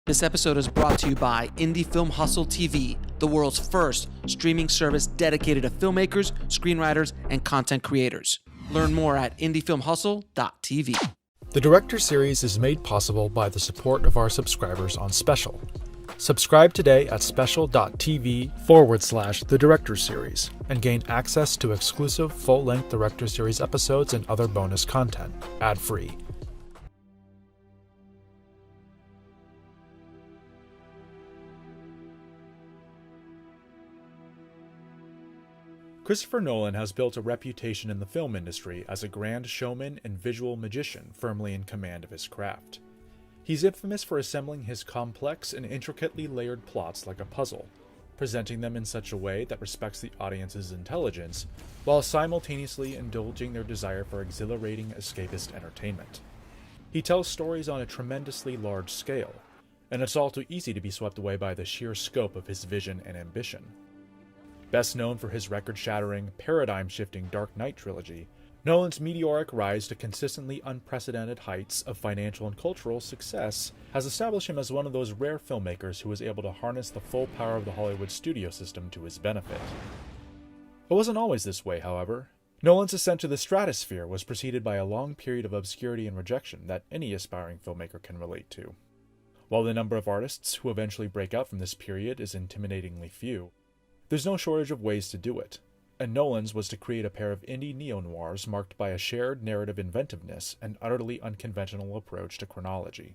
This episode is brought to you by Indie Film Hustle TV, the world's first streaming service dedicated to filmmakers, screenwriters, and content creators. Learn more at indiefilmhustle.tv. The Director Series is made possible by the support of our subscribers on Special. Subscribe today at special.tv/The Director Series and gain access to exclusive full-length Director Series episodes and other bonus content, ad-free. Christopher Nolan has built a reputation in the film industry as a grand showman and visual magician firmly in command of his craft. He's infamous for assembling his complex and intricately layered plots like a puzzle, presenting them in such a way that respects the audience's intelligence, while simultaneously indulging their desire for exhilarating escapist entertainment. He tells stories on a tremendously large scale, and it's all too easy to be swept away by the sheer scope of his vision and ambition. Best known for his record-shattering, paradigm-shifting Dark Knight trilogy, Nolan's meteoric rise to consistently unprecedented heights of financial and cultural success has established him as one of those rare filmmakers who was able to harness the full power of the Hollywood studio system to his benefit. It wasn't always this way, however. Nolan's ascent to the stratosphere was preceded by a long period of obscurity and rejection that any aspiring filmmaker can relate to. While the number of artists who eventually break out from this period is intimidatingly few, there's no shortage of ways to do it, and Nolan's was to create a pair of indie neo-noirs marked by a shared narrative inventiveness and utterly unconventional approach to chronology.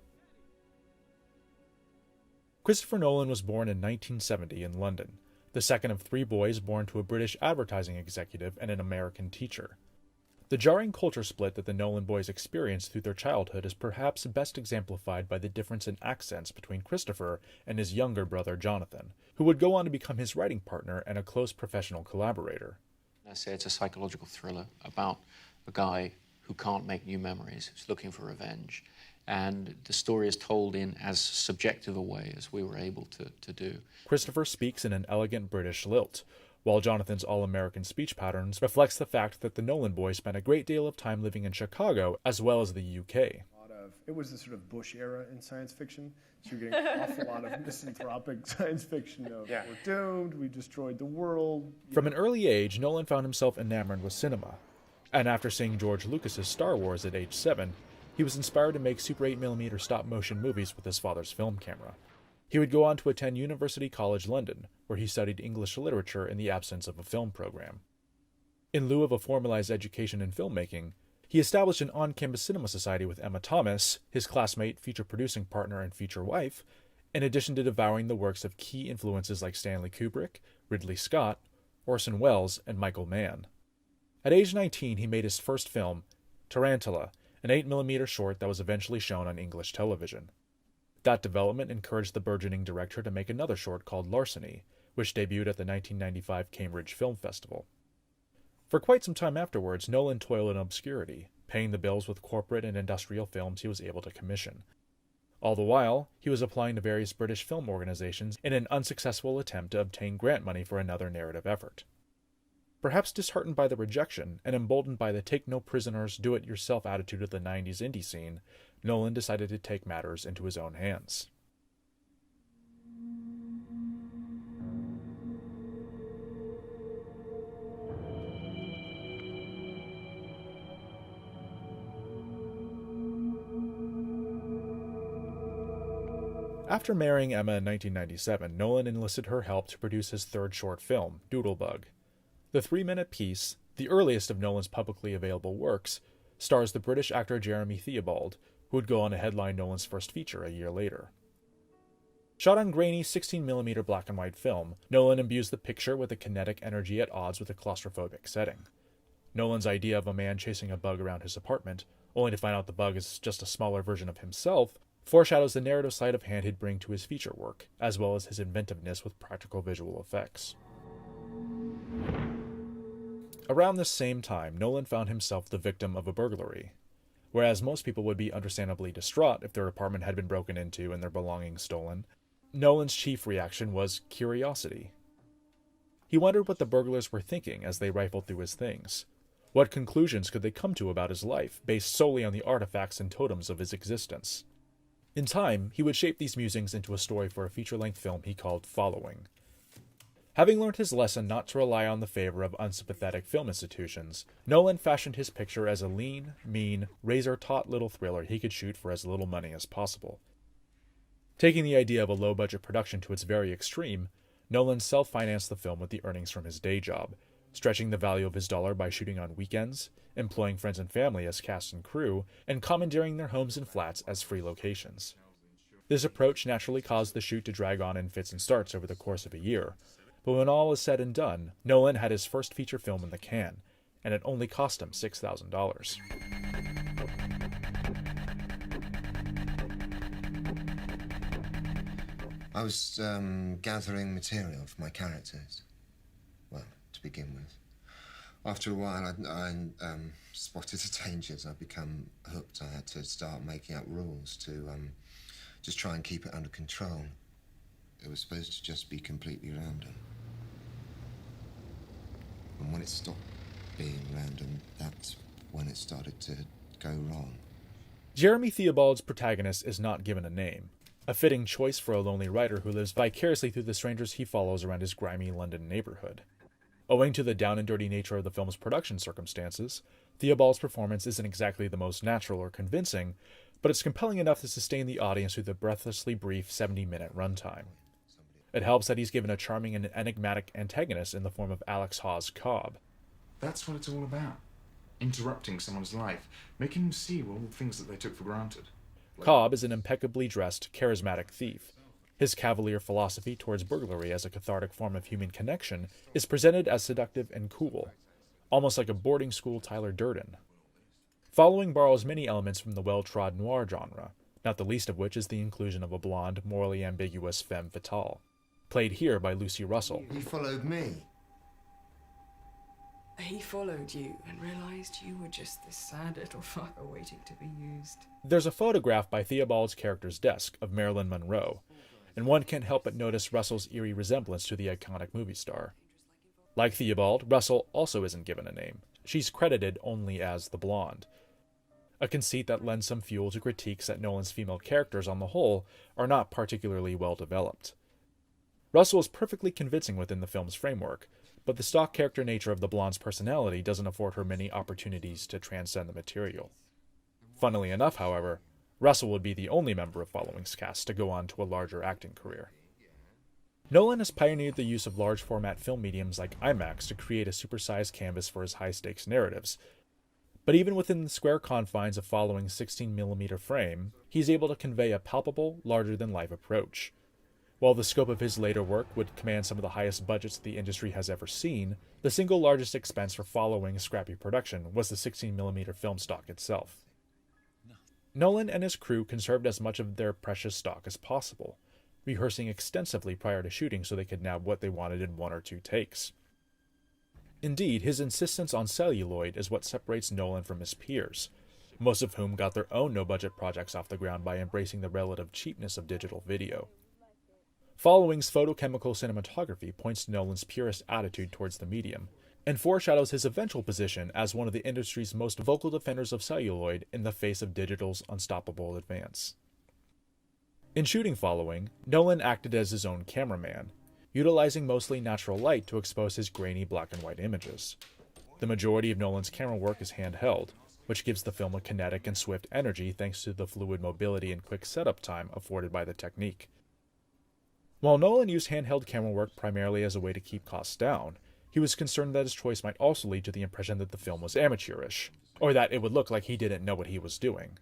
Christopher Nolan was born in 1970 in London, the second of three boys born to a British advertising executive and an American teacher. The jarring culture split that the Nolan boys experienced through their childhood is perhaps best exemplified by the difference in accents between Christopher and his younger brother Jonathan, who would go on to become his writing partner and a close professional collaborator. I say it's a psychological thriller about a guy who can't make new memories, who's looking for revenge. And the story is told in as subjective a way as we were able to do. Christopher speaks in an elegant British lilt, while Jonathan's all-American speech patterns reflects the fact that the Nolan boys spent a great deal of time living in Chicago as well as the UK. It was the sort of Bush era in science fiction, so you're getting an awful lot of misanthropic science fiction of we're doomed, we destroyed the world. From an early age, Nolan found himself enamored with cinema, and after seeing George Lucas's Star Wars at age 7, he was inspired to make Super 8mm stop-motion movies with his father's film camera. He would go on to attend University College London, where he studied English literature in the absence of a film program. In lieu of a formalized education in filmmaking, he established an on-campus cinema society with Emma Thomas, his classmate, feature-producing partner, and future wife, in addition to devouring the works of key influences like Stanley Kubrick, Ridley Scott, Orson Welles, and Michael Mann. At age 19, he made his first film, Tarantula, an 8mm short that was eventually shown on English television. That development encouraged the burgeoning director to make another short called Larceny, which debuted at the 1995 Cambridge Film Festival. For quite some time afterwards, Nolan toiled in obscurity, paying the bills with corporate and industrial films he was able to commission. All the while, he was applying to various British film organizations in an unsuccessful attempt to obtain grant money for another narrative effort. Perhaps disheartened by the rejection and emboldened by the take-no-prisoners, do-it-yourself attitude of the 90s indie scene, Nolan decided to take matters into his own hands. After marrying Emma in 1997, Nolan enlisted her help to produce his third short film, Doodlebug. The 3-minute piece, the earliest of Nolan's publicly available works, stars the British actor Jeremy Theobald, who would go on to headline Nolan's first feature a year later. Shot on grainy 16mm black and white film, Nolan imbues the picture with a kinetic energy at odds with a claustrophobic setting. Nolan's idea of a man chasing a bug around his apartment, only to find out the bug is just a smaller version of himself, foreshadows the narrative sleight of hand he'd bring to his feature work, as well as his inventiveness with practical visual effects. Around this same time, Nolan found himself the victim of a burglary. Whereas most people would be understandably distraught if their apartment had been broken into and their belongings stolen, Nolan's chief reaction was curiosity. He wondered what the burglars were thinking as they rifled through his things. What conclusions could they come to about his life, based solely on the artifacts and totems of his existence? In time, he would shape these musings into a story for a feature-length film he called Following. Having learned his lesson not to rely on the favor of unsympathetic film institutions, Nolan fashioned his picture as a lean, mean, razor-taut little thriller he could shoot for as little money as possible. Taking the idea of a low-budget production to its very extreme, Nolan self-financed the film with the earnings from his day job, stretching the value of his dollar by shooting on weekends, employing friends and family as cast and crew, and commandeering their homes and flats as free locations. This approach naturally caused the shoot to drag on in fits and starts over the course of a year, but when all is said and done, Nolan had his first feature film in the can, and it only cost him $6,000. I was gathering material for my characters. Well, to begin with. After a while, I spotted the dangers. I'd become hooked. I had to start making up rules to just try and keep it under control. It was supposed to just be completely random. And when it stopped being random, that's when it started to go wrong. Jeremy Theobald's protagonist is not given a name, a fitting choice for a lonely writer who lives vicariously through the strangers he follows around his grimy London neighborhood. Owing to the down-and-dirty nature of the film's production circumstances, Theobald's performance isn't exactly the most natural or convincing, but it's compelling enough to sustain the audience through the breathlessly brief 70-minute runtime. It helps that he's given a charming and enigmatic antagonist in the form of Alex Hawes Cobb. That's what it's all about. Interrupting someone's life, making them see all the things that they took for granted. Cobb is an impeccably dressed, charismatic thief. His cavalier philosophy towards burglary as a cathartic form of human connection is presented as seductive and cool, almost like a boarding school Tyler Durden. Following borrows many elements from the well-trod noir genre, not the least of which is the inclusion of a blonde, morally ambiguous femme fatale, played here by Lucy Russell. He followed me. He followed you and realized you were just this sad little fucker waiting to be used. There's a photograph by Theobald's character's desk of Marilyn Monroe, and one can't help but notice Russell's eerie resemblance to the iconic movie star. Like Theobald, Russell also isn't given a name. She's credited only as the Blonde, a conceit that lends some fuel to critiques that Nolan's female characters on the whole are not particularly well developed. Russell is perfectly convincing within the film's framework, but the stock character nature of the Blonde's personality doesn't afford her many opportunities to transcend the material. Funnily enough, however, Russell would be the only member of Following's cast to go on to a larger acting career. Nolan has pioneered the use of large-format film mediums like IMAX to create a supersized canvas for his high-stakes narratives, but even within the square confines of Following's 16mm frame, he's able to convey a palpable, larger-than-life approach. While the scope of his later work would command some of the highest budgets the industry has ever seen, the single largest expense for Following's scrappy production was the 16mm film stock itself. Nolan and his crew conserved as much of their precious stock as possible, rehearsing extensively prior to shooting so they could nab what they wanted in 1 or 2 takes. Indeed, his insistence on celluloid is what separates Nolan from his peers, most of whom got their own no-budget projects off the ground by embracing the relative cheapness of digital video. Following's photochemical cinematography points to Nolan's purist attitude towards the medium, and foreshadows his eventual position as one of the industry's most vocal defenders of celluloid in the face of digital's unstoppable advance. In shooting Following, Nolan acted as his own cameraman, utilizing mostly natural light to expose his grainy black and white images. The majority of Nolan's camera work is handheld, which gives the film a kinetic and swift energy thanks to the fluid mobility and quick setup time afforded by the technique. While Nolan used handheld camera work primarily as a way to keep costs down, he was concerned that his choice might also lead to the impression that the film was amateurish, or that it would look like he didn't know what he was doing.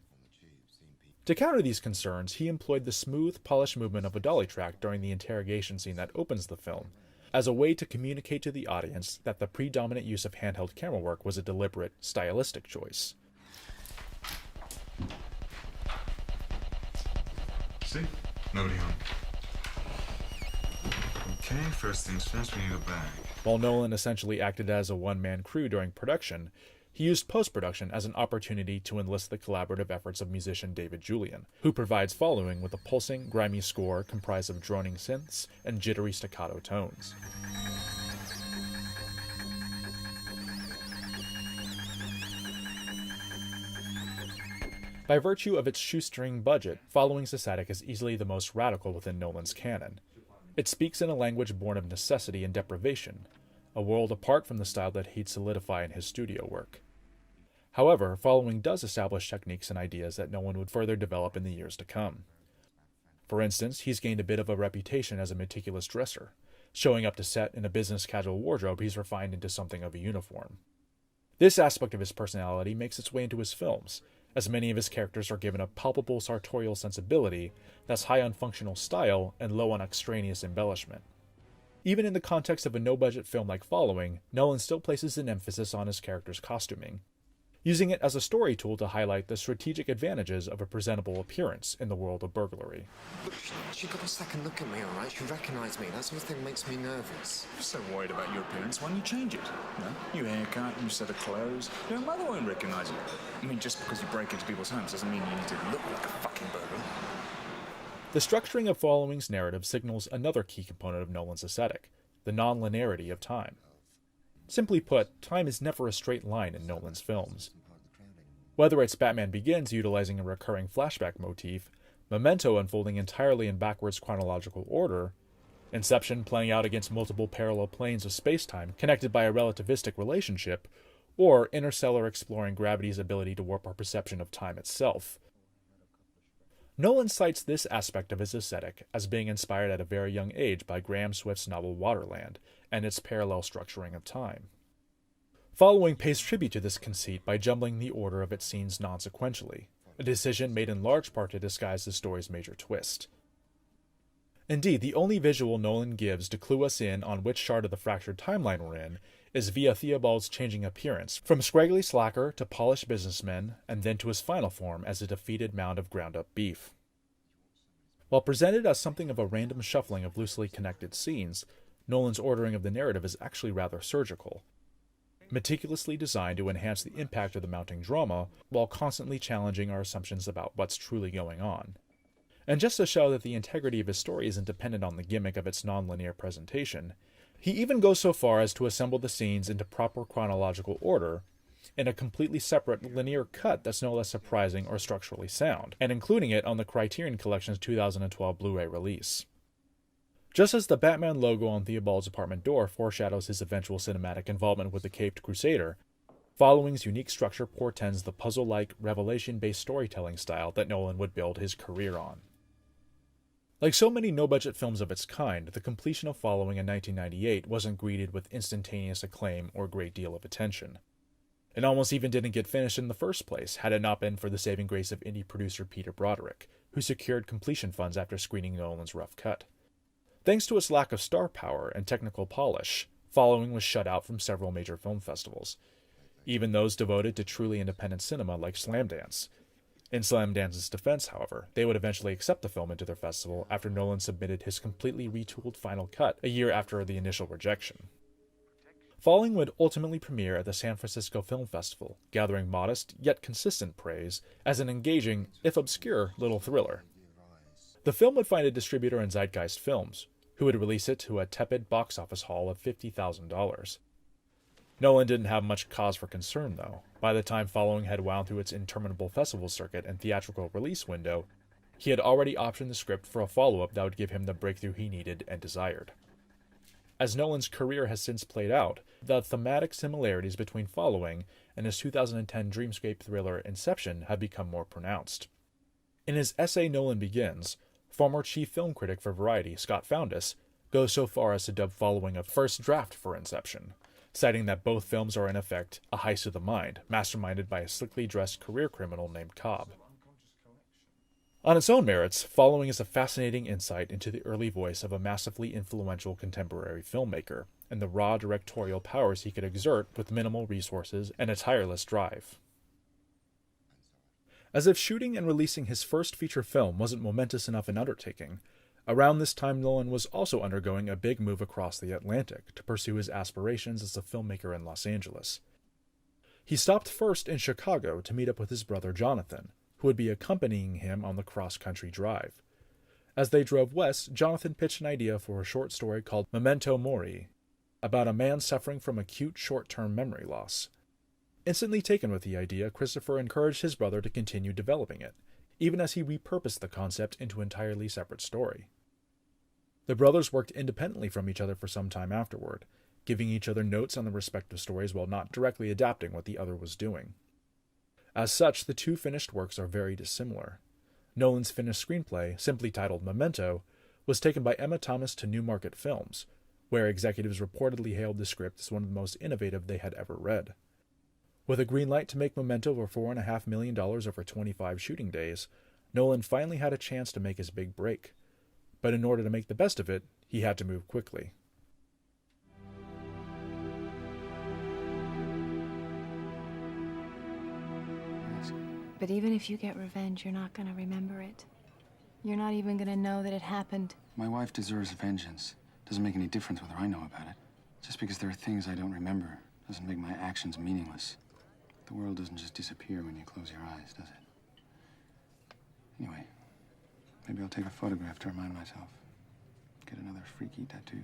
To counter these concerns, he employed the smooth, polished movement of a dolly track during the interrogation scene that opens the film, as a way to communicate to the audience that the predominant use of handheld camera work was a deliberate, stylistic choice. See? Nobody home. Okay, first things first, we need a bag. While Nolan essentially acted as a one-man crew during production, he used post-production as an opportunity to enlist the collaborative efforts of musician David Julian, who provides Following with a pulsing, grimy score comprised of droning synths and jittery staccato tones. By virtue of its shoestring budget, Following's aesthetic is easily the most radical within Nolan's canon. It speaks in a language born of necessity and deprivation, a world apart from the style that he'd solidify in his studio work. However, Following does establish techniques and ideas that Nolan would further develop in the years to come. For instance, he's gained a bit of a reputation as a meticulous dresser. Showing up to set in a business-casual wardrobe he's refined into something of a uniform. This aspect of his personality makes its way into his films, as many of his characters are given a palpable sartorial sensibility that's high on functional style and low on extraneous embellishment. Even in the context of a no-budget film like Following, Nolan still places an emphasis on his characters' costuming, using it as a story tool to highlight the strategic advantages of a presentable appearance in the world of burglary. Look, she got a second look at me, all right? She recognised me. That sort of thing makes me nervous. I'm so worried about your appearance, why don't you change it? No? New haircut, new set of clothes. Your mother won't recognise you. I mean, just because you break into people's homes doesn't mean you need to look like a fucking burglar. The structuring of Following's narrative signals another key component of Nolan's aesthetic, the non-linearity of time. Simply put, time is never a straight line in Nolan's films. Whether it's Batman Begins utilizing a recurring flashback motif, Memento unfolding entirely in backwards chronological order, Inception playing out against multiple parallel planes of space-time connected by a relativistic relationship, or Interstellar exploring gravity's ability to warp our perception of time itself. Nolan cites this aspect of his aesthetic as being inspired at a very young age by Graham Swift's novel Waterland and its parallel structuring of time. Following pays tribute to this conceit by jumbling the order of its scenes non-sequentially, a decision made in large part to disguise the story's major twist. Indeed, the only visual Nolan gives to clue us in on which shard of the fractured timeline we're in is via Theobald's changing appearance, from scraggly slacker to polished businessman, and then to his final form as a defeated mound of ground-up beef. While presented as something of a random shuffling of loosely connected scenes, Nolan's ordering of the narrative is actually rather surgical, meticulously designed to enhance the impact of the mounting drama while constantly challenging our assumptions about what's truly going on. And just to show that the integrity of his story isn't dependent on the gimmick of its non-linear presentation, he even goes so far as to assemble the scenes into proper chronological order in a completely separate linear cut that's no less surprising or structurally sound, and including it on the Criterion Collection's 2012 Blu-ray release. Just as the Batman logo on Theobald's apartment door foreshadows his eventual cinematic involvement with the Caped Crusader, Following's unique structure portends the puzzle-like, revelation-based storytelling style that Nolan would build his career on. Like so many no-budget films of its kind, the completion of Following in 1998 wasn't greeted with instantaneous acclaim or a great deal of attention. It almost even didn't get finished in the first place, had it not been for the saving grace of indie producer Peter Broderick, who secured completion funds after screening Nolan's rough cut. Thanks to its lack of star power and technical polish, Following was shut out from several major film festivals, even those devoted to truly independent cinema like Slamdance. In Slamdance's defense, however, they would eventually accept the film into their festival after Nolan submitted his completely retooled final cut a year after the initial rejection. Following would ultimately premiere at the San Francisco Film Festival, gathering modest yet consistent praise as an engaging, if obscure, little thriller. The film would find a distributor in Zeitgeist Films, who would release it to a tepid box office haul of $50,000. Nolan didn't have much cause for concern, though. By the time Following had wound through its interminable festival circuit and theatrical release window, he had already optioned the script for a follow-up that would give him the breakthrough he needed and desired. As Nolan's career has since played out, the thematic similarities between Following and his 2010 dreamscape thriller Inception have become more pronounced. In his essay Nolan Begins, former chief film critic for Variety Scott Foundas goes so far as to dub Following a first draft for Inception, citing that both films are in effect a heist of the mind, masterminded by a slickly dressed career criminal named Cobb. On its own merits, Following is a fascinating insight into the early voice of a massively influential contemporary filmmaker, and the raw directorial powers he could exert with minimal resources and a tireless drive. As if shooting and releasing his first feature film wasn't momentous enough an undertaking, around this time Nolan was also undergoing a big move across the Atlantic to pursue his aspirations as a filmmaker in Los Angeles. He stopped first in Chicago to meet up with his brother Jonathan, who would be accompanying him on the cross-country drive. As they drove west, Jonathan pitched an idea for a short story called Memento Mori, about a man suffering from acute short-term memory loss. Instantly taken with the idea, Christopher encouraged his brother to continue developing it, even as he repurposed the concept into an entirely separate story. The brothers worked independently from each other for some time afterward, giving each other notes on the respective stories while not directly adapting what the other was doing. As such, the two finished works are very dissimilar. Nolan's finished screenplay, simply titled Memento, was taken by Emma Thomas to Newmarket Films, where executives reportedly hailed the script as one of the most innovative they had ever read. With a green light to make Memento for $4.5 million over 25 shooting days, Nolan finally had a chance to make his big break. But in order to make the best of it, he had to move quickly. But even if you get revenge, you're not gonna remember it. You're not even gonna know that it happened. My wife deserves vengeance. Doesn't make any difference whether I know about it. Just because there are things I don't remember doesn't make my actions meaningless. The world doesn't just disappear when you close your eyes, does it? Anyway, maybe I'll take a photograph to remind myself. Get another freaky tattoo.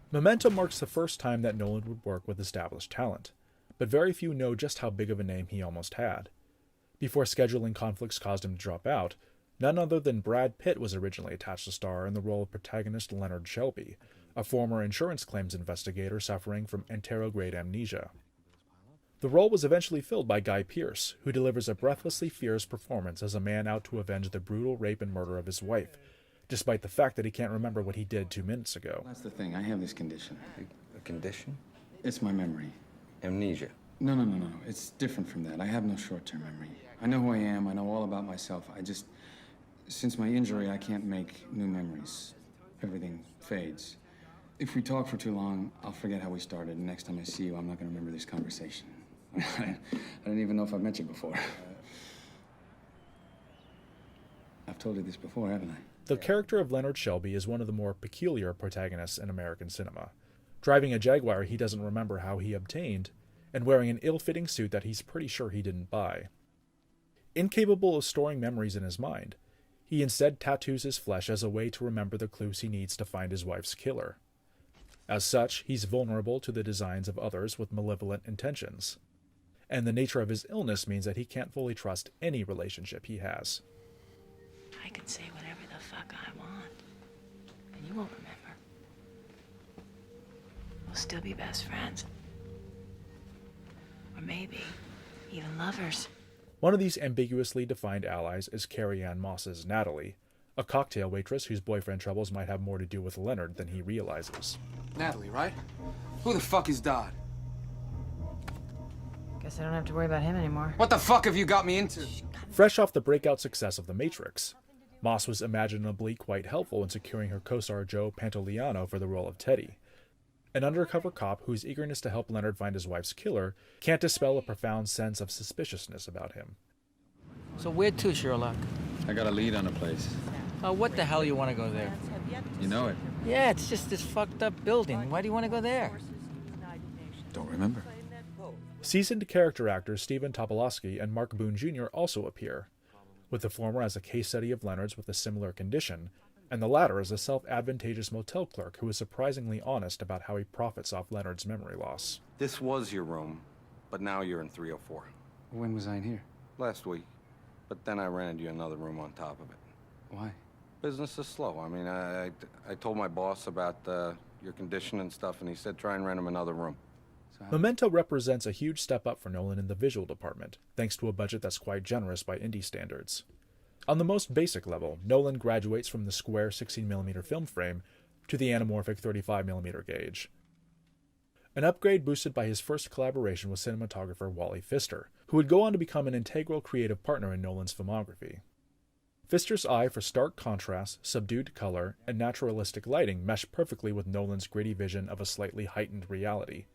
Memento marks the first time that Nolan would work with established talent, but very few know just how big of a name he almost had. Before scheduling conflicts caused him to drop out, none other than Brad Pitt was originally attached to star in the role of protagonist Leonard Shelby, a former insurance claims investigator suffering from anterograde amnesia. The role was eventually filled by Guy Pearce, who delivers a breathlessly fierce performance as a man out to avenge the brutal rape and murder of his wife, despite the fact that he can't remember what he did 2 minutes ago. That's the thing. I have this condition. A condition? It's my memory. Amnesia. No. It's different from that. I have no short-term memory. I know who I am. I know all about myself. Since my injury, I can't make new memories. Everything fades. If we talk for too long, I'll forget how we started. And next time I see you, I'm not going to remember this conversation. I don't even know if I've met you before. I've told you this before, haven't I? The character of Leonard Shelby is one of the more peculiar protagonists in American cinema, driving a Jaguar he doesn't remember how he obtained, and wearing an ill-fitting suit that he's pretty sure he didn't buy. Incapable of storing memories in his mind, he instead tattoos his flesh as a way to remember the clues he needs to find his wife's killer. As such, he's vulnerable to the designs of others with malevolent intentions. And the nature of his illness means that he can't fully trust any relationship he has. I can say whatever the fuck I want, and you won't remember. We'll still be best friends. Or maybe even lovers. One of these ambiguously defined allies is Carrie-Anne Moss's Natalie, a cocktail waitress whose boyfriend troubles might have more to do with Leonard than he realizes. Natalie, right? Who the fuck is Dodd? Guess I don't have to worry about him anymore. What the fuck have you got me into? Fresh off the breakout success of The Matrix, Moss was imaginably quite helpful in securing her co-star Joe Pantoliano for the role of Teddy, an undercover cop whose eagerness to help Leonard find his wife's killer can't dispel a profound sense of suspiciousness about him. So where to, Sherlock? I got a lead on a place. What the hell you want to go there? You know it. Yeah, it's just this fucked up building. Why do you want to go there? Don't remember. Seasoned character actors Stephen Tobolowsky and Mark Boone Jr. also appear, with the former as a case study of Leonard's with a similar condition, and the latter as a self-advantageous motel clerk who is surprisingly honest about how he profits off Leonard's memory loss. This was your room, but now you're in 304. When was I in here? Last week. But then I rented you another room on top of it. Why? Business is slow. I mean, I told my boss about your condition and stuff, and he said try and rent him another room. Memento represents a huge step up for Nolan in the visual department, thanks to a budget that's quite generous by indie standards. On the most basic level, Nolan graduates from the square 16mm film frame to the anamorphic 35mm gauge. An upgrade boosted by his first collaboration with cinematographer Wally Pfister, who would go on to become an integral creative partner in Nolan's filmography. Pfister's eye for stark contrast, subdued color, and naturalistic lighting mesh perfectly with Nolan's gritty vision of a slightly heightened reality.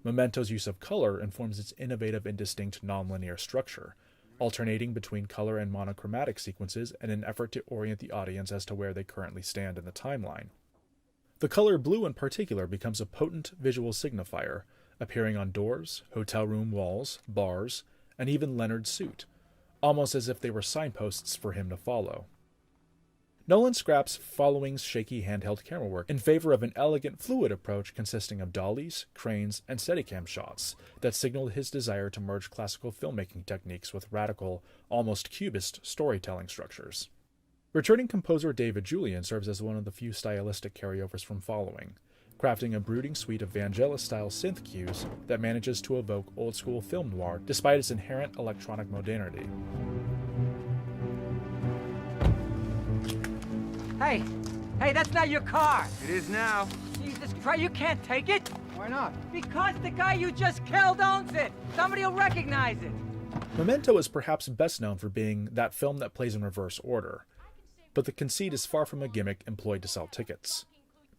Memento's use of color informs its innovative and distinct nonlinear structure, alternating between color and monochromatic sequences in an effort to orient the audience as to where they currently stand in the timeline. The color blue in particular becomes a potent visual signifier, appearing on doors, hotel room walls, bars, and even Leonard's suit, almost as if they were signposts for him to follow. Nolan scraps Following's shaky handheld camera work in favor of an elegant, fluid approach consisting of dollies, cranes, and Steadicam shots that signaled his desire to merge classical filmmaking techniques with radical, almost cubist storytelling structures. Returning composer David Julian serves as one of the few stylistic carryovers from Following, crafting a brooding suite of Vangelis-style synth cues that manages to evoke old-school film noir despite its inherent electronic modernity. Hey, that's not your car. It is now. Jesus Christ, you can't take it. Why not? Because the guy you just killed owns it. Somebody will recognize it. Memento is perhaps best known for being that film that plays in reverse order, but the conceit is far from a gimmick employed to sell tickets.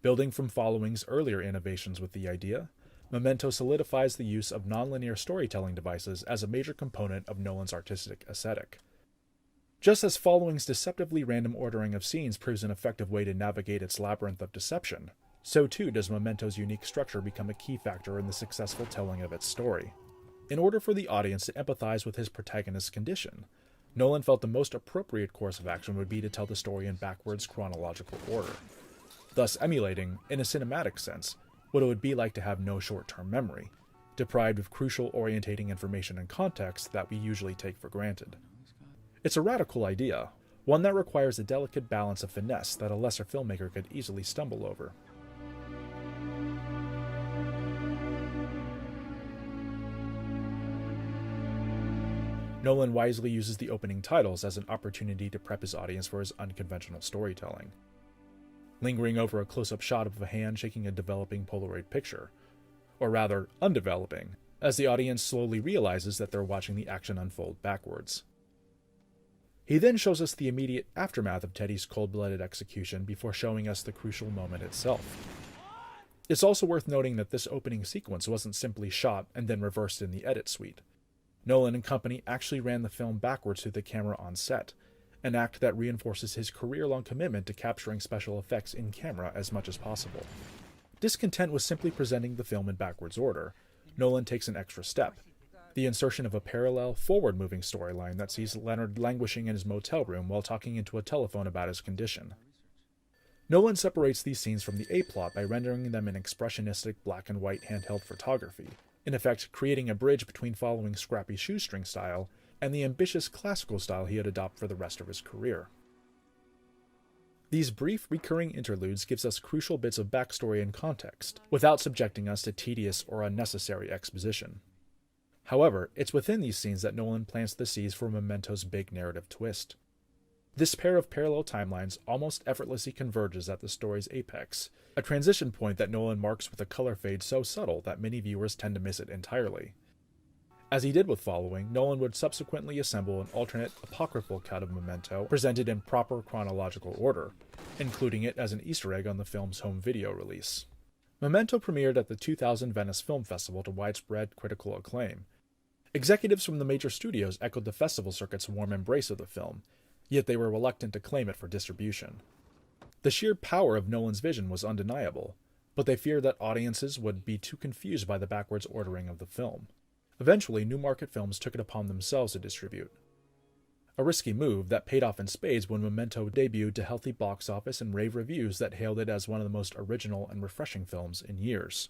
Building from Following's earlier innovations with the idea, Memento solidifies the use of nonlinear storytelling devices as a major component of Nolan's artistic aesthetic. Just as Following's deceptively random ordering of scenes proves an effective way to navigate its labyrinth of deception, so too does Memento's unique structure become a key factor in the successful telling of its story. In order for the audience to empathize with his protagonist's condition, Nolan felt the most appropriate course of action would be to tell the story in backwards chronological order, thus emulating, in a cinematic sense, what it would be like to have no short-term memory, deprived of crucial orientating information and context that we usually take for granted. It's a radical idea, one that requires a delicate balance of finesse that a lesser filmmaker could easily stumble over. Nolan wisely uses the opening titles as an opportunity to prep his audience for his unconventional storytelling. Lingering over a close-up shot of a hand shaking a developing Polaroid picture, or rather, undeveloping, as the audience slowly realizes that they're watching the action unfold backwards. He then shows us the immediate aftermath of Teddy's cold-blooded execution before showing us the crucial moment itself. It's also worth noting that this opening sequence wasn't simply shot and then reversed in the edit suite. Nolan and company actually ran the film backwards through the camera on set, an act that reinforces his career-long commitment to capturing special effects in camera as much as possible. Discontent with simply presenting the film in backwards order, Nolan takes an extra step, the insertion of a parallel, forward-moving storyline that sees Leonard languishing in his motel room while talking into a telephone about his condition. Nolan separates these scenes from the A-plot by rendering them in expressionistic black and white handheld photography, in effect creating a bridge between Following scrappy shoestring style and the ambitious classical style he had adopted for the rest of his career. These brief, recurring interludes gives us crucial bits of backstory and context, without subjecting us to tedious or unnecessary exposition. However, it's within these scenes that Nolan plants the seeds for Memento's big narrative twist. This pair of parallel timelines almost effortlessly converges at the story's apex, a transition point that Nolan marks with a color fade so subtle that many viewers tend to miss it entirely. As he did with Following, Nolan would subsequently assemble an alternate apocryphal cut of Memento presented in proper chronological order, including it as an Easter egg on the film's home video release. Memento premiered at the 2000 Venice Film Festival to widespread critical acclaim. Executives from the major studios echoed the festival circuit's warm embrace of the film, yet they were reluctant to claim it for distribution. The sheer power of Nolan's vision was undeniable, but they feared that audiences would be too confused by the backwards ordering of the film. Eventually, New Market Films took it upon themselves to distribute. A risky move that paid off in spades when Memento debuted to healthy box office and rave reviews that hailed it as one of the most original and refreshing films in years.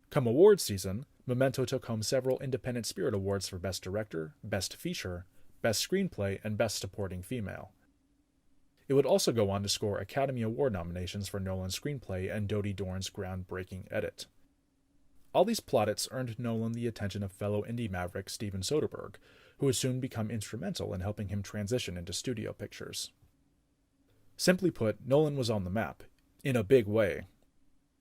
Come awards season, Memento took home several Independent Spirit Awards for Best Director, Best Feature, Best Screenplay, and Best Supporting Female. It would also go on to score Academy Award nominations for Nolan's screenplay and Dodie Dorn's groundbreaking edit. All these plaudits earned Nolan the attention of fellow indie maverick Steven Soderbergh, who would soon become instrumental in helping him transition into studio pictures. Simply put, Nolan was on the map, in a big way.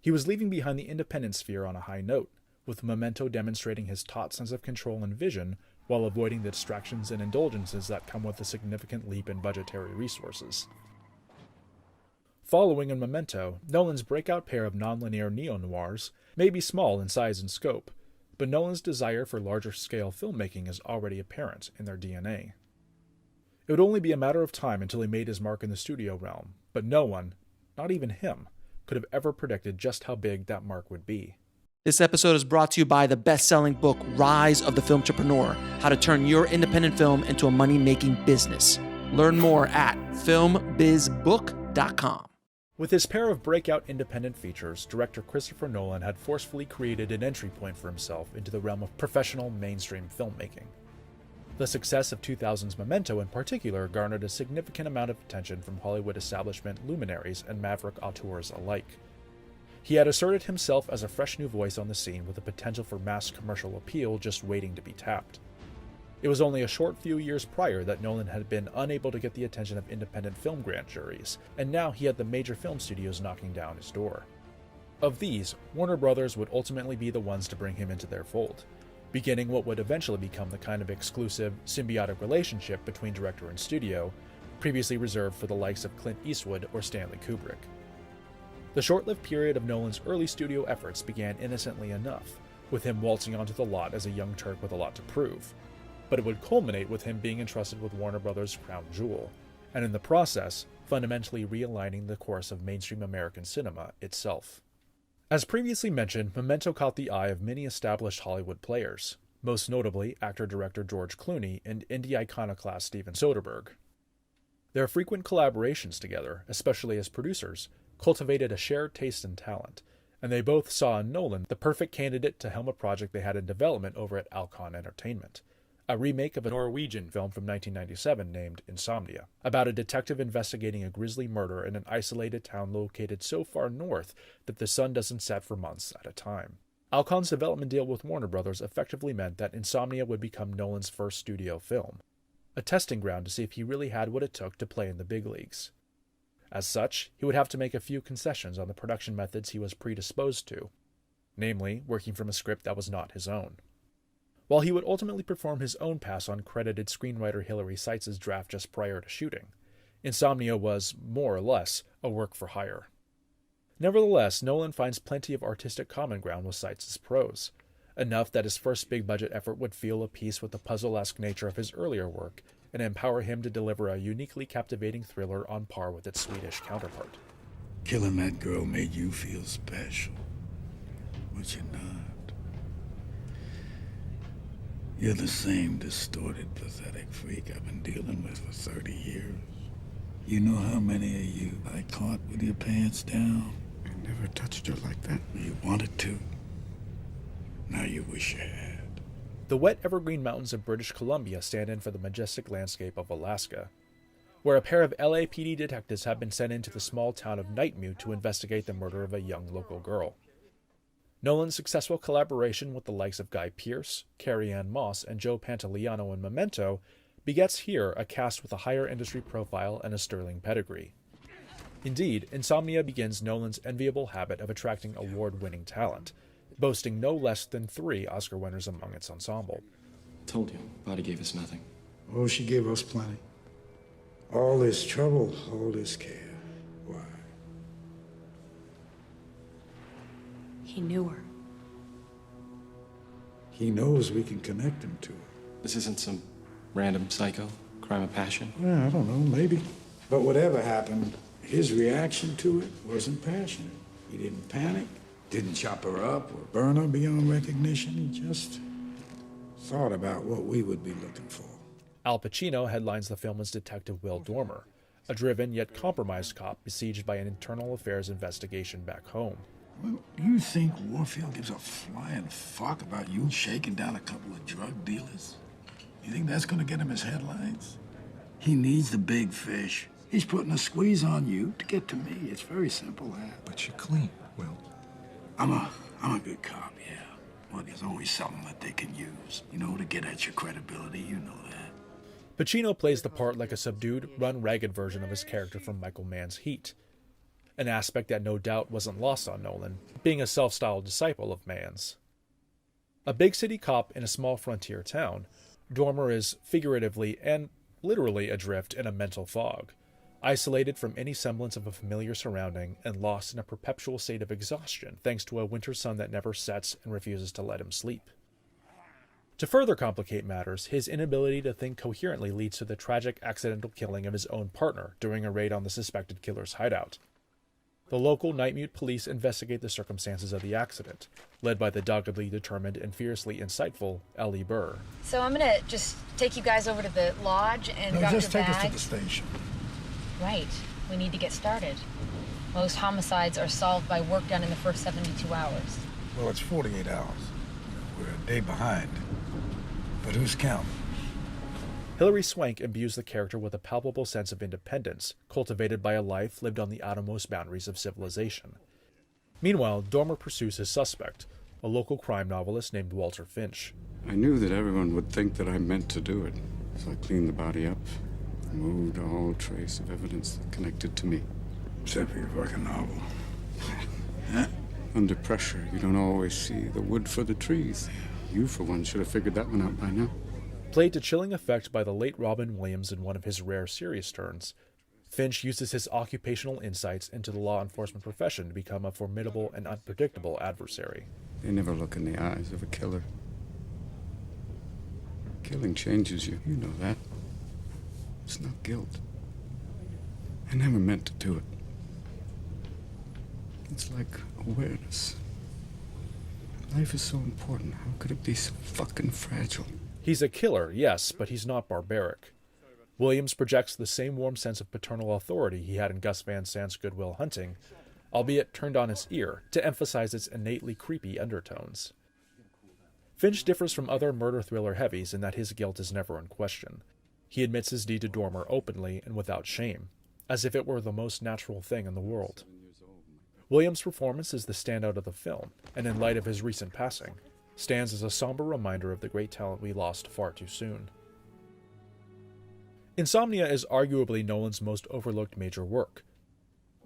He was leaving behind the independent sphere on a high note, with Memento demonstrating his taut sense of control and vision while avoiding the distractions and indulgences that come with a significant leap in budgetary resources. Following in Memento, Nolan's breakout pair of nonlinear neo-noirs may be small in size and scope, but Nolan's desire for larger-scale filmmaking is already apparent in their DNA. It would only be a matter of time until he made his mark in the studio realm, but no one, not even him, could have ever predicted just how big that mark would be. This episode is brought to you by the best-selling book, Rise of the Filmtrepreneur, How to Turn Your Independent Film into a Money-Making Business. Learn more at filmbizbook.com. With his pair of breakout independent features, director Christopher Nolan had forcefully created an entry point for himself into the realm of professional mainstream filmmaking. The success of 2000's Memento in particular garnered a significant amount of attention from Hollywood establishment luminaries and maverick auteurs alike. He had asserted himself as a fresh new voice on the scene with the potential for mass commercial appeal just waiting to be tapped. It was only a short few years prior that Nolan had been unable to get the attention of independent film grand juries, and now he had the major film studios knocking down his door. Of these, Warner Brothers would ultimately be the ones to bring him into their fold, beginning what would eventually become the kind of exclusive, symbiotic relationship between director and studio, previously reserved for the likes of Clint Eastwood or Stanley Kubrick. The short-lived period of Nolan's early studio efforts began innocently enough, with him waltzing onto the lot as a young Turk with a lot to prove, but it would culminate with him being entrusted with Warner Brothers' crown jewel, and in the process, fundamentally realigning the course of mainstream American cinema itself. As previously mentioned, Memento caught the eye of many established Hollywood players, most notably actor-director George Clooney and indie iconoclast Steven Soderbergh. Their frequent collaborations together, especially as producers, cultivated a shared taste and talent, and they both saw in Nolan the perfect candidate to helm a project they had in development over at Alcon Entertainment, a remake of a Norwegian film from 1997 named Insomnia, about a detective investigating a grisly murder in an isolated town located so far north that the sun doesn't set for months at a time. Alcon's development deal with Warner Brothers effectively meant that Insomnia would become Nolan's first studio film, a testing ground to see if he really had what it took to play in the big leagues. As such, he would have to make a few concessions on the production methods he was predisposed to, namely, working from a script that was not his own. While he would ultimately perform his own pass on credited screenwriter Hilary Seitz's draft just prior to shooting, Insomnia was, more or less, a work for hire. Nevertheless, Nolan finds plenty of artistic common ground with Seitz's prose, enough that his first big-budget effort would feel of piece with the puzzle-esque nature of his earlier work and empower him to deliver a uniquely captivating thriller on par with its Swedish counterpart. Killing that girl made you feel special, but you're not. You're the same distorted, pathetic freak I've been dealing with for 30 years. You know how many of you I caught with your pants down? I never touched her like that. You wanted to. Now you wish you had. The wet evergreen mountains of British Columbia stand in for the majestic landscape of Alaska, where a pair of LAPD detectives have been sent into the small town of Nightmute to investigate the murder of a young local girl. Nolan's successful collaboration with the likes of Guy Pearce, Carrie-Anne Moss, and Joe Pantoliano in Memento begets here a cast with a higher industry profile and a sterling pedigree. Indeed, Insomnia begins Nolan's enviable habit of attracting award-winning talent, boasting no less than 3 Oscar winners among its ensemble. Told you, Body gave us nothing. Oh, she gave us plenty. All this trouble, all this care. Why? He knew her. He knows we can connect him to her. This isn't some random psycho, crime of passion. Yeah, I don't know, maybe. But whatever happened, his reaction to it wasn't passionate. He didn't panic, didn't chop her up or burn her beyond recognition. He just thought about what we would be looking for. Al Pacino headlines the film as Detective Will Dormer, a driven yet compromised cop besieged by an internal affairs investigation back home. Well, you think Warfield gives a flying fuck about you shaking down a couple of drug dealers? You think that's gonna get him his headlines? He needs the big fish. He's putting a squeeze on you to get to me. It's very simple, that. But you're clean, Will. I'm a good cop, yeah. Well, there's always something that they can use, you know, to get at your credibility. You know that. Pacino plays the part like a subdued, run-ragged version of his character from Michael Mann's Heat, an aspect that no doubt wasn't lost on Nolan, being a self-styled disciple of Mann's. A big city cop in a small frontier town, Dormer is figuratively and literally adrift in a mental fog, isolated from any semblance of a familiar surrounding and lost in a perpetual state of exhaustion thanks to a winter sun that never sets and refuses to let him sleep. To further complicate matters, his inability to think coherently leads to the tragic accidental killing of his own partner during a raid on the suspected killer's hideout. The local Night Mute police investigate the circumstances of the accident, led by the doggedly determined and fiercely insightful Ellie Burr. So I'm gonna just take you guys over to the lodge and drop just your take bags. us to the station. Right. We need to get started. Most homicides are solved by work done in the first 72 hours. Well, it's 48 hours. We're a day behind. But who's counting? Hilary Swank imbues the character with a palpable sense of independence, cultivated by a life lived on the outermost boundaries of civilization. Meanwhile, Dormer pursues his suspect, a local crime novelist named Walter Finch. I knew that everyone would think that I meant to do it, so I cleaned the body up, removed all trace of evidence that connected to me. Except for your fucking novel. Under pressure, you don't always see the wood for the trees. You, for one, should have figured that one out by now. Played to chilling effect by the late Robin Williams in one of his rare serious turns, Finch uses his occupational insights into the law enforcement profession to become a formidable and unpredictable adversary. They never look in the eyes of a killer. Killing changes you. You know that. It's not guilt. I never meant to do it. It's like awareness. Life is so important. How could it be so fucking fragile? He's a killer, yes, but he's not barbaric. Williams projects the same warm sense of paternal authority he had in Gus Van Sant's Good Will Hunting, albeit turned on its ear to emphasize its innately creepy undertones. Finch differs from other murder thriller heavies in that his guilt is never in question. He admits his deed to Dormer openly and without shame, as if it were the most natural thing in the world. Williams' performance is the standout of the film, and in light of his recent passing, stands as a somber reminder of the great talent we lost far too soon. Insomnia is arguably Nolan's most overlooked major work,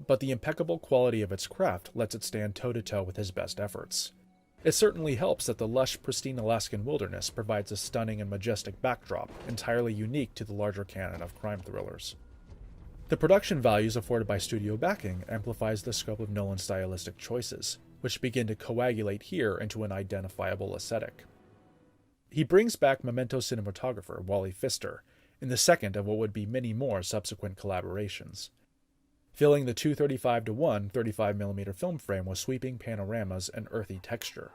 but the impeccable quality of its craft lets it stand toe-to-toe with his best efforts. It certainly helps that the lush, pristine Alaskan wilderness provides a stunning and majestic backdrop entirely unique to the larger canon of crime thrillers. The production values afforded by studio backing amplifies the scope of Nolan's stylistic choices, which begin to coagulate here into an identifiable aesthetic. He brings back Memento cinematographer Wally Pfister in the second of what would be many more subsequent collaborations, filling the 2:35:1 35mm film frame with sweeping panoramas and earthy texture.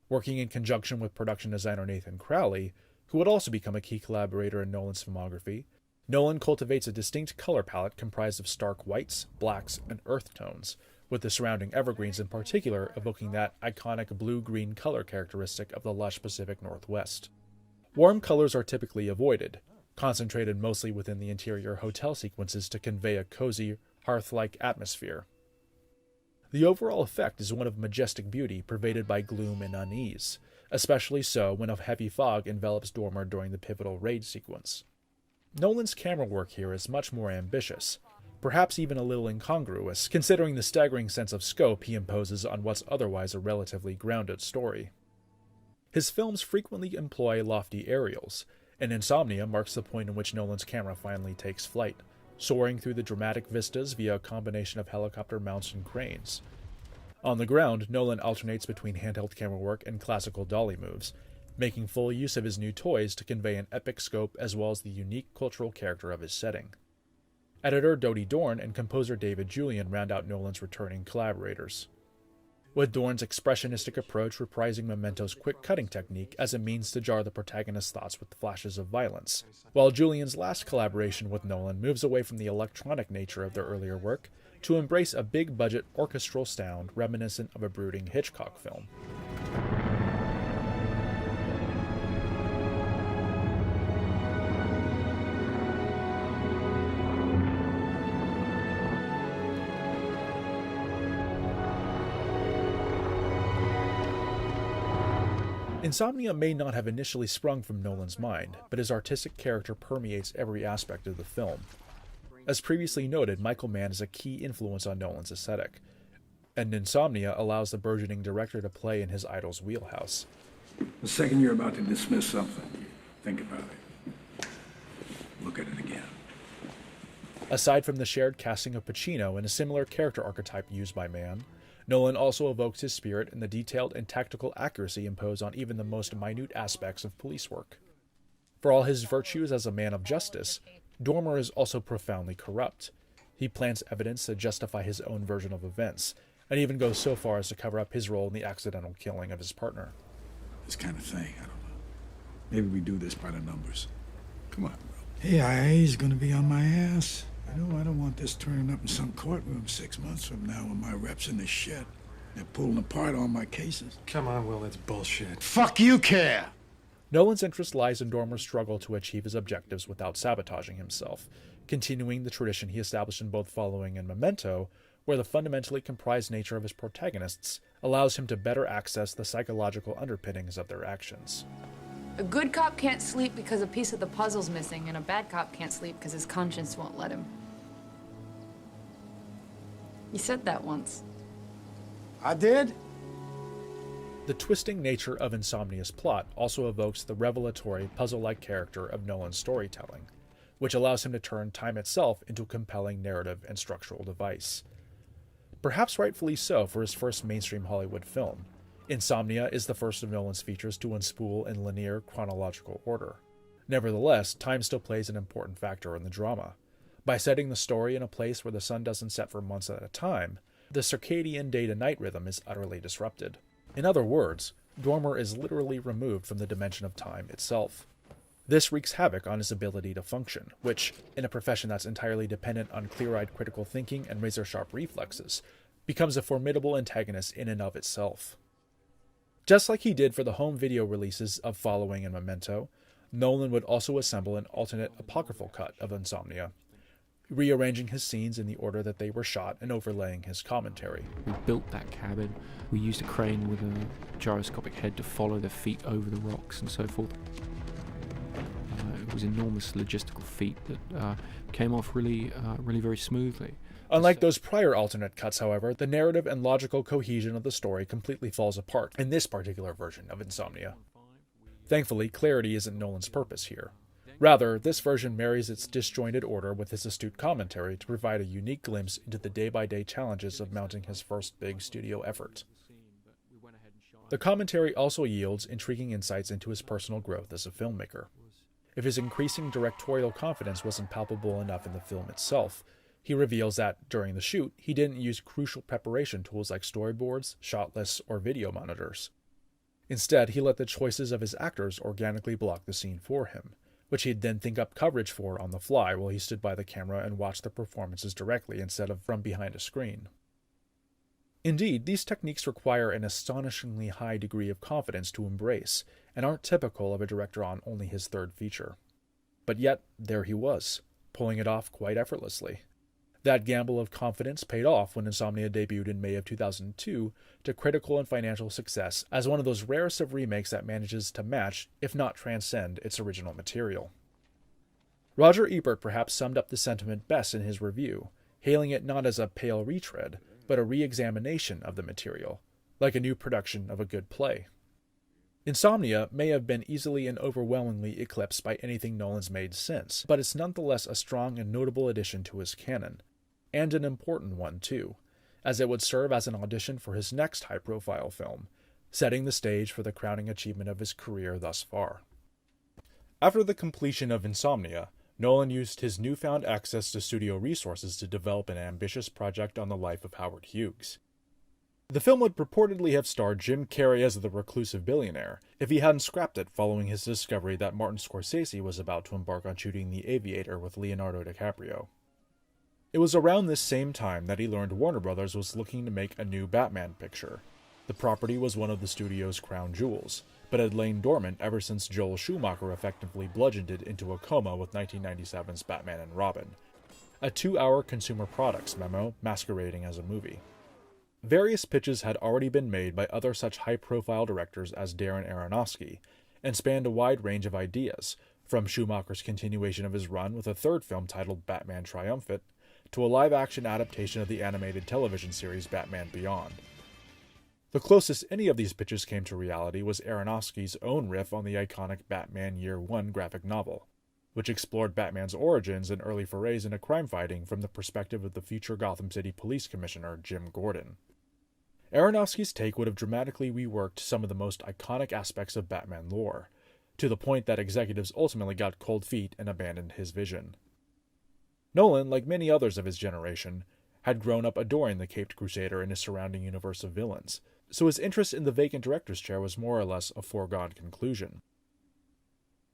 Working in conjunction with production designer Nathan Crowley, who would also become a key collaborator in Nolan's filmography, Nolan cultivates a distinct color palette comprised of stark whites, blacks, and earth tones, with the surrounding evergreens in particular evoking that iconic blue-green color characteristic of the lush Pacific Northwest. Warm colors are typically avoided, concentrated mostly within the interior hotel sequences to convey a cozy, hearth-like atmosphere. The overall effect is one of majestic beauty pervaded by gloom and unease, especially so when a heavy fog envelops Dormer during the pivotal raid sequence. Nolan's camera work here is much more ambitious, perhaps even a little incongruous, considering the staggering sense of scope he imposes on what's otherwise a relatively grounded story. His films frequently employ lofty aerials, and Insomnia marks the point in which Nolan's camera finally takes flight, soaring through the dramatic vistas via a combination of helicopter mounts and cranes. On the ground, Nolan alternates between handheld camera work and classical dolly moves, making full use of his new toys to convey an epic scope as well as the unique cultural character of his setting. Editor Dodie Dorn and composer David Julian round out Nolan's returning collaborators, with Dorn's expressionistic approach reprising Memento's quick cutting technique as a means to jar the protagonist's thoughts with flashes of violence, while Julian's last collaboration with Nolan moves away from the electronic nature of their earlier work to embrace a big-budget orchestral sound reminiscent of a brooding Hitchcock film. Insomnia may not have initially sprung from Nolan's mind, but his artistic character permeates every aspect of the film. As previously noted, Michael Mann is a key influence on Nolan's aesthetic, and Insomnia allows the burgeoning director to play in his idol's wheelhouse. The second you're about to dismiss something, think about it. Look at it again. Aside from the shared casting of Pacino and a similar character archetype used by Mann, Nolan also evokes his spirit in the detailed and tactical accuracy imposed on even the most minute aspects of police work. For all his virtues as a man of justice, Dormer is also profoundly corrupt. He plants evidence to justify his own version of events, and even goes so far as to cover up his role in the accidental killing of his partner. This kind of thing, I don't know. Maybe we do this by the numbers. Come on, bro. AIA's gonna be on my ass. You know, I don't want this turning up in some courtroom 6 months from now when my rep's in the shit. They're pulling apart all my cases. Come on, Will, that's bullshit. Fuck you, care! Nolan's interest lies in Dormer's struggle to achieve his objectives without sabotaging himself, continuing the tradition he established in both Following and Memento, where the fundamentally comprised nature of his protagonists allows him to better access the psychological underpinnings of their actions. A good cop can't sleep because a piece of the puzzle's missing, and a bad cop can't sleep because his conscience won't let him. You said that once. I did? The twisting nature of Insomnia's plot also evokes the revelatory, puzzle-like character of Nolan's storytelling, which allows him to turn time itself into a compelling narrative and structural device. Perhaps rightfully so for his first mainstream Hollywood film, Insomnia is the first of Nolan's features to unspool in linear, chronological order. Nevertheless, time still plays an important factor in the drama. By setting the story in a place where the sun doesn't set for months at a time, the circadian day-to-night rhythm is utterly disrupted. In other words, Dormer is literally removed from the dimension of time itself. This wreaks havoc on his ability to function, which, in a profession that's entirely dependent on clear-eyed critical thinking and razor-sharp reflexes, becomes a formidable antagonist in and of itself. Just like he did for the home video releases of Following and Memento, Nolan would also assemble an alternate apocryphal cut of Insomnia, rearranging his scenes in the order that they were shot and overlaying his commentary. We built that cabin. We used a crane with a gyroscopic head to follow their feet over the rocks and so forth. It was an enormous logistical feat that came off really very smoothly. Unlike those prior alternate cuts, however, the narrative and logical cohesion of the story completely falls apart in this particular version of Insomnia. Thankfully, clarity isn't Nolan's purpose here. Rather, this version marries its disjointed order with his astute commentary to provide a unique glimpse into the day-by-day challenges of mounting his first big studio effort. The commentary also yields intriguing insights into his personal growth as a filmmaker. If his increasing directorial confidence wasn't palpable enough in the film itself, he reveals that, during the shoot, he didn't use crucial preparation tools like storyboards, shot lists, or video monitors. Instead, he let the choices of his actors organically block the scene for him, which he'd then think up coverage for on the fly while he stood by the camera and watched the performances directly instead of from behind a screen. Indeed, these techniques require an astonishingly high degree of confidence to embrace, and aren't typical of a director on only his third feature. But yet, there he was, pulling it off quite effortlessly. That gamble of confidence paid off when Insomnia debuted in May of 2002 to critical and financial success as one of those rarest of remakes that manages to match, if not transcend, its original material. Roger Ebert perhaps summed up the sentiment best in his review, hailing it not as a pale retread, but a re-examination of the material, like a new production of a good play. Insomnia may have been easily and overwhelmingly eclipsed by anything Nolan's made since, but it's nonetheless a strong and notable addition to his canon, and an important one too, as it would serve as an audition for his next high-profile film, setting the stage for the crowning achievement of his career thus far. After the completion of Insomnia, Nolan used his newfound access to studio resources to develop an ambitious project on the life of Howard Hughes. The film would purportedly have starred Jim Carrey as the reclusive billionaire, if he hadn't scrapped it following his discovery that Martin Scorsese was about to embark on shooting The Aviator with Leonardo DiCaprio. It was around this same time that he learned Warner Brothers was looking to make a new Batman picture. The property was one of the studio's crown jewels, but had lain dormant ever since Joel Schumacher effectively bludgeoned it into a coma with 1997's Batman and Robin, a 2-hour consumer products memo masquerading as a movie. Various pitches had already been made by other such high-profile directors as Darren Aronofsky, and spanned a wide range of ideas, from Schumacher's continuation of his run with a third film titled Batman Triumphant, to a live-action adaptation of the animated television series Batman Beyond. The closest any of these pitches came to reality was Aronofsky's own riff on the iconic Batman Year One graphic novel, which explored Batman's origins and early forays into crime fighting from the perspective of the future Gotham City Police Commissioner Jim Gordon. Aronofsky's take would have dramatically reworked some of the most iconic aspects of Batman lore, to the point that executives ultimately got cold feet and abandoned his vision. Nolan, like many others of his generation, had grown up adoring the Caped Crusader and his surrounding universe of villains, so his interest in the vacant director's chair was more or less a foregone conclusion.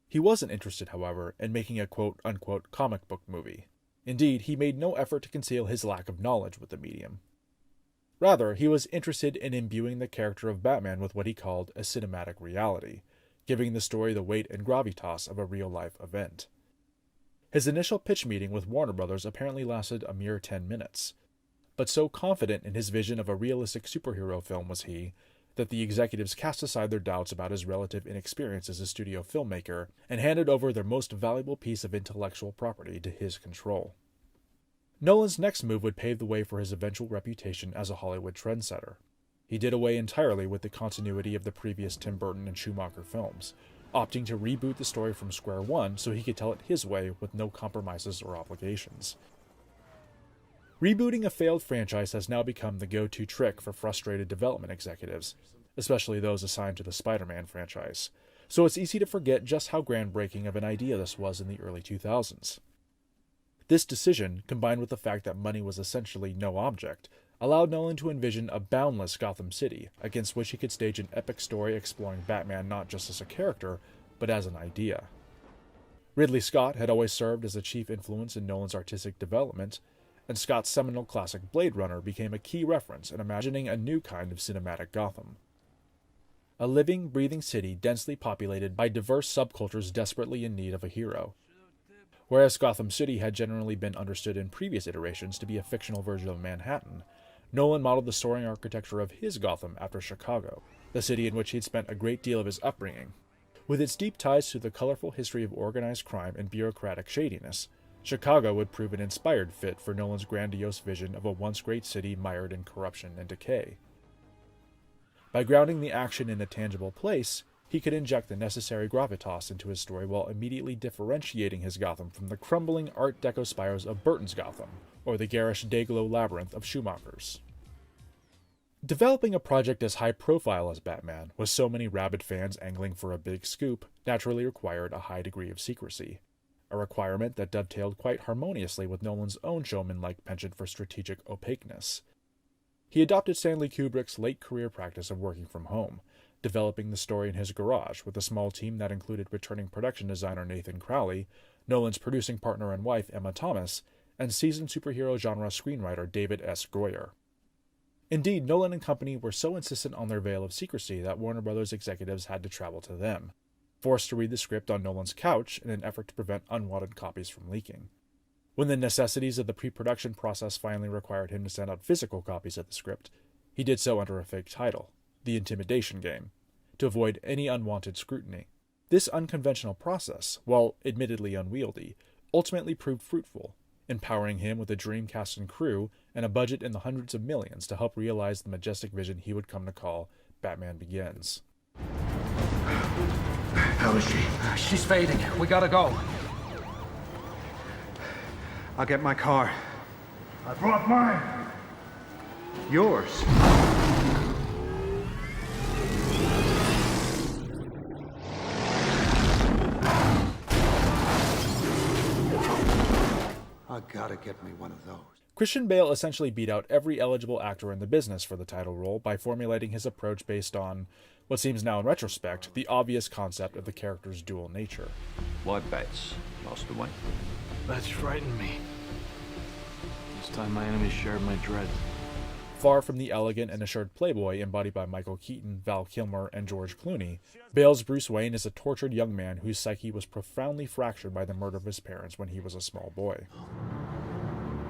He wasn't interested, however, in making a quote-unquote comic book movie. Indeed, he made no effort to conceal his lack of knowledge with the medium. Rather, he was interested in imbuing the character of Batman with what he called a cinematic reality, giving the story the weight and gravitas of a real-life event. His initial pitch meeting with Warner Brothers apparently lasted a mere 10 minutes, but so confident in his vision of a realistic superhero film was he, that the executives cast aside their doubts about his relative inexperience as a studio filmmaker and handed over their most valuable piece of intellectual property to his control. Nolan's next move would pave the way for his eventual reputation as a Hollywood trendsetter. He did away entirely with the continuity of the previous Tim Burton and Schumacher films, opting to reboot the story from square one so he could tell it his way with no compromises or obligations. Rebooting a failed franchise has now become the go-to trick for frustrated development executives, especially those assigned to the Spider-Man franchise, so it's easy to forget just how groundbreaking of an idea this was in the early 2000s. This decision, combined with the fact that money was essentially no object, allowed Nolan to envision a boundless Gotham City, against which he could stage an epic story exploring Batman not just as a character, but as an idea. Ridley Scott had always served as a chief influence in Nolan's artistic development, and Scott's seminal classic Blade Runner became a key reference in imagining a new kind of cinematic Gotham. A living, breathing city densely populated by diverse subcultures desperately in need of a hero. Whereas Gotham City had generally been understood in previous iterations to be a fictional version of Manhattan, Nolan modeled the soaring architecture of his Gotham after Chicago, the city in which he'd spent a great deal of his upbringing. With its deep ties to the colorful history of organized crime and bureaucratic shadiness, Chicago would prove an inspired fit for Nolan's grandiose vision of a once great city mired in corruption and decay. By grounding the action in a tangible place, he could inject the necessary gravitas into his story while immediately differentiating his Gotham from the crumbling Art Deco spires of Burton's Gotham, or the garish Dayglow labyrinth of Schumacher's. Developing a project as high profile as Batman, with so many rabid fans angling for a big scoop, naturally required a high degree of secrecy, a requirement that dovetailed quite harmoniously with Nolan's own showman-like penchant for strategic opaqueness. He adopted Stanley Kubrick's late career practice of working from home, developing the story in his garage with a small team that included returning production designer Nathan Crowley, Nolan's producing partner and wife Emma Thomas, and seasoned superhero genre screenwriter David S. Goyer. Indeed, Nolan and company were so insistent on their veil of secrecy that Warner Brothers executives had to travel to them, forced to read the script on Nolan's couch in an effort to prevent unwanted copies from leaking. When the necessities of the pre-production process finally required him to send out physical copies of the script, he did so under a fake title, The Intimidation Game, to avoid any unwanted scrutiny. This unconventional process, while admittedly unwieldy, ultimately proved fruitful, empowering him with a dream cast and crew and a budget in the hundreds of millions to help realize the majestic vision he would come to call Batman Begins. How is she? She's fading. We gotta go. I'll get my car. I brought mine. Yours. I gotta get me one of those. Christian Bale essentially beat out every eligible actor in the business for the title role by formulating his approach based on, what seems now in retrospect, the obvious concept of the character's dual nature. Why bats? Lost away? Bats frighten me. This time my enemies shared my dread. Far from the elegant and assured playboy embodied by Michael Keaton, Val Kilmer, and George Clooney, Bale's Bruce Wayne is a tortured young man whose psyche was profoundly fractured by the murder of his parents when he was a small boy.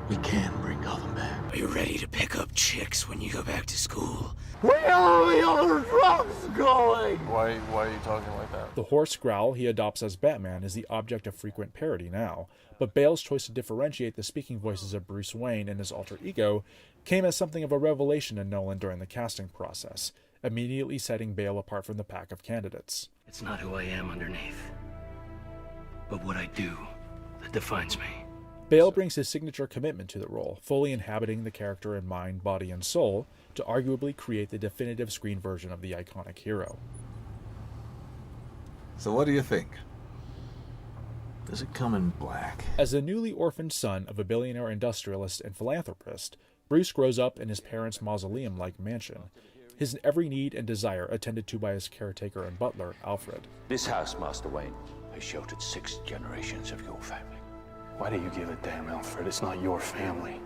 We can bring Gotham back. Are you ready to pick up chicks when you go back to school? Where are the other drugs going? Why are you talking like that? The hoarse growl he adopts as Batman is the object of frequent parody now, but Bale's choice to differentiate the speaking voices of Bruce Wayne and his alter ego came as something of a revelation in Nolan during the casting process, immediately setting Bale apart from the pack of candidates. It's not who I am underneath, but what I do that defines me. Bale brings his signature commitment to the role, fully inhabiting the character in mind, body, and soul, to arguably create the definitive screen version of the iconic hero. So what do you think? Does it come in black? As the newly orphaned son of a billionaire industrialist and philanthropist, Bruce grows up in his parents' mausoleum-like mansion, his every need and desire attended to by his caretaker and butler, Alfred. This house, Master Wayne, has sheltered 6 generations of your family. Why do you give a damn, Alfred? It's not your family.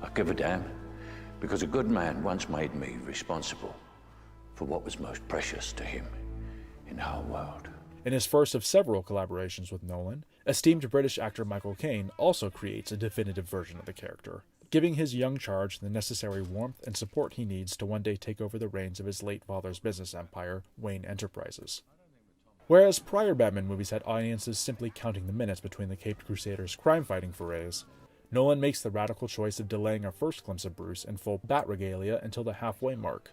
I give a damn because a good man once made me responsible for what was most precious to him in the whole world. In his first of several collaborations with Nolan, esteemed British actor Michael Caine also creates a definitive version of the character, giving his young charge the necessary warmth and support he needs to one day take over the reins of his late father's business empire, Wayne Enterprises. Whereas prior Batman movies had audiences simply counting the minutes between the Caped Crusaders' crime-fighting forays, Nolan makes the radical choice of delaying our first glimpse of Bruce in full bat regalia until the halfway mark.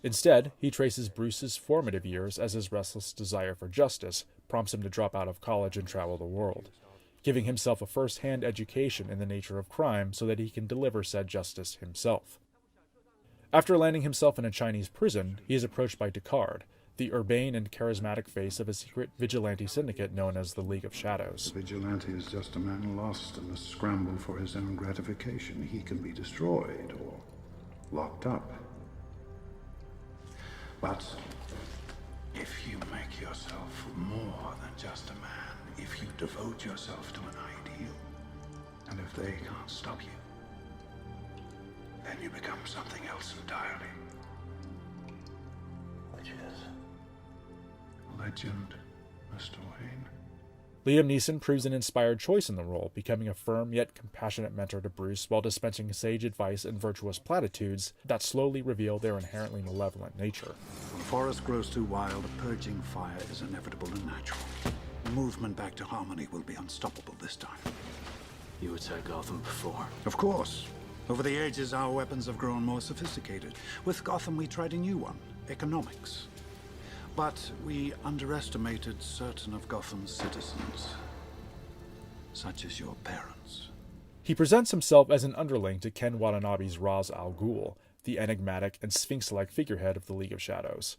Instead, he traces Bruce's formative years as his restless desire for justice prompts him to drop out of college and travel the world, giving himself a first-hand education in the nature of crime so that he can deliver said justice himself. After landing himself in a Chinese prison, he is approached by Ducard, the urbane and charismatic face of a secret vigilante syndicate known as the League of Shadows. The vigilante is just a man lost in the scramble for his own gratification. He can be destroyed or locked up. But if you make yourself more than just a man, if you devote yourself to an ideal, and if they can't stop you, then you become something else entirely. Which is? Legend, Mr. Wayne. Liam Neeson proves an inspired choice in the role, becoming a firm yet compassionate mentor to Bruce while dispensing sage advice and virtuous platitudes that slowly reveal their inherently malevolent nature. When a forest grows too wild, a purging fire is inevitable and natural. The movement back to harmony will be unstoppable this time. You attacked Gotham before. Of course. Over the ages, our weapons have grown more sophisticated. With Gotham, we tried a new one, economics. But we underestimated certain of Gotham's citizens, such as your parents. He presents himself as an underling to Ken Watanabe's Ra's al Ghul, the enigmatic and sphinx-like figurehead of the League of Shadows.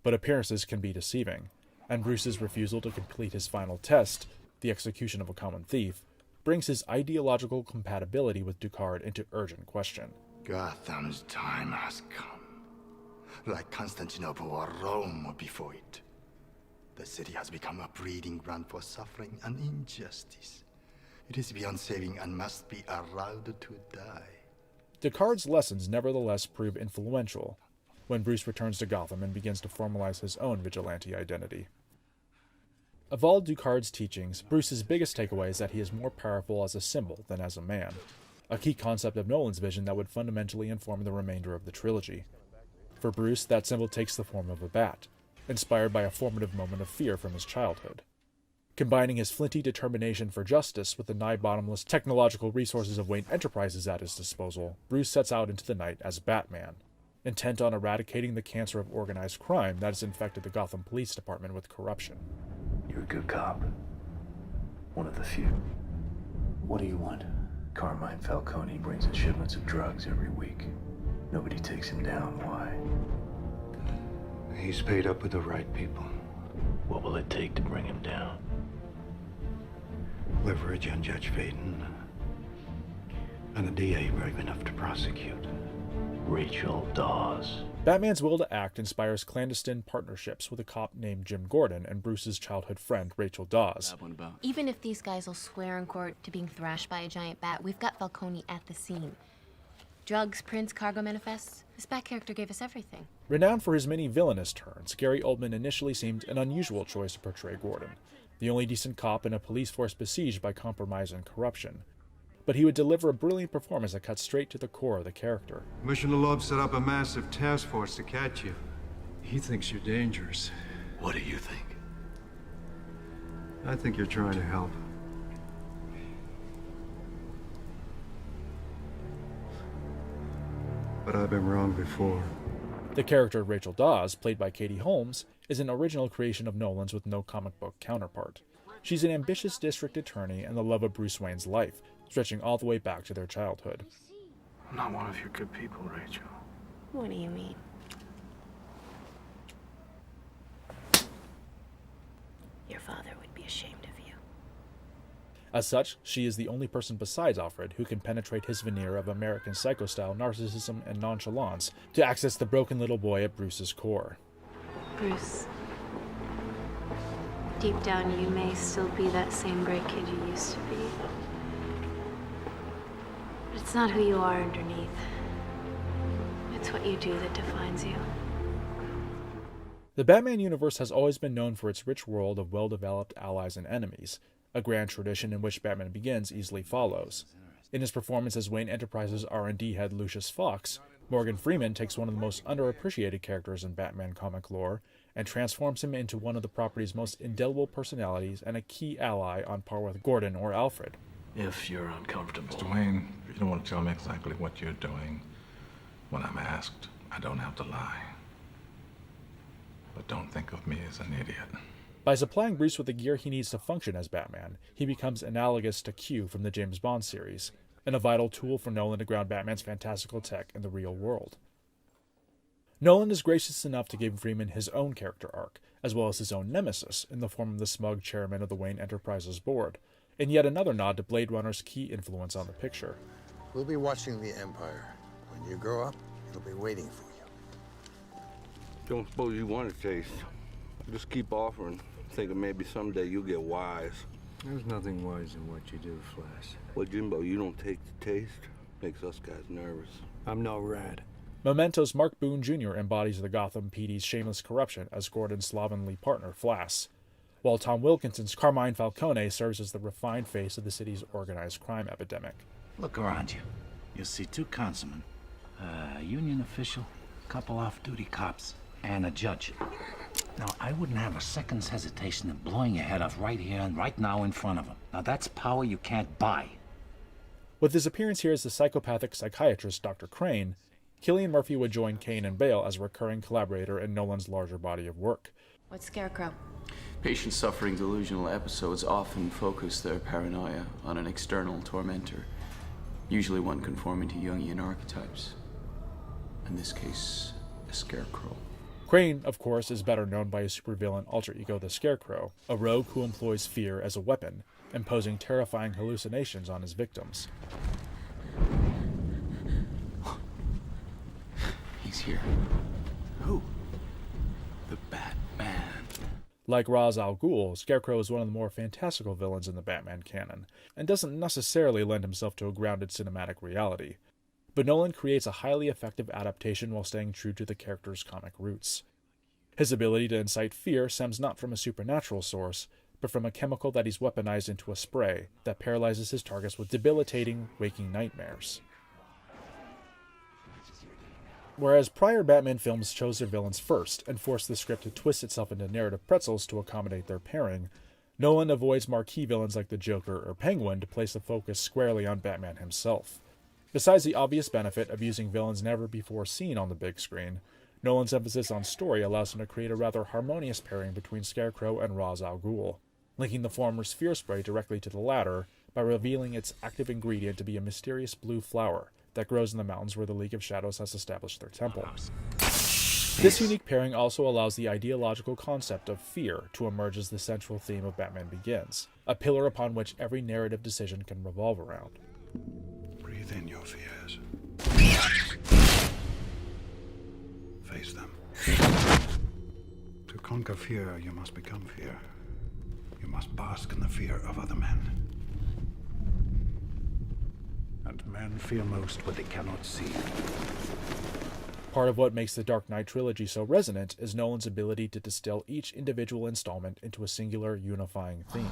But appearances can be deceiving, and Bruce's refusal to complete his final test, the execution of a common thief, brings his ideological compatibility with Ducard into urgent question. Gotham's time has come. Like Constantinople or Rome before it. The city has become a breeding ground for suffering and injustice. It is beyond saving and must be allowed to die. Ducard's lessons nevertheless prove influential when Bruce returns to Gotham and begins to formalize his own vigilante identity. Of all Ducard's teachings, Bruce's biggest takeaway is that he is more powerful as a symbol than as a man, a key concept of Nolan's vision that would fundamentally inform the remainder of the trilogy. For Bruce, that symbol takes the form of a bat, inspired by a formative moment of fear from his childhood. Combining his flinty determination for justice with the nigh-bottomless technological resources of Wayne Enterprises at his disposal, Bruce sets out into the night as Batman, intent on eradicating the cancer of organized crime that has infected the Gotham Police Department with corruption. You're a good cop. One of the few. What do you want? Carmine Falcone brings in shipments of drugs every week. Nobody takes him down. Why? He's paid up with the right people. What will it take to bring him down? Leverage on Judge Faden. And a DA brave enough to prosecute. Rachel Dawes. Batman's will to act inspires clandestine partnerships with a cop named Jim Gordon and Bruce's childhood friend, Rachel Dawes. Even if these guys will swear in court to being thrashed by a giant bat, we've got Falcone at the scene. Drugs, prints, cargo manifests. This Bat character gave us everything. Renowned for his many villainous turns, Gary Oldman initially seemed an unusual choice to portray Gordon, the only decent cop in a police force besieged by compromise and corruption. But he would deliver a brilliant performance that cut straight to the core of the character. Commissioner Love set up a massive task force to catch you. He thinks you're dangerous. What do you think? I think you're trying to help. But I've been wrong before. The character of Rachel Dawes, played by Katie Holmes, is an original creation of Nolan's with no comic book counterpart. She's an ambitious district attorney and the love of Bruce Wayne's life, stretching all the way back to their childhood. I'm not one of your good people, Rachel. What do you mean? Your father would be ashamed of you. As such, she is the only person besides Alfred who can penetrate his veneer of American Psycho-style narcissism and nonchalance to access the broken little boy at Bruce's core. Bruce, deep down you may still be that same great kid you used to be. But it's not who you are underneath. It's what you do that defines you. The Batman universe has always been known for its rich world of well-developed allies and enemies, a grand tradition in which Batman Begins easily follows. In his performance as Wayne Enterprises R&D head Lucius Fox, Morgan Freeman takes one of the most underappreciated characters in Batman comic lore and transforms him into one of the property's most indelible personalities and a key ally on par with Gordon or Alfred. If you're uncomfortable. Mr. Wayne, you don't want to tell me exactly what you're doing. When I'm asked, I don't have to lie. But don't think of me as an idiot. By supplying Bruce with the gear he needs to function as Batman, he becomes analogous to Q from the James Bond series, and a vital tool for Nolan to ground Batman's fantastical tech in the real world. Nolan is gracious enough to give Freeman his own character arc, as well as his own nemesis in the form of the smug chairman of the Wayne Enterprises board, and yet another nod to Blade Runner's key influence on the picture. We'll be watching the Empire. When you grow up, it'll be waiting for you. Don't suppose you want to taste. Just keep offering, thinking maybe someday you'll get wise. There's nothing wise in what you do, Flash. Well, Jimbo, you don't take the taste. Makes us guys nervous. I'm no rat. Memento's Mark Boone Jr. embodies the Gotham PD's shameless corruption as Gordon's slovenly partner, Flass, while Tom Wilkinson's Carmine Falcone serves as the refined face of the city's organized crime epidemic. Look around you. You'll see two consummate, a union official, a couple off-duty cops, and a judge. Now, I wouldn't have a second's hesitation in blowing your head off right here and right now in front of them. Now, that's power you can't buy. With his appearance here as the psychopathic psychiatrist Dr. Crane, Cillian Murphy would join Kane and Bale as a recurring collaborator in Nolan's larger body of work. What's Scarecrow? Patients suffering delusional episodes often focus their paranoia on an external tormentor, usually one conforming to Jungian archetypes. In this case, a scarecrow. Crane, of course, is better known by his supervillain alter ego, the Scarecrow, a rogue who employs fear as a weapon, imposing terrifying hallucinations on his victims. He's here. Who? The Batman. Like Ra's al Ghul, Scarecrow is one of the more fantastical villains in the Batman canon, and doesn't necessarily lend himself to a grounded cinematic reality. But Nolan creates a highly effective adaptation while staying true to the character's comic roots. His ability to incite fear stems not from a supernatural source, but from a chemical that he's weaponized into a spray that paralyzes his targets with debilitating, waking nightmares. Whereas prior Batman films chose their villains first and forced the script to twist itself into narrative pretzels to accommodate their pairing, Nolan avoids marquee villains like the Joker or Penguin to place the focus squarely on Batman himself. Besides the obvious benefit of using villains never before seen on the big screen, Nolan's emphasis on story allows him to create a rather harmonious pairing between Scarecrow and Ra's al Ghul, linking the former's fear spray directly to the latter by revealing its active ingredient to be a mysterious blue flower that grows in the mountains where the League of Shadows has established their temple. This unique pairing also allows the ideological concept of fear to emerge as the central theme of Batman Begins, a pillar upon which every narrative decision can revolve around. Breathe in your fears. Face them. To conquer fear, you must become fear. You must bask in the fear of other men. And men fear most what they cannot see. Part of what makes the Dark Knight trilogy so resonant is Nolan's ability to distill each individual installment into a singular, unifying theme.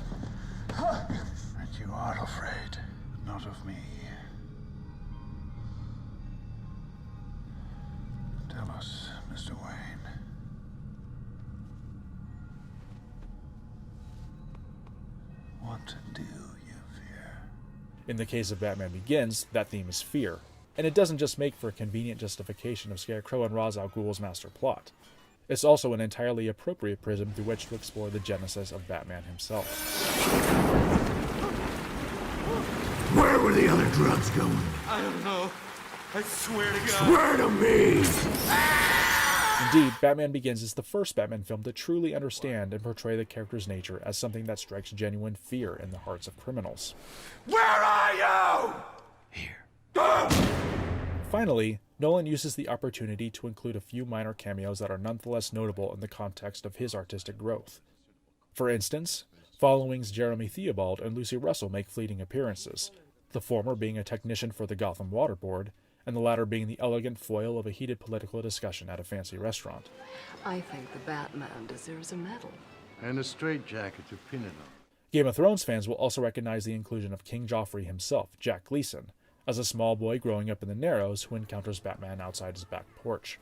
And you are afraid, not of me. Tell us, Mr. Wayne. What do you fear? In the case of Batman Begins, that theme is fear, and it doesn't just make for a convenient justification of Scarecrow and Ra's al Ghul's master plot. It's also an entirely appropriate prism through which to explore the genesis of Batman himself. Where were the other drugs going? I don't know. I swear to God. Swear to me! Indeed, Batman Begins is the first Batman film to truly understand and portray the character's nature as something that strikes genuine fear in the hearts of criminals. Where are you? Finally, Nolan uses the opportunity to include a few minor cameos that are nonetheless notable in the context of his artistic growth. For instance, Following's Jeremy Theobald and Lucy Russell make fleeting appearances, the former being a technician for the Gotham Water Board, and the latter being the elegant foil of a heated political discussion at a fancy restaurant. I think the Batman deserves a medal. And a straitjacket to pin it on. Game of Thrones fans will also recognize the inclusion of King Joffrey himself, Jack Gleeson, as a small boy growing up in the Neros who encounters Batman outside his back porch.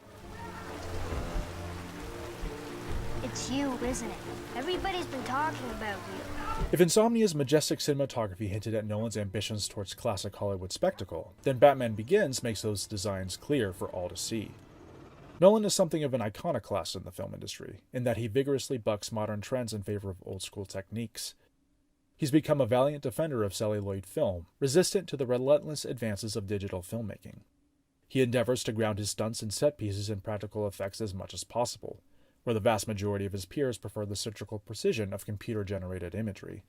It's you, isn't it? Everybody's been talking about you. If Insomnia's majestic cinematography hinted at Nolan's ambitions towards classic Hollywood spectacle, then Batman Begins makes those designs clear for all to see. Nolan is something of an iconoclast in the film industry, in that he vigorously bucks modern trends in favor of old-school techniques. He's become a valiant defender of celluloid film, resistant to the relentless advances of digital filmmaking. He endeavors to ground his stunts and set pieces in practical effects as much as possible, where the vast majority of his peers prefer the surgical precision of computer-generated imagery.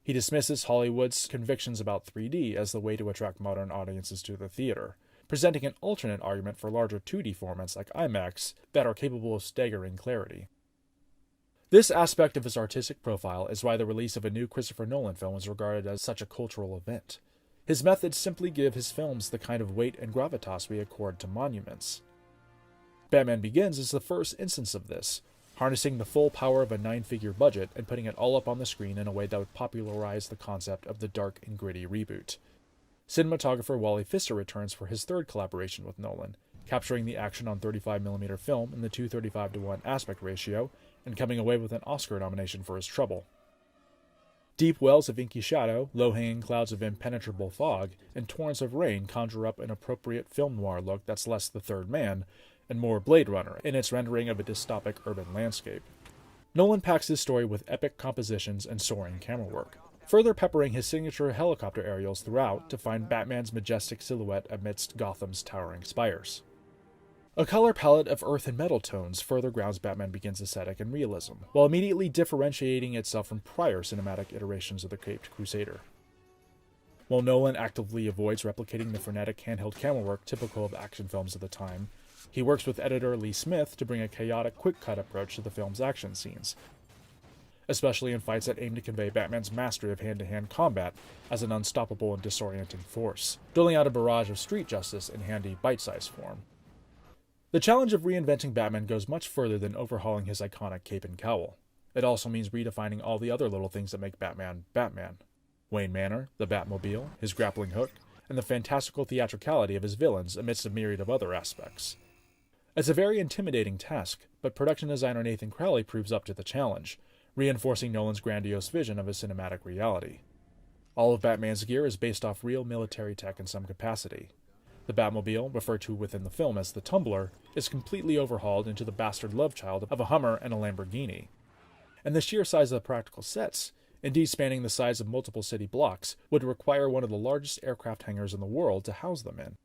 He dismisses Hollywood's convictions about 3D as the way to attract modern audiences to the theater, presenting an alternate argument for larger 2D formats like IMAX that are capable of staggering clarity. This aspect of his artistic profile is why the release of a new Christopher Nolan film is regarded as such a cultural event. His methods simply give his films the kind of weight and gravitas we accord to monuments. Batman Begins is the first instance of this, harnessing the full power of a 9-figure budget and putting it all up on the screen in a way that would popularize the concept of the dark and gritty reboot. Cinematographer Wally Pfister returns for his third collaboration with Nolan, capturing the action on 35mm film in the 2:35:1 aspect ratio, and coming away with an Oscar nomination for his trouble. Deep wells of inky shadow, low-hanging clouds of impenetrable fog, and torrents of rain conjure up an appropriate film noir look that's less The Third Man, and more Blade Runner in its rendering of a dystopic urban landscape. Nolan packs his story with epic compositions and soaring camera work, further peppering his signature helicopter aerials throughout to find Batman's majestic silhouette amidst Gotham's towering spires. A color palette of earth and metal tones further grounds Batman Begins' aesthetic and realism, while immediately differentiating itself from prior cinematic iterations of the Caped Crusader. While Nolan actively avoids replicating the frenetic handheld camera work typical of action films of the time, he works with editor Lee Smith to bring a chaotic, quick-cut approach to the film's action scenes, especially in fights that aim to convey Batman's mastery of hand-to-hand combat as an unstoppable and disorienting force, doling out a barrage of street justice in handy, bite-sized form. The challenge of reinventing Batman goes much further than overhauling his iconic cape and cowl. It also means redefining all the other little things that make Batman, Batman. Wayne Manor, the Batmobile, his grappling hook, and the fantastical theatricality of his villains amidst a myriad of other aspects. It's a very intimidating task, but production designer Nathan Crowley proves up to the challenge, reinforcing Nolan's grandiose vision of a cinematic reality. All of Batman's gear is based off real military tech in some capacity. The Batmobile, referred to within the film as the Tumbler, is completely overhauled into the bastard love child of a Hummer and a Lamborghini. And the sheer size of the practical sets, indeed spanning the size of multiple city blocks, would require one of the largest aircraft hangars in the world to house them in.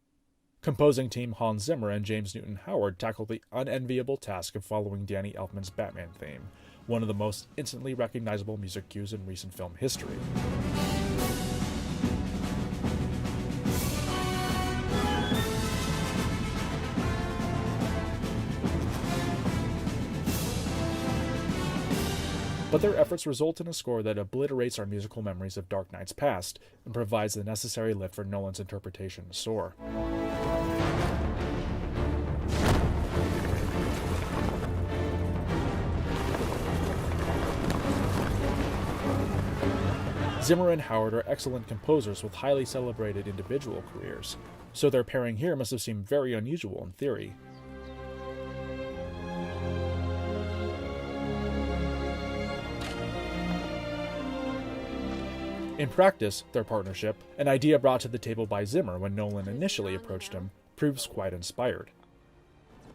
Composing team Hans Zimmer and James Newton Howard tackled the unenviable task of following Danny Elfman's Batman theme, one of the most instantly recognizable music cues in recent film history. But their efforts result in a score that obliterates our musical memories of Dark Knight's past and provides the necessary lift for Nolan's interpretation to soar. Zimmer and Howard are excellent composers with highly celebrated individual careers, so their pairing here must have seemed very unusual in theory. In practice, their partnership, an idea brought to the table by Zimmer when Nolan initially approached him, proves quite inspired.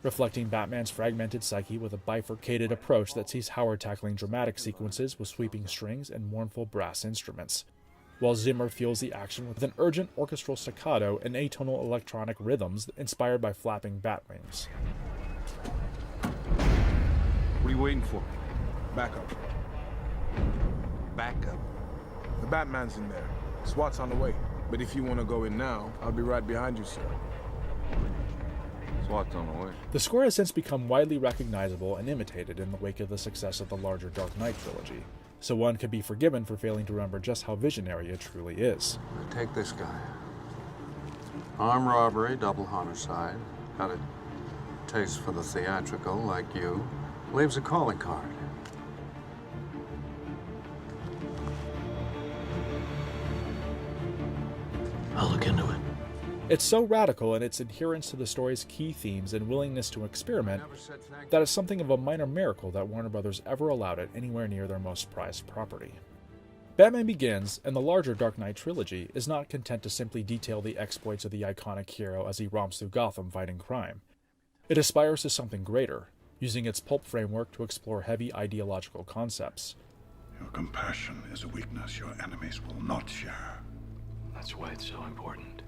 Reflecting Batman's fragmented psyche with a bifurcated approach that sees Howard tackling dramatic sequences with sweeping strings and mournful brass instruments, while Zimmer fuels the action with an urgent orchestral staccato and atonal electronic rhythms inspired by flapping bat wings. What are you waiting for? Backup. Backup? The Batman's in there. SWAT's on the way. But if you want to go in now, I'll be right behind you, sir. SWAT's on the way. The score has since become widely recognizable and imitated in the wake of the success of the larger Dark Knight trilogy, so one could be forgiven for failing to remember just how visionary it truly is. Take this guy. Armed robbery, double homicide. Got a taste for the theatrical, like you. Leaves a calling card. I'll look into it. It's so radical in its adherence to the story's key themes and willingness to experiment that it's something of a minor miracle that Warner Brothers ever allowed it anywhere near their most prized property. Batman Begins and the larger Dark Knight trilogy is not content to simply detail the exploits of the iconic hero as he romps through Gotham fighting crime. It aspires to something greater, using its pulp framework to explore heavy ideological concepts. Your compassion is a weakness your enemies will not share. That's why it's so important.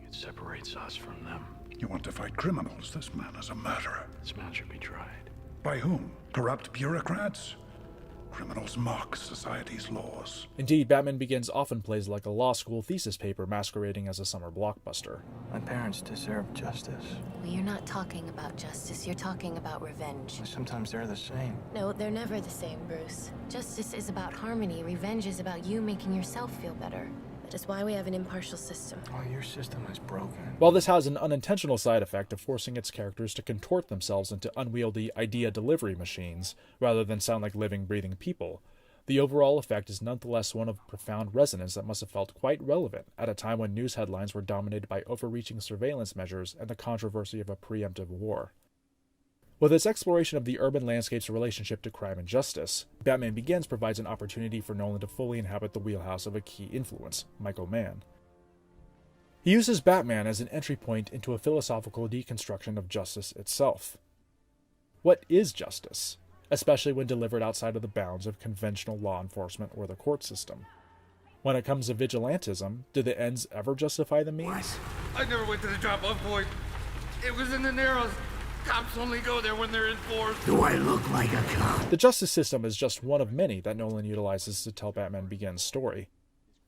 It separates us from them. You want to fight criminals. This man is a murderer. This man should be tried. By whom? Corrupt bureaucrats? Criminals mock society's laws. Indeed, Batman Begins often plays like a law school thesis paper masquerading as a summer blockbuster. My parents deserve justice. Well, you're not talking about justice, you're talking about revenge. Sometimes they're the same. No, they're never the same, Bruce. Justice is about harmony, revenge is about you making yourself feel better. That is why we have an impartial system. Oh, your system is broken. While this has an unintentional side effect of forcing its characters to contort themselves into unwieldy idea delivery machines, rather than sound like living, breathing people, the overall effect is nonetheless one of profound resonance that must have felt quite relevant at a time when news headlines were dominated by overreaching surveillance measures and the controversy of a preemptive war. With its exploration of the urban landscape's relationship to crime and justice, Batman Begins provides an opportunity for Nolan to fully inhabit the wheelhouse of a key influence, Michael Mann. He uses Batman as an entry point into a philosophical deconstruction of justice itself. What is justice, especially when delivered outside of the bounds of conventional law enforcement or the court system? When it comes to vigilantism, do the ends ever justify the means? I never went to the drop-off point. It was in the Neros. Cops only go there when they're enforced. Do I look like a cop? The justice system is just one of many that Nolan utilizes to tell Batman Begins' story,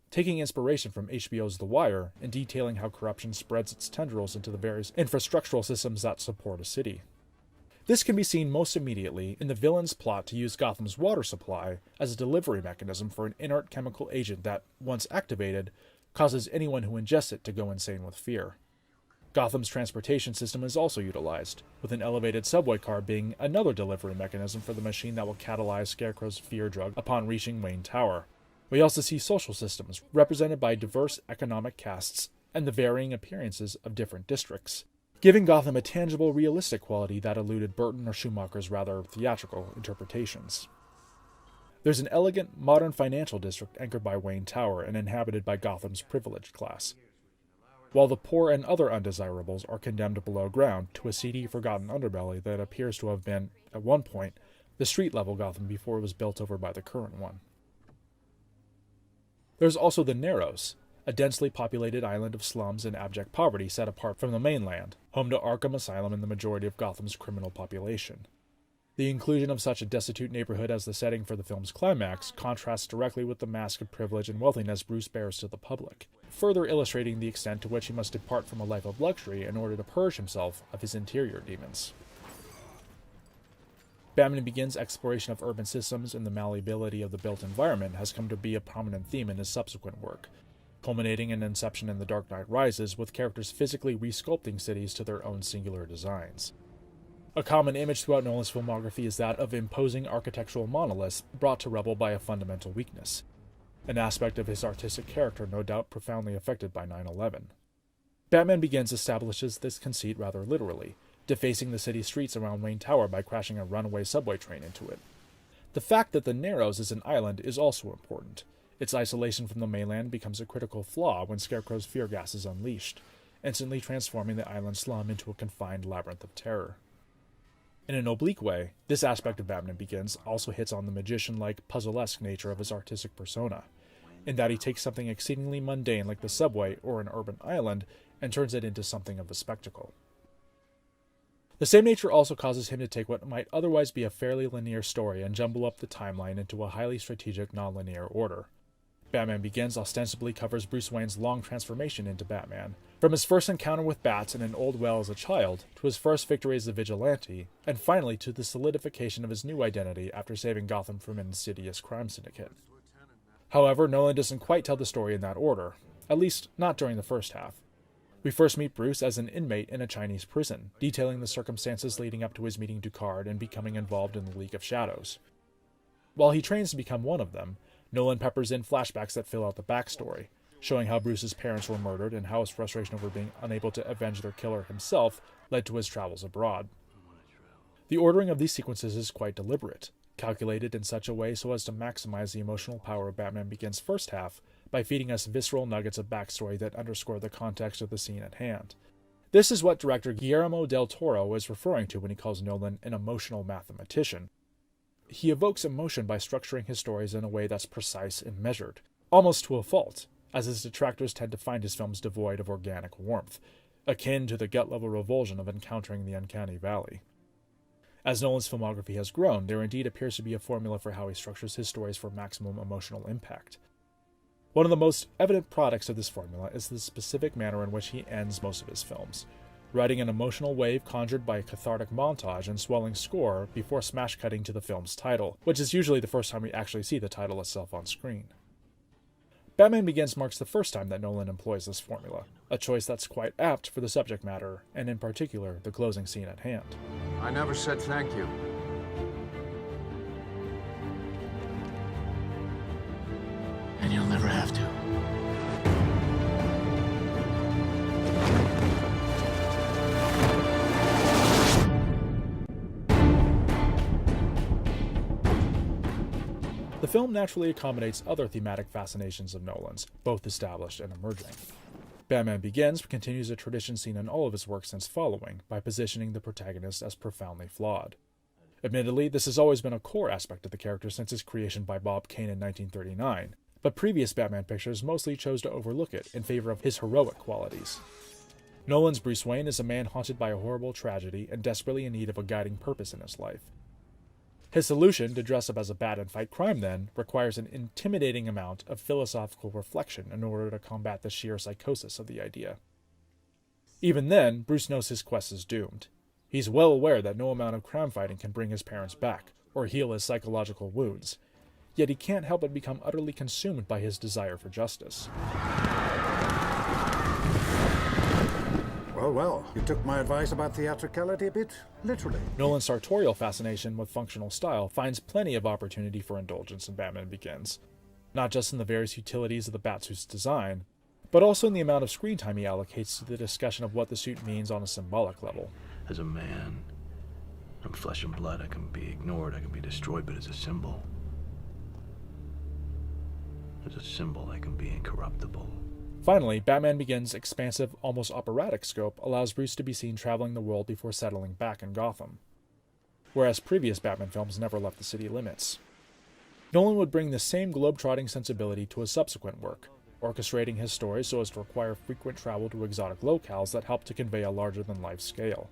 taking inspiration from HBO's The Wire and detailing how corruption spreads its tendrils into the various infrastructural systems that support a city. This can be seen most immediately in the villain's plot to use Gotham's water supply as a delivery mechanism for an inert chemical agent that, once activated, causes anyone who ingests it to go insane with fear. Gotham's transportation system is also utilized, with an elevated subway car being another delivery mechanism for the machine that will catalyze Scarecrow's fear drug upon reaching Wayne Tower. We also see social systems, represented by diverse economic castes and the varying appearances of different districts, giving Gotham a tangible, realistic quality that eluded Burton or Schumacher's rather theatrical interpretations. There's an elegant, modern financial district anchored by Wayne Tower and inhabited by Gotham's privileged class, while the poor and other undesirables are condemned below ground to a seedy, forgotten underbelly that appears to have been, at one point, the street-level Gotham before it was built over by the current one. There's also the Neros, a densely populated island of slums and abject poverty set apart from the mainland, home to Arkham Asylum and the majority of Gotham's criminal population. The inclusion of such a destitute neighborhood as the setting for the film's climax contrasts directly with the mask of privilege and wealthiness Bruce bears to the public, further illustrating the extent to which he must depart from a life of luxury in order to purge himself of his interior demons. Batman Begins' exploration of urban systems and the malleability of the built environment has come to be a prominent theme in his subsequent work, culminating in Inception and The Dark Knight Rises, with characters physically resculpting cities to their own singular designs. A common image throughout Nolan's filmography is that of imposing architectural monoliths brought to rubble by a fundamental weakness, an aspect of his artistic character no doubt profoundly affected by 9/11. Batman Begins establishes this conceit rather literally, defacing the city streets around Wayne Tower by crashing a runaway subway train into it. The fact that the Neros is an island is also important. Its isolation from the mainland becomes a critical flaw when Scarecrow's fear gas is unleashed, instantly transforming the island slum into a confined labyrinth of terror. In an oblique way, this aspect of Batman Begins also hits on the magician-like, puzzle-esque nature of his artistic persona, in that he takes something exceedingly mundane like the subway or an urban island and turns it into something of a spectacle. The same nature also causes him to take what might otherwise be a fairly linear story and jumble up the timeline into a highly strategic non-linear order. Batman Begins ostensibly covers Bruce Wayne's long transformation into Batman, from his first encounter with bats in an old well as a child, to his first victory as a vigilante, and finally to the solidification of his new identity after saving Gotham from an insidious crime syndicate. However, Nolan doesn't quite tell the story in that order, at least not during the first half. We first meet Bruce as an inmate in a Chinese prison, detailing the circumstances leading up to his meeting Ducard and becoming involved in the League of Shadows. While he trains to become one of them, Nolan peppers in flashbacks that fill out the backstory, showing how Bruce's parents were murdered and how his frustration over being unable to avenge their killer himself led to his travels abroad. The ordering of these sequences is quite deliberate, calculated in such a way so as to maximize the emotional power of Batman Begins' first half by feeding us visceral nuggets of backstory that underscore the context of the scene at hand. This is what director Guillermo del Toro is referring to when he calls Nolan an emotional mathematician. He evokes emotion by structuring his stories in a way that's precise and measured, almost to a fault, as his detractors tend to find his films devoid of organic warmth, akin to the gut-level revulsion of encountering the uncanny valley. As Nolan's filmography has grown, there indeed appears to be a formula for how he structures his stories for maximum emotional impact. One of the most evident products of this formula is the specific manner in which he ends most of his films, riding an emotional wave conjured by a cathartic montage and swelling score before smash-cutting to the film's title, which is usually the first time we actually see the title itself on screen. Batman Begins marks the first time that Nolan employs this formula, a choice that's quite apt for the subject matter, and in particular, the closing scene at hand. I never said thank you. And you'll never have to. The film naturally accommodates other thematic fascinations of Nolan's, both established and emerging. Batman Begins continues a tradition seen in all of his work since Following, by positioning the protagonist as profoundly flawed. Admittedly, this has always been a core aspect of the character since his creation by Bob Kane in 1939, but previous Batman pictures mostly chose to overlook it in favor of his heroic qualities. Nolan's Bruce Wayne is a man haunted by a horrible tragedy and desperately in need of a guiding purpose in his life. His solution to dress up as a bat and fight crime, then, requires an intimidating amount of philosophical reflection in order to combat the sheer psychosis of the idea. Even then, Bruce knows his quest is doomed. He's well aware that no amount of crime fighting can bring his parents back, or heal his psychological wounds, yet he can't help but become utterly consumed by his desire for justice. Well, you took my advice about theatricality a bit literally. Nolan's sartorial fascination with functional style finds plenty of opportunity for indulgence in Batman Begins, not just in the various utilities of the Batsuit's design, but also in the amount of screen time he allocates to the discussion of what the suit means on a symbolic level. As a man, I'm flesh and blood. I can be ignored, I can be destroyed, but as a symbol, I can be incorruptible. Finally, Batman Begins' expansive, almost operatic scope allows Bruce to be seen traveling the world before settling back in Gotham, whereas previous Batman films never left the city limits. Nolan would bring the same globe-trotting sensibility to his subsequent work, orchestrating his stories so as to require frequent travel to exotic locales that help to convey a larger-than-life scale.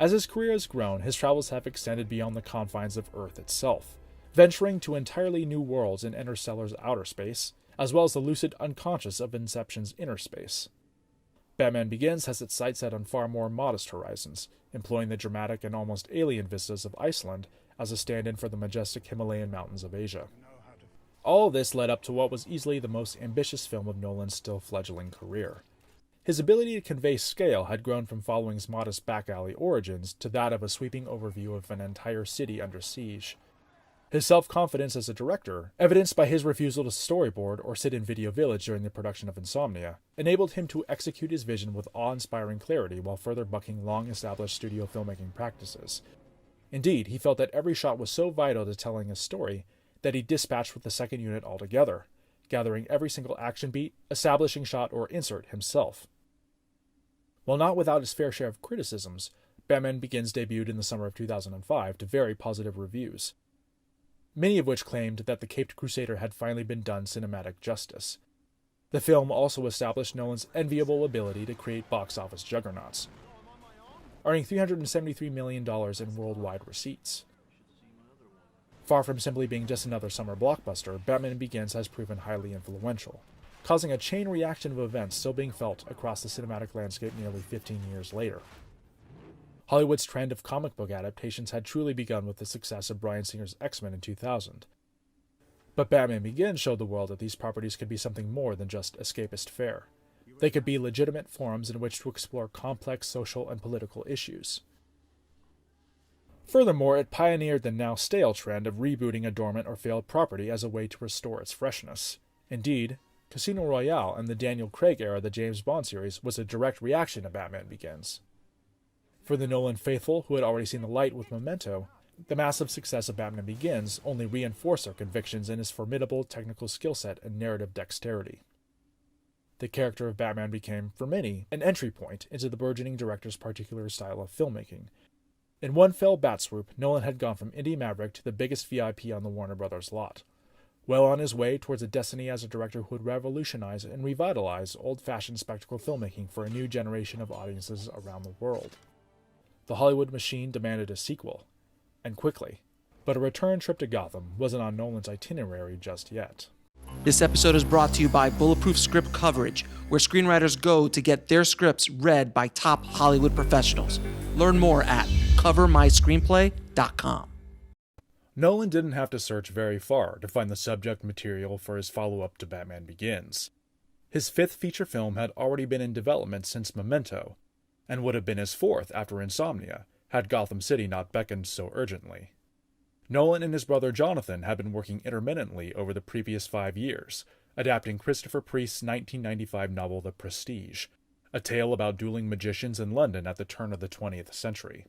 As his career has grown, his travels have extended beyond the confines of Earth itself, venturing to entirely new worlds in Interstellar's outer space, as well as the lucid unconscious of Inception's inner space. Batman Begins has its sights set on far more modest horizons, employing the dramatic and almost alien vistas of Iceland as a stand-in for the majestic Himalayan mountains of Asia. All this led up to what was easily the most ambitious film of Nolan's still fledgling career. His ability to convey scale had grown from Following's modest back-alley origins to that of a sweeping overview of an entire city under siege. His self-confidence as a director, evidenced by his refusal to storyboard or sit in Video Village during the production of Insomnia, enabled him to execute his vision with awe-inspiring clarity while further bucking long-established studio filmmaking practices. Indeed, he felt that every shot was so vital to telling a story that he dispatched with the second unit altogether, gathering every single action beat, establishing shot, or insert himself. While not without his fair share of criticisms, Batman Begins debuted in the summer of 2005 to very positive reviews, many of which claimed that the Caped Crusader had finally been done cinematic justice. The film also established Nolan's enviable ability to create box office juggernauts. earning $373 million in worldwide receipts. Far from simply being just another summer blockbuster, Batman Begins has proven highly influential, causing a chain reaction of events still being felt across the cinematic landscape nearly 15 years later. Hollywood's trend of comic book adaptations had truly begun with the success of Bryan Singer's X-Men in 2000. But Batman Begins showed the world that these properties could be something more than just escapist fare. They could be legitimate forums in which to explore complex social and political issues. Furthermore, it pioneered the now stale trend of rebooting a dormant or failed property as a way to restore its freshness. Indeed, Casino Royale and the Daniel Craig era of the James Bond series was a direct reaction to Batman Begins. For the Nolan faithful who had already seen the light with Memento, the massive success of Batman Begins only reinforced their convictions in his formidable technical skill set and narrative dexterity. The character of Batman became, for many, an entry point into the burgeoning director's particular style of filmmaking. In one fell bat swoop, Nolan had gone from indie maverick to the biggest VIP on the Warner Brothers lot, well on his way towards a destiny as a director who would revolutionize and revitalize old-fashioned spectacle filmmaking for a new generation of audiences around the world. The Hollywood machine demanded a sequel, and quickly, but a return trip to Gotham wasn't on Nolan's itinerary just yet. This episode is brought to you by Bulletproof Script Coverage, where screenwriters go to get their scripts read by top Hollywood professionals. Learn more at covermyscreenplay.com. Nolan didn't have to search very far to find the subject material for his follow-up to Batman Begins. His fifth feature film had already been in development since Memento, and would have been his fourth after Insomnia, had Gotham City not beckoned so urgently. Nolan and his brother Jonathan had been working intermittently over the previous 5 years, adapting Christopher Priest's 1995 novel The Prestige, a tale about dueling magicians in London at the turn of the 20th century.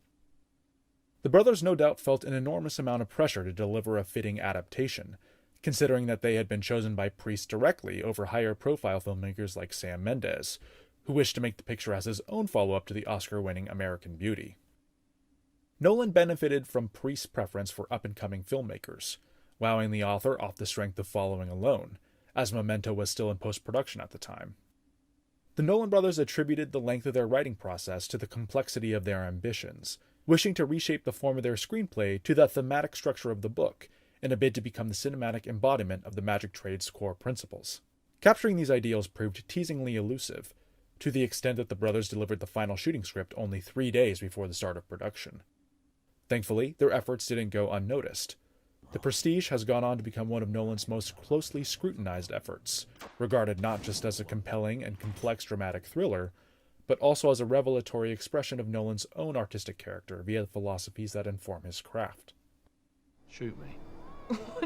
The brothers no doubt felt an enormous amount of pressure to deliver a fitting adaptation, considering that they had been chosen by Priest directly over higher-profile filmmakers like Sam Mendes, who wished to make the picture as his own follow-up to the Oscar-winning American Beauty. Nolan benefited from Priest's preference for up-and-coming filmmakers, wowing the author off the strength of following alone, as Memento was still in post-production at the time. The Nolan brothers attributed the length of their writing process to the complexity of their ambitions, wishing to reshape the form of their screenplay to the thematic structure of the book, in a bid to become the cinematic embodiment of the Magic Trade's core principles. Capturing these ideals proved teasingly elusive, to the extent that the brothers delivered the final shooting script only 3 days before the start of production. Thankfully, their efforts didn't go unnoticed. The Prestige has gone on to become one of Nolan's most closely scrutinized efforts, regarded not just as a compelling and complex dramatic thriller, but also as a revelatory expression of Nolan's own artistic character via the philosophies that inform his craft. Shoot me.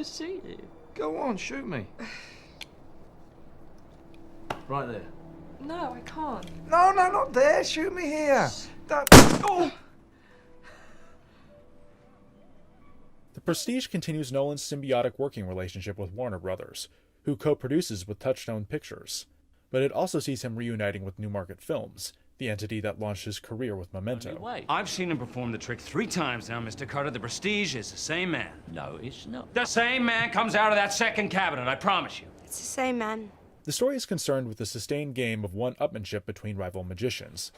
Shoot you? Go on, shoot me. Right there. No, I can't. No, not there. Shoot me here. Oh! The Prestige continues Nolan's symbiotic working relationship with Warner Brothers, who co-produces with Touchstone Pictures, but it also sees him reuniting with Newmarket Films, the entity that launched his career with Memento. I've seen him perform the trick 3 times now, Mr. Carter. The Prestige is the same man. No, it's not. The same man comes out of that second cabinet, I promise you. It's the same man. The story is concerned with the sustained game of one-upmanship between rival magicians.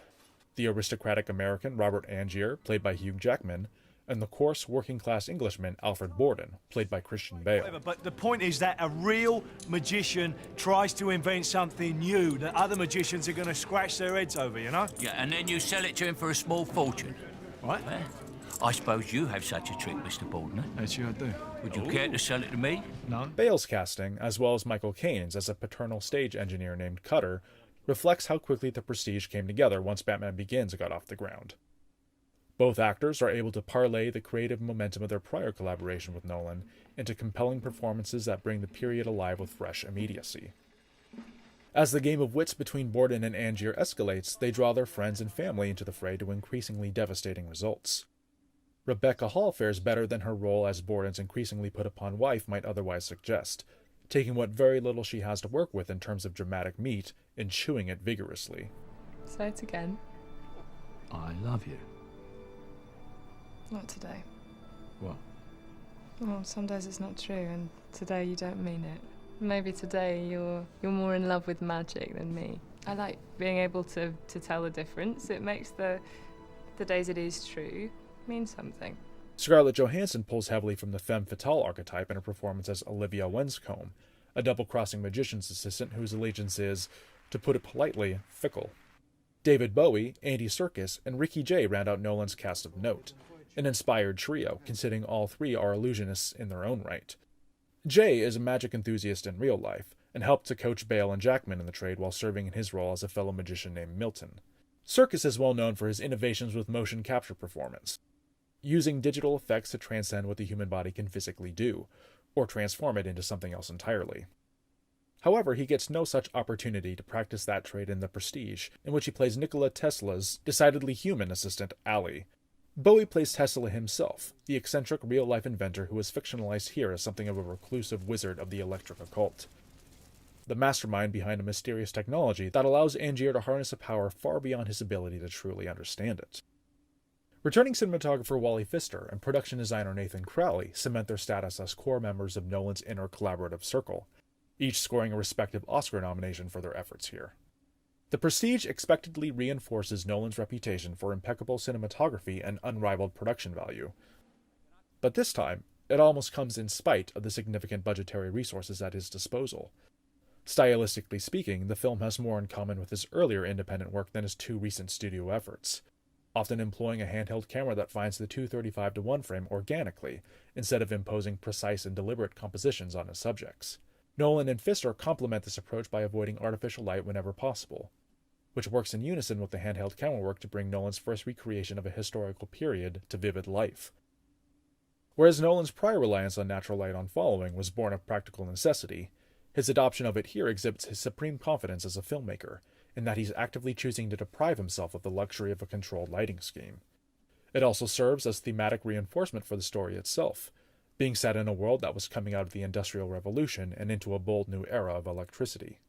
The aristocratic American Robert Angier, played by Hugh Jackman, and the coarse working-class Englishman Alfred Borden, played by Christian Bale. But the point is that a real magician tries to invent something new that other magicians are going to scratch their heads over, you know? Yeah, and then you sell it to him for a small fortune. Right. Well, I suppose you have such a trick, Mr. Borden. Actually, I do. Would you care to sell it to me? No. Bale's casting, as well as Michael Caine's as a paternal stage engineer named Cutter, reflects how quickly the Prestige came together once Batman Begins got off the ground. Both actors are able to parlay the creative momentum of their prior collaboration with Nolan into compelling performances that bring the period alive with fresh immediacy. As the game of wits between Borden and Angier escalates, they draw their friends and family into the fray to increasingly devastating results. Rebecca Hall fares better than her role as Borden's increasingly put-upon wife might otherwise suggest, taking what very little she has to work with in terms of dramatic meat and chewing it vigorously. Say it again. I love you. Not today. What? Well, some days it's not true, and today you don't mean it. Maybe today you're more in love with magic than me. I like being able to tell the difference. It makes the the days it is true means something. Scarlett Johansson pulls heavily from the femme fatale archetype in her performance as Olivia Wenscombe, a double-crossing magician's assistant whose allegiance is, to put it politely, fickle. David Bowie, Andy Serkis, and Ricky Jay round out Nolan's cast of note, an inspired trio, considering all three are illusionists in their own right. Jay is a magic enthusiast in real life, and helped to coach Bale and Jackman in the trade while serving in his role as a fellow magician named Milton. Serkis is well known for his innovations with motion capture performance, using digital effects to transcend what the human body can physically do, or transform it into something else entirely. However, he gets no such opportunity to practice that trade in The Prestige, in which he plays Nikola Tesla's decidedly human assistant, Ali. Bowie plays Tesla himself, the eccentric real-life inventor who is fictionalized here as something of a reclusive wizard of the electric occult, the mastermind behind a mysterious technology that allows Angier to harness a power far beyond his ability to truly understand it. Returning cinematographer Wally Pfister and production designer Nathan Crowley cement their status as core members of Nolan's inner collaborative circle, each scoring a respective Oscar nomination for their efforts here. The Prestige expectedly reinforces Nolan's reputation for impeccable cinematography and unrivaled production value. But this time, it almost comes in spite of the significant budgetary resources at his disposal. Stylistically speaking, the film has more in common with his earlier independent work than his two recent studio efforts, often employing a handheld camera that finds the 235:1 frame organically, instead of imposing precise and deliberate compositions on his subjects. Nolan and Pfister complement this approach by avoiding artificial light whenever possible, which works in unison with the handheld camera work to bring Nolan's first recreation of a historical period to vivid life. Whereas Nolan's prior reliance on natural light on following was born of practical necessity, his adoption of it here exhibits his supreme confidence as a filmmaker, in that he's actively choosing to deprive himself of the luxury of a controlled lighting scheme. It also serves as thematic reinforcement for the story itself, being set in a world that was coming out of the Industrial Revolution and into a bold new era of electricity.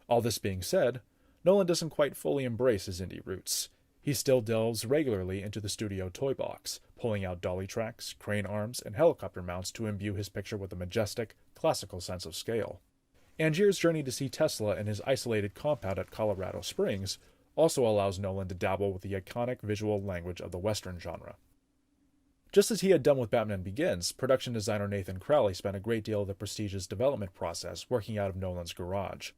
All this being said, Nolan doesn't quite fully embrace his indie roots. He still delves regularly into the studio toy box, pulling out dolly tracks, crane arms, and helicopter mounts to imbue his picture with a majestic, classical sense of scale. Angier's journey to see Tesla in his isolated compound at Colorado Springs also allows Nolan to dabble with the iconic visual language of the Western genre. Just as he had done with Batman Begins, production designer Nathan Crowley spent a great deal of the Prestige's development process working out of Nolan's garage,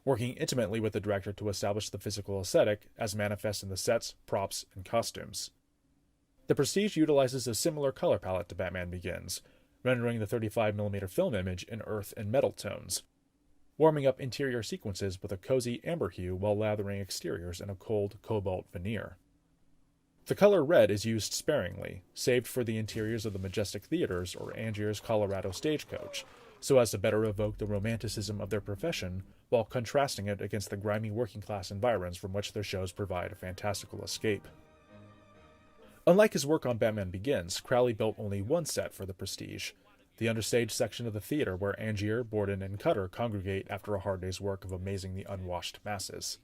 working intimately with the director to establish the physical aesthetic as manifest in the sets, props, and costumes. The Prestige utilizes a similar color palette to Batman Begins, rendering the 35mm film image in earth and metal tones, warming up interior sequences with a cozy amber hue while lathering exteriors in a cold cobalt veneer. The color red is used sparingly, saved for the interiors of the Majestic Theaters or Angier's Colorado Stagecoach, so as to better evoke the romanticism of their profession while contrasting it against the grimy working-class environs from which their shows provide a fantastical escape. Unlike his work on Batman Begins, Crowley built only one set for the Prestige, the understage section of the theater where Angier, Borden, and Cutter congregate after a hard day's work of amazing the unwashed masses.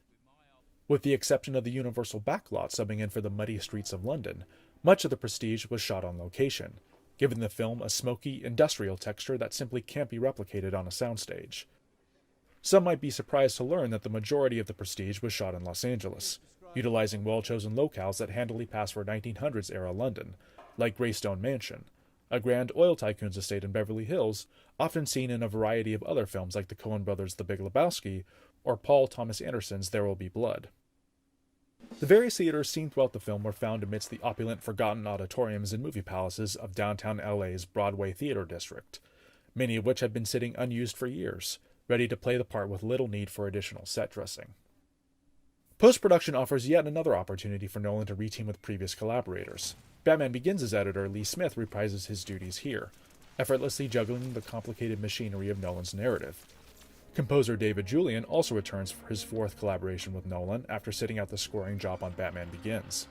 With the exception of the Universal backlot subbing in for the muddy streets of London, much of the Prestige was shot on location, giving the film a smoky, industrial texture that simply can't be replicated on a soundstage. Some might be surprised to learn that the majority of the Prestige was shot in Los Angeles, utilizing well-chosen locales that handily pass for 1900s-era London, like Greystone Mansion, a grand oil tycoon's estate in Beverly Hills, often seen in a variety of other films like the Coen brothers' The Big Lebowski, or Paul Thomas Anderson's There Will Be Blood. The various theaters seen throughout the film were found amidst the opulent forgotten auditoriums and movie palaces of downtown LA's Broadway theater district, many of which had been sitting unused for years, ready to play the part with little need for additional set dressing. Post-production offers yet another opportunity for Nolan to reteam with previous collaborators. Batman Begins' editor Lee Smith reprises his duties here, effortlessly juggling the complicated machinery of Nolan's narrative. Composer David Julian also returns for his fourth collaboration with Nolan after sitting out the scoring job on Batman Begins.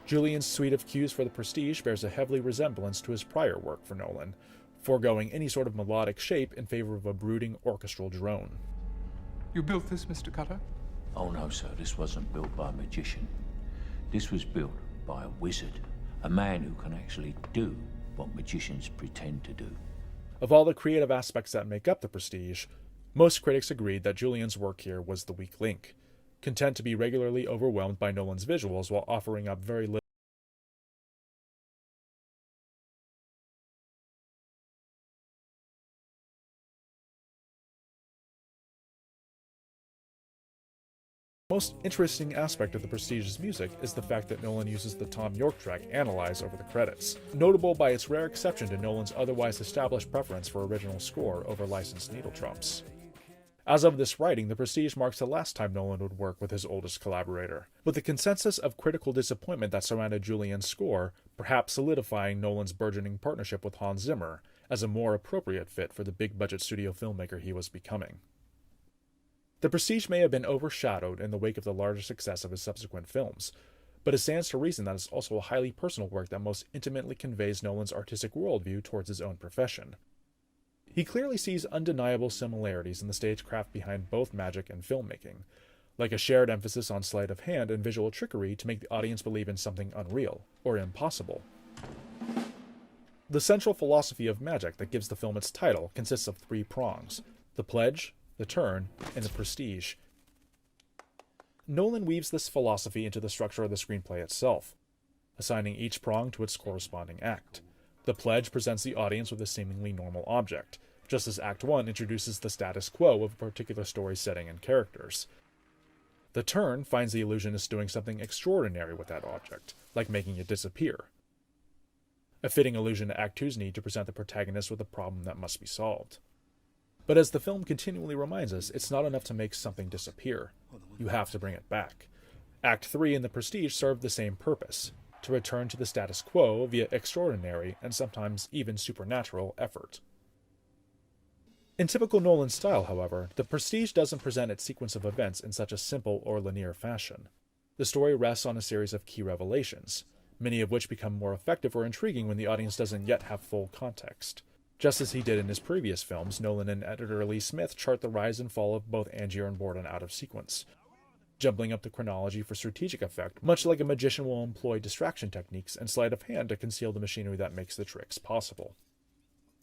Julian's suite of cues for the Prestige bears a heavy resemblance to his prior work for Nolan, foregoing any sort of melodic shape in favor of a brooding orchestral drone. You built this, Mr. Cutter? Oh no, sir, this wasn't built by a magician. This was built by a wizard, a man who can actually do what magicians pretend to do. Of all the creative aspects that make up the Prestige, most critics agreed that Julian's work here was the weak link. content to be regularly overwhelmed by Nolan's visuals while offering up very little. The most interesting aspect of The Prestige's music is the fact that Nolan uses the Tom York track Analyze over the credits, notable by its rare exception to Nolan's otherwise established preference for original score over licensed needle trumps. As of this writing, The Prestige marks the last time Nolan would work with his oldest collaborator, with the consensus of critical disappointment that surrounded Julian's score perhaps solidifying Nolan's burgeoning partnership with Hans Zimmer as a more appropriate fit for the big-budget studio filmmaker he was becoming. The Prestige may have been overshadowed in the wake of the larger success of his subsequent films, but it stands to reason that it's also a highly personal work that most intimately conveys Nolan's artistic worldview towards his own profession. He clearly sees undeniable similarities in the stagecraft behind both magic and filmmaking, like a shared emphasis on sleight of hand and visual trickery to make the audience believe in something unreal, or impossible. The central philosophy of magic that gives the film its title consists of 3 prongs: the pledge, the turn, and the prestige. Nolan weaves this philosophy into the structure of the screenplay itself, assigning each prong to its corresponding act. The pledge presents the audience with a seemingly normal object, just as Act 1 introduces the status quo of a particular story setting and characters. The turn finds the illusionist doing something extraordinary with that object, like making it disappear. A fitting allusion to Act 2's need to present the protagonist with a problem that must be solved. But as the film continually reminds us, it's not enough to make something disappear. You have to bring it back. Act 3 and The Prestige serve the same purpose, to return to the status quo via extraordinary and sometimes even supernatural effort. In typical Nolan style, however, The Prestige doesn't present its sequence of events in such a simple or linear fashion. The story rests on a series of key revelations, many of which become more effective or intriguing when the audience doesn't yet have full context. Just as he did in his previous films, Nolan and editor Lee Smith chart the rise and fall of both Angier and Borden out of sequence, jumping up the chronology for strategic effect, much like a magician will employ distraction techniques and sleight of hand to conceal the machinery that makes the tricks possible.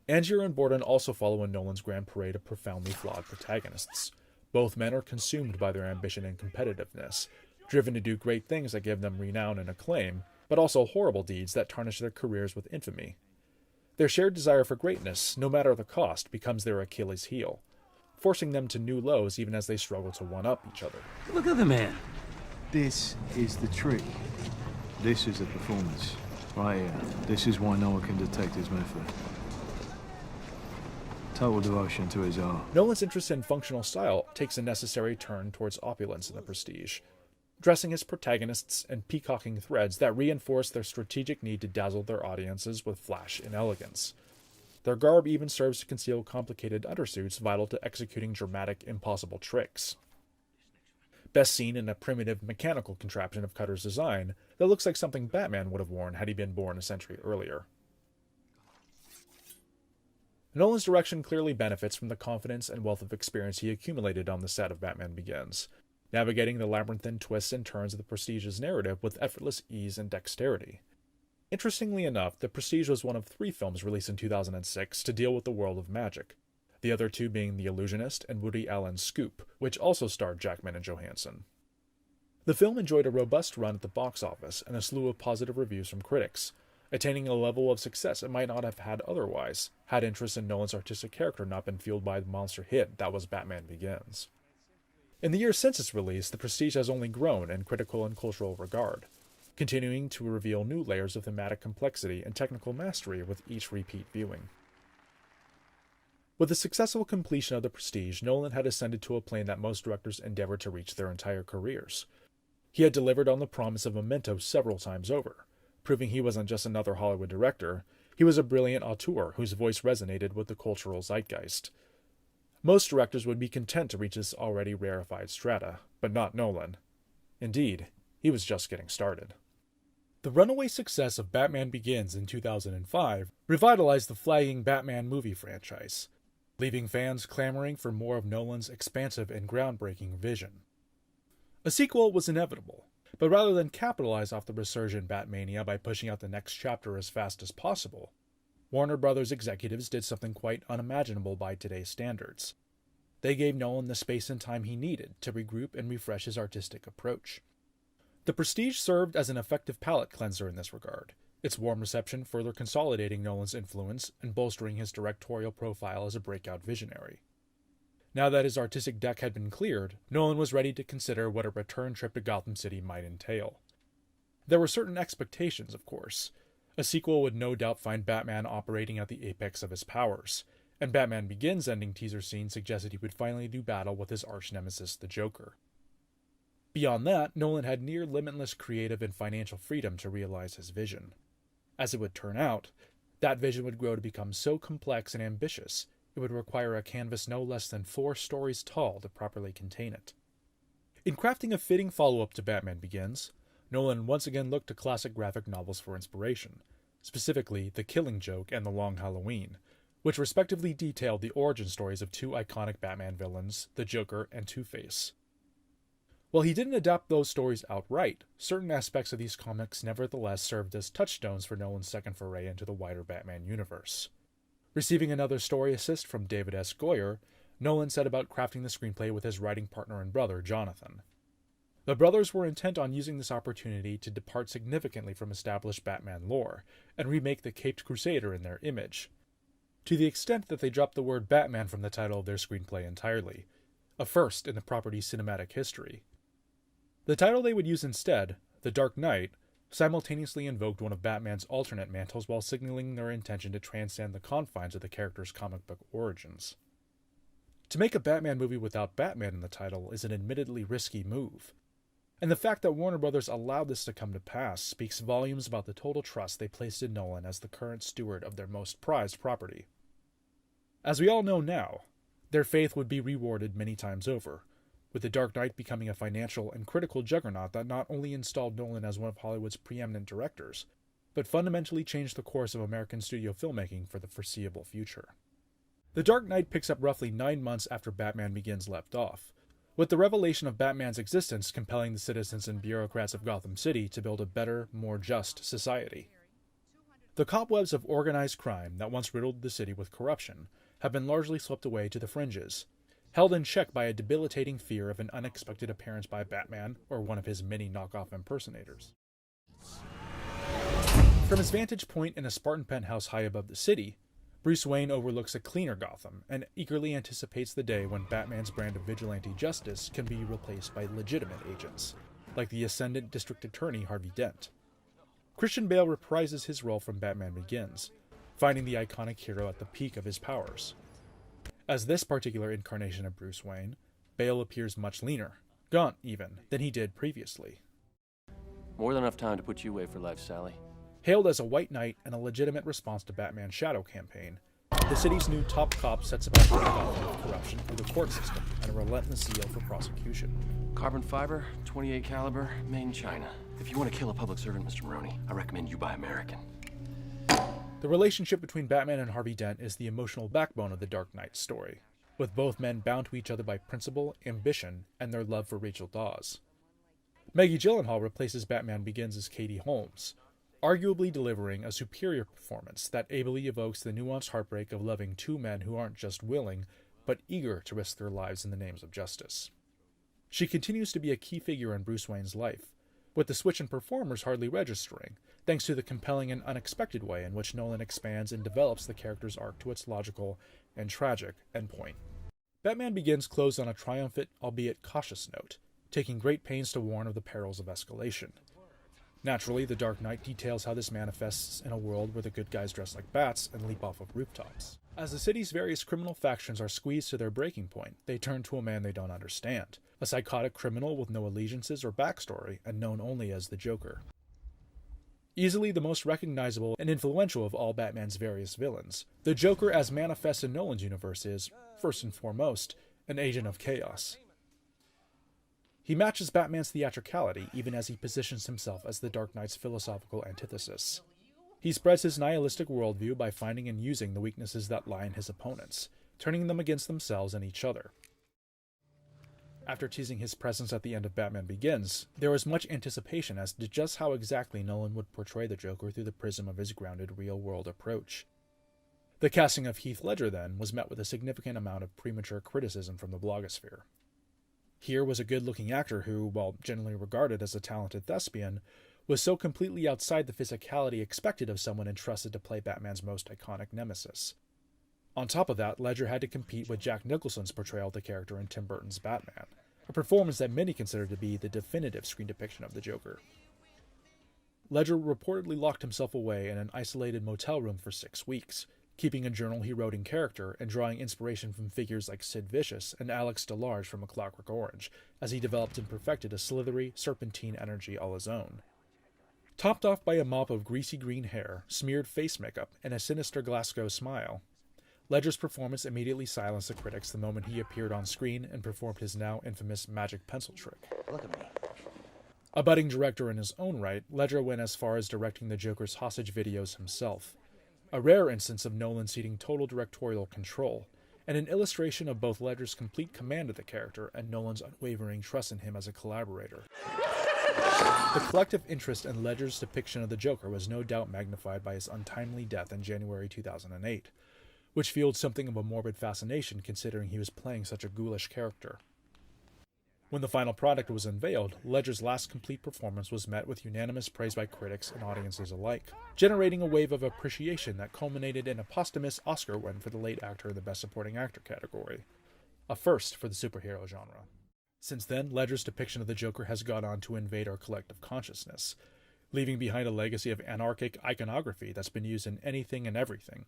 Angier and Borden also follow in Nolan's grand parade of profoundly flawed protagonists. Both men are consumed by their ambition and competitiveness, driven to do great things that give them renown and acclaim, but also horrible deeds that tarnish their careers with infamy. Their shared desire for greatness, no matter the cost, becomes their Achilles heel, forcing them to new lows even as they struggle to one-up each other. Look at the man. This is the trick. This is the performance. Right here. This is why no one can detect his method. Total devotion to his art. Nolan's interest in functional style takes a necessary turn towards opulence in The Prestige, dressing his protagonists in peacocking threads that reinforce their strategic need to dazzle their audiences with flash and elegance. Their garb even serves to conceal complicated undersuits vital to executing dramatic, impossible tricks. Best seen in a primitive mechanical contraption of Cutter's design that looks like something Batman would have worn had he been born a century earlier. Nolan's direction clearly benefits from the confidence and wealth of experience he accumulated on the set of Batman Begins, navigating the labyrinthine twists and turns of The Prestige's narrative with effortless ease and dexterity. Interestingly enough, The Prestige was one of 3 films released in 2006 to deal with the world of magic, the other 2 being The Illusionist and Woody Allen's Scoop, which also starred Jackman and Johansson. The film enjoyed a robust run at the box office and a slew of positive reviews from critics, attaining a level of success it might not have had otherwise, had interest in Nolan's artistic character not been fueled by the monster hit that was Batman Begins. In the years since its release, The Prestige has only grown in critical and cultural regard, continuing to reveal new layers of thematic complexity and technical mastery with each repeat viewing. With the successful completion of The Prestige, Nolan had ascended to a plane that most directors endeavor to reach their entire careers. He had delivered on the promise of Memento several times over, proving he wasn't just another Hollywood director, he was a brilliant auteur whose voice resonated with the cultural zeitgeist. Most directors would be content to reach this already rarefied strata, but not Nolan. Indeed, he was just getting started. The runaway success of Batman Begins in 2005 revitalized the flagging Batman movie franchise, leaving fans clamoring for more of Nolan's expansive and groundbreaking vision. A sequel was inevitable, but rather than capitalize off the resurgent Batmania by pushing out the next chapter as fast as possible, Warner Brothers executives did something quite unimaginable by today's standards. They gave Nolan the space and time he needed to regroup and refresh his artistic approach. The Prestige served as an effective palate cleanser in this regard, its warm reception further consolidating Nolan's influence and bolstering his directorial profile as a breakout visionary. Now that his artistic deck had been cleared, Nolan was ready to consider what a return trip to Gotham City might entail. There were certain expectations, of course. A sequel would no doubt find Batman operating at the apex of his powers, and Batman Begins' ending teaser scene suggested he would finally do battle with his arch-nemesis, the Joker. Beyond that, Nolan had near limitless creative and financial freedom to realize his vision. As it would turn out, that vision would grow to become so complex and ambitious, it would require a canvas no less than 4 stories tall to properly contain it. In crafting a fitting follow-up to Batman Begins, Nolan once again looked to classic graphic novels for inspiration, specifically The Killing Joke and The Long Halloween, which respectively detailed the origin stories of 2 iconic Batman villains, the Joker and Two-Face. While he didn't adapt those stories outright, certain aspects of these comics nevertheless served as touchstones for Nolan's second foray into the wider Batman universe. Receiving another story assist from David S. Goyer, Nolan set about crafting the screenplay with his writing partner and brother, Jonathan. The brothers were intent on using this opportunity to depart significantly from established Batman lore, and remake the Caped Crusader in their image, to the extent that they dropped the word Batman from the title of their screenplay entirely, a first in the property's cinematic history. The title they would use instead, The Dark Knight, simultaneously invoked one of Batman's alternate mantles while signaling their intention to transcend the confines of the character's comic book origins. To make a Batman movie without Batman in the title is an admittedly risky move, and the fact that Warner Brothers allowed this to come to pass speaks volumes about the total trust they placed in Nolan as the current steward of their most prized property. As we all know now, their faith would be rewarded many times over, with The Dark Knight becoming a financial and critical juggernaut that not only installed Nolan as one of Hollywood's preeminent directors, but fundamentally changed the course of American studio filmmaking for the foreseeable future. The Dark Knight picks up roughly 9 months after Batman Begins left off, with the revelation of Batman's existence compelling the citizens and bureaucrats of Gotham City to build a better, more just society. The cobwebs of organized crime that once riddled the city with corruption have been largely swept away to the fringes, held in check by a debilitating fear of an unexpected appearance by Batman or one of his many knockoff impersonators. From his vantage point in a Spartan penthouse high above the city, Bruce Wayne overlooks a cleaner Gotham and eagerly anticipates the day when Batman's brand of vigilante justice can be replaced by legitimate agents, like the ascendant district attorney Harvey Dent. Christian Bale reprises his role from Batman Begins, finding the iconic hero at the peak of his powers. As this particular incarnation of Bruce Wayne, Bale appears much leaner, gaunt even, than he did previously. More than enough time to put you away for life, Sally. Hailed as a white knight and a legitimate response to Batman's shadow campaign, the city's new top cop sets about ridding Gotham of corruption through the court system and a relentless zeal for prosecution. Carbon fiber, .28 caliber, made in China. If you want to kill a public servant, Mr. Maroney, I recommend you buy American. The relationship between Batman and Harvey Dent is the emotional backbone of the Dark Knight's story, with both men bound to each other by principle, ambition, and their love for Rachel Dawes. Maggie Gyllenhaal replaces Batman Begins as Katie Holmes, arguably delivering a superior performance that ably evokes the nuanced heartbreak of loving 2 men who aren't just willing, but eager to risk their lives in the names of justice. She continues to be a key figure in Bruce Wayne's life, with the switch in performers hardly registering, thanks to the compelling and unexpected way in which Nolan expands and develops the character's arc to its logical and tragic endpoint. Batman Begins closed on a triumphant, albeit cautious note, taking great pains to warn of the perils of escalation. Naturally, The Dark Knight details how this manifests in a world where the good guys dress like bats and leap off of rooftops. As the city's various criminal factions are squeezed to their breaking point, they turn to a man they don't understand, a psychotic criminal with no allegiances or backstory and known only as the Joker. Easily the most recognizable and influential of all Batman's various villains, the Joker as manifest in Nolan's universe is, first and foremost, an agent of chaos. He matches Batman's theatricality even as he positions himself as the Dark Knight's philosophical antithesis. He spreads his nihilistic worldview by finding and using the weaknesses that lie in his opponents, turning them against themselves and each other. After teasing his presence at the end of Batman Begins, there was much anticipation as to just how exactly Nolan would portray the Joker through the prism of his grounded real-world approach. The casting of Heath Ledger, then, was met with a significant amount of premature criticism from the blogosphere. Here was a good-looking actor who, while generally regarded as a talented thespian, was so completely outside the physicality expected of someone entrusted to play Batman's most iconic nemesis. On top of that, Ledger had to compete with Jack Nicholson's portrayal of the character in Tim Burton's Batman, a performance that many consider to be the definitive screen depiction of the Joker. Ledger reportedly locked himself away in an isolated motel room for 6 weeks, keeping a journal he wrote in character and drawing inspiration from figures like Sid Vicious and Alex DeLarge from A Clockwork Orange, as he developed and perfected a slithery, serpentine energy all his own. Topped off by a mop of greasy green hair, smeared face makeup, and a sinister Glasgow smile, Ledger's performance immediately silenced the critics the moment he appeared on screen and performed his now infamous magic pencil trick. Look at me. A budding director in his own right, Ledger went as far as directing the Joker's hostage videos himself, a rare instance of Nolan ceding total directorial control, and an illustration of both Ledger's complete command of the character and Nolan's unwavering trust in him as a collaborator. The collective interest in Ledger's depiction of the Joker was no doubt magnified by his untimely death in January 2008, which fueled something of a morbid fascination considering he was playing such a ghoulish character. When the final product was unveiled, Ledger's last complete performance was met with unanimous praise by critics and audiences alike, generating a wave of appreciation that culminated in a posthumous Oscar win for the late actor in the Best Supporting Actor category, a first for the superhero genre. Since then, Ledger's depiction of the Joker has gone on to invade our collective consciousness, leaving behind a legacy of anarchic iconography that's been used in anything and everything,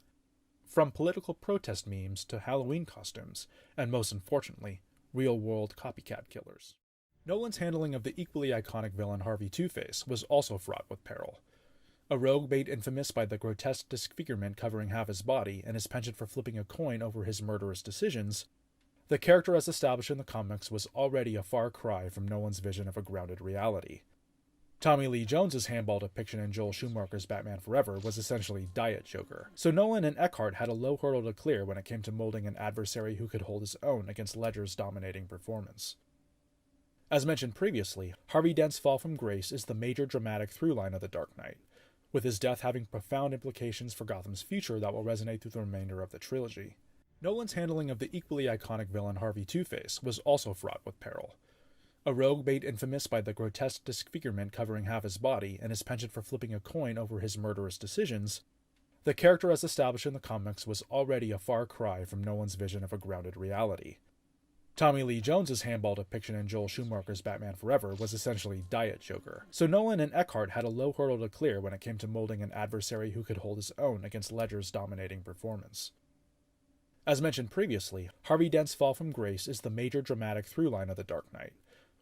from political protest memes to Halloween costumes, and most unfortunately, real-world copycat killers. Nolan's handling of the equally iconic villain Harvey Two-Face was also fraught with peril. A rogue made infamous by the grotesque disfigurement covering half his body and his penchant for flipping a coin over his murderous decisions, the character as established in the comics was already a far cry from Nolan's vision of a grounded reality. Tommy Lee Jones's handball depiction in Joel Schumacher's Batman Forever was essentially Diet Joker, so Nolan and Eckhart had a low hurdle to clear when it came to molding an adversary who could hold his own against Ledger's dominating performance. As mentioned previously, Harvey Dent's fall from grace is the major dramatic through-line of The Dark Knight, with his death having profound implications for Gotham's future that will resonate through the remainder of the trilogy. Nolan's handling of the equally iconic villain Harvey Two-Face was also fraught with peril. A rogue made infamous by the grotesque disfigurement covering half his body and his penchant for flipping a coin over his murderous decisions, the character as established in the comics was already a far cry from Nolan's vision of a grounded reality. Tommy Lee Jones's handball depiction in Joel Schumacher's Batman Forever was essentially Diet Joker, so Nolan and Eckhart had a low hurdle to clear when it came to molding an adversary who could hold his own against Ledger's dominating performance. As mentioned previously, Harvey Dent's fall from grace is the major dramatic through-line of The Dark Knight,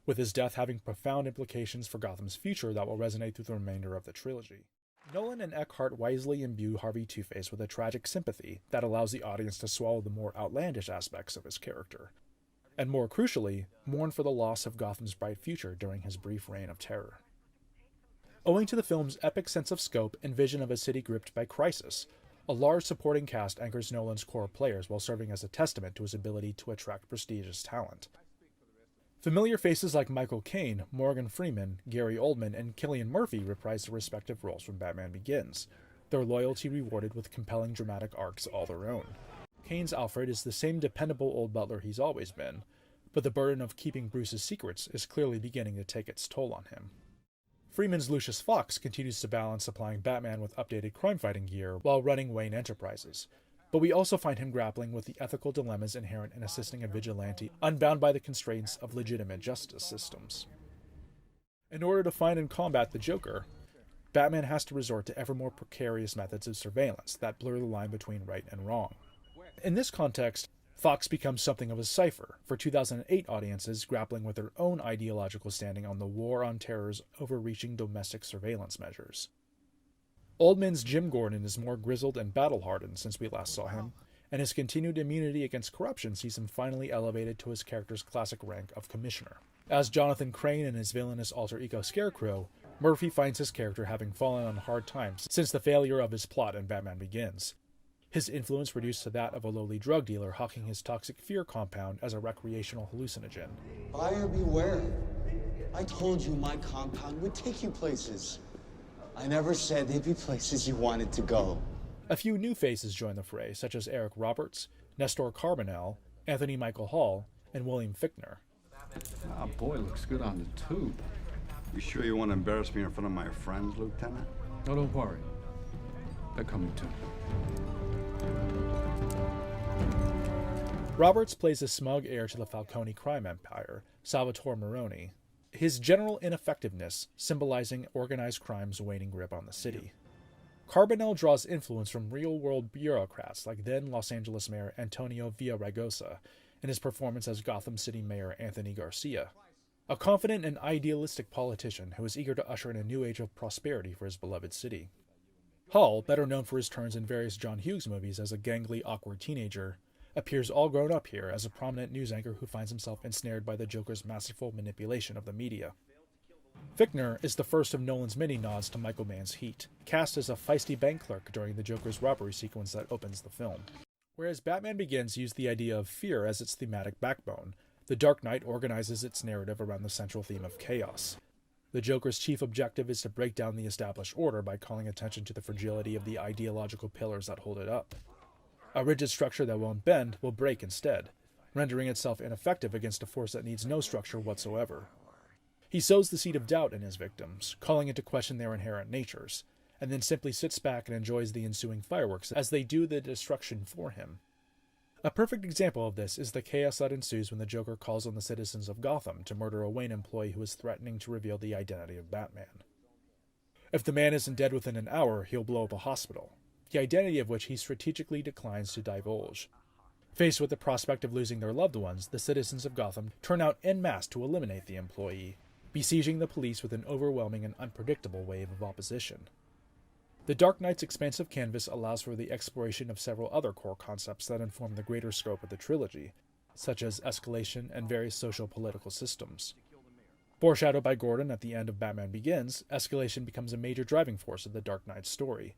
with his death having profound implications for Gotham's future that will resonate through the remainder of the trilogy. Nolan and Eckhart wisely imbue Harvey Two-Face with a tragic sympathy that allows the audience to swallow the more outlandish aspects of his character, and more crucially, mourn for the loss of Gotham's bright future during his brief reign of terror. Owing to the film's epic sense of scope and vision of a city gripped by crisis, a large supporting cast anchors Nolan's core players while serving as a testament to his ability to attract prestigious talent. Familiar faces like Michael Caine, Morgan Freeman, Gary Oldman, and Cillian Murphy reprise their respective roles from Batman Begins, their loyalty rewarded with compelling dramatic arcs all their own. Caine's Alfred is the same dependable old butler he's always been, but the burden of keeping Bruce's secrets is clearly beginning to take its toll on him. Freeman's Lucius Fox continues to balance supplying Batman with updated crime-fighting gear while running Wayne Enterprises, but we also find him grappling with the ethical dilemmas inherent in assisting a vigilante unbound by the constraints of legitimate justice systems. In order to find and combat the Joker, Batman has to resort to ever more precarious methods of surveillance that blur the line between right and wrong. In this context, Fox becomes something of a cipher for 2008 audiences grappling with their own ideological standing on the war on terror's overreaching domestic surveillance measures. Oldman's Jim Gordon is more grizzled and battle-hardened since we last saw him, and his continued immunity against corruption sees him finally elevated to his character's classic rank of commissioner. As Jonathan Crane and his villainous alter ego Scarecrow, Murphy finds his character having fallen on hard times since the failure of his plot in Batman Begins, his influence reduced to that of a lowly drug dealer hawking his toxic fear compound as a recreational hallucinogen. Buyer beware. I told you my compound would take you places. I never said they'd be places you wanted to go. A few new faces join the fray, such as Eric Roberts, Nestor Carbonell, Anthony Michael Hall, and William Fichtner. Ah, boy, looks good on the tube. You sure you want to embarrass me in front of my friends, Lieutenant? Oh, don't worry. They're coming too. Roberts plays a smug heir to the Falcone crime empire, Salvatore Moroni, his general ineffectiveness symbolizing organized crime's waning grip on the city. Carbonell draws influence from real-world bureaucrats like then Los Angeles Mayor Antonio Villaraigosa in his performance as Gotham City Mayor Anthony Garcia, a confident and idealistic politician who is eager to usher in a new age of prosperity for his beloved city. Hall, better known for his turns in various John Hughes movies as a gangly, awkward teenager, appears all grown up here as a prominent news anchor who finds himself ensnared by the Joker's masterful manipulation of the media. Fichtner is the first of Nolan's many nods to Michael Mann's Heat, cast as a feisty bank clerk during the Joker's robbery sequence that opens the film. Whereas Batman Begins used the idea of fear as its thematic backbone, The Dark Knight organizes its narrative around the central theme of chaos. The Joker's chief objective is to break down the established order by calling attention to the fragility of the ideological pillars that hold it up. A rigid structure that won't bend will break instead, rendering itself ineffective against a force that needs no structure whatsoever. He sows the seed of doubt in his victims, calling into question their inherent natures, and then simply sits back and enjoys the ensuing fireworks as they do the destruction for him. A perfect example of this is the chaos that ensues when the Joker calls on the citizens of Gotham to murder a Wayne employee who is threatening to reveal the identity of Batman. If the man isn't dead within an hour, he'll blow up a hospital, the identity of which he strategically declines to divulge. Faced with the prospect of losing their loved ones, the citizens of Gotham turn out en masse to eliminate the employee, besieging the police with an overwhelming and unpredictable wave of opposition. The Dark Knight's expansive canvas allows for the exploration of several other core concepts that inform the greater scope of the trilogy, such as escalation and various social-political systems. Foreshadowed by Gordon at the end of Batman Begins, escalation becomes a major driving force of the Dark Knight's story.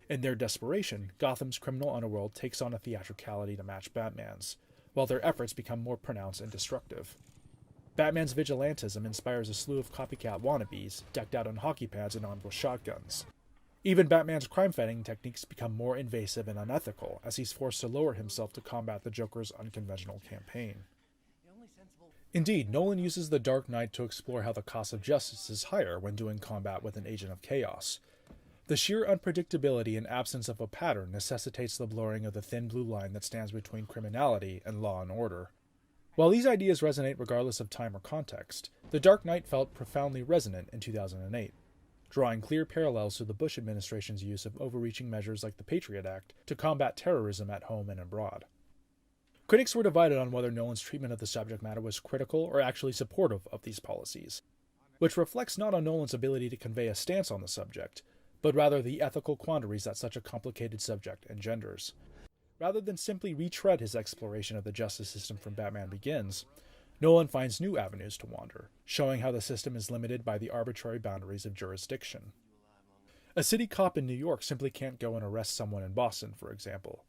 In their desperation, Gotham's criminal underworld takes on a theatricality to match Batman's, while their efforts become more pronounced and destructive. Batman's vigilantism inspires a slew of copycat wannabes, decked out in hockey pads and armed with shotguns. Even Batman's crime-fighting techniques become more invasive and unethical, as he's forced to lower himself to combat the Joker's unconventional campaign. Indeed, Nolan uses The Dark Knight to explore how the cost of justice is higher when doing combat with an agent of chaos. The sheer unpredictability and absence of a pattern necessitates the blurring of the thin blue line that stands between criminality and law and order. While these ideas resonate regardless of time or context, The Dark Knight felt profoundly resonant in 2008, drawing clear parallels to the Bush administration's use of overreaching measures like the Patriot Act to combat terrorism at home and abroad. Critics were divided on whether Nolan's treatment of the subject matter was critical or actually supportive of these policies, which reflects not on Nolan's ability to convey a stance on the subject, but rather the ethical quandaries that such a complicated subject engenders. Rather than simply retread his exploration of the justice system from Batman Begins, Nolan finds new avenues to wander, showing how the system is limited by the arbitrary boundaries of jurisdiction. A city cop in New York simply can't go and arrest someone in Boston, for example.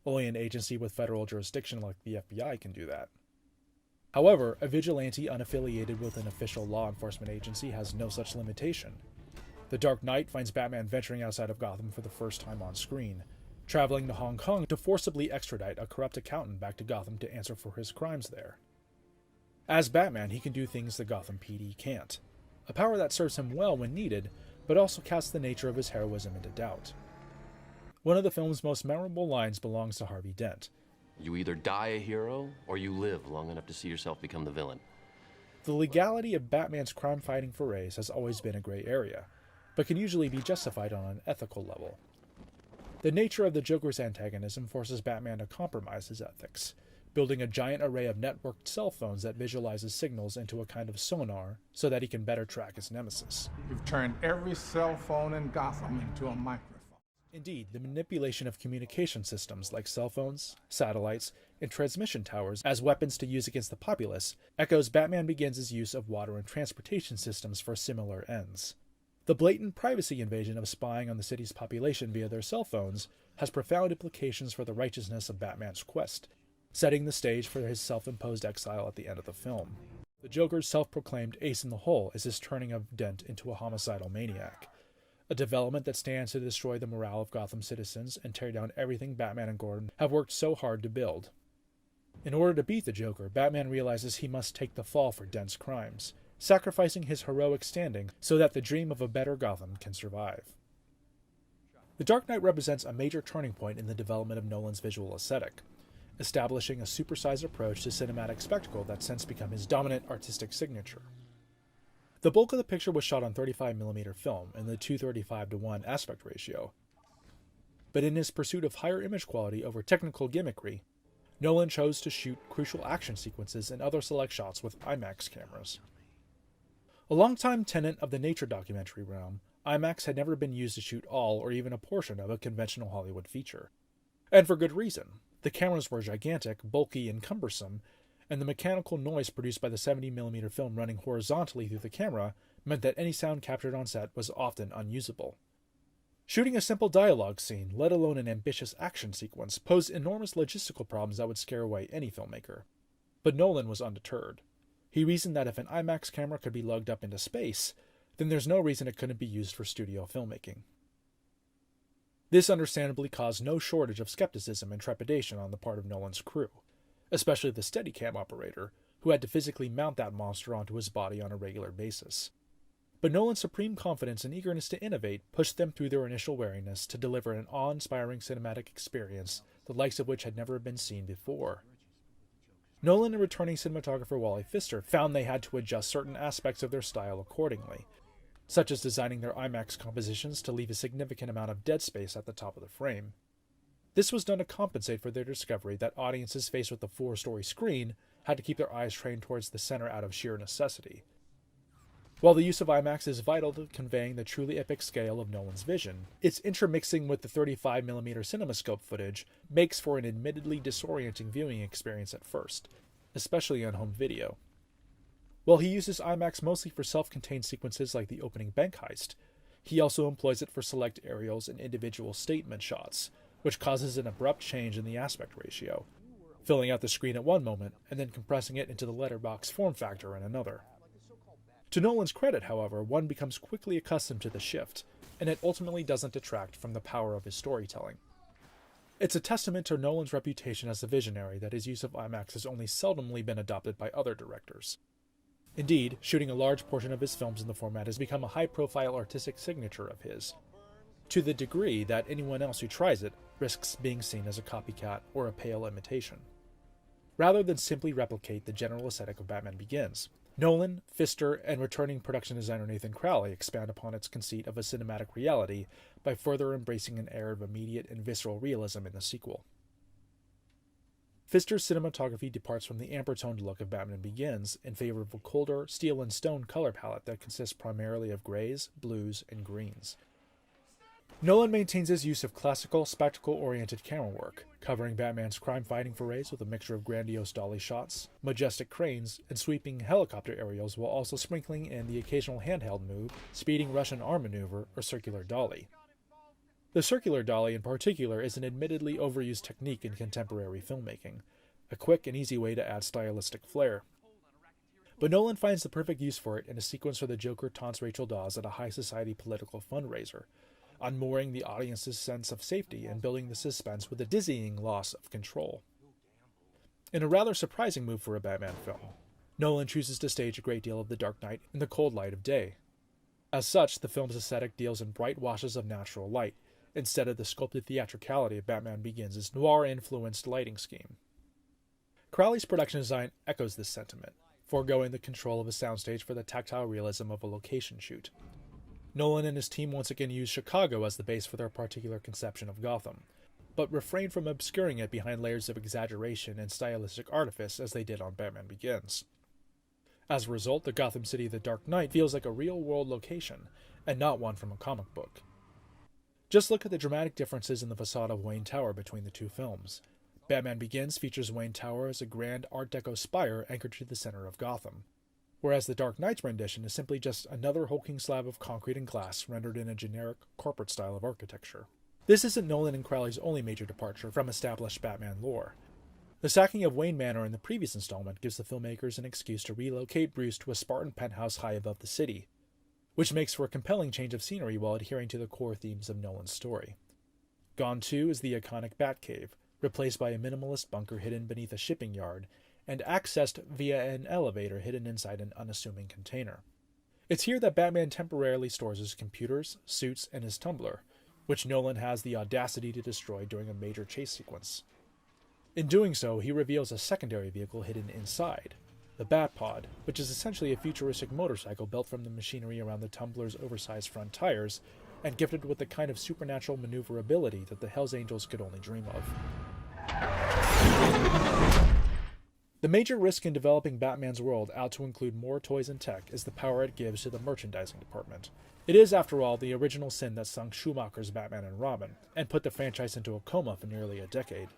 Only an agency with federal jurisdiction like the FBI can do that. However, a vigilante unaffiliated with an official law enforcement agency has no such limitation. The Dark Knight finds Batman venturing outside of Gotham for the first time on screen, traveling to Hong Kong to forcibly extradite a corrupt accountant back to Gotham to answer for his crimes there. As Batman, he can do things the Gotham PD can't, a power that serves him well when needed, but also casts the nature of his heroism into doubt. One of the film's most memorable lines belongs to Harvey Dent. You either die a hero, or you live long enough to see yourself become the villain. The legality of Batman's crime-fighting forays has always been a gray area, but can usually be justified on an ethical level. The nature of the Joker's antagonism forces Batman to compromise his ethics, building a giant array of networked cell phones that visualizes signals into a kind of sonar so that he can better track his nemesis. You've turned every cell phone in Gotham into a microphone. Indeed, the manipulation of communication systems like cell phones, satellites, and transmission towers as weapons to use against the populace echoes Batman Begins' use of water and transportation systems for similar ends. The blatant privacy invasion of spying on the city's population via their cell phones has profound implications for the righteousness of Batman's quest, setting the stage for his self-imposed exile at the end of the film. The Joker's self-proclaimed ace in the hole is his turning of Dent into a homicidal maniac, a development that stands to destroy the morale of Gotham citizens and tear down everything Batman and Gordon have worked so hard to build. In order to beat the Joker, Batman realizes he must take the fall for dense crimes, sacrificing his heroic standing so that the dream of a better Gotham can survive. The Dark Knight represents a major turning point in the development of Nolan's visual aesthetic, establishing a supersized approach to cinematic spectacle that's since become his dominant artistic signature. The bulk of the picture was shot on 35mm film in the 2:35:1 aspect ratio, but in his pursuit of higher image quality over technical gimmickry, Nolan chose to shoot crucial action sequences and other select shots with IMAX cameras. A longtime tenet of the nature documentary realm, IMAX had never been used to shoot all or even a portion of a conventional Hollywood feature. And for good reason. The cameras were gigantic, bulky, and cumbersome, and the mechanical noise produced by the 70mm film running horizontally through the camera meant that any sound captured on set was often unusable. Shooting a simple dialogue scene, let alone an ambitious action sequence, posed enormous logistical problems that would scare away any filmmaker. But Nolan was undeterred. He reasoned that if an IMAX camera could be lugged up into space, then there's no reason it couldn't be used for studio filmmaking. This understandably caused no shortage of skepticism and trepidation on the part of Nolan's crew, especially the Steadicam operator, who had to physically mount that monster onto his body on a regular basis. But Nolan's supreme confidence and eagerness to innovate pushed them through their initial wariness to deliver an awe-inspiring cinematic experience, the likes of which had never been seen before. Nolan and returning cinematographer Wally Pfister found they had to adjust certain aspects of their style accordingly, such as designing their IMAX compositions to leave a significant amount of dead space at the top of the frame. This was done to compensate for their discovery that audiences faced with a 4-story screen had to keep their eyes trained towards the center out of sheer necessity. While the use of IMAX is vital to conveying the truly epic scale of Nolan's vision, its intermixing with the 35mm CinemaScope footage makes for an admittedly disorienting viewing experience at first, especially on home video. While he uses IMAX mostly for self-contained sequences like the opening bank heist, he also employs it for select aerials and individual statement shots, which causes an abrupt change in the aspect ratio, filling out the screen at one moment and then compressing it into the letterbox form factor in another. To Nolan's credit, however, one becomes quickly accustomed to the shift, and it ultimately doesn't detract from the power of his storytelling. It's a testament to Nolan's reputation as a visionary that his use of IMAX has only seldomly been adopted by other directors. Indeed, shooting a large portion of his films in the format has become a high-profile artistic signature of his, to the degree that anyone else who tries it risks being seen as a copycat or a pale imitation. Rather than simply replicate the general aesthetic of Batman Begins, Nolan, Pfister, and returning production designer Nathan Crowley expand upon its conceit of a cinematic reality by further embracing an air of immediate and visceral realism in the sequel. Pfister's cinematography departs from the amber-toned look of Batman Begins in favor of a colder, steel and stone color palette that consists primarily of grays, blues, and greens. Nolan maintains his use of classical, spectacle-oriented camera work, covering Batman's crime-fighting forays with a mixture of grandiose dolly shots, majestic cranes, and sweeping helicopter aerials, while also sprinkling in the occasional handheld move, speeding Russian arm maneuver, or circular dolly. The circular dolly in particular is an admittedly overused technique in contemporary filmmaking, a quick and easy way to add stylistic flair. But Nolan finds the perfect use for it in a sequence where the Joker taunts Rachel Dawes at a high-society political fundraiser, unmooring the audience's sense of safety and building the suspense with a dizzying loss of control. In a rather surprising move for a Batman film, Nolan chooses to stage a great deal of The Dark Knight in the cold light of day. As such, the film's aesthetic deals in bright washes of natural light, instead of the sculpted theatricality of Batman Begins' noir-influenced lighting scheme. Crowley's production design echoes this sentiment, foregoing the control of a soundstage for the tactile realism of a location shoot. Nolan and his team once again use Chicago as the base for their particular conception of Gotham, but refrain from obscuring it behind layers of exaggeration and stylistic artifice as they did on Batman Begins. As a result, the Gotham City of the Dark Knight feels like a real-world location, and not one from a comic book. Just look at the dramatic differences in the facade of Wayne Tower between the two films. Batman Begins features Wayne Tower as a grand Art Deco spire anchored to the center of Gotham, whereas The Dark Knight's rendition is simply just another hulking slab of concrete and glass rendered in a generic, corporate style of architecture. This isn't Nolan and Crowley's only major departure from established Batman lore. The sacking of Wayne Manor in the previous installment gives the filmmakers an excuse to relocate Bruce to a Spartan penthouse high above the city, which makes for a compelling change of scenery while adhering to the core themes of Nolan's story. Gone too is the iconic Batcave, replaced by a minimalist bunker hidden beneath a shipping yard, and accessed via an elevator hidden inside an unassuming container. It's here that Batman temporarily stores his computers, suits, and his tumbler, which Nolan has the audacity to destroy during a major chase sequence. In doing so, he reveals a secondary vehicle hidden inside, the Batpod, which is essentially a futuristic motorcycle built from the machinery around the tumbler's oversized front tires, and gifted with the kind of supernatural maneuverability that the Hells Angels could only dream of. The major risk in developing Batman's world out to include more toys and tech is the power it gives to the merchandising department. It is, after all, the original sin that sunk Schumacher's Batman and Robin, and put the franchise into a coma for nearly a decade.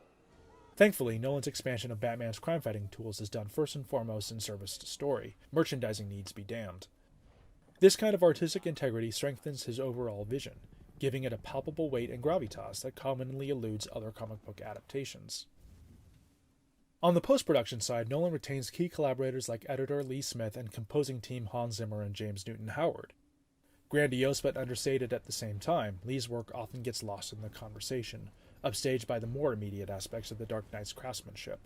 Thankfully, Nolan's expansion of Batman's crime-fighting tools is done first and foremost in service to story. Merchandising needs be damned. This kind of artistic integrity strengthens his overall vision, giving it a palpable weight and gravitas that commonly eludes other comic book adaptations. On the post-production side, Nolan retains key collaborators like editor Lee Smith and composing team Hans Zimmer and James Newton Howard. Grandiose but understated at the same time, Lee's work often gets lost in the conversation, upstaged by the more immediate aspects of The Dark Knight's craftsmanship.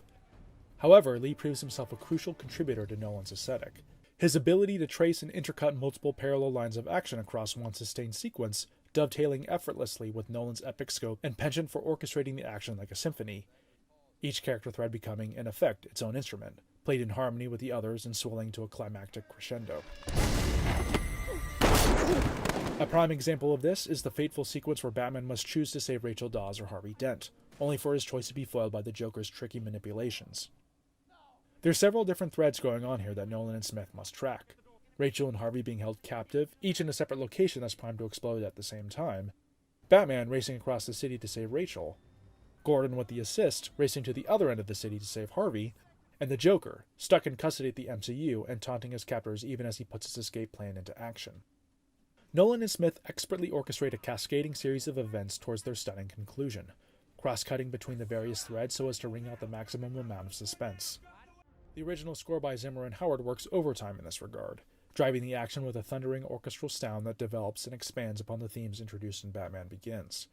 However, Lee proves himself a crucial contributor to Nolan's aesthetic. His ability to trace and intercut multiple parallel lines of action across one sustained sequence, dovetailing effortlessly with Nolan's epic scope and penchant for orchestrating the action like a symphony, each character thread becoming, in effect, its own instrument, played in harmony with the others and swelling to a climactic crescendo. A prime example of this is the fateful sequence where Batman must choose to save Rachel Dawes or Harvey Dent, only for his choice to be foiled by the Joker's tricky manipulations. There are several different threads going on here that Nolan and Smith must track. Rachel and Harvey being held captive, each in a separate location that's primed to explode at the same time. Batman racing across the city to save Rachel. Gordon with the assist, racing to the other end of the city to save Harvey. And the Joker, stuck in custody at the MCU and taunting his captors even as he puts his escape plan into action. Nolan and Smith expertly orchestrate a cascading series of events towards their stunning conclusion, cross-cutting between the various threads so as to wring out the maximum amount of suspense. The original score by Zimmer and Howard works overtime in this regard, driving the action with a thundering orchestral sound that develops and expands upon the themes introduced in Batman Begins.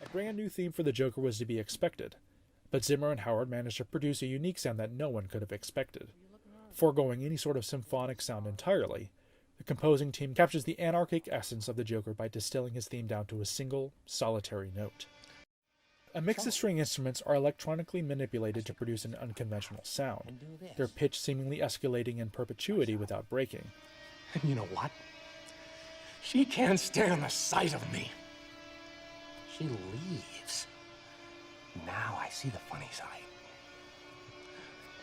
A brand new theme for the Joker was to be expected, but Zimmer and Howard managed to produce a unique sound that no one could have expected. Foregoing any sort of symphonic sound entirely, the composing team captures the anarchic essence of the Joker by distilling his theme down to a single, solitary note. A mix of string instruments are electronically manipulated to produce an unconventional sound, their pitch seemingly escalating in perpetuity without breaking. And you know what? She can't stand the sight of me. She leaves. Now I see the funny side.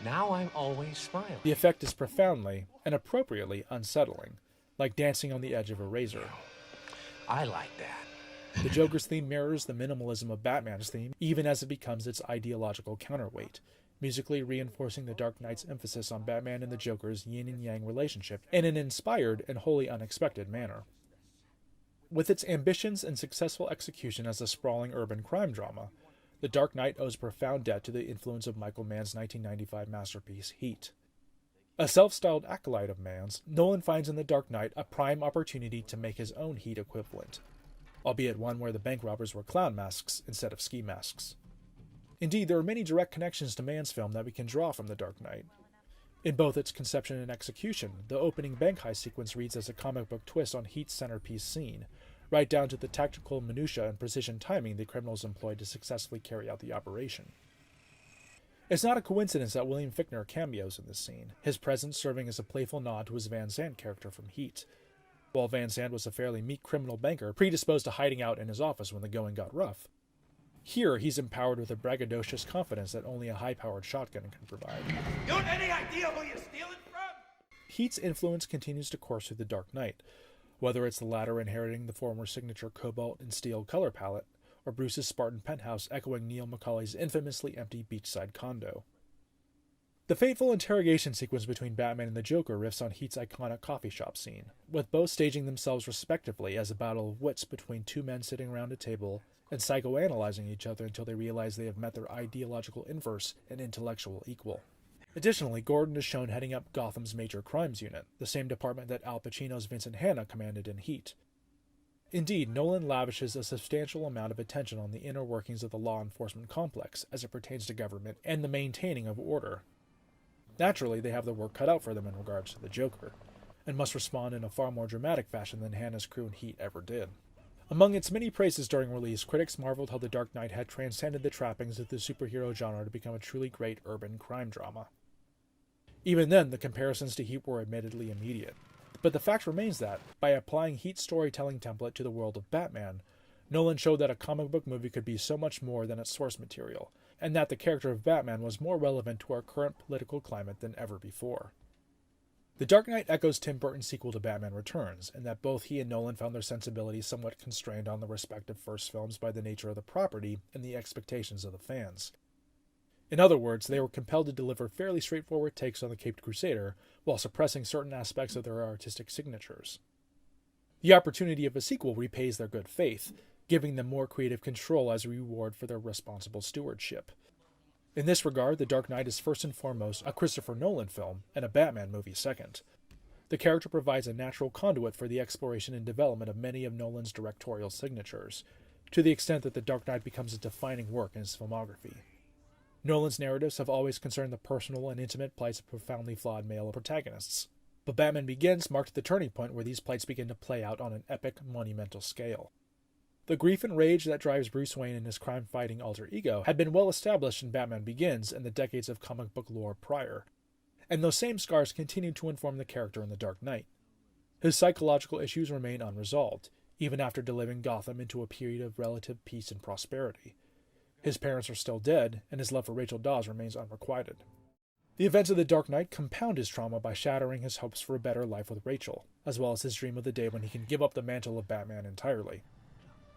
Now I'm always smiling. The effect is profoundly and appropriately unsettling, like dancing on the edge of a razor. I like that. The Joker's theme mirrors the minimalism of Batman's theme, even as it becomes its ideological counterweight, musically reinforcing the Dark Knight's emphasis on Batman and the Joker's yin and yang relationship in an inspired and wholly unexpected manner. With its ambitions and successful execution as a sprawling urban crime drama, The Dark Knight owes profound debt to the influence of Michael Mann's 1995 masterpiece, Heat. A self-styled acolyte of Mann's, Nolan finds in The Dark Knight a prime opportunity to make his own Heat equivalent, albeit one where the bank robbers were clown masks instead of ski masks. Indeed, there are many direct connections to Mann's film that we can draw from The Dark Knight. In both its conception and execution, the opening bank heist sequence reads as a comic book twist on Heat's centerpiece scene, right down to the tactical minutiae and precision timing the criminals employed to successfully carry out the operation. It's not a coincidence that William Fichtner cameos in this scene, his presence serving as a playful nod to his Van Zandt character from Heat. While Van Zandt was a fairly meek criminal banker predisposed to hiding out in his office when the going got rough, here he's empowered with a braggadocious confidence that only a high-powered shotgun can provide. You have any idea who you're stealing from? Heat's influence continues to course through The Dark Knight, whether it's the latter inheriting the former signature cobalt and steel color palette, or Bruce's Spartan penthouse echoing Neil McCauley's infamously empty beachside condo. The fateful interrogation sequence between Batman and the Joker riffs on Heat's iconic coffee shop scene, with both staging themselves respectively as a battle of wits between two men sitting around a table and psychoanalyzing each other until they realize they have met their ideological inverse and intellectual equal. Additionally, Gordon is shown heading up Gotham's Major Crimes Unit, the same department that Al Pacino's Vincent Hanna commanded in Heat. Indeed, Nolan lavishes a substantial amount of attention on the inner workings of the law enforcement complex as it pertains to government and the maintaining of order. Naturally, they have their work cut out for them in regards to the Joker, and must respond in a far more dramatic fashion than Hanna's crew in Heat ever did. Among its many praises during release, critics marveled how The Dark Knight had transcended the trappings of the superhero genre to become a truly great urban crime drama. Even then, the comparisons to Heat were admittedly immediate. But the fact remains that, by applying Heat's storytelling template to the world of Batman, Nolan showed that a comic book movie could be so much more than its source material, and that the character of Batman was more relevant to our current political climate than ever before. The Dark Knight echoes Tim Burton's sequel to Batman Returns, in that both he and Nolan found their sensibilities somewhat constrained on the respective first films by the nature of the property and the expectations of the fans. In other words, they were compelled to deliver fairly straightforward takes on the Caped Crusader, while suppressing certain aspects of their artistic signatures. The opportunity of a sequel repays their good faith, giving them more creative control as a reward for their responsible stewardship. In this regard, The Dark Knight is first and foremost a Christopher Nolan film, and a Batman movie second. The character provides a natural conduit for the exploration and development of many of Nolan's directorial signatures, to the extent that The Dark Knight becomes a defining work in his filmography. Nolan's narratives have always concerned the personal and intimate plights of profoundly flawed male protagonists, but Batman Begins marked the turning point where these plights begin to play out on an epic, monumental scale. The grief and rage that drives Bruce Wayne and his crime-fighting alter ego had been well established in Batman Begins and the decades of comic book lore prior, and those same scars continue to inform the character in The Dark Knight. His psychological issues remain unresolved, even after delivering Gotham into a period of relative peace and prosperity. His parents are still dead, and his love for Rachel Dawes remains unrequited. The events of The Dark Knight compound his trauma by shattering his hopes for a better life with Rachel, as well as his dream of the day when he can give up the mantle of Batman entirely.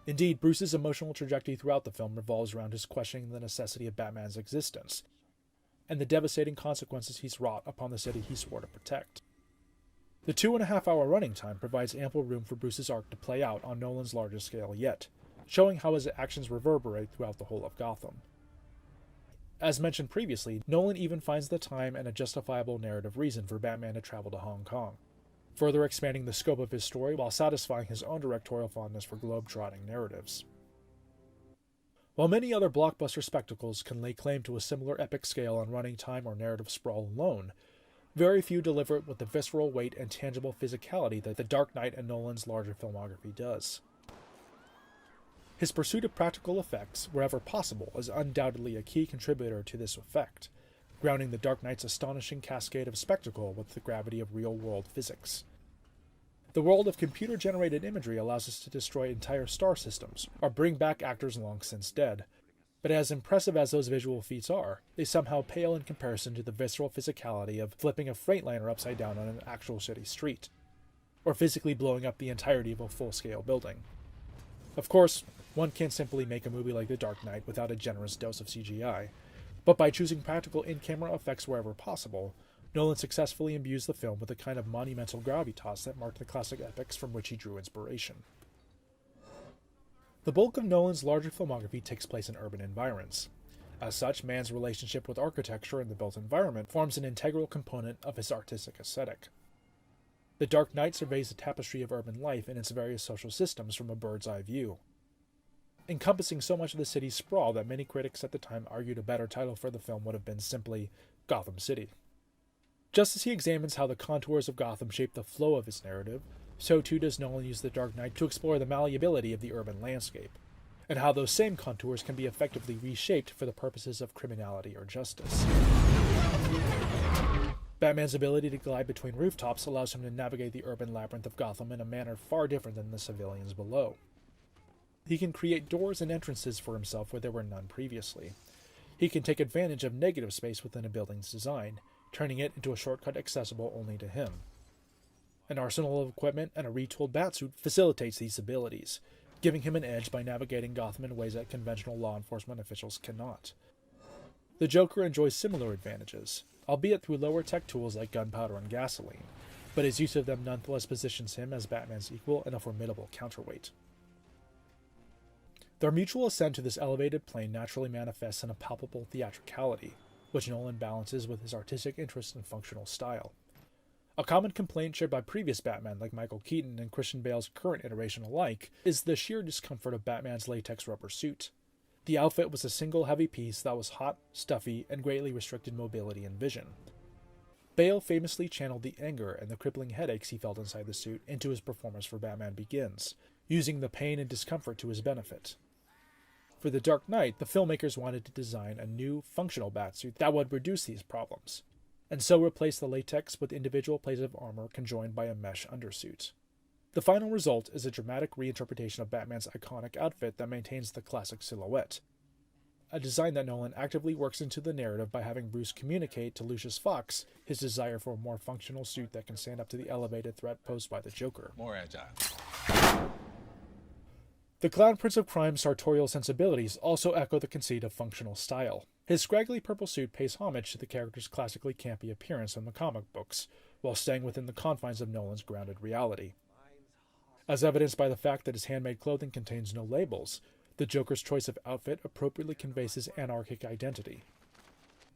Indeed, Bruce's emotional trajectory throughout the film revolves around his questioning the necessity of Batman's existence, and the devastating consequences he's wrought upon the city he swore to protect. The 2.5-hour running time provides ample room for Bruce's arc to play out on Nolan's largest scale yet, showing how his actions reverberate throughout the whole of Gotham. As mentioned previously, Nolan even finds the time and a justifiable narrative reason for Batman to travel to Hong Kong, further expanding the scope of his story while satisfying his own directorial fondness for globe-trotting narratives. While many other blockbuster spectacles can lay claim to a similar epic scale on running time or narrative sprawl alone, very few deliver it with the visceral weight and tangible physicality that The Dark Knight and Nolan's larger filmography does. His pursuit of practical effects, wherever possible, is undoubtedly a key contributor to this effect, grounding The Dark Knight's astonishing cascade of spectacle with the gravity of real-world physics. The world of computer-generated imagery allows us to destroy entire star systems, or bring back actors long since dead, but as impressive as those visual feats are, they somehow pale in comparison to the visceral physicality of flipping a Freightliner upside down on an actual city street, or physically blowing up the entirety of a full-scale building. Of course, one can't simply make a movie like The Dark Knight without a generous dose of CGI, but by choosing practical in-camera effects wherever possible, Nolan successfully imbues the film with the kind of monumental gravitas that marked the classic epics from which he drew inspiration. The bulk of Nolan's larger filmography takes place in urban environs. As such, man's relationship with architecture and the built environment forms an integral component of his artistic aesthetic. The Dark Knight surveys the tapestry of urban life and its various social systems from a bird's-eye view, encompassing so much of the city's sprawl that many critics at the time argued a better title for the film would have been simply Gotham City. Just as he examines how the contours of Gotham shape the flow of his narrative, so too does Nolan use The Dark Knight to explore the malleability of the urban landscape, and how those same contours can be effectively reshaped for the purposes of criminality or justice. Batman's ability to glide between rooftops allows him to navigate the urban labyrinth of Gotham in a manner far different than the civilians below. He can create doors and entrances for himself where there were none previously. He can take advantage of negative space within a building's design, turning it into a shortcut accessible only to him. An arsenal of equipment and a retooled batsuit facilitates these abilities, giving him an edge by navigating Gotham in ways that conventional law enforcement officials cannot. The Joker enjoys similar advantages, albeit through lower-tech tools like gunpowder and gasoline, but his use of them nonetheless positions him as Batman's equal and a formidable counterweight. Their mutual ascent to this elevated plane naturally manifests in a palpable theatricality, which Nolan balances with his artistic interest and functional style. A common complaint shared by previous Batman like Michael Keaton and Christian Bale's current iteration alike is the sheer discomfort of Batman's latex rubber suit. The outfit was a single heavy piece that was hot, stuffy, and greatly restricted mobility and vision. Bale famously channeled the anger and the crippling headaches he felt inside the suit into his performance for Batman Begins, using the pain and discomfort to his benefit. For The Dark Knight, the filmmakers wanted to design a new, functional batsuit that would reduce these problems, and so replace the latex with individual plates of armor conjoined by a mesh undersuit. The final result is a dramatic reinterpretation of Batman's iconic outfit that maintains the classic silhouette, a design that Nolan actively works into the narrative by having Bruce communicate to Lucius Fox his desire for a more functional suit that can stand up to the elevated threat posed by the Joker. More agile. The Clown Prince of Crime's sartorial sensibilities also echo the conceit of functional style. His scraggly purple suit pays homage to the character's classically campy appearance in the comic books, while staying within the confines of Nolan's grounded reality. As evidenced by the fact that his handmade clothing contains no labels, the Joker's choice of outfit appropriately conveys his anarchic identity.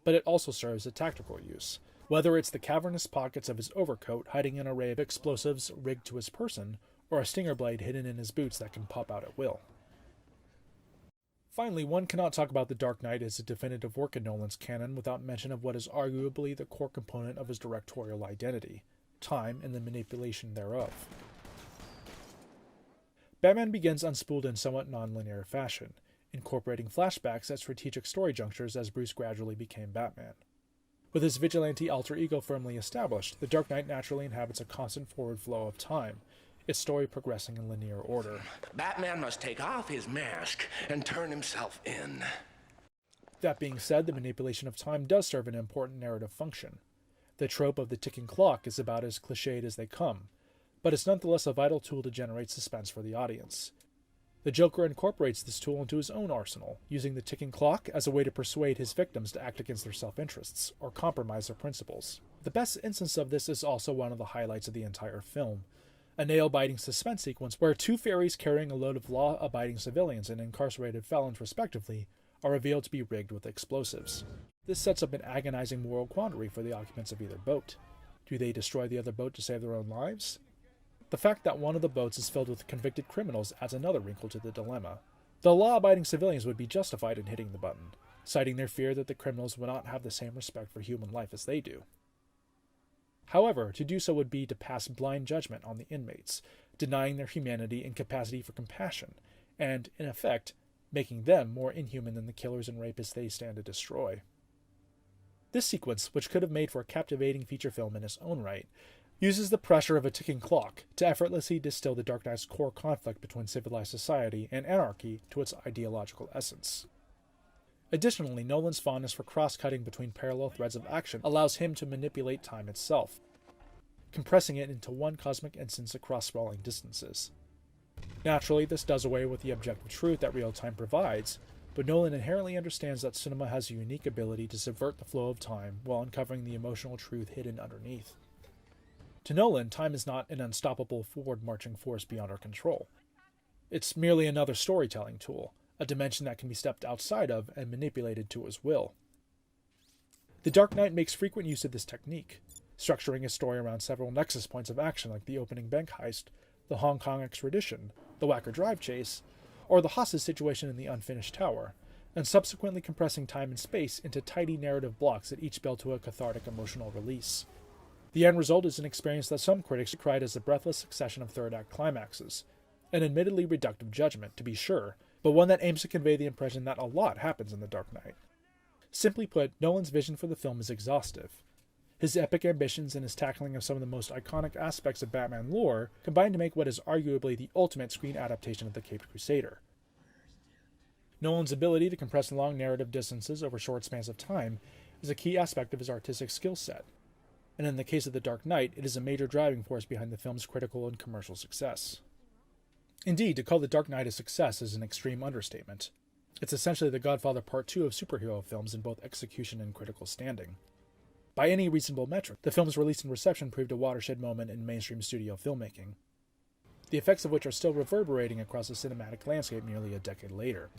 But it also serves a tactical use, whether it's the cavernous pockets of his overcoat hiding an array of explosives rigged to his person, or a stinger blade hidden in his boots that can pop out at will. Finally, one cannot talk about The Dark Knight as a definitive work in Nolan's canon without mention of what is arguably the core component of his directorial identity, time and the manipulation thereof. Batman Begins unspooled in somewhat non-linear fashion, incorporating flashbacks at strategic story junctures as Bruce gradually became Batman. With his vigilante alter ego firmly established, The Dark Knight naturally inhabits a constant forward flow of time, its story progressing in linear order. Batman must take off his mask and turn himself in. That being said, the manipulation of time does serve an important narrative function. The trope of the ticking clock is about as cliched as they come, but it's nonetheless a vital tool to generate suspense for the audience. The Joker incorporates this tool into his own arsenal, using the ticking clock as a way to persuade his victims to act against their self-interests, or compromise their principles. The best instance of this is also one of the highlights of the entire film, a nail-biting suspense sequence where two fairies carrying a load of law-abiding civilians and incarcerated felons respectively are revealed to be rigged with explosives. This sets up an agonizing moral quandary for the occupants of either boat. Do they destroy the other boat to save their own lives? The fact that one of the boats is filled with convicted criminals adds another wrinkle to the dilemma. The law-abiding civilians would be justified in hitting the button, citing their fear that the criminals would not have the same respect for human life as they do. However, to do so would be to pass blind judgment on the inmates, denying their humanity and capacity for compassion, and, in effect, making them more inhuman than the killers and rapists they stand to destroy. This sequence, which could have made for a captivating feature film in its own right, uses the pressure of a ticking clock to effortlessly distill the Dark Knight's core conflict between civilized society and anarchy to its ideological essence. Additionally, Nolan's fondness for cross-cutting between parallel threads of action allows him to manipulate time itself, compressing it into one cosmic instance across sprawling distances. Naturally, this does away with the objective truth that real time provides, but Nolan inherently understands that cinema has a unique ability to subvert the flow of time while uncovering the emotional truth hidden underneath. To Nolan, time is not an unstoppable forward-marching force beyond our control. It's merely another storytelling tool, a dimension that can be stepped outside of and manipulated to his will. The Dark Knight makes frequent use of this technique, structuring his story around several nexus points of action like the opening bank heist, the Hong Kong extradition, the Wacker drive chase, or the hostage situation in the unfinished tower, and subsequently compressing time and space into tidy narrative blocks that each build to a cathartic emotional release. The end result is an experience that some critics decried as a breathless succession of third-act climaxes, an admittedly reductive judgment, to be sure, but one that aims to convey the impression that a lot happens in The Dark Knight. Simply put, Nolan's vision for the film is exhaustive. His epic ambitions and his tackling of some of the most iconic aspects of Batman lore combine to make what is arguably the ultimate screen adaptation of The Caped Crusader. Nolan's ability to compress long narrative distances over short spans of time is a key aspect of his artistic skill set, and in the case of The Dark Knight, it is a major driving force behind the film's critical and commercial success. Indeed, to call The Dark Knight a success is an extreme understatement. It's essentially The Godfather Part 2 of superhero films in both execution and critical standing. By any reasonable metric, the film's release and reception proved a watershed moment in mainstream studio filmmaking, the effects of which are still reverberating across the cinematic landscape nearly a decade later.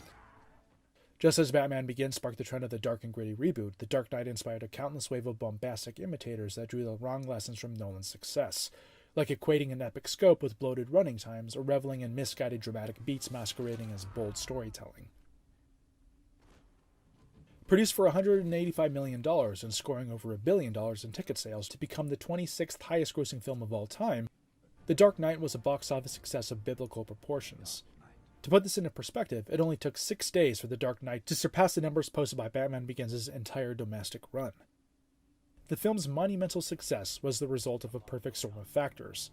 Just as Batman Begins sparked the trend of the dark and gritty reboot, The Dark Knight inspired a countless wave of bombastic imitators that drew the wrong lessons from Nolan's success, like equating an epic scope with bloated running times or reveling in misguided dramatic beats masquerading as bold storytelling. Produced for $185 million and scoring over $1 billion in ticket sales to become the 26th highest-grossing film of all time, The Dark Knight was a box office success of biblical proportions. To put this into perspective, it only took 6 days for The Dark Knight to surpass the numbers posted by Batman Begins' entire domestic run. The film's monumental success was the result of a perfect storm of factors.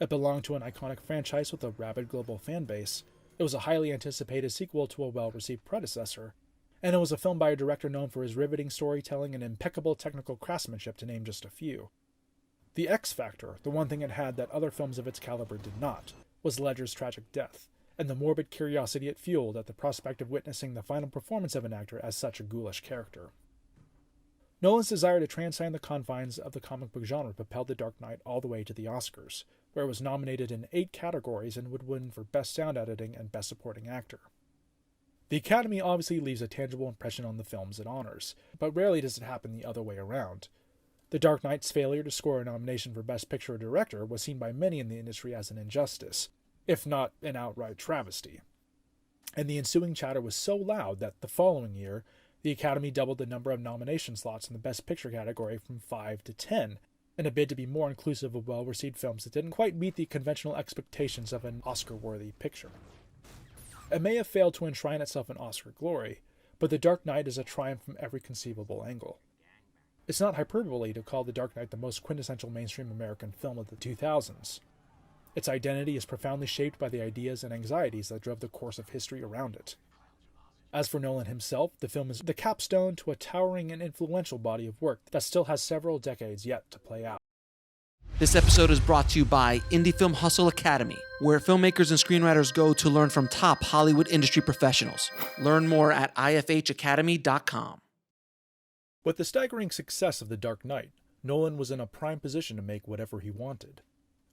It belonged to an iconic franchise with a rabid global fan base, it was a highly anticipated sequel to a well-received predecessor, and it was a film by a director known for his riveting storytelling and impeccable technical craftsmanship, to name just a few. The X factor, the one thing it had that other films of its caliber did not, was Ledger's tragic death, and the morbid curiosity it fueled at the prospect of witnessing the final performance of an actor as such a ghoulish character. Nolan's desire to transcend the confines of the comic book genre propelled The Dark Knight all the way to the Oscars, where it was nominated in 8 categories and would win for Best Sound Editing and Best Supporting Actor. The Academy obviously leaves a tangible impression on the films it honors, but rarely does it happen the other way around. The Dark Knight's failure to score a nomination for Best Picture or Director was seen by many in the industry as an injustice, if not an outright travesty. And the ensuing chatter was so loud that the following year, the Academy doubled the number of nomination slots in the Best Picture category from 5 to 10, in a bid to be more inclusive of well-received films that didn't quite meet the conventional expectations of an Oscar-worthy picture. It may have failed to enshrine itself in Oscar glory, but The Dark Knight is a triumph from every conceivable angle. It's not hyperbole to call The Dark Knight the most quintessential mainstream American film of the 2000s. Its identity is profoundly shaped by the ideas and anxieties that drove the course of history around it. As for Nolan himself, the film is the capstone to a towering and influential body of work that still has several decades yet to play out. This episode is brought to you by Indie Film Hustle Academy, where filmmakers and screenwriters go to learn from top Hollywood industry professionals. Learn more at ifhacademy.com. With the staggering success of The Dark Knight, Nolan was in a prime position to make whatever he wanted.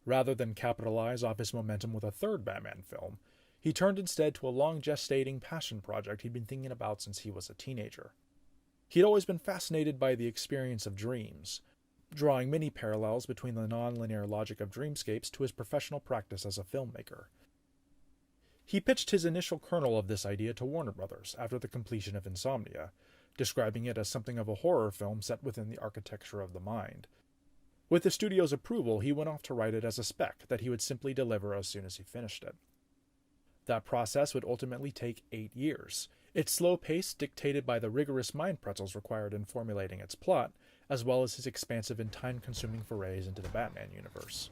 Rather than capitalize off his momentum with a third Batman film, he turned instead to a long-gestating passion project he'd been thinking about since he was a teenager. He'd always been fascinated by the experience of dreams, drawing many parallels between the non-linear logic of dreamscapes to his professional practice as a filmmaker. He pitched his initial kernel of this idea to Warner Brothers after the completion of Insomnia, describing it as something of a horror film set within the architecture of the mind. With the studio's approval, he went off to write it as a spec that he would simply deliver as soon as he finished it. That process would ultimately take 8 years, its slow pace dictated by the rigorous mind pretzels required in formulating its plot, as well as his expansive and time-consuming forays into the Batman universe.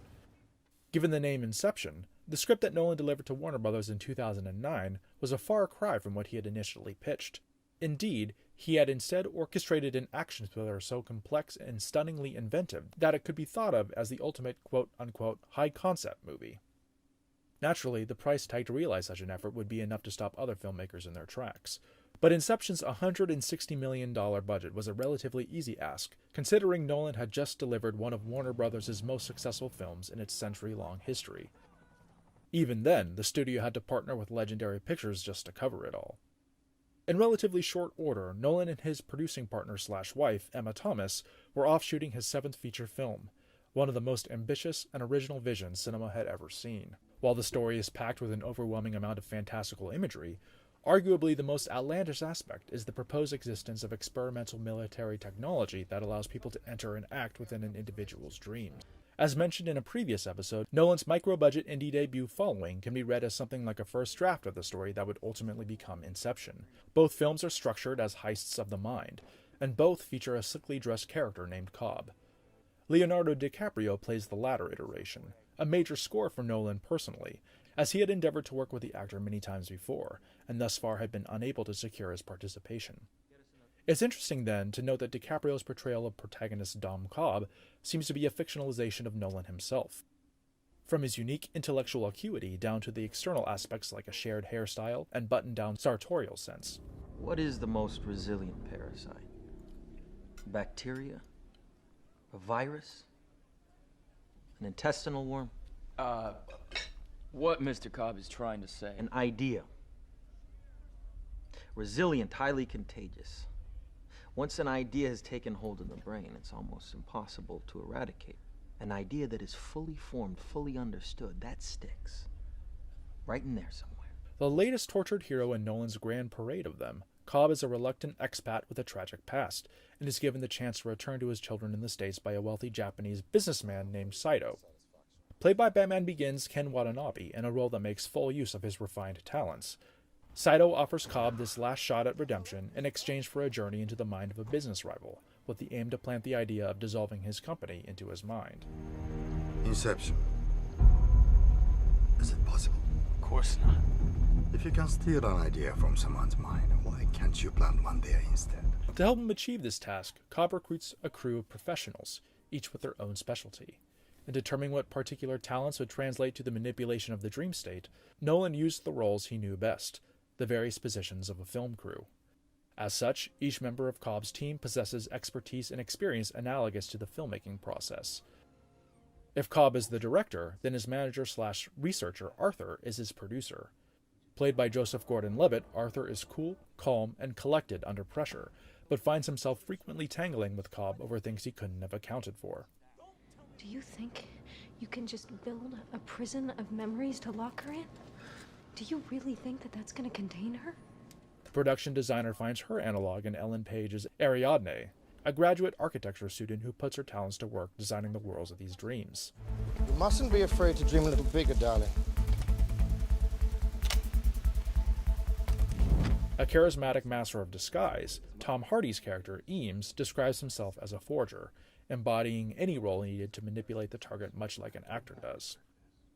Given the name Inception, the script that Nolan delivered to Warner Brothers in 2009 was a far cry from what he had initially pitched. Indeed, he had instead orchestrated an action thriller so complex and stunningly inventive that it could be thought of as the ultimate quote-unquote high-concept movie. Naturally, the price tag to realize such an effort would be enough to stop other filmmakers in their tracks. But Inception's $160 million budget was a relatively easy ask, considering Nolan had just delivered one of Warner Brothers' most successful films in its century-long history. Even then, the studio had to partner with Legendary Pictures just to cover it all. In relatively short order, Nolan and his producing partner/wife, Emma Thomas, were off shooting his 7th feature film, one of the most ambitious and original visions cinema had ever seen. While the story is packed with an overwhelming amount of fantastical imagery, arguably the most outlandish aspect is the proposed existence of experimental military technology that allows people to enter and act within an individual's dreams. As mentioned in a previous episode, Nolan's micro-budget indie debut Following can be read as something like a first draft of the story that would ultimately become Inception. Both films are structured as heists of the mind, and both feature a slickly dressed character named Cobb. Leonardo DiCaprio plays the latter iteration, a major score for Nolan personally, as he had endeavored to work with the actor many times before, and thus far had been unable to secure his participation. It's interesting then to note that DiCaprio's portrayal of protagonist Dom Cobb seems to be a fictionalization of Nolan himself. From his unique intellectual acuity down to the external aspects like a shared hairstyle and buttoned-down sartorial sense. What is the most resilient parasite? A bacteria? A virus? An intestinal worm? What Mr. Cobb is trying to say. An idea. Resilient, highly contagious. Once an idea has taken hold of the brain, it's almost impossible to eradicate. An idea that is fully formed, fully understood, that sticks. Right in there somewhere. The latest tortured hero in Nolan's grand parade of them, Cobb is a reluctant expat with a tragic past, and is given the chance to return to his children in the States by a wealthy Japanese businessman named Saito. Played by Batman Begins' Ken Watanabe, in a role that makes full use of his refined talents. Saito offers Cobb this last shot at redemption in exchange for a journey into the mind of a business rival, with the aim to plant the idea of dissolving his company into his mind. Inception. Is it possible? Of course not. If you can steal an idea from someone's mind, why can't you plant one there instead? To help him achieve this task, Cobb recruits a crew of professionals, each with their own specialty. In determining what particular talents would translate to the manipulation of the dream state, Nolan used the roles he knew best, the various positions of a film crew. As such, each member of Cobb's team possesses expertise and experience analogous to the filmmaking process. If Cobb is the director, then his manager/researcher, Arthur, is his producer. Played by Joseph Gordon-Levitt, Arthur is cool, calm, and collected under pressure, but finds himself frequently tangling with Cobb over things he couldn't have accounted for. Do you think you can just build a prison of memories to lock her in? Do you really think that that's going to contain her? The production designer finds her analog in Ellen Page's Ariadne, a graduate architecture student who puts her talents to work designing the worlds of these dreams. You mustn't be afraid to dream a little bigger, darling. A charismatic master of disguise, Tom Hardy's character, Eames, describes himself as a forger, embodying any role needed to manipulate the target much like an actor does.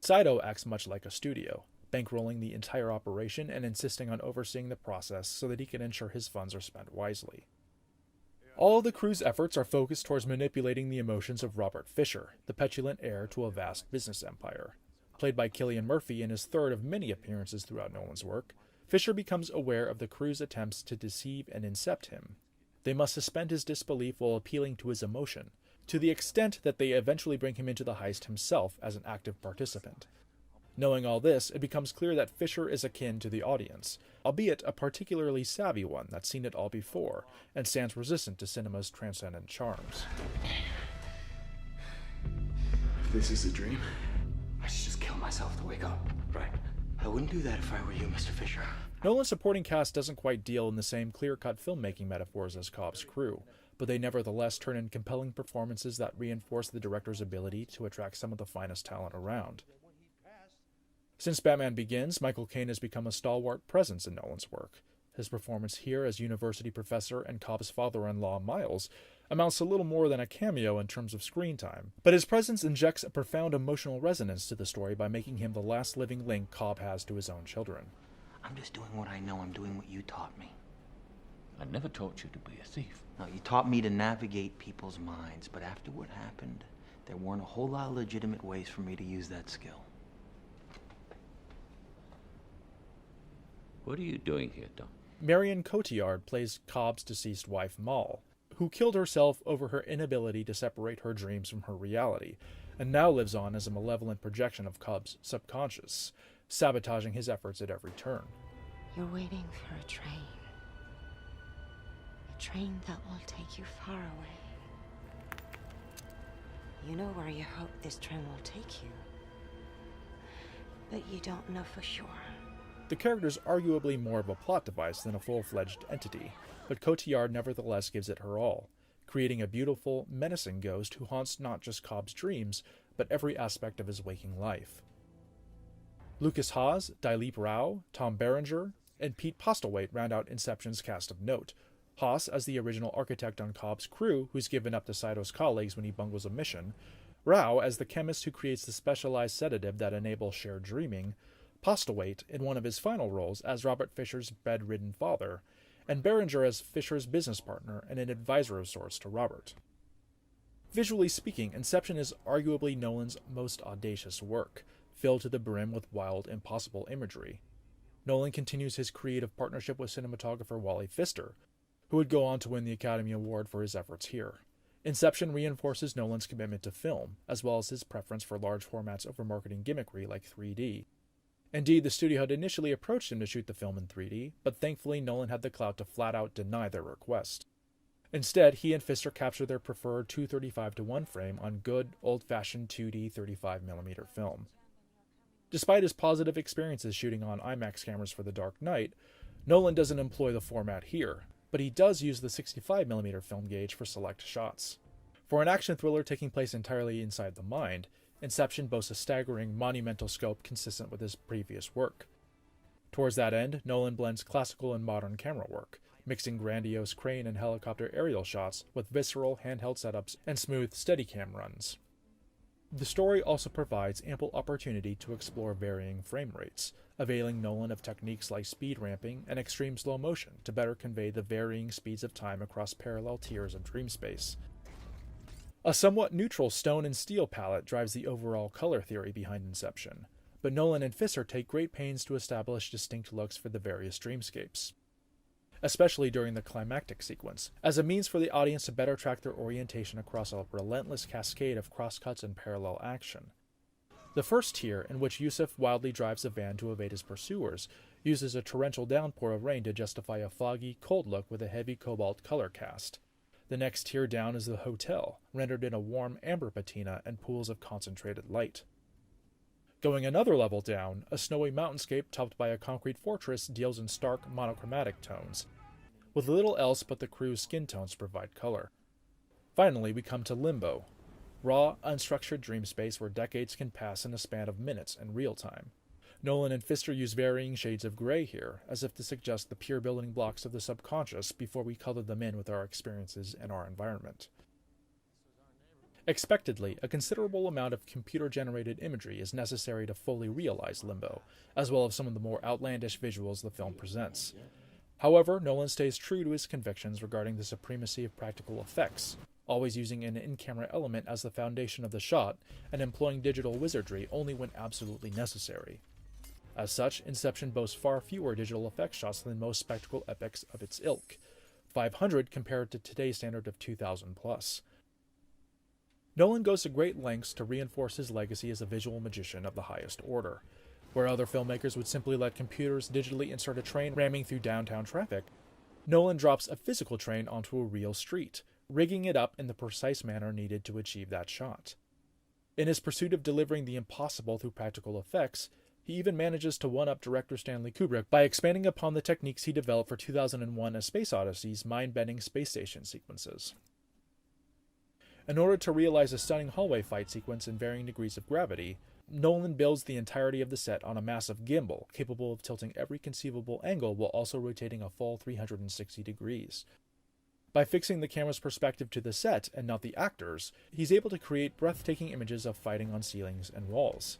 Saito acts much like a studio, bankrolling the entire operation and insisting on overseeing the process so that he can ensure his funds are spent wisely. All of the crew's efforts are focused towards manipulating the emotions of Robert Fisher, the petulant heir to a vast business empire. Played by Cillian Murphy in his third of many appearances throughout Nolan's work, Fisher becomes aware of the crew's attempts to deceive and incept him. They must suspend his disbelief while appealing to his emotion, to the extent that they eventually bring him into the heist himself as an active participant. Knowing all this, it becomes clear that Fisher is akin to the audience, albeit a particularly savvy one that's seen it all before, and stands resistant to cinema's transcendent charms. If this is a dream, I should just kill myself to wake up. Right. I wouldn't do that if I were you, Mr. Fisher. Nolan's supporting cast doesn't quite deal in the same clear-cut filmmaking metaphors as Cobb's crew, but they nevertheless turn in compelling performances that reinforce the director's ability to attract some of the finest talent around. Since Batman Begins, Michael Caine has become a stalwart presence in Nolan's work. His performance here as university professor and Cobb's father-in-law, Miles, amounts to little more than a cameo in terms of screen time, but his presence injects a profound emotional resonance to the story by making him the last living link Cobb has to his own children. I'm just doing what I know. I'm doing what you taught me. I never taught you to be a thief. No, you taught me to navigate people's minds, but after what happened, there weren't a whole lot of legitimate ways for me to use that skill. What are you doing here, Dom? Marion Cotillard plays Cobb's deceased wife, Moll, who killed herself over her inability to separate her dreams from her reality, and now lives on as a malevolent projection of Cobb's subconscious, sabotaging his efforts at every turn. You're waiting for a train. A train that will take you far away. You know where you hope this train will take you, but you don't know for sure. The character's arguably more of a plot device than a full-fledged entity, but Cotillard nevertheless gives it her all, creating a beautiful, menacing ghost who haunts not just Cobb's dreams, but every aspect of his waking life. Lucas Haas, Dilip Rao, Tom Berenger, and Pete Postlethwaite round out Inception's cast of note. Haas as the original architect on Cobb's crew, who's given up to Saito's colleagues when he bungles a mission, Rao as the chemist who creates the specialized sedative that enables shared dreaming, Postlethwaite in one of his final roles as Robert Fisher's bedridden father, and Berenger as Fisher's business partner and an advisor of sorts to Robert. Visually speaking, Inception is arguably Nolan's most audacious work, filled to the brim with wild, impossible imagery. Nolan continues his creative partnership with cinematographer Wally Pfister, who would go on to win the Academy Award for his efforts here. Inception reinforces Nolan's commitment to film, as well as his preference for large formats over marketing gimmickry like 3D. Indeed, the studio had initially approached him to shoot the film in 3D, but thankfully Nolan had the clout to flat-out deny their request. Instead, he and Pfister captured their preferred 2:35:1 frame on good, old-fashioned 2D 35mm film. Despite his positive experiences shooting on IMAX cameras for The Dark Knight, Nolan doesn't employ the format here, but he does use the 65mm film gauge for select shots. For an action thriller taking place entirely inside the mind, Inception boasts a staggering, monumental scope consistent with his previous work. Towards that end, Nolan blends classical and modern camera work, mixing grandiose crane and helicopter aerial shots with visceral handheld setups and smooth Steadicam runs. The story also provides ample opportunity to explore varying frame rates, availing Nolan of techniques like speed ramping and extreme slow motion to better convey the varying speeds of time across parallel tiers of dream space. A somewhat neutral stone and steel palette drives the overall color theory behind Inception, but Nolan and Pfister take great pains to establish distinct looks for the various dreamscapes, especially during the climactic sequence, as a means for the audience to better track their orientation across a relentless cascade of crosscuts and parallel action. The first tier, in which Yusuf wildly drives a van to evade his pursuers, uses a torrential downpour of rain to justify a foggy, cold look with a heavy cobalt color cast. The next tier down is the hotel, rendered in a warm amber patina and pools of concentrated light. Going another level down, a snowy mountainscape topped by a concrete fortress deals in stark, monochromatic tones, with little else but the crew's skin tones to provide color. Finally, we come to Limbo, raw, unstructured dream space where decades can pass in a span of minutes in real time. Nolan and Pfister use varying shades of gray here, as if to suggest the pure building blocks of the subconscious before we color them in with our experiences and our environment. Expectedly, a considerable amount of computer-generated imagery is necessary to fully realize Limbo, as well as some of the more outlandish visuals the film presents. However, Nolan stays true to his convictions regarding the supremacy of practical effects, always using an in-camera element as the foundation of the shot and employing digital wizardry only when absolutely necessary. As such, Inception boasts far fewer digital effects shots than most spectacle epics of its ilk, 500 compared to today's standard of 2,000 plus. Nolan goes to great lengths to reinforce his legacy as a visual magician of the highest order. Where other filmmakers would simply let computers digitally insert a train ramming through downtown traffic, Nolan drops a physical train onto a real street, rigging it up in the precise manner needed to achieve that shot. In his pursuit of delivering the impossible through practical effects, he even manages to one-up director Stanley Kubrick by expanding upon the techniques he developed for 2001: A Space Odyssey's mind-bending space station sequences. In order to realize a stunning hallway fight sequence in varying degrees of gravity, Nolan builds the entirety of the set on a massive gimbal capable of tilting every conceivable angle while also rotating a full 360 degrees. By fixing the camera's perspective to the set and not the actors, he's able to create breathtaking images of fighting on ceilings and walls.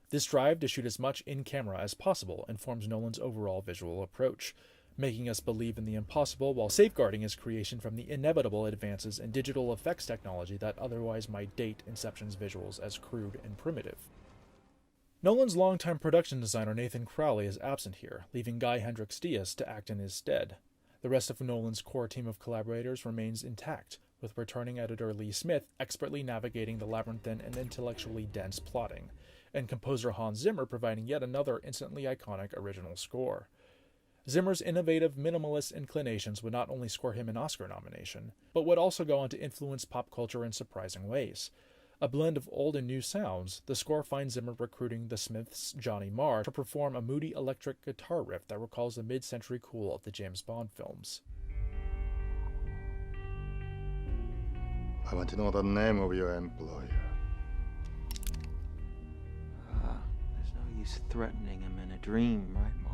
This drive to shoot as much in-camera as possible informs Nolan's overall visual approach, making us believe in the impossible while safeguarding his creation from the inevitable advances in digital effects technology that otherwise might date Inception's visuals as crude and primitive. Nolan's longtime production designer Nathan Crowley is absent here, leaving Guy Hendricks Diaz to act in his stead. The rest of Nolan's core team of collaborators remains intact, with returning editor Lee Smith expertly navigating the labyrinthine and intellectually dense plotting, and composer Hans Zimmer providing yet another instantly iconic original score. Zimmer's innovative, minimalist inclinations would not only score him an Oscar nomination, but would also go on to influence pop culture in surprising ways. A blend of old and new sounds, the score finds Zimmer recruiting the Smiths' Johnny Marr to perform a moody electric guitar riff that recalls the mid-century cool of the James Bond films. I want to know the name of your employer. There's no use threatening him in a dream, right, Ma?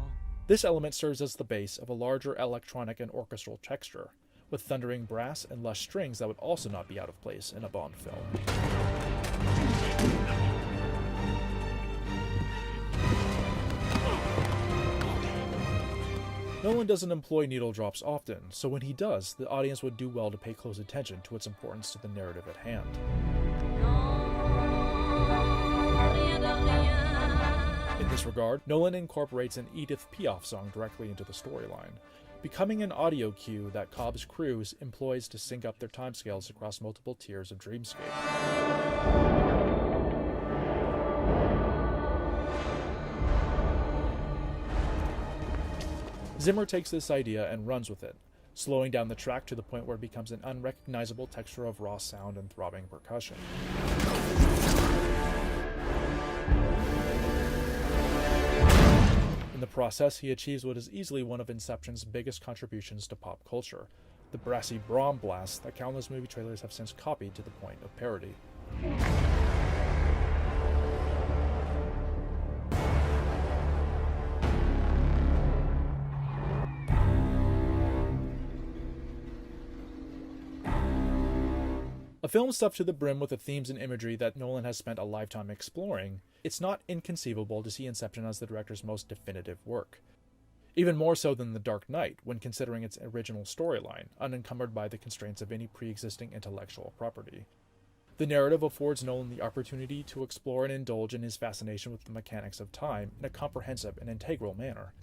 This element serves as the base of a larger electronic and orchestral texture, with thundering brass and lush strings that would also not be out of place in a Bond film. Nolan doesn't employ needle drops often, so when he does, the audience would do well to pay close attention to its importance to the narrative at hand. In this regard, Nolan incorporates an Edith Piaf song directly into the storyline, becoming an audio cue that Cobb's crew employs to sync up their timescales across multiple tiers of dreamscape. Zimmer takes this idea and runs with it, slowing down the track to the point where it becomes an unrecognizable texture of raw sound and throbbing percussion. In the process, he achieves what is easily one of Inception's biggest contributions to pop culture, the brassy brawn blast that countless movie trailers have since copied to the point of parody. A film stuffed to the brim with the themes and imagery that Nolan has spent a lifetime exploring, it's not inconceivable to see Inception as the director's most definitive work. Even more so than The Dark Knight, when considering its original storyline, unencumbered by the constraints of any pre-existing intellectual property. The narrative affords Nolan the opportunity to explore and indulge in his fascination with the mechanics of time in a comprehensive and integral manner.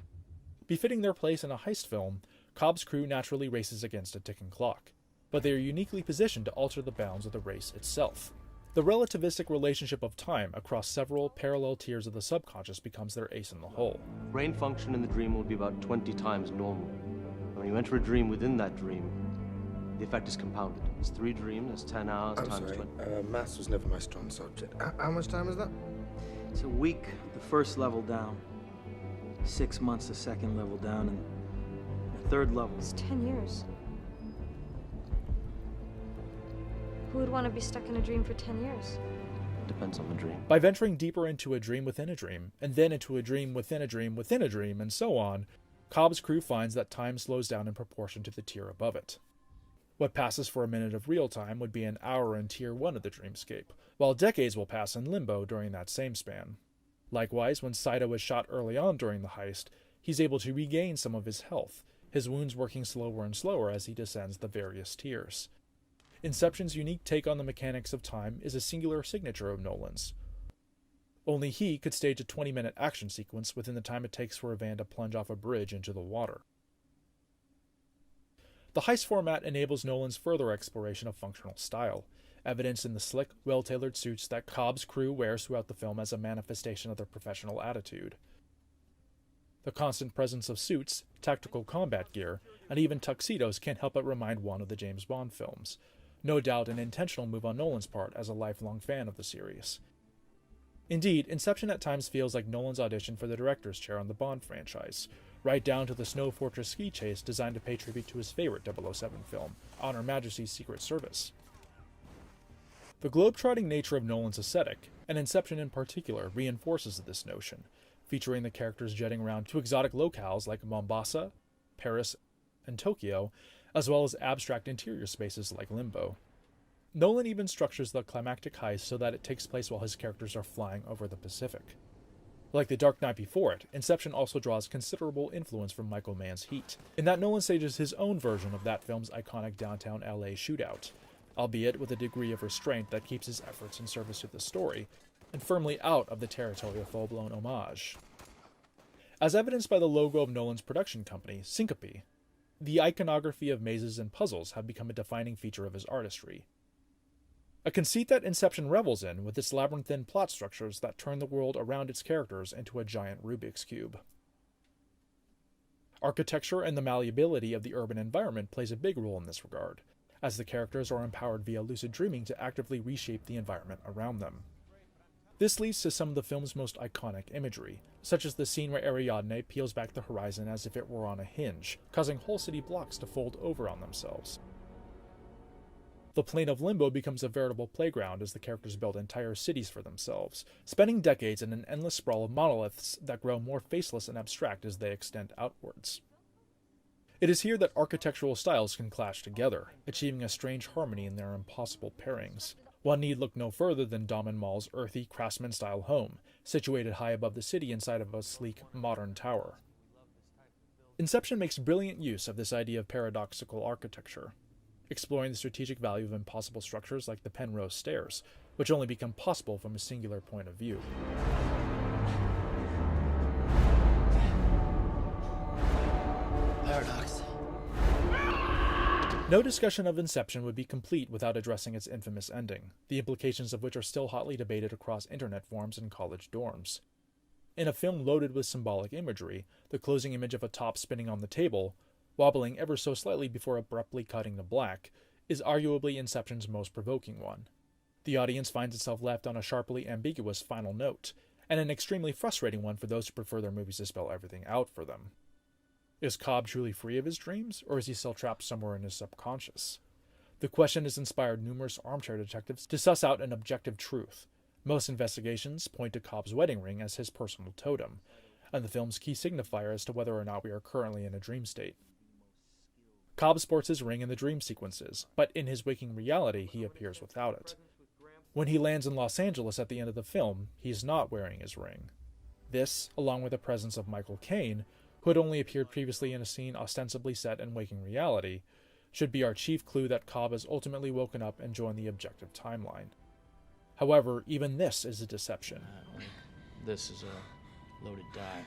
Befitting their place in a heist film, Cobb's crew naturally races against a ticking clock, but they are uniquely positioned to alter the bounds of the race itself. The relativistic relationship of time across several parallel tiers of the subconscious becomes their ace in the hole. Brain function in the dream will be about 20 times normal. When you enter a dream within that dream, the effect is compounded. It's 3 dreams, that's 10 hours times 20. Maths was never my strong subject. How much time is that? It's a week, the first level down. 6 months, the second level down, and the third level. It's 10 years. Who would want to be stuck in a dream for 10 years? Depends on the dream. By venturing deeper into a dream within a dream, and then into a dream within a dream within a dream, and so on, Cobb's crew finds that time slows down in proportion to the tier above it. What passes for a minute of real time would be an hour in Tier 1 of the dreamscape, while decades will pass in limbo during that same span. Likewise, when Saito is shot early on during the heist, he's able to regain some of his health, his wounds working slower and slower as he descends the various tiers. Inception's unique take on the mechanics of time is a singular signature of Nolan's. Only he could stage a 20-minute action sequence within the time it takes for a van to plunge off a bridge into the water. The heist format enables Nolan's further exploration of functional style, evidenced in the slick, well-tailored suits that Cobb's crew wears throughout the film as a manifestation of their professional attitude. The constant presence of suits, tactical combat gear, and even tuxedos can't help but remind one of the James Bond films. No doubt an intentional move on Nolan's part as a lifelong fan of the series. Indeed, Inception at times feels like Nolan's audition for the director's chair on the Bond franchise, right down to the Snow Fortress ski chase designed to pay tribute to his favorite 007 film, On Her Majesty's Secret Service. The globe-trotting nature of Nolan's aesthetic, and Inception in particular, reinforces this notion, featuring the characters jetting around to exotic locales like Mombasa, Paris, and Tokyo, as well as abstract interior spaces like Limbo. Nolan even structures the climactic heist so that it takes place while his characters are flying over the Pacific. Like The Dark Knight before it, Inception also draws considerable influence from Michael Mann's Heat, in that Nolan stages his own version of that film's iconic downtown LA shootout, albeit with a degree of restraint that keeps his efforts in service to the story, and firmly out of the territory of full-blown homage. As evidenced by the logo of Nolan's production company, Syncope, the iconography of mazes and puzzles have become a defining feature of his artistry. A conceit that Inception revels in with its labyrinthine plot structures that turn the world around its characters into a giant Rubik's Cube. Architecture and the malleability of the urban environment plays a big role in this regard, as the characters are empowered via lucid dreaming to actively reshape the environment around them. This leads to some of the film's most iconic imagery, such as the scene where Ariadne peels back the horizon as if it were on a hinge, causing whole city blocks to fold over on themselves. The plane of Limbo becomes a veritable playground as the characters build entire cities for themselves, spending decades in an endless sprawl of monoliths that grow more faceless and abstract as they extend outwards. It is here that architectural styles can clash together, achieving a strange harmony in their impossible pairings. One need look no further than Damen Mall's earthy, craftsman-style home, situated high above the city inside of a sleek, modern tower. Inception makes brilliant use of this idea of paradoxical architecture, exploring the strategic value of impossible structures like the Penrose Stairs, which only become possible from a singular point of view. Paradox. No discussion of Inception would be complete without addressing its infamous ending, the implications of which are still hotly debated across internet forums and college dorms. In a film loaded with symbolic imagery, the closing image of a top spinning on the table, wobbling ever so slightly before abruptly cutting to black, is arguably Inception's most provoking one. The audience finds itself left on a sharply ambiguous final note, and an extremely frustrating one for those who prefer their movies to spell everything out for them. Is Cobb truly free of his dreams, or is he still trapped somewhere in his subconscious? The question has inspired numerous armchair detectives to suss out an objective truth. Most investigations point to Cobb's wedding ring as his personal totem, and the film's key signifier as to whether or not we are currently in a dream state. Cobb sports his ring in the dream sequences, but in his waking reality he appears without it. When he lands in Los Angeles at the end of the film, he's not wearing his ring. This, along with the presence of Michael Caine, who had only appeared previously in a scene ostensibly set in waking reality, should be our chief clue that Cobb has ultimately woken up and joined the objective timeline. However, even this is a deception. This is a loaded die.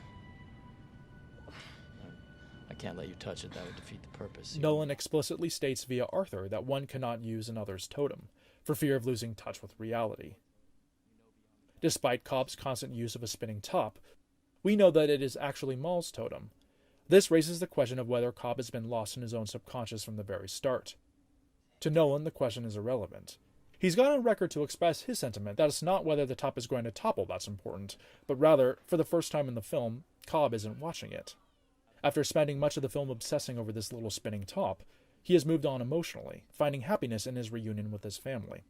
I can't let you touch it, that would defeat the purpose. Nolan explicitly states via Arthur that one cannot use another's totem, for fear of losing touch with reality. Despite Cobb's constant use of a spinning top, we know that it is actually Maul's totem. This raises the question of whether Cobb has been lost in his own subconscious from the very start. To Nolan, the question is irrelevant. He's gone on record to express his sentiment that it's not whether the top is going to topple that's important, but rather, for the first time in the film, Cobb isn't watching it. After spending much of the film obsessing over this little spinning top, he has moved on emotionally, finding happiness in his reunion with his family.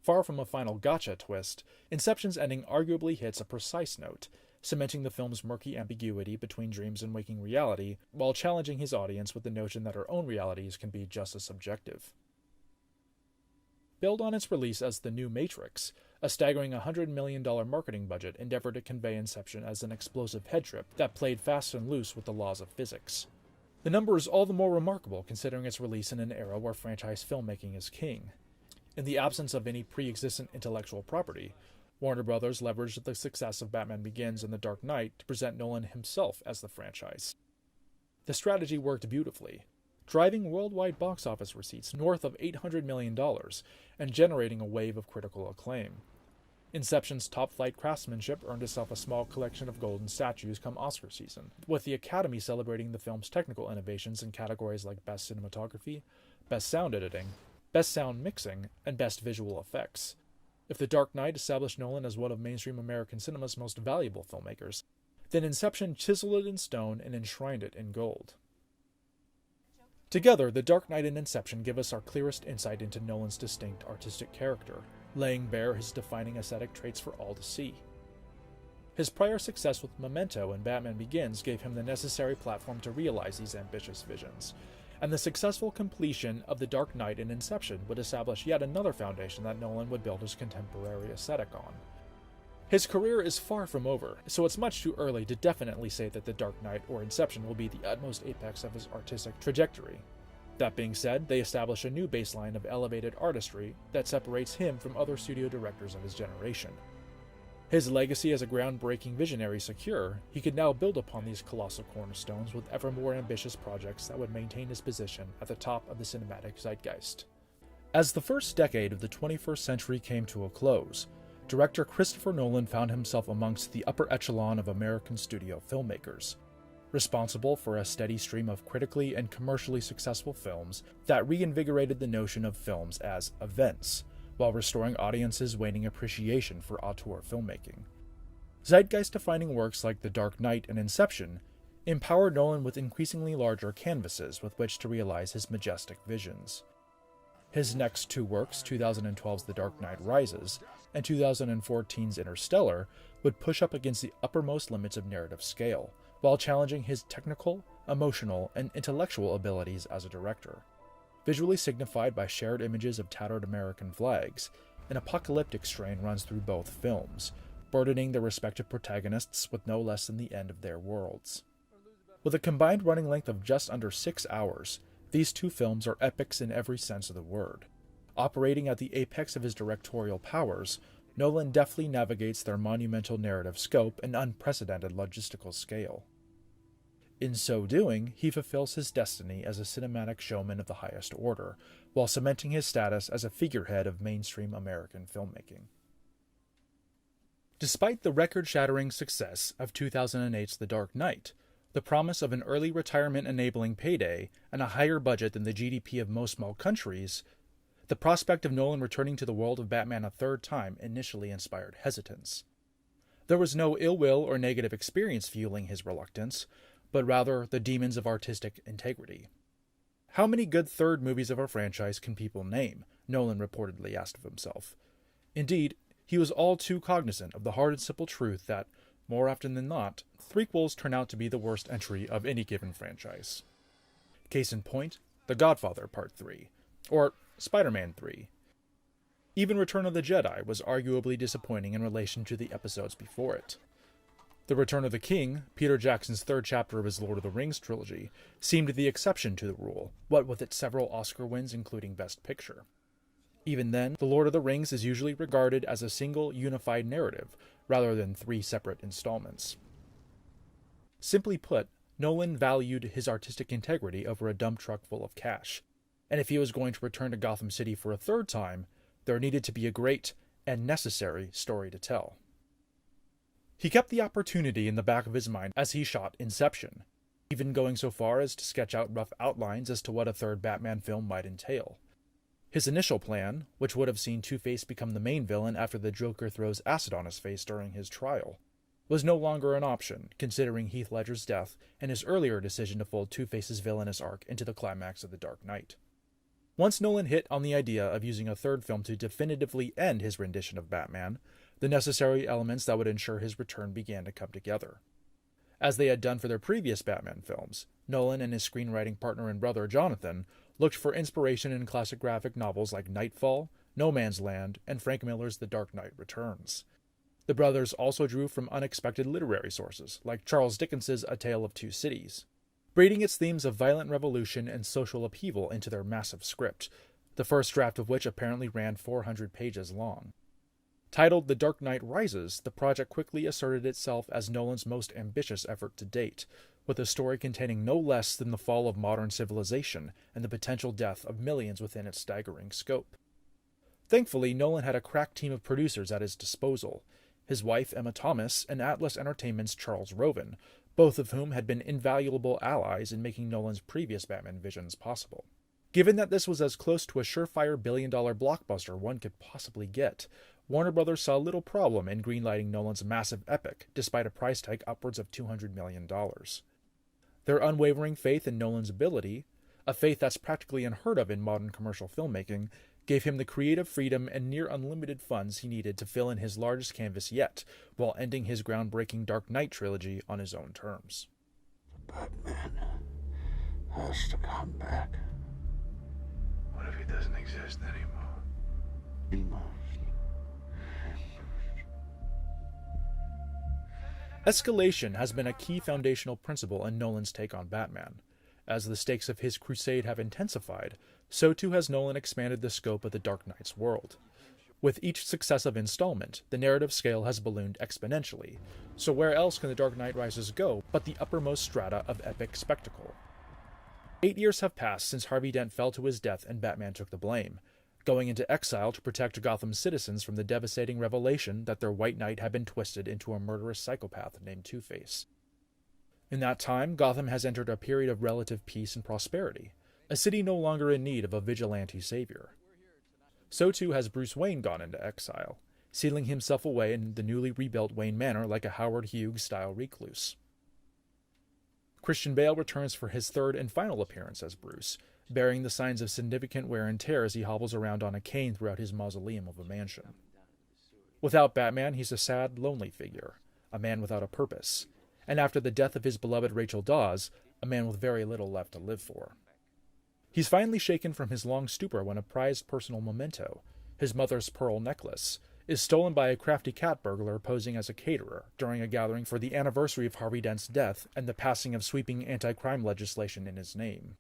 Far from a final gotcha twist, Inception's ending arguably hits a precise note, cementing the film's murky ambiguity between dreams and waking reality, while challenging his audience with the notion that our own realities can be just as subjective. Billed on its release as The New Matrix, a staggering $100 million marketing budget endeavored to convey Inception as an explosive head trip that played fast and loose with the laws of physics. The number is all the more remarkable considering its release in an era where franchise filmmaking is king. In the absence of any pre-existent intellectual property, Warner Brothers leveraged the success of Batman Begins and The Dark Knight to present Nolan himself as the franchise. The strategy worked beautifully, driving worldwide box office receipts north of $800 million and generating a wave of critical acclaim. Inception's top-flight craftsmanship earned itself a small collection of golden statues come Oscar season, with the Academy celebrating the film's technical innovations in categories like Best Cinematography, Best Sound Editing, Best Sound Mixing, and Best Visual Effects. If The Dark Knight established Nolan as one of mainstream American cinema's most valuable filmmakers, then Inception chiseled it in stone and enshrined it in gold. Together, The Dark Knight and Inception give us our clearest insight into Nolan's distinct artistic character, laying bare his defining aesthetic traits for all to see. His prior success with Memento and Batman Begins gave him the necessary platform to realize these ambitious visions, and the successful completion of The Dark Knight and Inception would establish yet another foundation that Nolan would build his contemporary aesthetic on. His career is far from over, so it's much too early to definitely say that The Dark Knight or Inception will be the utmost apex of his artistic trajectory. That being said, they establish a new baseline of elevated artistry that separates him from other studio directors of his generation. His legacy as a groundbreaking visionary secure, he could now build upon these colossal cornerstones with ever more ambitious projects that would maintain his position at the top of the cinematic zeitgeist. As the first decade of the 21st century came to a close, director Christopher Nolan found himself amongst the upper echelon of American studio filmmakers, responsible for a steady stream of critically and commercially successful films that reinvigorated the notion of films as events, while restoring audiences' waning appreciation for auteur filmmaking. Zeitgeist-defining works like The Dark Knight and Inception empowered Nolan with increasingly larger canvases with which to realize his majestic visions. His next two works, 2012's The Dark Knight Rises and 2014's Interstellar, would push up against the uppermost limits of narrative scale, while challenging his technical, emotional, and intellectual abilities as a director. Visually signified by shared images of tattered American flags, an apocalyptic strain runs through both films, burdening their respective protagonists with no less than the end of their worlds. With a combined running length of just under 6 hours, these two films are epics in every sense of the word. Operating at the apex of his directorial powers, Nolan deftly navigates their monumental narrative scope and unprecedented logistical scale. In so doing, he fulfills his destiny as a cinematic showman of the highest order, while cementing his status as a figurehead of mainstream American filmmaking. Despite the record-shattering success of 2008's The Dark Knight, the promise of an early retirement-enabling payday, and a higher budget than the GDP of most small countries, the prospect of Nolan returning to the world of Batman a third time initially inspired hesitance. There was no ill will or negative experience fueling his reluctance, but rather the demons of artistic integrity. How many good third movies of a franchise can people name? Nolan reportedly asked of himself. Indeed, he was all too cognizant of the hard and simple truth that, more often than not, threequels turn out to be the worst entry of any given franchise. Case in point, The Godfather Part 3, or Spider-Man 3. Even Return of the Jedi was arguably disappointing in relation to the episodes before it. The Return of the King, Peter Jackson's third chapter of his Lord of the Rings trilogy, seemed the exception to the rule, what with its several Oscar wins including Best Picture. Even then, The Lord of the Rings is usually regarded as a single, unified narrative, rather than three separate installments. Simply put, Nolan valued his artistic integrity over a dump truck full of cash, and if he was going to return to Gotham City for a third time, there needed to be a great and necessary story to tell. He kept the opportunity in the back of his mind as he shot Inception, even going so far as to sketch out rough outlines as to what a third Batman film might entail. His initial plan, which would have seen Two-Face become the main villain after the Joker throws acid on his face during his trial, was no longer an option, considering Heath Ledger's death and his earlier decision to fold Two-Face's villainous arc into the climax of The Dark Knight. Once Nolan hit on the idea of using a third film to definitively end his rendition of Batman, the necessary elements that would ensure his return began to come together. As they had done for their previous Batman films, Nolan and his screenwriting partner and brother Jonathan looked for inspiration in classic graphic novels like Nightfall, No Man's Land, and Frank Miller's The Dark Knight Returns. The brothers also drew from unexpected literary sources, like Charles Dickens's A Tale of Two Cities, braiding its themes of violent revolution and social upheaval into their massive script, the first draft of which apparently ran 400 pages long. Titled The Dark Knight Rises, the project quickly asserted itself as Nolan's most ambitious effort to date, with a story containing no less than the fall of modern civilization and the potential death of millions within its staggering scope. Thankfully, Nolan had a crack team of producers at his disposal, his wife Emma Thomas and Atlas Entertainment's Charles Roven, both of whom had been invaluable allies in making Nolan's previous Batman visions possible. Given that this was as close to a surefire billion-dollar blockbuster one could possibly get, Warner Brothers saw little problem in greenlighting Nolan's massive epic, despite a price tag upwards of $200 million. Their unwavering faith in Nolan's ability, a faith that's practically unheard of in modern commercial filmmaking, gave him the creative freedom and near unlimited funds he needed to fill in his largest canvas yet, while ending his groundbreaking Dark Knight trilogy on his own terms. Batman has to come back. What if he doesn't exist anymore? He must. Escalation has been a key foundational principle in Nolan's take on Batman. As the stakes of his crusade have intensified, so too has Nolan expanded the scope of the Dark Knight's world. With each successive installment, the narrative scale has ballooned exponentially, so where else can The Dark Knight Rises go but the uppermost strata of epic spectacle? 8 years have passed since Harvey Dent fell to his death and Batman took the blame, going into exile to protect Gotham's citizens from the devastating revelation that their White Knight had been twisted into a murderous psychopath named Two-Face. In that time, Gotham has entered a period of relative peace and prosperity, a city no longer in need of a vigilante savior. So too has Bruce Wayne gone into exile, sealing himself away in the newly rebuilt Wayne Manor like a Howard Hughes-style recluse. Christian Bale returns for his third and final appearance as Bruce, bearing the signs of significant wear and tear as he hobbles around on a cane throughout his mausoleum of a mansion. Without Batman, he's a sad, lonely figure, a man without a purpose, and after the death of his beloved Rachel Dawes, a man with very little left to live for. He's finally shaken from his long stupor when a prized personal memento, his mother's pearl necklace, is stolen by a crafty cat burglar posing as a caterer during a gathering for the anniversary of Harvey Dent's death and the passing of sweeping anti-crime legislation in his name.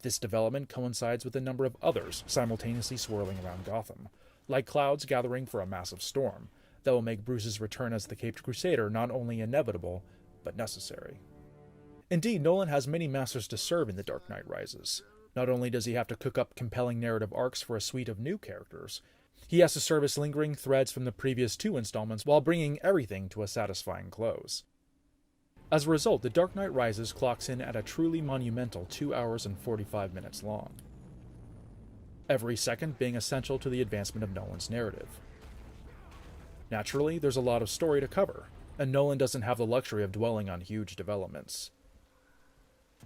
This development coincides with a number of others simultaneously swirling around Gotham, like clouds gathering for a massive storm that will make Bruce's return as the Caped Crusader not only inevitable, but necessary. Indeed, Nolan has many masters to serve in The Dark Knight Rises. Not only does he have to cook up compelling narrative arcs for a suite of new characters, He has to service lingering threads from the previous 2 installments while bringing everything to a satisfying close. As a result, The Dark Knight Rises clocks in at a truly monumental 2 hours and 45 minutes long, every second being essential to the advancement of Nolan's narrative. Naturally, there's a lot of story to cover, and Nolan doesn't have the luxury of dwelling on huge developments.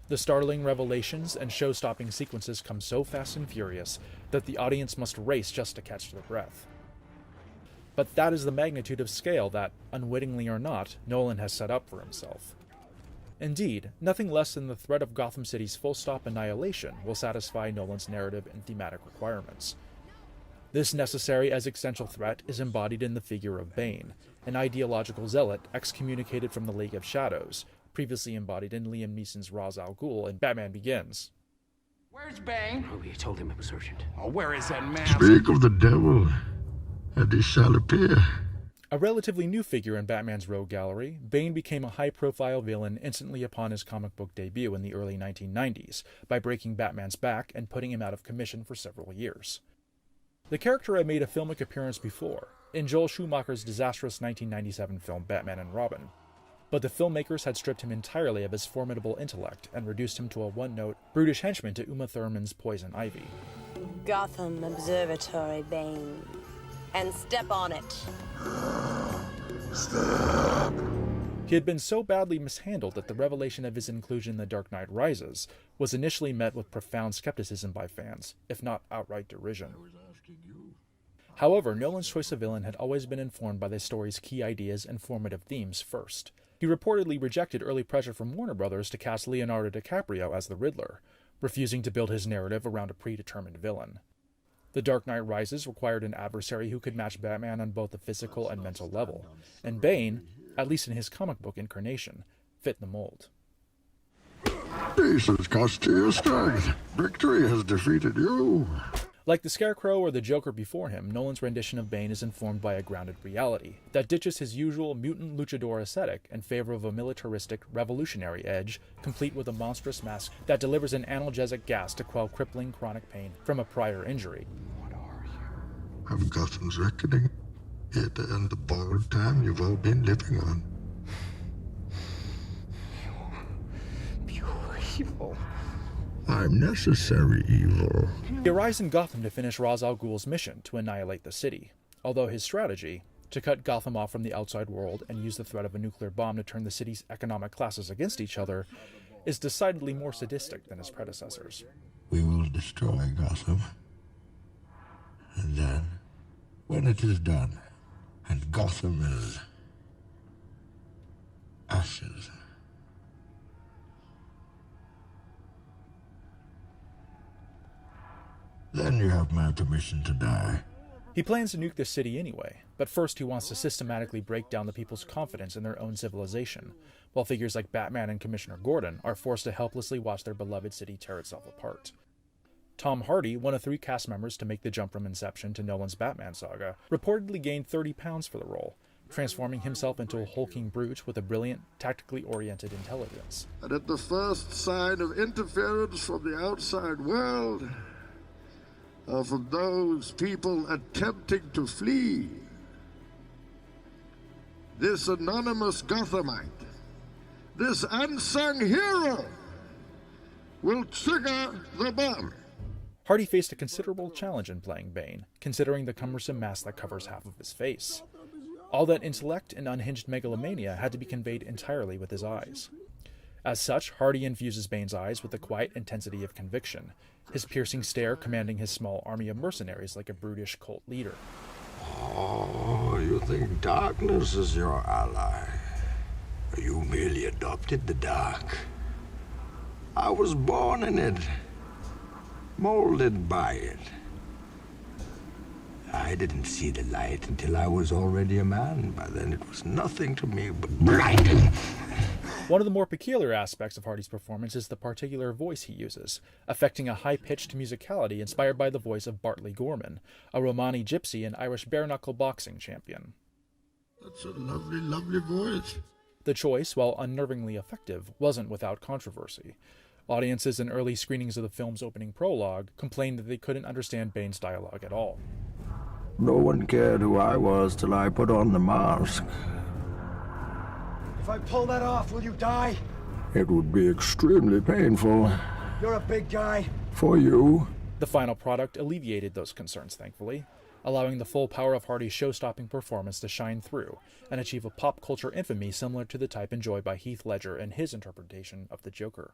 The startling revelations and show-stopping sequences come so fast and furious that the audience must race just to catch their breath. But that is the magnitude of scale that, unwittingly or not, Nolan has set up for himself. Indeed, nothing less than the threat of Gotham City's full-stop annihilation will satisfy Nolan's narrative and thematic requirements. This necessary existential threat is embodied in the figure of Bane, an ideological zealot excommunicated from the League of Shadows, previously embodied in Liam Neeson's Ra's al Ghul in Batman Begins. Where's Bane? Oh, you told him it was urgent. Oh, where is that man? Speak of the devil, and he shall appear. A relatively new figure in Batman's rogue gallery, Bane became a high-profile villain instantly upon his comic book debut in the early 1990s by breaking Batman's back and putting him out of commission for several years. The character had made a filmic appearance before, in Joel Schumacher's disastrous 1997 film Batman and Robin, but the filmmakers had stripped him entirely of his formidable intellect and reduced him to a one-note, brutish henchman to Uma Thurman's Poison Ivy. Gotham Observatory, Bane. And step on it. Stop. He had been so badly mishandled that the revelation of his inclusion in The Dark Knight Rises was initially met with profound skepticism by fans, if not outright derision. However, Nolan's choice of villain had always been informed by the story's key ideas and formative themes first. He reportedly rejected early pressure from Warner Brothers to cast Leonardo DiCaprio as the Riddler, refusing to build his narrative around a predetermined villain. The Dark Knight Rises required an adversary who could match Batman on both the physical and mental level, and Bane, at least in his comic book incarnation, fit the mold. Peace has cost you your strength. Victory has defeated you. Like the Scarecrow or the Joker before him, Nolan's rendition of Bane is informed by a grounded reality that ditches his usual mutant luchador aesthetic in favor of a militaristic, revolutionary edge, complete with a monstrous mask that delivers an analgesic gas to quell crippling chronic pain from a prior injury. Of Gotham's reckoning, it and the borrowed time you've all been living on. Pure evil. I'm necessary evil. He arrives in Gotham to finish Ra's al Ghul's mission to annihilate the city, although his strategy, to cut Gotham off from the outside world and use the threat of a nuclear bomb to turn the city's economic classes against each other, is decidedly more sadistic than his predecessors. We will destroy Gotham. And then, when it is done, and Gotham is ashes, then you have my permission to die. He plans to nuke the city anyway, but first he wants to systematically break down the people's confidence in their own civilization, while figures like Batman and Commissioner Gordon are forced to helplessly watch their beloved city tear itself apart. Tom Hardy, one of 3 cast members to make the jump from Inception to Nolan's Batman saga, reportedly gained 30 pounds for the role, transforming himself into a hulking brute with a brilliant, tactically oriented intelligence. And at the first sign of interference from the outside world, from those people attempting to flee, this anonymous Gothamite, this unsung hero, will trigger the bomb. Hardy faced a considerable challenge in playing Bane, considering the cumbersome mask that covers half of his face. All that intellect and unhinged megalomania had to be conveyed entirely with his eyes. As such, Hardy infuses Bane's eyes with the quiet intensity of conviction, his piercing stare commanding his small army of mercenaries like a brutish cult leader. Oh, you think darkness is your ally? You merely adopted the dark. I was born in it, molded by it. I didn't see the light until I was already a man. By then it was nothing to me but blinding. One of the more peculiar aspects of Hardy's performance is the particular voice he uses, affecting a high-pitched musicality inspired by the voice of Bartley Gorman, a Romani gypsy and Irish bare-knuckle boxing champion. That's a lovely, lovely voice. The choice, while unnervingly effective, wasn't without controversy. Audiences in early screenings of the film's opening prologue complained that they couldn't understand Bane's dialogue at all. No one cared who I was till I put on the mask. If I pull that off, will you die? It would be extremely painful. You're a big guy. For you. The final product alleviated those concerns, thankfully, allowing the full power of Hardy's show-stopping performance to shine through and achieve a pop culture infamy similar to the type enjoyed by Heath Ledger in his interpretation of the Joker.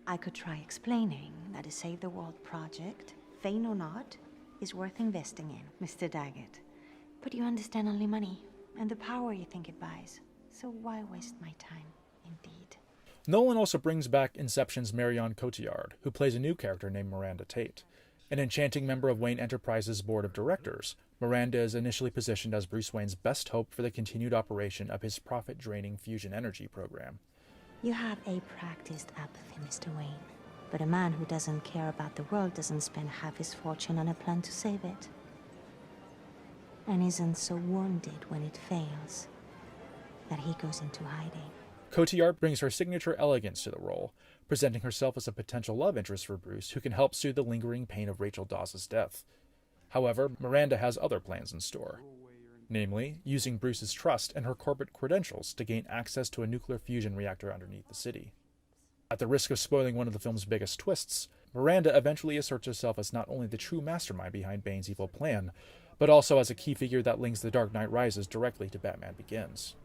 I could try explaining that a Save the World project, vain or not, is worth investing in, Mr. Daggett. But you understand only money and the power you think it buys. So why waste my time, indeed? Nolan also brings back Inception's Marion Cotillard, who plays a new character named Miranda Tate. An enchanting member of Wayne Enterprises' board of directors, Miranda is initially positioned as Bruce Wayne's best hope for the continued operation of his profit-draining fusion energy program. You have a practiced apathy, Mr. Wayne. But a man who doesn't care about the world doesn't spend half his fortune on a plan to save it. And isn't so wounded when it fails that he goes into hiding. Cotillard brings her signature elegance to the role, presenting herself as a potential love interest for Bruce who can help soothe the lingering pain of Rachel Dawes' death. However, Miranda has other plans in store. Namely, using Bruce's trust and her corporate credentials to gain access to a nuclear fusion reactor underneath the city. At the risk of spoiling one of the film's biggest twists, Miranda eventually asserts herself as not only the true mastermind behind Bane's evil plan, but also as a key figure that links The Dark Knight Rises directly to Batman Begins.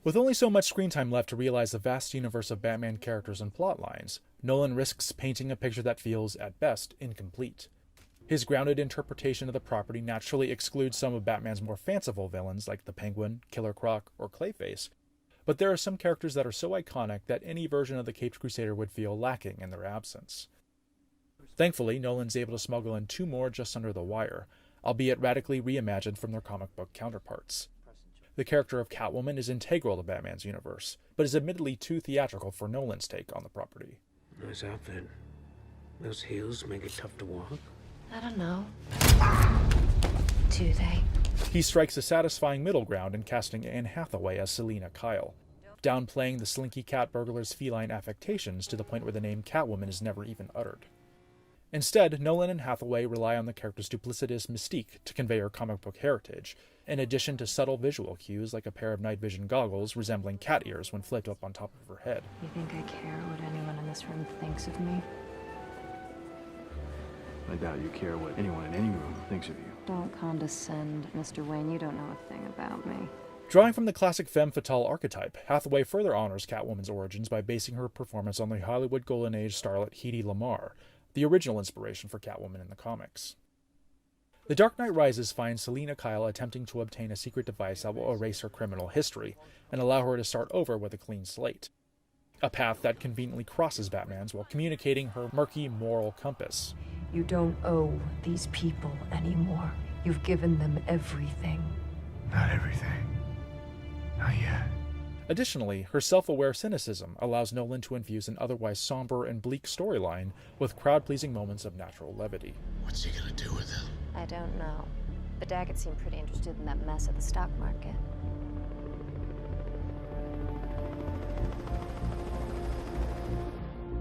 With only so much screen time left to realize the vast universe of Batman characters and plot lines, Nolan risks painting a picture that feels, at best, incomplete. His grounded interpretation of the property naturally excludes some of Batman's more fanciful villains like the Penguin, Killer Croc, or Clayface, but there are some characters that are so iconic that any version of the Caped Crusader would feel lacking in their absence. Thankfully, Nolan's able to smuggle in 2 more just under the wire, albeit radically reimagined from their comic book counterparts. The character of Catwoman is integral to Batman's universe, but is admittedly too theatrical for Nolan's take on the property. Nice outfit. Those heels make it tough to walk. I don't know. Do they? He strikes a satisfying middle ground in casting Anne Hathaway as Selina Kyle, downplaying the slinky cat burglar's feline affectations to the point where the name Catwoman is never even uttered. Instead, Nolan and Hathaway rely on the character's duplicitous mystique to convey her comic book heritage, in addition to subtle visual cues like a pair of night vision goggles resembling cat ears when flipped up on top of her head. You think I care what anyone in this room thinks of me? I doubt you care what anyone in any room thinks of you. Don't condescend, Mr. Wayne. You don't know a thing about me. Drawing from the classic femme fatale archetype, Hathaway further honors Catwoman's origins by basing her performance on the Hollywood Golden Age starlet Hedy Lamarr, the original inspiration for Catwoman in the comics. The Dark Knight Rises finds Selina Kyle attempting to obtain a secret device that will erase her criminal history and allow her to start over with a clean slate. A path that conveniently crosses Batman's while communicating her murky moral compass. You don't owe these people anymore. You've given them everything. Not everything. Not yet. Additionally, her self-aware cynicism allows Nolan to infuse an otherwise somber and bleak storyline with crowd-pleasing moments of natural levity. What's he gonna do with him? I don't know. But Daggett seemed pretty interested in that mess at the stock market.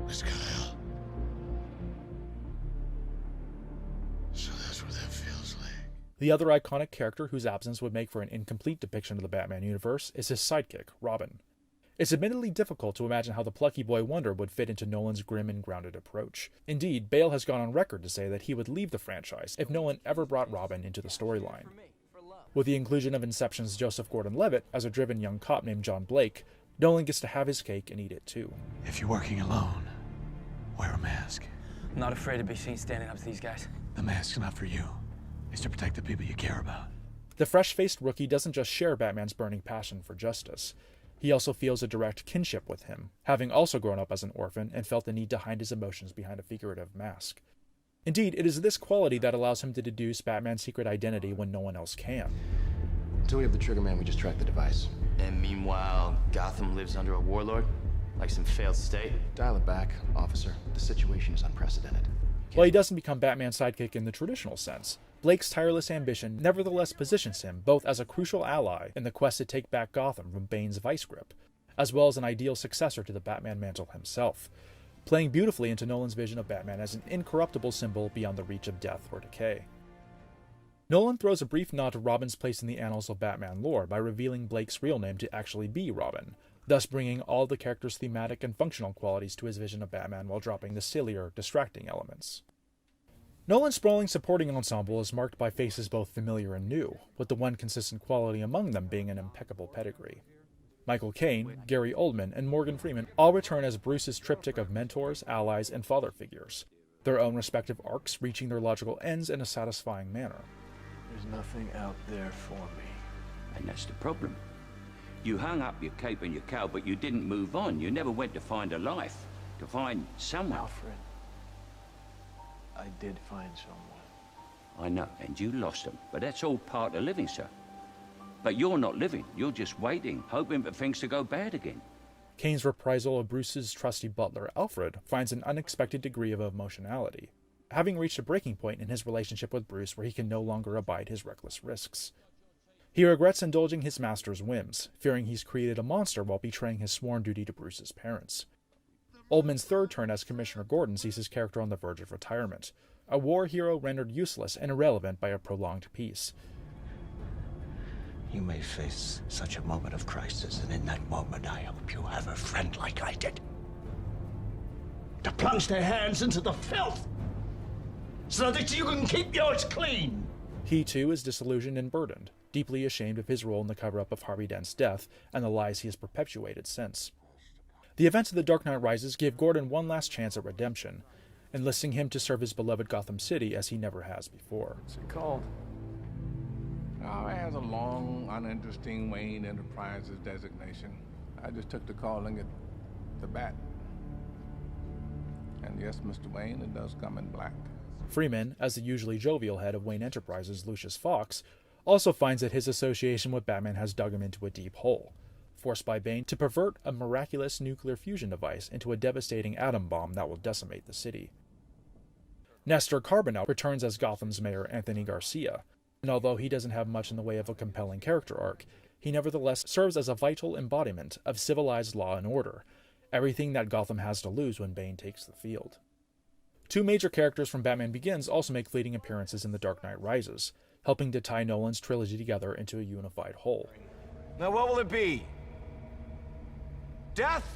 Miss Kyle. So that's what that feels like. The other iconic character whose absence would make for an incomplete depiction of the Batman universe is his sidekick, Robin. It's admittedly difficult to imagine how the plucky boy wonder would fit into Nolan's grim and grounded approach. Indeed, Bale has gone on record to say that he would leave the franchise if Nolan ever brought Robin into the storyline. With the inclusion of Inception's Joseph Gordon-Levitt as a driven young cop named John Blake, Nolan gets to have his cake and eat it too. If you're working alone, wear a mask. I'm not afraid to be seen standing up to these guys. The mask's not for you. It's to protect the people you care about. The fresh-faced rookie doesn't just share Batman's burning passion for justice. He also feels a direct kinship with him, having also grown up as an orphan and felt the need to hide his emotions behind a figurative mask. Indeed, it is this quality that allows him to deduce Batman's secret identity when no one else can. Until we have the trigger man, we just track the device. And meanwhile, Gotham lives under a warlord? Like some failed state? Dial it back, officer. The situation is unprecedented. While he doesn't become Batman's sidekick in the traditional sense, Blake's tireless ambition nevertheless positions him both as a crucial ally in the quest to take back Gotham from Bane's vice grip, as well as an ideal successor to the Batman mantle himself, playing beautifully into Nolan's vision of Batman as an incorruptible symbol beyond the reach of death or decay. Nolan throws a brief nod to Robin's place in the annals of Batman lore by revealing Blake's real name to actually be Robin, thus bringing all the character's thematic and functional qualities to his vision of Batman while dropping the sillier, distracting elements. Nolan's sprawling supporting ensemble is marked by faces both familiar and new, with the one consistent quality among them being an impeccable pedigree. Michael Caine, Gary Oldman, and Morgan Freeman all return as Bruce's triptych of mentors, allies, and father figures, their own respective arcs reaching their logical ends in a satisfying manner. There's nothing out there for me. And that's the problem. You hung up your cape and your cowl, but you didn't move on. You never went to find a life, to find someone. Alfred, I did find someone. I know, and you lost them, but that's all part of living, sir. But you're not living. You're just waiting, hoping for things to go bad again. Caine's reprisal of Bruce's trusty butler, Alfred, finds an unexpected degree of emotionality, having reached a breaking point in his relationship with Bruce where he can no longer abide his reckless risks. He regrets indulging his master's whims, fearing he's created a monster while betraying his sworn duty to Bruce's parents. Oldman's third turn as Commissioner Gordon sees his character on the verge of retirement, a war hero rendered useless and irrelevant by a prolonged peace. You may face such a moment of crisis, and in that moment I hope you have a friend like I did. To plunge their hands into the filth, so that you can keep yours clean. He, too, is disillusioned and burdened, deeply ashamed of his role in the cover-up of Harvey Dent's death and the lies he has perpetuated since. The events of The Dark Knight Rises give Gordon one last chance at redemption, enlisting him to serve his beloved Gotham City as he never has before. What's it called? Oh, it has a long, uninteresting Wayne Enterprises designation. I just took to calling it the Bat. And yes, Mr. Wayne, it does come in black. Freeman, as the usually jovial head of Wayne Enterprises, Lucius Fox, also finds that his association with Batman has dug him into a deep hole, forced by Bane to pervert a miraculous nuclear fusion device into a devastating atom bomb that will decimate the city. Nestor Carbonell returns as Gotham's mayor Anthony Garcia, and although he doesn't have much in the way of a compelling character arc, he nevertheless serves as a vital embodiment of civilized law and order, everything that Gotham has to lose when Bane takes the field. Two major characters from Batman Begins also make fleeting appearances in The Dark Knight Rises, helping to tie Nolan's trilogy together into a unified whole. Now what will it be? Death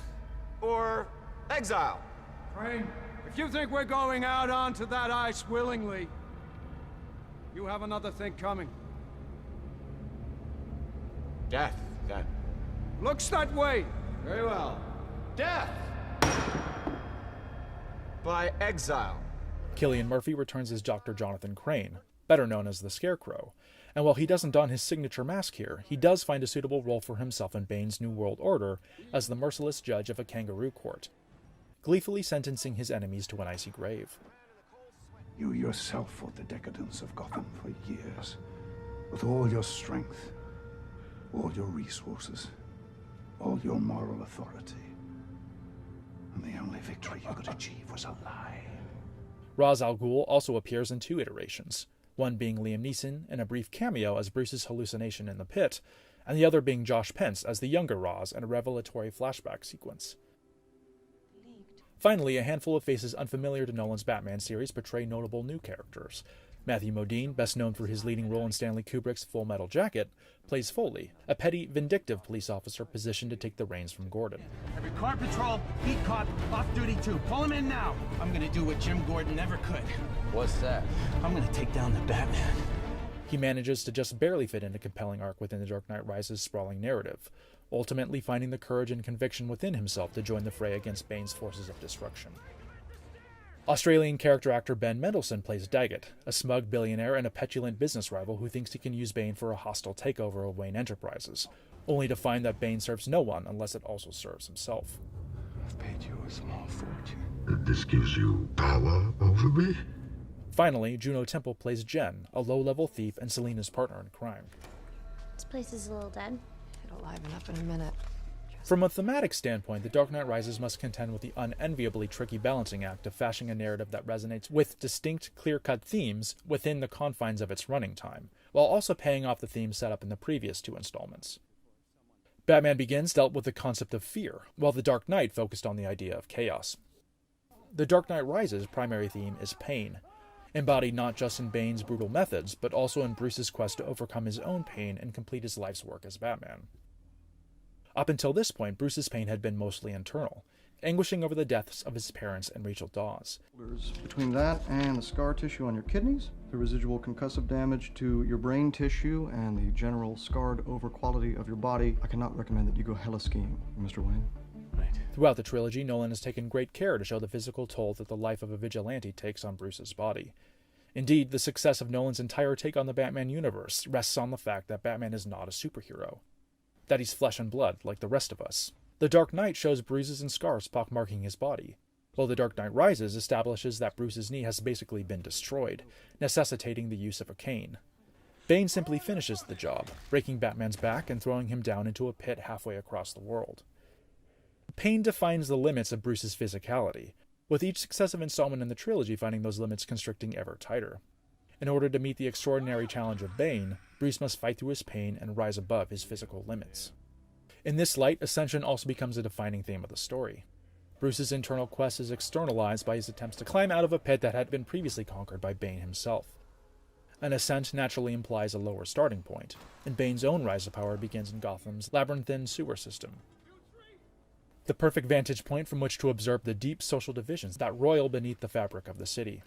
or exile? Crane, if you think we're going out onto that ice willingly, you have another thing coming. Death, then. Looks that way. Very well. Death! By exile. Cillian Murphy returns as Dr. Jonathan Crane, better known as the Scarecrow, and while he doesn't don his signature mask here, he does find a suitable role for himself in Bane's New World Order as the merciless judge of a kangaroo court, gleefully sentencing his enemies to an icy grave. You yourself fought the decadence of Gotham for years, with all your strength, all your resources, all your moral authority. And the only victory you could achieve was a lie. Ra's al Ghul also appears in two iterations, one being Liam Neeson in a brief cameo as Bruce's hallucination in the pit, and the other being Josh Pence as the younger Ra's in a revelatory flashback sequence. Finally, a handful of faces unfamiliar to Nolan's Batman series portray notable new characters. Matthew Modine, best known for his leading role in Stanley Kubrick's Full Metal Jacket, plays Foley, a petty, vindictive police officer positioned to take the reins from Gordon. Every car patrol, beat cop, off duty too. Pull him in now. I'm gonna do what Jim Gordon never could. What's that? I'm gonna take down the Batman. He manages to just barely fit in a compelling arc within The Dark Knight Rises' sprawling narrative, ultimately finding the courage and conviction within himself to join the fray against Bane's forces of destruction. Australian character actor Ben Mendelsohn plays Daggett, a smug billionaire and a petulant business rival who thinks he can use Bane for a hostile takeover of Wayne Enterprises, only to find that Bane serves no one unless it also serves himself. I've paid you a small fortune. This gives you power over me? Finally, Juno Temple plays Jen, a low-level thief and Selina's partner in crime. This place is a little dead. It'll liven up in a minute. From a thematic standpoint, The Dark Knight Rises must contend with the unenviably tricky balancing act of fashioning a narrative that resonates with distinct, clear-cut themes within the confines of its running time, while also paying off the themes set up in the previous two installments. Batman Begins dealt with the concept of fear, while The Dark Knight focused on the idea of chaos. The Dark Knight Rises' primary theme is pain, embodied not just in Bane's brutal methods, but also in Bruce's quest to overcome his own pain and complete his life's work as Batman. Up until this point, Bruce's pain had been mostly internal, anguishing over the deaths of his parents and Rachel Dawes. Between that and the scar tissue on your kidneys, the residual concussive damage to your brain tissue, and the general scarred over quality of your body, I cannot recommend that you go hella skiing, Mr. Wayne. Throughout the trilogy, Nolan has taken great care to show the physical toll that the life of a vigilante takes on Bruce's body. Indeed, the success of Nolan's entire take on the Batman universe rests on the fact that Batman is not a superhero, that he's flesh and blood like the rest of us. The Dark Knight shows bruises and scars pockmarking his body, while The Dark Knight Rises establishes that Bruce's knee has basically been destroyed, necessitating the use of a cane. Bane simply finishes the job, breaking Batman's back and throwing him down into a pit halfway across the world. Pain defines the limits of Bruce's physicality, with each successive installment in the trilogy finding those limits constricting ever tighter. In order to meet the extraordinary challenge of Bane, Bruce must fight through his pain and rise above his physical limits. In this light, ascension also becomes a defining theme of the story. Bruce's internal quest is externalized by his attempts to climb out of a pit that had been previously conquered by Bane himself. An ascent naturally implies a lower starting point, and Bane's own rise to power begins in Gotham's labyrinthine sewer system. The perfect vantage point from which to observe the deep social divisions that roil beneath the fabric of the city.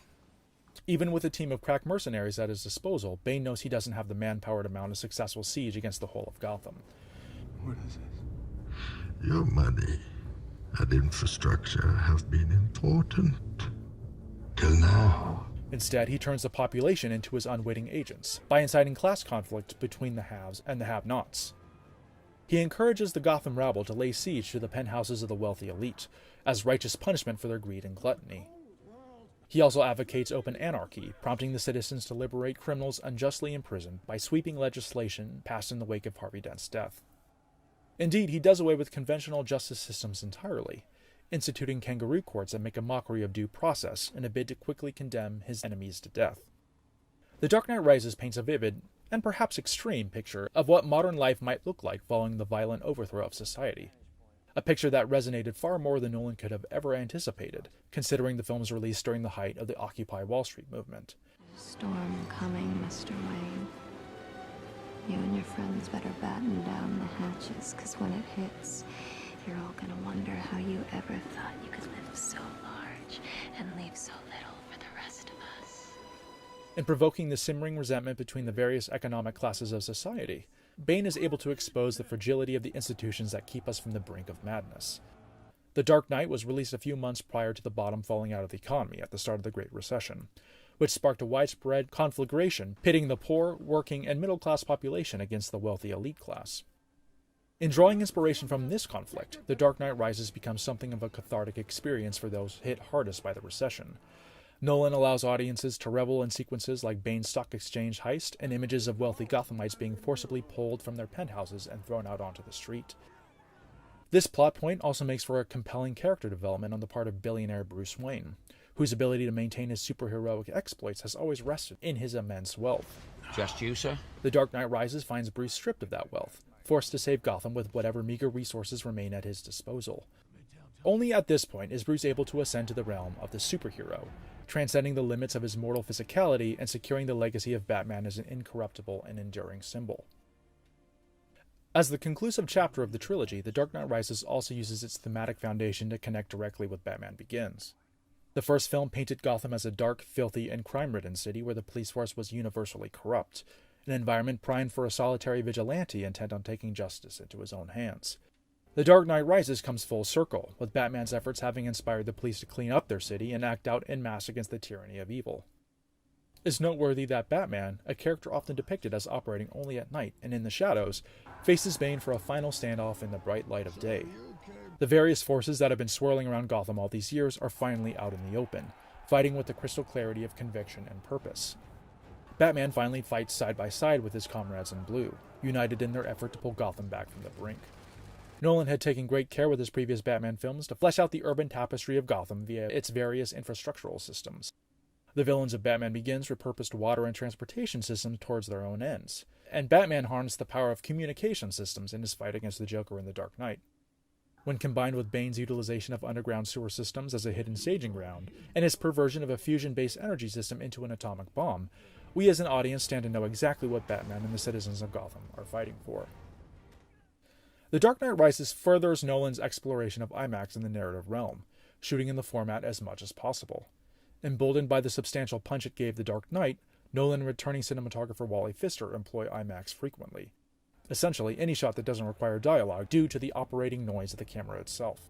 Even with a team of crack mercenaries at his disposal, Bane knows he doesn't have the manpower to mount a successful siege against the whole of Gotham. What is it? Your money and infrastructure have been important. Till now. Instead, he turns the population into his unwitting agents, by inciting class conflict between the haves and the have-nots. He encourages the Gotham rabble to lay siege to the penthouses of the wealthy elite, as righteous punishment for their greed and gluttony. He also advocates open anarchy, prompting the citizens to liberate criminals unjustly imprisoned by sweeping legislation passed in the wake of Harvey Dent's death. Indeed, he does away with conventional justice systems entirely, instituting kangaroo courts that make a mockery of due process in a bid to quickly condemn his enemies to death. The Dark Knight Rises paints a vivid, and perhaps extreme, picture of what modern life might look like following the violent overthrow of society. A picture that resonated far more than Nolan could have ever anticipated, considering the film's release during the height of the Occupy Wall Street movement. Storm coming, Mr. Wayne. You and your friends better batten down the hatches, because when it hits, you're all gonna wonder how you ever thought you could live so large and leave so little for the rest of us. In provoking the simmering resentment between the various economic classes of society, Bane is able to expose the fragility of the institutions that keep us from the brink of madness. The Dark Knight was released a few months prior to the bottom falling out of the economy at the start of the Great Recession, which sparked a widespread conflagration pitting the poor, working, and middle-class population against the wealthy elite class. In drawing inspiration from this conflict, The Dark Knight Rises becomes something of a cathartic experience for those hit hardest by the recession. Nolan allows audiences to revel in sequences like Bane's stock exchange heist and images of wealthy Gothamites being forcibly pulled from their penthouses and thrown out onto the street. This plot point also makes for a compelling character development on the part of billionaire Bruce Wayne, whose ability to maintain his superheroic exploits has always rested in his immense wealth. Just you, sir? The Dark Knight Rises finds Bruce stripped of that wealth, forced to save Gotham with whatever meager resources remain at his disposal. Only at this point is Bruce able to ascend to the realm of the superhero, transcending the limits of his mortal physicality and securing the legacy of Batman as an incorruptible and enduring symbol. As the conclusive chapter of the trilogy, The Dark Knight Rises also uses its thematic foundation to connect directly with Batman Begins. The first film painted Gotham as a dark, filthy, and crime-ridden city where the police force was universally corrupt, an environment primed for a solitary vigilante intent on taking justice into his own hands. The Dark Knight Rises comes full circle, with Batman's efforts having inspired the police to clean up their city and act out en masse against the tyranny of evil. It's noteworthy that Batman, a character often depicted as operating only at night and in the shadows, faces Bane for a final standoff in the bright light of day. The various forces that have been swirling around Gotham all these years are finally out in the open, fighting with the crystal clarity of conviction and purpose. Batman finally fights side by side with his comrades in blue, united in their effort to pull Gotham back from the brink. Nolan had taken great care with his previous Batman films to flesh out the urban tapestry of Gotham via its various infrastructural systems. The villains of Batman Begins repurposed water and transportation systems towards their own ends, and Batman harnessed the power of communication systems in his fight against the Joker in The Dark Knight. When combined with Bane's utilization of underground sewer systems as a hidden staging ground, and his perversion of a fusion-based energy system into an atomic bomb, we as an audience stand to know exactly what Batman and the citizens of Gotham are fighting for. The Dark Knight Rises furthers Nolan's exploration of IMAX in the narrative realm, shooting in the format as much as possible. Emboldened by the substantial punch it gave The Dark Knight, Nolan and returning cinematographer Wally Pfister employ IMAX frequently. Essentially, any shot that doesn't require dialogue due to the operating noise of the camera itself.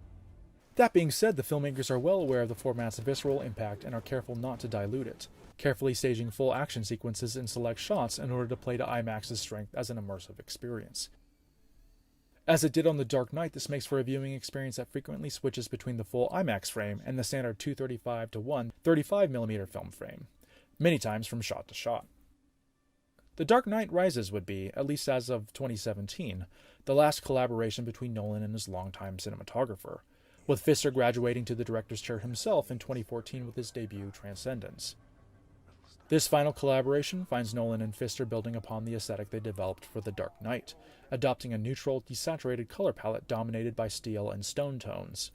That being said, the filmmakers are well aware of the format's visceral impact and are careful not to dilute it, carefully staging full action sequences in select shots in order to play to IMAX's strength as an immersive experience. As it did on The Dark Knight, this makes for a viewing experience that frequently switches between the full IMAX frame and the standard 235:1 35mm film frame, many times from shot to shot. The Dark Knight Rises would be, at least as of 2017, the last collaboration between Nolan and his longtime cinematographer, with Pfister graduating to the director's chair himself in 2014 with his debut Transcendence. This final collaboration finds Nolan and Pfister building upon the aesthetic they developed for The Dark Knight, adopting a neutral, desaturated color palette dominated by steel and stone tones.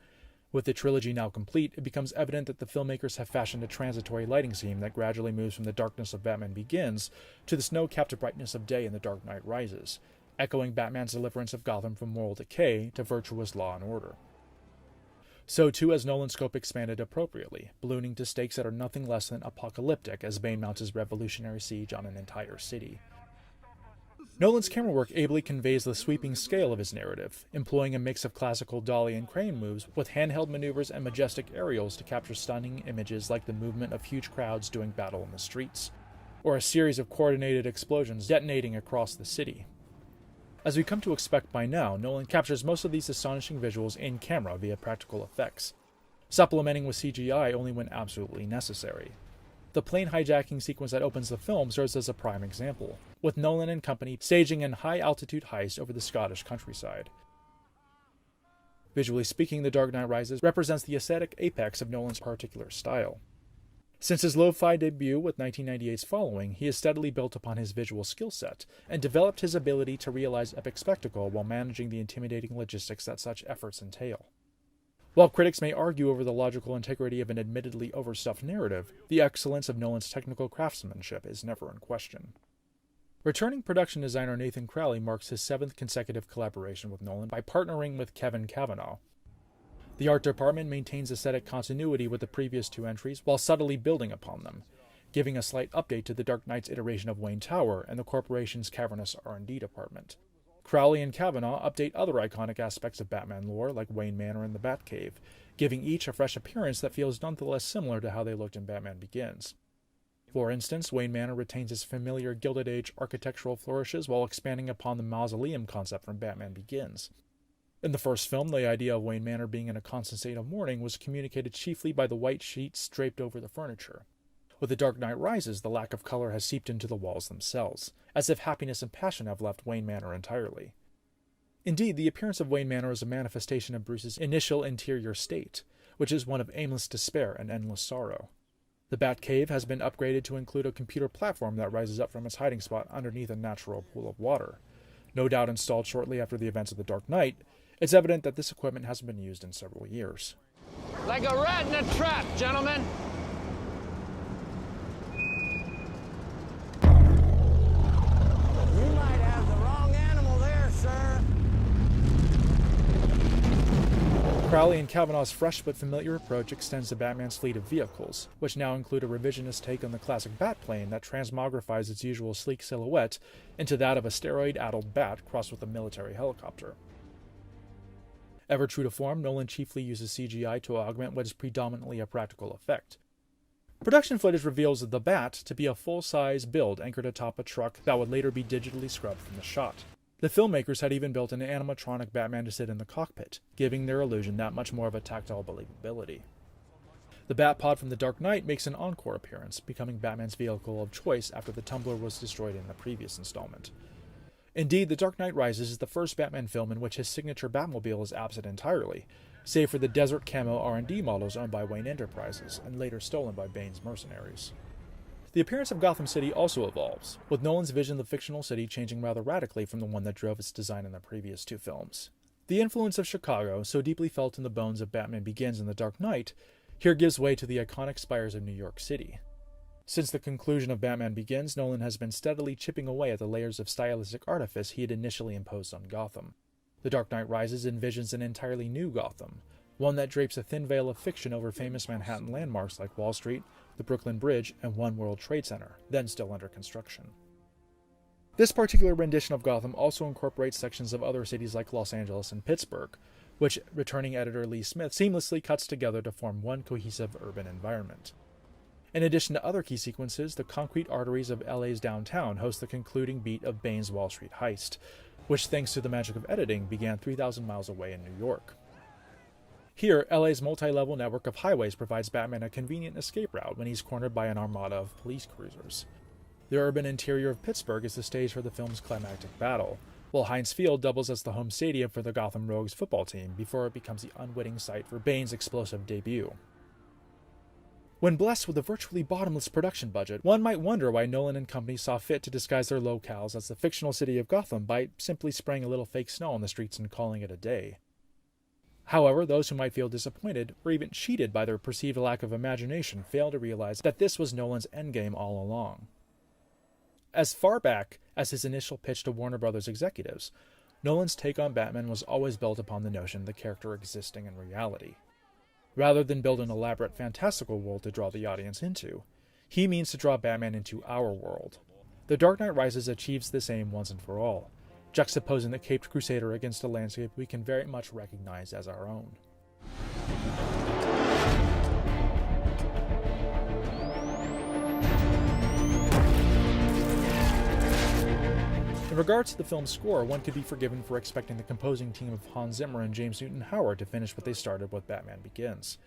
With the trilogy now complete, it becomes evident that the filmmakers have fashioned a transitory lighting scheme that gradually moves from the darkness of Batman Begins to the snow-capped brightness of day in The Dark Knight Rises, echoing Batman's deliverance of Gotham from moral decay to virtuous law and order. So too has Nolan's scope expanded appropriately, ballooning to stakes that are nothing less than apocalyptic as Bane mounts his revolutionary siege on an entire city. Nolan's camera work ably conveys the sweeping scale of his narrative, employing a mix of classical dolly and crane moves with handheld maneuvers and majestic aerials to capture stunning images like the movement of huge crowds doing battle in the streets, or a series of coordinated explosions detonating across the city. As we come to expect by now, Nolan captures most of these astonishing visuals in camera via practical effects, supplementing with CGI only when absolutely necessary. The plane hijacking sequence that opens the film serves as a prime example, with Nolan and company staging an high-altitude heist over the Scottish countryside. Visually speaking, The Dark Knight Rises represents the aesthetic apex of Nolan's particular style. Since his lo-fi debut with 1998's Following, he has steadily built upon his visual skill set and developed his ability to realize epic spectacle while managing the intimidating logistics that such efforts entail. While critics may argue over the logical integrity of an admittedly overstuffed narrative, the excellence of Nolan's technical craftsmanship is never in question. Returning production designer Nathan Crowley marks his 7th consecutive collaboration with Nolan by partnering with Kevin Cavanaugh. The art department maintains aesthetic continuity with the previous 2 entries while subtly building upon them, giving a slight update to The Dark Knight's iteration of Wayne Tower and the corporation's cavernous R&D department. Crowley and Cavanaugh update other iconic aspects of Batman lore like Wayne Manor and the Batcave, giving each a fresh appearance that feels nonetheless similar to how they looked in Batman Begins. For instance, Wayne Manor retains its familiar Gilded Age architectural flourishes while expanding upon the mausoleum concept from Batman Begins. In the first film, the idea of Wayne Manor being in a constant state of mourning was communicated chiefly by the white sheets draped over the furniture. With The Dark Knight Rises, the lack of color has seeped into the walls themselves, as if happiness and passion have left Wayne Manor entirely. Indeed, the appearance of Wayne Manor is a manifestation of Bruce's initial interior state, which is one of aimless despair and endless sorrow. The Batcave has been upgraded to include a computer platform that rises up from its hiding spot underneath a natural pool of water. No doubt installed shortly after the events of The Dark Knight, it's evident that this equipment hasn't been used in several years. Like a rat in a trap, gentlemen! You might have the wrong animal there, sir. Crowley and Cavanaugh's fresh but familiar approach extends to Batman's fleet of vehicles, which now include a revisionist take on the classic Batplane that transmogrifies its usual sleek silhouette into that of a steroid-addled bat crossed with a military helicopter. Ever true to form, Nolan chiefly uses CGI to augment what is predominantly a practical effect. Production footage reveals the Bat to be a full-size build anchored atop a truck that would later be digitally scrubbed from the shot. The filmmakers had even built an animatronic Batman to sit in the cockpit, giving their illusion that much more of a tactile believability. The Batpod from The Dark Knight makes an encore appearance, becoming Batman's vehicle of choice after the Tumbler was destroyed in the previous installment. Indeed, The Dark Knight Rises is the first Batman film in which his signature Batmobile is absent entirely, save for the desert camo R&D models owned by Wayne Enterprises and later stolen by Bane's mercenaries. The appearance of Gotham City also evolves, with Nolan's vision of the fictional city changing rather radically from the one that drove its design in the previous 2 films. The influence of Chicago, so deeply felt in the bones of Batman Begins and The Dark Knight, here gives way to the iconic spires of New York City. Since the conclusion of Batman Begins, Nolan has been steadily chipping away at the layers of stylistic artifice he had initially imposed on Gotham. The Dark Knight Rises envisions an entirely new Gotham, one that drapes a thin veil of fiction over famous Manhattan landmarks like Wall Street, the Brooklyn Bridge, and One World Trade Center, then still under construction. This particular rendition of Gotham also incorporates sections of other cities like Los Angeles and Pittsburgh, which returning editor Lee Smith seamlessly cuts together to form one cohesive urban environment. In addition to other key sequences, the concrete arteries of LA's downtown host the concluding beat of Bane's Wall Street heist, which thanks to the magic of editing began 3,000 miles away in New York. Here, LA's multi-level network of highways provides Batman a convenient escape route when he's cornered by an armada of police cruisers. The urban interior of Pittsburgh is the stage for the film's climactic battle, while Heinz Field doubles as the home stadium for the Gotham Rogues football team before it becomes the unwitting site for Bane's explosive debut. When blessed with a virtually bottomless production budget, one might wonder why Nolan and company saw fit to disguise their locales as the fictional city of Gotham by simply spraying a little fake snow on the streets and calling it a day. However, those who might feel disappointed, or even cheated by their perceived lack of imagination, fail to realize that this was Nolan's endgame all along. As far back as his initial pitch to Warner Brothers executives, Nolan's take on Batman was always built upon the notion of the character existing in reality. Rather than build an elaborate fantastical world to draw the audience into, he means to draw Batman into our world. The Dark Knight Rises achieves this aim once and for all, juxtaposing the caped crusader against a landscape we can very much recognize as our own. In regards to the film's score, one could be forgiven for expecting the composing team of Hans Zimmer and James Newton Howard to finish what they started with Batman Begins.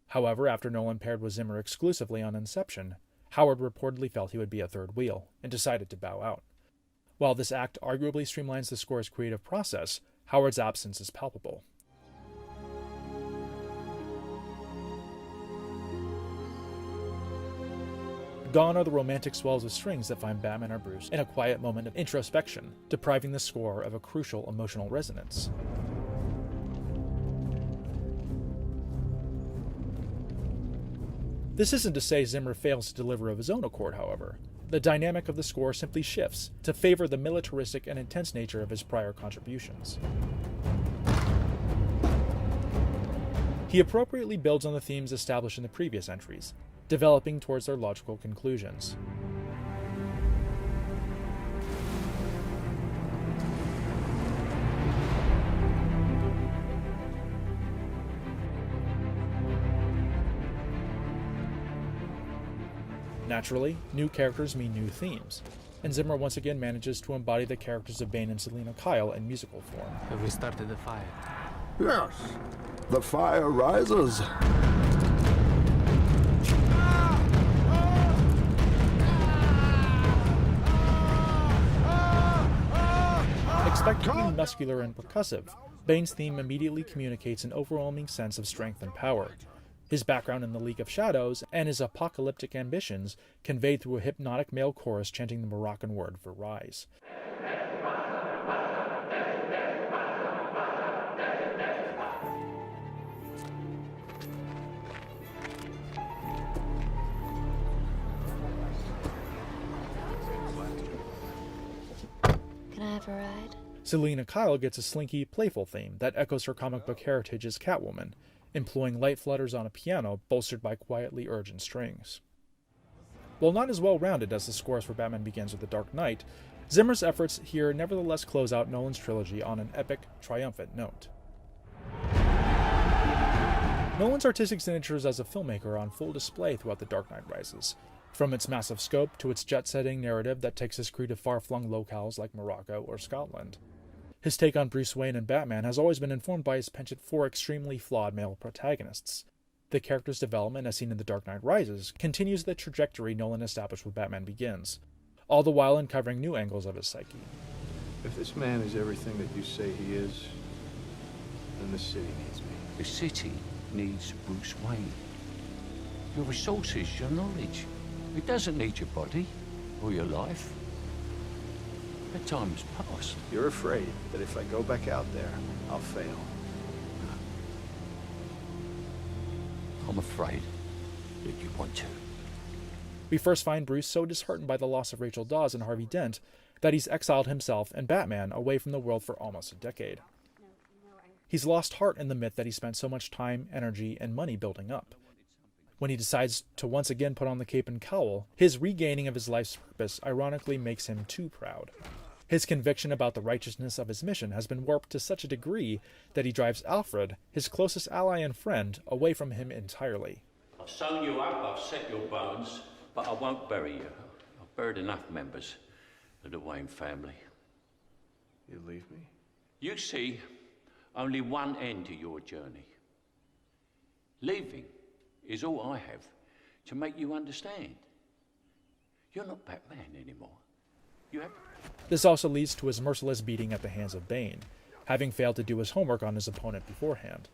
However, after Nolan paired with Zimmer exclusively on Inception, Howard reportedly felt he would be a third wheel, and decided to bow out. While this act arguably streamlines the score's creative process, Howard's absence is palpable. Gone are the romantic swells of strings that find Batman or Bruce in a quiet moment of introspection, depriving the score of a crucial emotional resonance. This isn't to say Zimmer fails to deliver of his own accord, however. The dynamic of the score simply shifts to favor the militaristic and intense nature of his prior contributions. He appropriately builds on the themes established in the previous entries, developing towards their logical conclusions. Naturally, new characters mean new themes, and Zimmer once again manages to embody the characters of Bane and Selina Kyle in musical form. Have we started the fire? Yes, the fire rises. Expected to be muscular and percussive, Bane's theme immediately communicates an overwhelming sense of strength and power. His background in the League of Shadows and his apocalyptic ambitions conveyed through a hypnotic male chorus chanting the Moroccan word for rise. Can I have a ride? Selina Kyle gets a slinky, playful theme that echoes her comic book heritage as Catwoman, employing light flutters on a piano bolstered by quietly urgent strings. While not as well-rounded as the scores for Batman Begins or The Dark Knight, Zimmer's efforts here nevertheless close out Nolan's trilogy on an epic, triumphant note. Nolan's artistic signatures as a filmmaker are on full display throughout The Dark Knight Rises, from its massive scope to its jet-setting narrative that takes his crew to far-flung locales like Morocco or Scotland. His take on Bruce Wayne and Batman has always been informed by his penchant for extremely flawed male protagonists. The character's development, as seen in The Dark Knight Rises, continues the trajectory Nolan established with Batman Begins, all the while uncovering new angles of his psyche. If this man is everything that you say he is, then the city needs me. The city needs Bruce Wayne. Your resources, your knowledge. It doesn't need your body or your life. That time's past. You're afraid that if I go back out there, I'll fail. I'm afraid that you want to. We first find Bruce so disheartened by the loss of Rachel Dawes and Harvey Dent that he's exiled himself and Batman away from the world for almost a decade. He's lost heart in the myth that he spent so much time, energy, and money building up. When he decides to once again put on the cape and cowl, his regaining of his life's purpose ironically makes him too proud. His conviction about the righteousness of his mission has been warped to such a degree that he drives Alfred, his closest ally and friend, away from him entirely. I've sewn you up, I've set your bones, but I won't bury you. I've buried enough members of the Wayne family. You leave me? You see only one end to your journey. Leaving is all I have to make you understand. You're not Batman anymore. You have... This also leads to his merciless beating at the hands of Bane, having failed to do his homework on his opponent beforehand.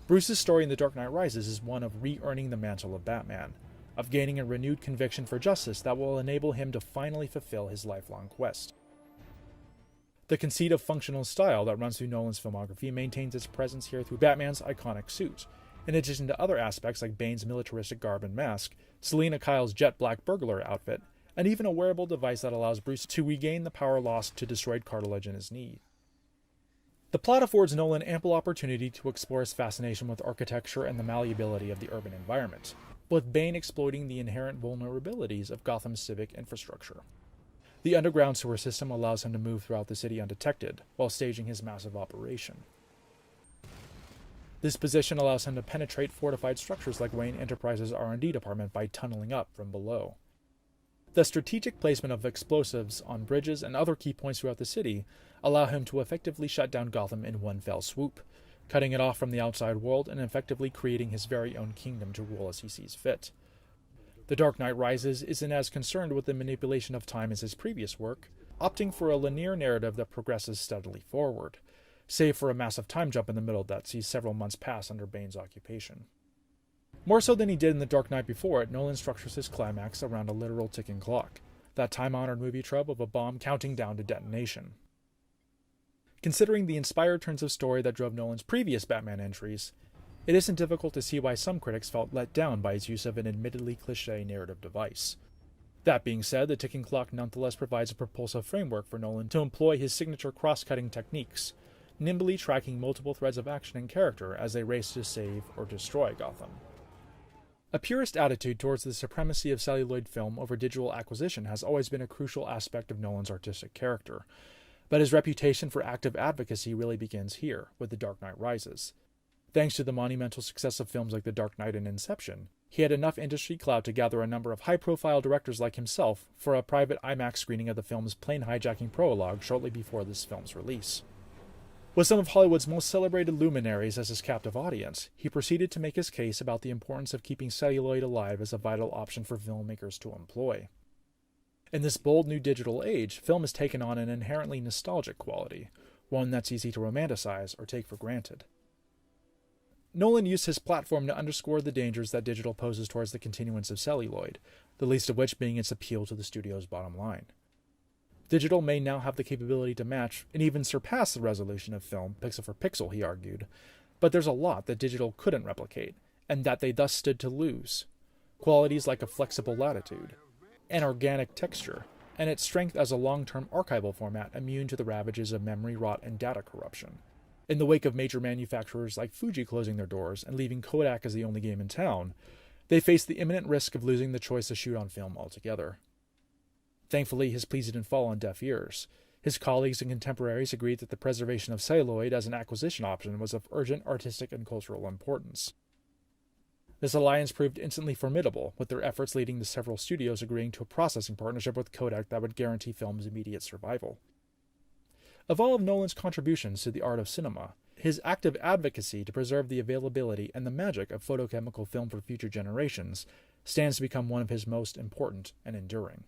Bruce's story in The Dark Knight Rises is one of re-earning the mantle of Batman, of gaining a renewed conviction for justice that will enable him to finally fulfill his lifelong quest. The conceit of functional style that runs through Nolan's filmography maintains its presence here through Batman's iconic suit, in addition to other aspects like Bane's militaristic garb and mask, Selina Kyle's jet black burglar outfit, and even a wearable device that allows Bruce to regain the power lost to destroyed cartilage in his knee. The plot affords Nolan ample opportunity to explore his fascination with architecture and the malleability of the urban environment, with Bane exploiting the inherent vulnerabilities of Gotham's civic infrastructure. The underground sewer system allows him to move throughout the city undetected, while staging his massive operation. This position allows him to penetrate fortified structures like Wayne Enterprises' R&D department by tunneling up from below. The strategic placement of explosives on bridges and other key points throughout the city allow him to effectively shut down Gotham in one fell swoop, cutting it off from the outside world and effectively creating his very own kingdom to rule as he sees fit. The Dark Knight Rises isn't as concerned with the manipulation of time as his previous work, opting for a linear narrative that progresses steadily forward, save for a massive time jump in the middle that sees several months pass under Bane's occupation. More so than he did in The Dark Knight before it, Nolan structures his climax around a literal ticking clock, that time-honored movie trope of a bomb counting down to detonation. Considering the inspired turns of story that drove Nolan's previous Batman entries, it isn't difficult to see why some critics felt let down by his use of an admittedly cliché narrative device. That being said, the ticking clock nonetheless provides a propulsive framework for Nolan to employ his signature cross-cutting techniques, nimbly tracking multiple threads of action and character as they race to save or destroy Gotham. A purist attitude towards the supremacy of celluloid film over digital acquisition has always been a crucial aspect of Nolan's artistic character, but his reputation for active advocacy really begins here, with The Dark Knight Rises. Thanks to the monumental success of films like The Dark Knight and Inception, he had enough industry clout to gather a number of high-profile directors like himself for a private IMAX screening of the film's plane hijacking prologue shortly before this film's release. With some of Hollywood's most celebrated luminaries as his captive audience, he proceeded to make his case about the importance of keeping celluloid alive as a vital option for filmmakers to employ. In this bold new digital age, film has taken on an inherently nostalgic quality, one that's easy to romanticize or take for granted. Nolan used his platform to underscore the dangers that digital poses towards the continuance of celluloid, the least of which being its appeal to the studio's bottom line. Digital may now have the capability to match and even surpass the resolution of film, pixel for pixel, he argued, but there's a lot that digital couldn't replicate, and that they thus stood to lose. Qualities like a flexible latitude, an organic texture, and its strength as a long-term archival format immune to the ravages of memory rot and data corruption. In the wake of major manufacturers like Fuji closing their doors and leaving Kodak as the only game in town, they faced the imminent risk of losing the choice to shoot on film altogether. Thankfully, his pleas didn't fall on deaf ears. His colleagues and contemporaries agreed that the preservation of celluloid as an acquisition option was of urgent artistic and cultural importance. This alliance proved instantly formidable, with their efforts leading to several studios agreeing to a processing partnership with Kodak that would guarantee film's immediate survival. Of all of Nolan's contributions to the art of cinema, his active advocacy to preserve the availability and the magic of photochemical film for future generations stands to become one of his most important and enduring.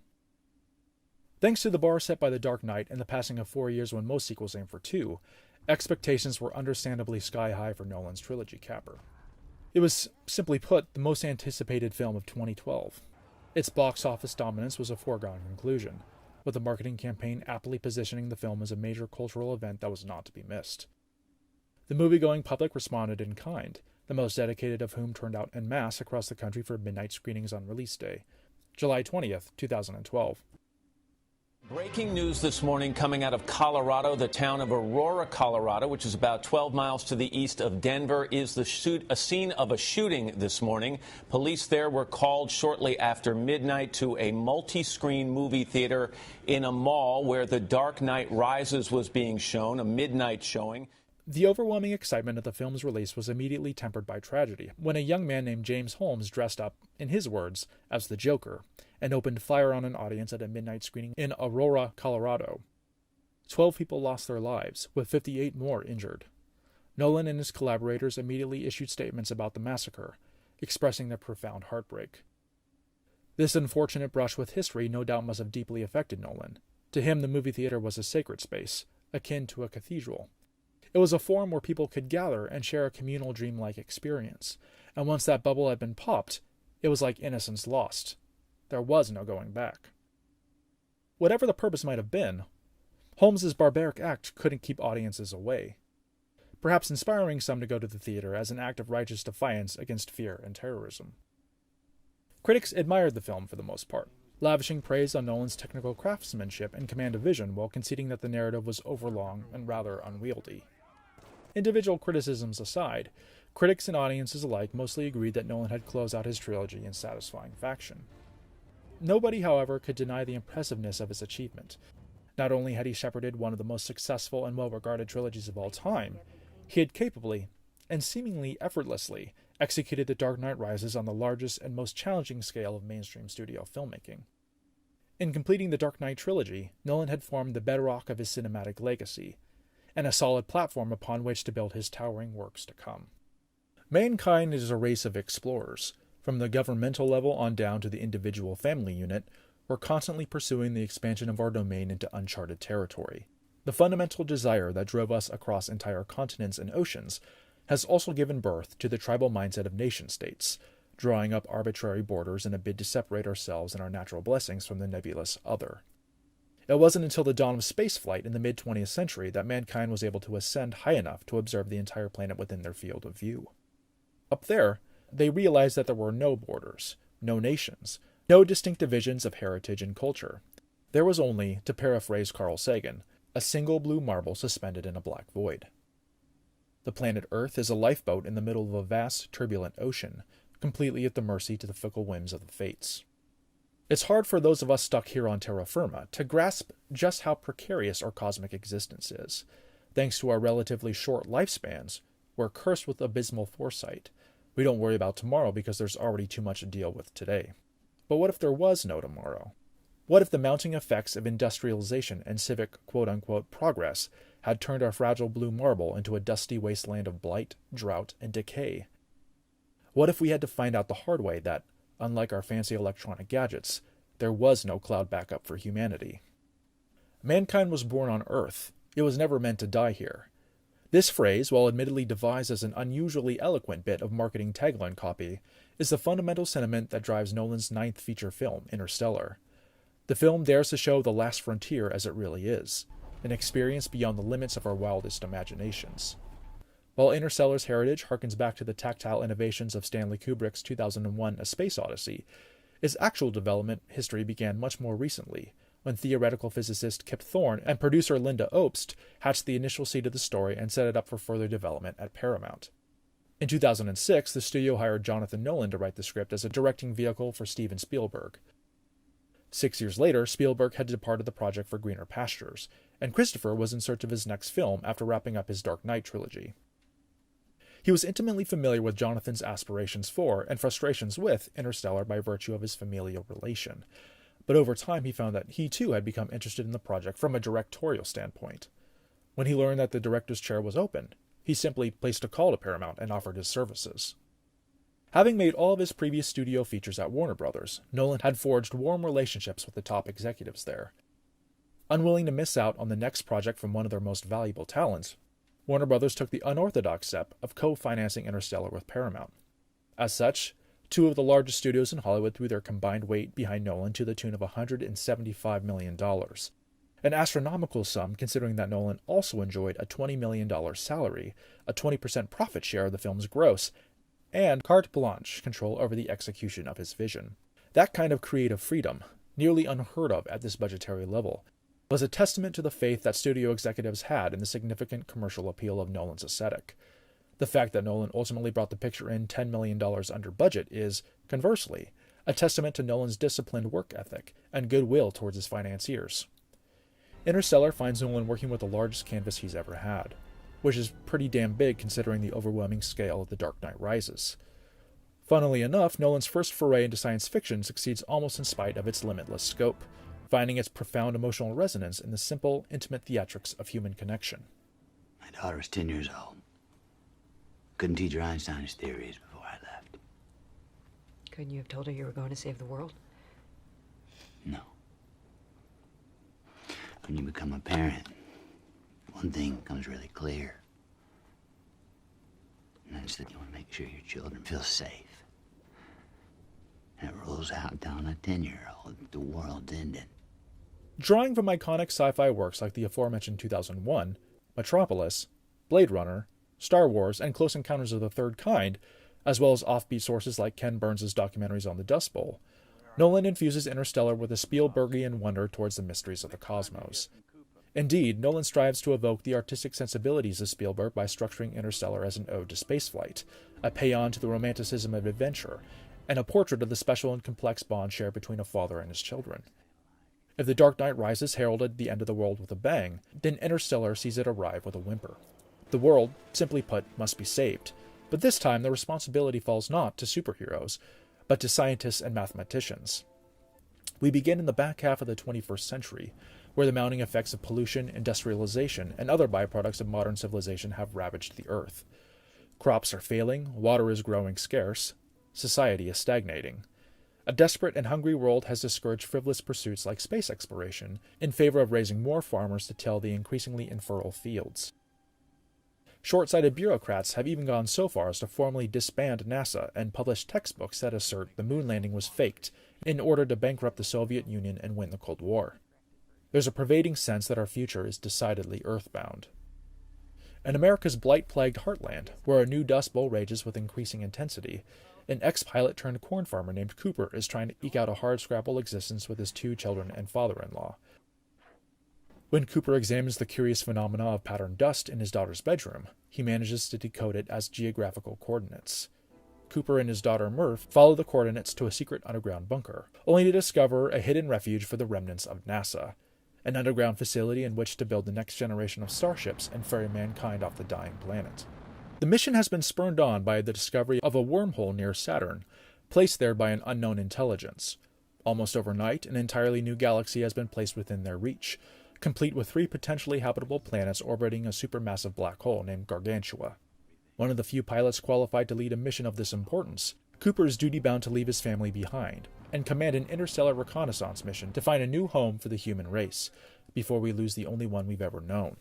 Thanks to the bar set by The Dark Knight and the passing of 4 years when most sequels aim for 2, expectations were understandably sky-high for Nolan's trilogy capper. It was, simply put, the most anticipated film of 2012. Its box office dominance was a foregone conclusion, with the marketing campaign aptly positioning the film as a major cultural event that was not to be missed. The movie-going public responded in kind, the most dedicated of whom turned out en masse across the country for midnight screenings on release day, July 20th, 2012. Breaking news this morning coming out of Colorado. The town of Aurora, Colorado, which is about 12 miles to the east of Denver, is a scene of a shooting this morning. Police there were called shortly after midnight to a multi-screen movie theater in a mall where The Dark Knight Rises was being shown, a midnight showing. The overwhelming excitement of the film's release was immediately tempered by tragedy when a young man named James Holmes dressed up, in his words, as the Joker, and opened fire on an audience at a midnight screening in Aurora, Colorado. 12 people lost their lives, with 58 more injured. Nolan and his collaborators immediately issued statements about the massacre, expressing their profound heartbreak. This unfortunate brush with history no doubt must have deeply affected Nolan. To him, the movie theater was a sacred space, akin to a cathedral. It was a forum where people could gather and share a communal dreamlike experience, and once that bubble had been popped, it was like innocence lost. There was no going back. Whatever the purpose might have been, Holmes's barbaric act couldn't keep audiences away, perhaps inspiring some to go to the theater as an act of righteous defiance against fear and terrorism. Critics admired the film for the most part, lavishing praise on Nolan's technical craftsmanship and command of vision while conceding that the narrative was overlong and rather unwieldy. Individual criticisms aside, critics and audiences alike mostly agreed that Nolan had closed out his trilogy in satisfying fashion. Nobody, however, could deny the impressiveness of his achievement. Not only had he shepherded one of the most successful and well-regarded trilogies of all time, he had capably, and seemingly effortlessly, executed The Dark Knight Rises on the largest and most challenging scale of mainstream studio filmmaking. In completing the Dark Knight trilogy, Nolan had formed the bedrock of his cinematic legacy, and a solid platform upon which to build his towering works to come. Mankind is a race of explorers. From the governmental level on down to the individual family unit, we're constantly pursuing the expansion of our domain into uncharted territory. The fundamental desire that drove us across entire continents and oceans has also given birth to the tribal mindset of nation-states, drawing up arbitrary borders in a bid to separate ourselves and our natural blessings from the nebulous other. It wasn't until the dawn of spaceflight in the mid-20th century that mankind was able to ascend high enough to observe the entire planet within their field of view. Up there, they realized that there were no borders, no nations, no distinct divisions of heritage and culture. There was only, to paraphrase Carl Sagan, a single blue marble suspended in a black void. The planet Earth is a lifeboat in the middle of a vast, turbulent ocean, completely at the mercy to the fickle whims of the fates. It's hard for those of us stuck here on terra firma to grasp just how precarious our cosmic existence is. Thanks to our relatively short lifespans, we're cursed with abysmal foresight. We don't worry about tomorrow because there's already too much to deal with today. But what if there was no tomorrow? What if the mounting effects of industrialization and civic quote-unquote progress had turned our fragile blue marble into a dusty wasteland of blight, drought, and decay? What if we had to find out the hard way that, unlike our fancy electronic gadgets, there was no cloud backup for humanity? Mankind was born on Earth. It was never meant to die here. This phrase, while admittedly devised as an unusually eloquent bit of marketing tagline copy, is the fundamental sentiment that drives Nolan's ninth feature film, Interstellar. The film dares to show the last frontier as it really is, an experience beyond the limits of our wildest imaginations. While Interstellar's heritage harkens back to the tactile innovations of Stanley Kubrick's 2001 A Space Odyssey, its actual development history began much more recently, when theoretical physicist Kip Thorne and producer Linda Obst hatched the initial seed of the story and set it up for further development at Paramount. In 2006, the studio hired Jonathan Nolan to write the script as a directing vehicle for Steven Spielberg. 6 years later, Spielberg had departed the project for greener pastures, and Christopher was in search of his next film after wrapping up his Dark Knight trilogy. He was intimately familiar with Jonathan's aspirations for, and frustrations with, Interstellar by virtue of his familial relation, but over time he found that he too had become interested in the project from a directorial standpoint. When he learned that the director's chair was open, he simply placed a call to Paramount and offered his services. Having made all of his previous studio features at Warner Brothers, Nolan had forged warm relationships with the top executives there. Unwilling to miss out on the next project from one of their most valuable talents, Warner Brothers took the unorthodox step of co-financing Interstellar with Paramount. As such, Two of the largest studios in Hollywood threw their combined weight behind Nolan to the tune of $175 million. An astronomical sum considering that Nolan also enjoyed a $20 million salary, a 20% profit share of the film's gross, and carte blanche control over the execution of his vision. That kind of creative freedom, nearly unheard of at this budgetary level, was a testament to the faith that studio executives had in the significant commercial appeal of Nolan's aesthetic. The fact that Nolan ultimately brought the picture in $10 million under budget is, conversely, a testament to Nolan's disciplined work ethic and goodwill towards his financiers. Interstellar finds Nolan working with the largest canvas he's ever had, which is pretty damn big considering the overwhelming scale of The Dark Knight Rises. Funnily enough, Nolan's first foray into science fiction succeeds almost in spite of its limitless scope, finding its profound emotional resonance in the simple, intimate theatrics of human connection. My daughter was 10 years old. Couldn't teach her Einstein's theories before I left. Couldn't you have told her you were going to save the world? No. When you become a parent, one thing becomes really clear. And that's that you want to make sure your children feel safe. And it rolls out down a 10-year-old that the world's ended. Drawing from iconic sci-fi works like the aforementioned 2001, Metropolis, Blade Runner, Star Wars, and Close Encounters of the Third Kind, as well as offbeat sources like Ken Burns' documentaries on the Dust Bowl, Nolan infuses Interstellar with a Spielbergian wonder towards the mysteries of the cosmos. Indeed, Nolan strives to evoke the artistic sensibilities of Spielberg by structuring Interstellar as an ode to spaceflight, a paean to the romanticism of adventure, and a portrait of the special and complex bond shared between a father and his children. If The Dark Knight Rises heralded the end of the world with a bang, then Interstellar sees it arrive with a whimper. The world, simply put, must be saved, but this time the responsibility falls not to superheroes, but to scientists and mathematicians. We begin in the back half of the 21st century, where the mounting effects of pollution, industrialization, and other byproducts of modern civilization have ravaged the earth. Crops are failing, water is growing scarce, society is stagnating. A desperate and hungry world has discouraged frivolous pursuits like space exploration in favor of raising more farmers to till the increasingly infertile fields. Short-sighted bureaucrats have even gone so far as to formally disband NASA and publish textbooks that assert the moon landing was faked in order to bankrupt the Soviet Union and win the Cold War. There's a pervading sense that our future is decidedly earthbound. In America's blight-plagued heartland, where a new Dust Bowl rages with increasing intensity, an ex-pilot turned corn farmer named Cooper is trying to eke out a hardscrabble existence with his 2 children and father-in-law. When Cooper examines the curious phenomena of patterned dust in his daughter's bedroom, he manages to decode it as geographical coordinates. Cooper and his daughter Murph follow the coordinates to a secret underground bunker, only to discover a hidden refuge for the remnants of NASA, an underground facility in which to build the next generation of starships and ferry mankind off the dying planet. The mission has been spurred on by the discovery of a wormhole near Saturn, placed there by an unknown intelligence. Almost overnight, an entirely new galaxy has been placed within their reach, complete with 3 potentially habitable planets orbiting a supermassive black hole named Gargantua. One of the few pilots qualified to lead a mission of this importance, Cooper is duty-bound to leave his family behind and command an interstellar reconnaissance mission to find a new home for the human race, before we lose the only one we've ever known.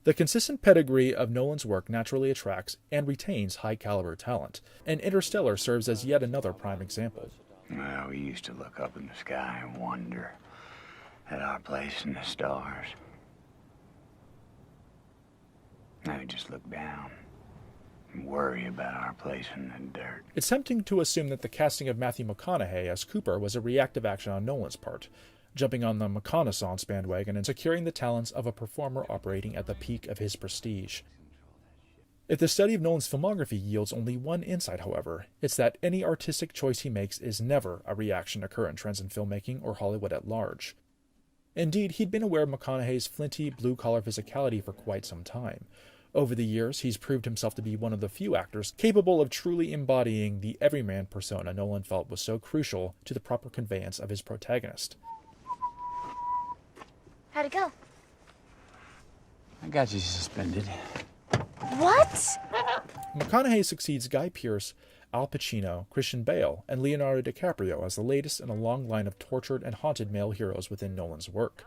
The consistent pedigree of Nolan's work naturally attracts and retains high-caliber talent, and Interstellar serves as yet another prime example. Well, we used to look up in the sky and wonder at our place in the stars. Now we just look down and worry about our place in the dirt. It's tempting to assume that the casting of Matthew McConaughey as Cooper was a reactive action on Nolan's part, jumping on the reconnaissance bandwagon and securing the talents of a performer operating at the peak of his prestige. If the study of Nolan's filmography yields only one insight, however, it's that any artistic choice he makes is never a reaction to current trends in filmmaking or Hollywood at large. Indeed, he'd been aware of McConaughey's flinty, blue-collar physicality for quite some time. Over the years, he's proved himself to be one of the few actors capable of truly embodying the everyman persona Nolan felt was so crucial to the proper conveyance of his protagonist. How'd it go? I got you suspended. What? McConaughey succeeds Guy Pearce, Al Pacino, Christian Bale, and Leonardo DiCaprio as the latest in a long line of tortured and haunted male heroes within Nolan's work.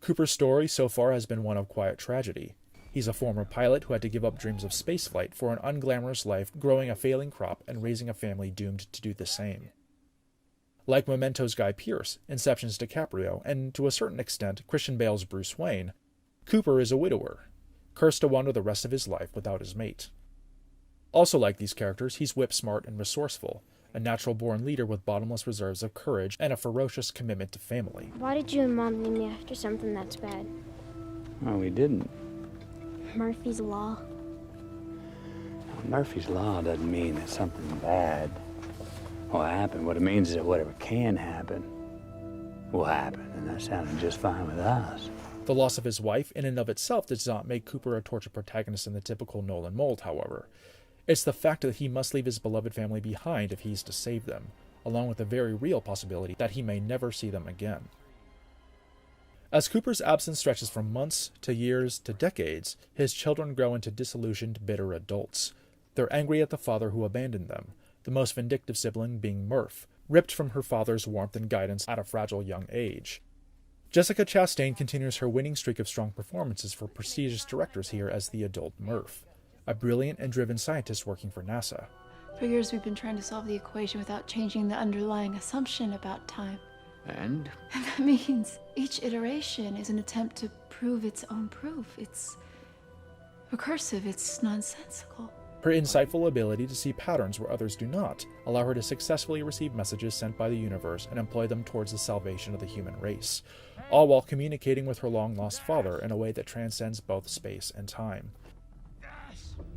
Cooper's story so far has been one of quiet tragedy. He's a former pilot who had to give up dreams of spaceflight for an unglamorous life, growing a failing crop and raising a family doomed to do the same. Like Memento's Guy Pearce, Inception's DiCaprio, and to a certain extent Christian Bale's Bruce Wayne, Cooper is a widower, cursed to wander the rest of his life without his mate. Also like these characters, he's whip-smart and resourceful, a natural-born leader with bottomless reserves of courage and a ferocious commitment to family. Why did you and Mom name me after something that's bad? Oh, we didn't. Murphy's Law. Murphy's Law doesn't mean that something bad will happen. What it means is that whatever can happen will happen, and that sounded just fine with us. The loss of his wife in and of itself does not make Cooper a tortured protagonist in the typical Nolan mold, however. It's the fact that he must leave his beloved family behind if he's to save them, along with the very real possibility that he may never see them again. As Cooper's absence stretches from months to years to decades, his children grow into disillusioned, bitter adults. They're angry at the father who abandoned them, the most vindictive sibling being Murph, ripped from her father's warmth and guidance at a fragile young age. Jessica Chastain continues her winning streak of strong performances for prestigious directors here as the adult Murph, a brilliant and driven scientist working for NASA. For years we've been trying to solve the equation without changing the underlying assumption about time. And? And that means each iteration is an attempt to prove its own proof. It's recursive, it's nonsensical. Her insightful ability to see patterns where others do not allow her to successfully receive messages sent by the universe and employ them towards the salvation of the human race, all while communicating with her long-lost father in a way that transcends both space and time.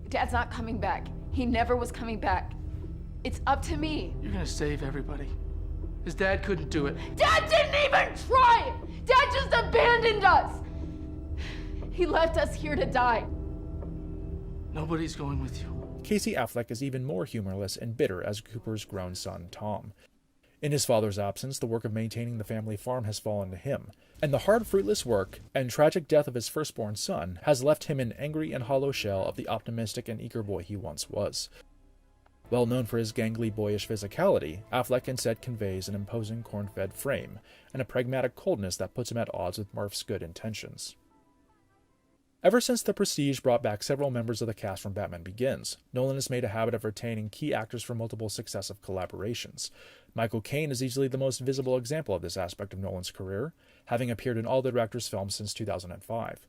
Dad's not coming back. He never was coming back. It's up to me. You're gonna save everybody. His dad couldn't do it. Dad didn't even try! Dad just abandoned us! He left us here to die. Nobody's going with you. Casey Affleck is even more humorless and bitter as Cooper's grown son, Tom. In his father's absence, the work of maintaining the family farm has fallen to him, and the hard, fruitless work and tragic death of his firstborn son has left him an angry and hollow shell of the optimistic and eager boy he once was. Well known for his gangly, boyish physicality, Affleck instead conveys an imposing corn-fed frame and a pragmatic coldness that puts him at odds with Murph's good intentions. Ever since The Prestige brought back several members of the cast from Batman Begins, Nolan has made a habit of retaining key actors for multiple successive collaborations. Michael Caine is easily the most visible example of this aspect of Nolan's career, having appeared in all the director's films since 2005.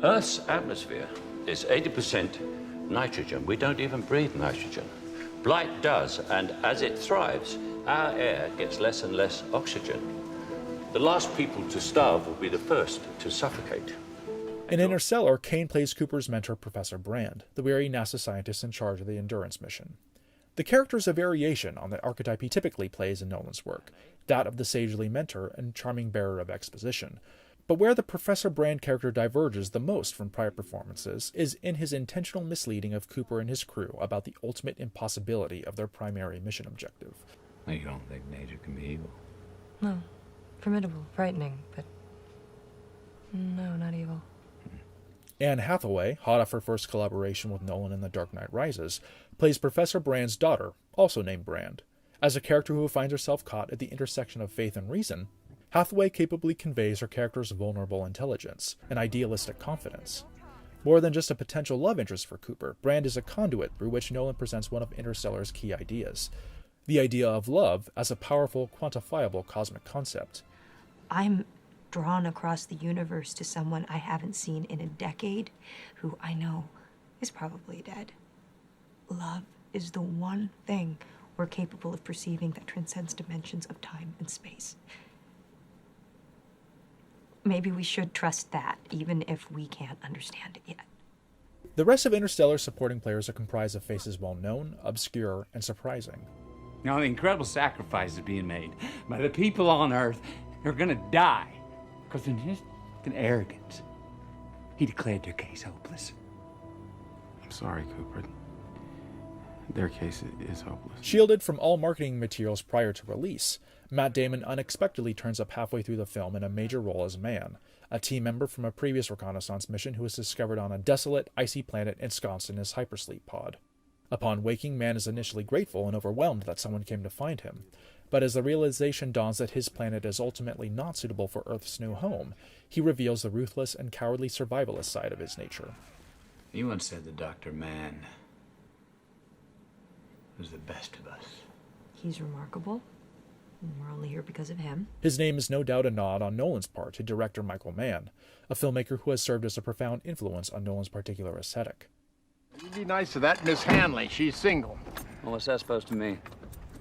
Earth's atmosphere is 80% nitrogen. We don't even breathe nitrogen. Blight does, and as it thrives, our air gets less and less oxygen. The last people to starve will be the first to suffocate. In Interstellar, Caine plays Cooper's mentor, Professor Brand, the wary NASA scientist in charge of the Endurance mission. The character is a variation on the archetype he typically plays in Nolan's work, that of the sagely mentor and charming bearer of exposition. But where the Professor Brand character diverges the most from prior performances is in his intentional misleading of Cooper and his crew about the ultimate impossibility of their primary mission objective. You don't think nature can be evil? No. Formidable, frightening, but no, not evil. Anne Hathaway, hot off her first collaboration with Nolan in The Dark Knight Rises, plays Professor Brand's daughter, also named Brand. As a character who finds herself caught at the intersection of faith and reason, Hathaway capably conveys her character's vulnerable intelligence and idealistic confidence. More than just a potential love interest for Cooper, Brand is a conduit through which Nolan presents one of Interstellar's key ideas, the idea of love as a powerful, quantifiable cosmic concept. I'm drawn across the universe to someone I haven't seen in a decade, who I know is probably dead. Love is the one thing we're capable of perceiving that transcends dimensions of time and space. Maybe we should trust that, even if we can't understand it yet. The rest of Interstellar's supporting players are comprised of faces well known, obscure, and surprising. Now, the incredible sacrifice is being made by the people on Earth who are gonna die because in his arrogance, he declared their case hopeless. I'm sorry, Cooper. Their case is hopeless. Shielded from all marketing materials prior to release, Matt Damon unexpectedly turns up halfway through the film in a major role as Man, a team member from a previous reconnaissance mission who is discovered on a desolate, icy planet ensconced in his hypersleep pod. Upon waking, Man is initially grateful and overwhelmed that someone came to find him. But as the realization dawns that his planet is ultimately not suitable for Earth's new home, he reveals the ruthless and cowardly survivalist side of his nature. You once said that Dr. Mann was the best of us. He's remarkable. We're only here because of him. His name is no doubt a nod on Nolan's part to director Michael Mann, a filmmaker who has served as a profound influence on Nolan's particular aesthetic. You'd be nice to that Miss Hanley. She's single. Well, what's that supposed to mean?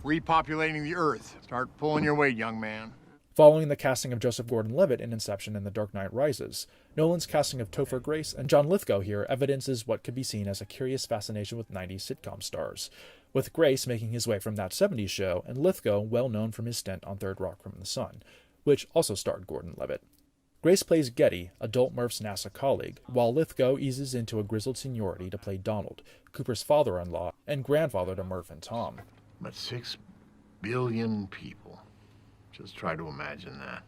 Repopulating the Earth. Start pulling your weight, young man. Following the casting of Joseph Gordon-Levitt in Inception and The Dark Knight Rises, Nolan's casting of Topher Grace and John Lithgow here evidences what could be seen as a curious fascination with 90s sitcom stars, with Grace making his way from That 70s Show and Lithgow well known from his stint on Third Rock from the Sun, which also starred Gordon-Levitt. Grace plays Getty, adult Murph's NASA colleague, while Lithgow eases into a grizzled seniority to play Donald, Cooper's father-in-law and grandfather to Murph and Tom. But 6 billion people. Just try to imagine that.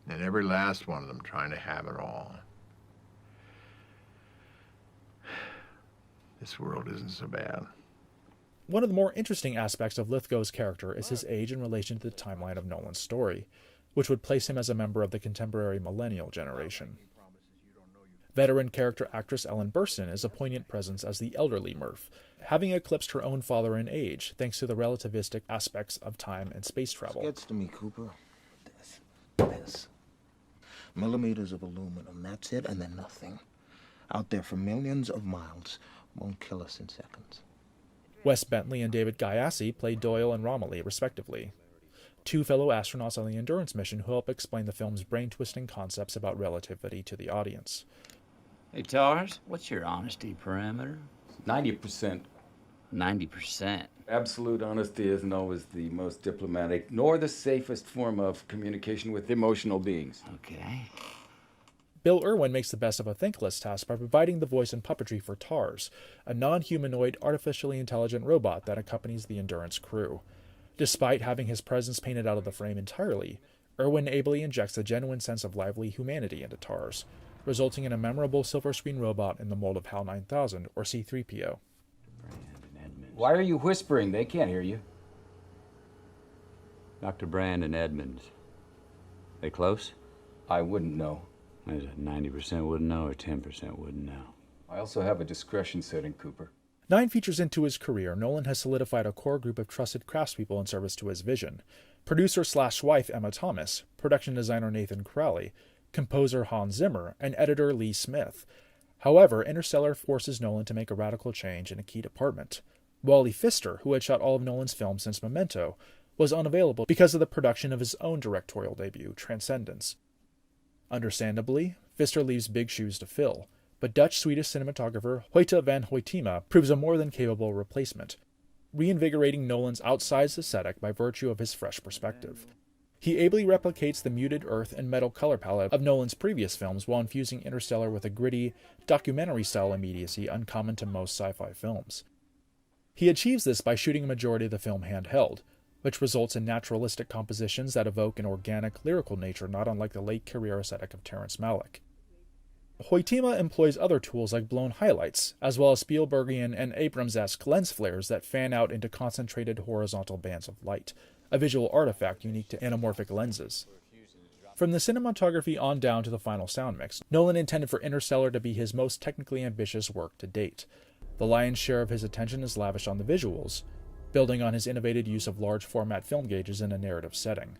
And every last one of them trying to have it all. This world isn't so bad. One of the more interesting aspects of Lithgow's character is his age in relation to the timeline of Nolan's story, which would place him as a member of the contemporary millennial generation. Veteran character actress Ellen Burstyn is a poignant presence as the elderly Murph, having eclipsed her own father in age thanks to the relativistic aspects of time and space travel. Gets to me, Cooper. This. Millimeters of aluminum, that's it, and then nothing. Out there for millions of miles. Won't kill us in seconds. Wes Bentley and David Gaiassi play Doyle and Romilly, respectively, 2 fellow astronauts on the Endurance mission who help explain the film's brain-twisting concepts about relativity to the audience. Hey, Tars, what's your honesty parameter? 90%. 90%. Absolute honesty isn't always the most diplomatic, nor the safest form of communication with emotional beings. Okay. Bill Irwin makes the best of a thankless task by providing the voice and puppetry for Tars, a non-humanoid, artificially intelligent robot that accompanies the Endurance crew. Despite having his presence painted out of the frame entirely, Irwin ably injects a genuine sense of lively humanity into Tars, resulting in a memorable silver screen robot in the mold of HAL 9000 or C-3PO. Why are you whispering? They can't hear you. Dr. Brandon Edmonds. They close? I wouldn't know. Is it 90% wouldn't know or 10% wouldn't know? I also have a discretion setting, Cooper. 9 features into his career, Nolan has solidified a core group of trusted craftspeople in service to his vision. Producer/wife Emma Thomas, production designer Nathan Crowley, composer Hans Zimmer, and editor Lee Smith. However, Interstellar forces Nolan to make a radical change in a key department. Wally Pfister, who had shot all of Nolan's films since Memento, was unavailable because of the production of his own directorial debut, Transcendence. Understandably, Pfister leaves big shoes to fill, but Dutch-Swedish cinematographer Hoyte van Hoytema proves a more than capable replacement, reinvigorating Nolan's outsized aesthetic by virtue of his fresh perspective. He ably replicates the muted earth and metal color palette of Nolan's previous films while infusing Interstellar with a gritty, documentary-style immediacy uncommon to most sci-fi films. He achieves this by shooting a majority of the film handheld, which results in naturalistic compositions that evoke an organic, lyrical nature not unlike the late-career aesthetic of Terrence Malick. Hoytema employs other tools like blown highlights, as well as Spielbergian and Abrams-esque lens flares that fan out into concentrated horizontal bands of light, a visual artifact unique to anamorphic lenses. From the cinematography on down to the final sound mix, Nolan intended for Interstellar to be his most technically ambitious work to date. The lion's share of his attention is lavished on the visuals, building on his innovative use of large-format film gauges in a narrative setting.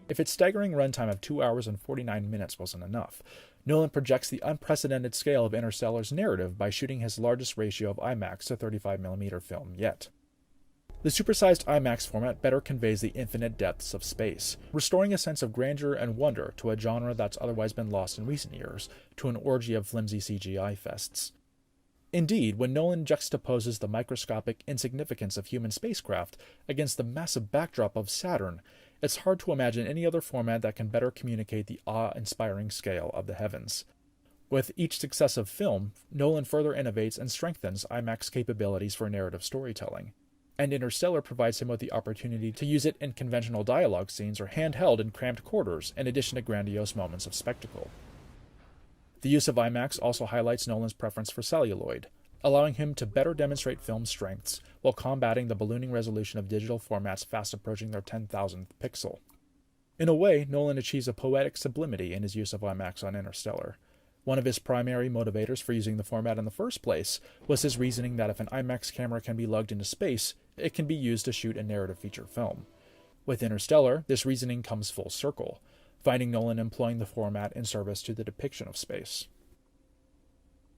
If its staggering runtime of 2 hours and 49 minutes wasn't enough, Nolan projects the unprecedented scale of Interstellar's narrative by shooting his largest ratio of IMAX to 35mm film yet. The supersized IMAX format better conveys the infinite depths of space, restoring a sense of grandeur and wonder to a genre that's otherwise been lost in recent years to an orgy of flimsy CGI fests. Indeed, when Nolan juxtaposes the microscopic insignificance of human spacecraft against the massive backdrop of Saturn, it's hard to imagine any other format that can better communicate the awe-inspiring scale of the heavens. With each successive film, Nolan further innovates and strengthens IMAX capabilities for narrative storytelling, and Interstellar provides him with the opportunity to use it in conventional dialogue scenes or handheld in cramped quarters, in addition to grandiose moments of spectacle. The use of IMAX also highlights Nolan's preference for celluloid, allowing him to better demonstrate film strengths while combating the ballooning resolution of digital formats fast approaching their 10,000th pixel. In a way, Nolan achieves a poetic sublimity in his use of IMAX on Interstellar. One of his primary motivators for using the format in the first place was his reasoning that if an IMAX camera can be lugged into space, it can be used to shoot a narrative feature film. With Interstellar, this reasoning comes full circle, finding Nolan employing the format in service to the depiction of space.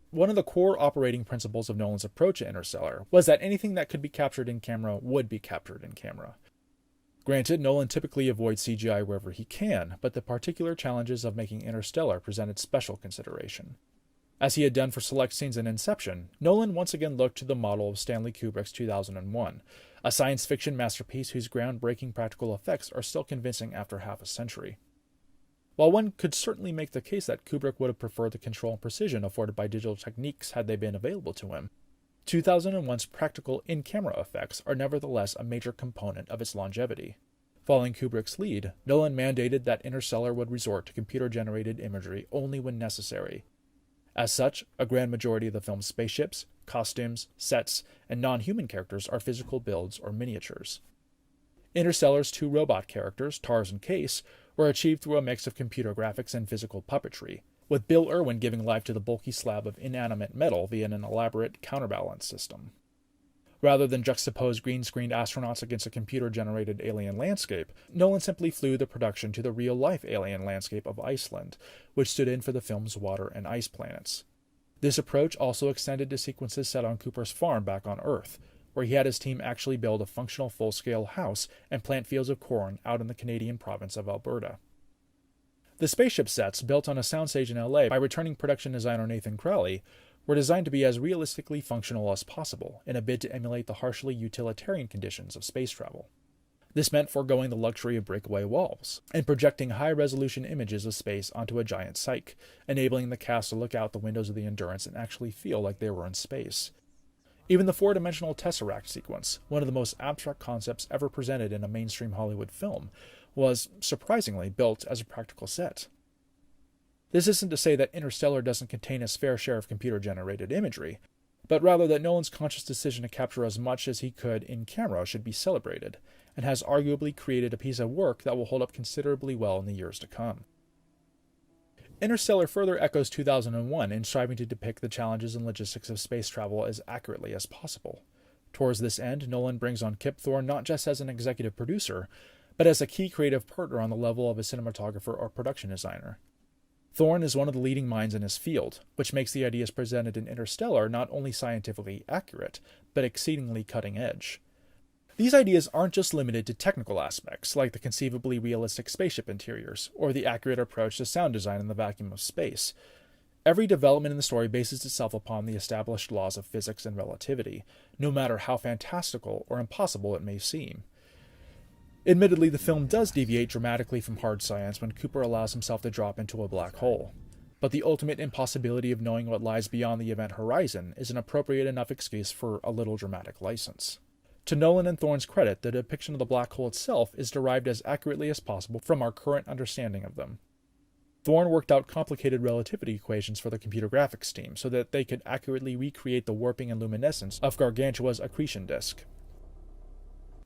One of the core operating principles of Nolan's approach to Interstellar was that anything that could be captured in camera would be captured in camera. Granted, Nolan typically avoids CGI wherever he can, but the particular challenges of making Interstellar presented special consideration. As he had done for select scenes in Inception, Nolan once again looked to the model of Stanley Kubrick's 2001, a science fiction masterpiece whose groundbreaking practical effects are still convincing after half a century. While one could certainly make the case that Kubrick would have preferred the control and precision afforded by digital techniques had they been available to him, 2001's practical in-camera effects are nevertheless a major component of its longevity. Following Kubrick's lead, Nolan mandated that Interstellar would resort to computer-generated imagery only when necessary. As such, a grand majority of the film's spaceships, costumes, sets, and non-human characters are physical builds or miniatures. Interstellar's two robot characters, Tars and Case, were achieved through a mix of computer graphics and physical puppetry, with Bill Irwin giving life to the bulky slab of inanimate metal via an elaborate counterbalance system. Rather than juxtapose green-screened astronauts against a computer-generated alien landscape, Nolan simply flew the production to the real-life alien landscape of Iceland, which stood in for the film's water and ice planets. This approach also extended to sequences set on Cooper's farm back on Earth, where he had his team actually build a functional full-scale house and plant fields of corn out in the Canadian province of Alberta. The spaceship sets, built on a soundstage in LA by returning production designer Nathan Crowley, were designed to be as realistically functional as possible in a bid to emulate the harshly utilitarian conditions of space travel. This meant foregoing the luxury of breakaway walls, and projecting high-resolution images of space onto a giant cyc, enabling the cast to look out the windows of the Endurance and actually feel like they were in space. Even the four-dimensional Tesseract sequence, one of the most abstract concepts ever presented in a mainstream Hollywood film, was, surprisingly, built as a practical set. This isn't to say that Interstellar doesn't contain its fair share of computer-generated imagery, but rather that Nolan's conscious decision to capture as much as he could in camera should be celebrated, and has arguably created a piece of work that will hold up considerably well in the years to come. Interstellar further echoes 2001 in striving to depict the challenges and logistics of space travel as accurately as possible. Towards this end, Nolan brings on Kip Thorne not just as an executive producer, but as a key creative partner on the level of a cinematographer or production designer. Thorne is one of the leading minds in his field, which makes the ideas presented in Interstellar not only scientifically accurate, but exceedingly cutting edge. These ideas aren't just limited to technical aspects, like the conceivably realistic spaceship interiors, or the accurate approach to sound design in the vacuum of space. Every development in the story bases itself upon the established laws of physics and relativity, no matter how fantastical or impossible it may seem. Admittedly, the film does deviate dramatically from hard science when Cooper allows himself to drop into a black hole, but the ultimate impossibility of knowing what lies beyond the event horizon is an appropriate enough excuse for a little dramatic license. To Nolan and Thorne's credit, the depiction of the black hole itself is derived as accurately as possible from our current understanding of them. Thorne worked out complicated relativity equations for the computer graphics team so that they could accurately recreate the warping and luminescence of Gargantua's accretion disk.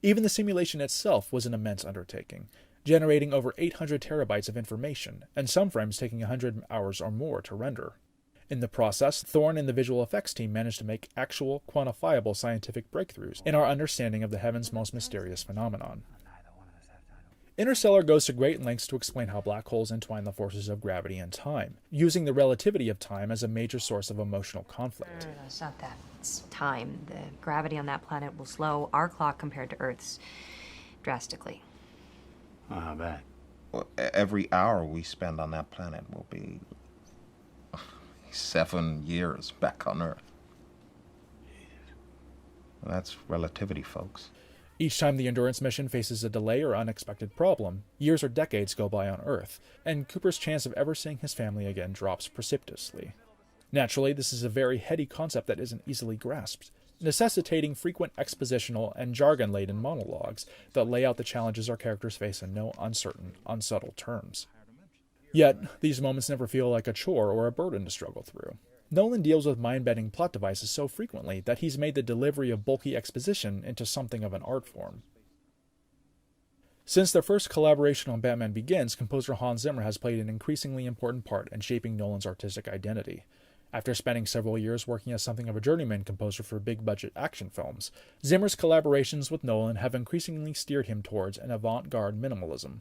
Even the simulation itself was an immense undertaking, generating over 800 terabytes of information, and some frames taking 100 hours or more to render. In the process, Thorne and the visual effects team managed to make actual, quantifiable scientific breakthroughs in our understanding of the heaven's most mysterious phenomenon. Interstellar goes to great lengths to explain how black holes entwine the forces of gravity and time, using the relativity of time as a major source of emotional conflict. No, it's not that. It's time. The gravity on that planet will slow our clock compared to Earth's drastically. Oh, how bad? Well, every hour we spend on that planet will be 7 years back on Earth. That's relativity, folks. Each time the Endurance mission faces a delay or unexpected problem, years or decades go by on Earth, and Cooper's chance of ever seeing his family again drops precipitously. Naturally, this is a very heady concept that isn't easily grasped, necessitating frequent expositional and jargon-laden monologues that lay out the challenges our characters face in no uncertain, unsubtle terms. Yet, these moments never feel like a chore or a burden to struggle through. Nolan deals with mind-bending plot devices so frequently that he's made the delivery of bulky exposition into something of an art form. Since their first collaboration on Batman Begins, composer Hans Zimmer has played an increasingly important part in shaping Nolan's artistic identity. After spending several years working as something of a journeyman composer for big-budget action films, Zimmer's collaborations with Nolan have increasingly steered him towards an avant-garde minimalism.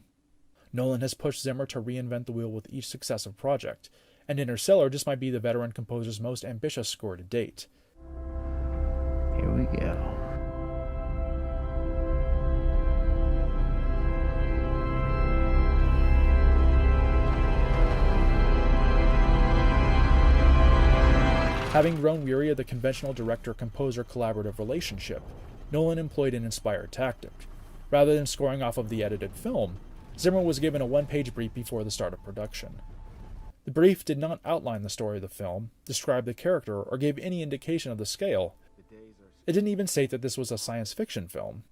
Nolan has pushed Zimmer to reinvent the wheel with each successive project, and Interstellar just might be the veteran composer's most ambitious score to date. Here we go. Having grown weary of the conventional director-composer collaborative relationship, Nolan employed an inspired tactic. Rather than scoring off of the edited film, Zimmer was given a one-page brief before the start of production. The brief did not outline the story of the film, describe the character, or give any indication of the scale. It didn't even state that this was a science fiction film.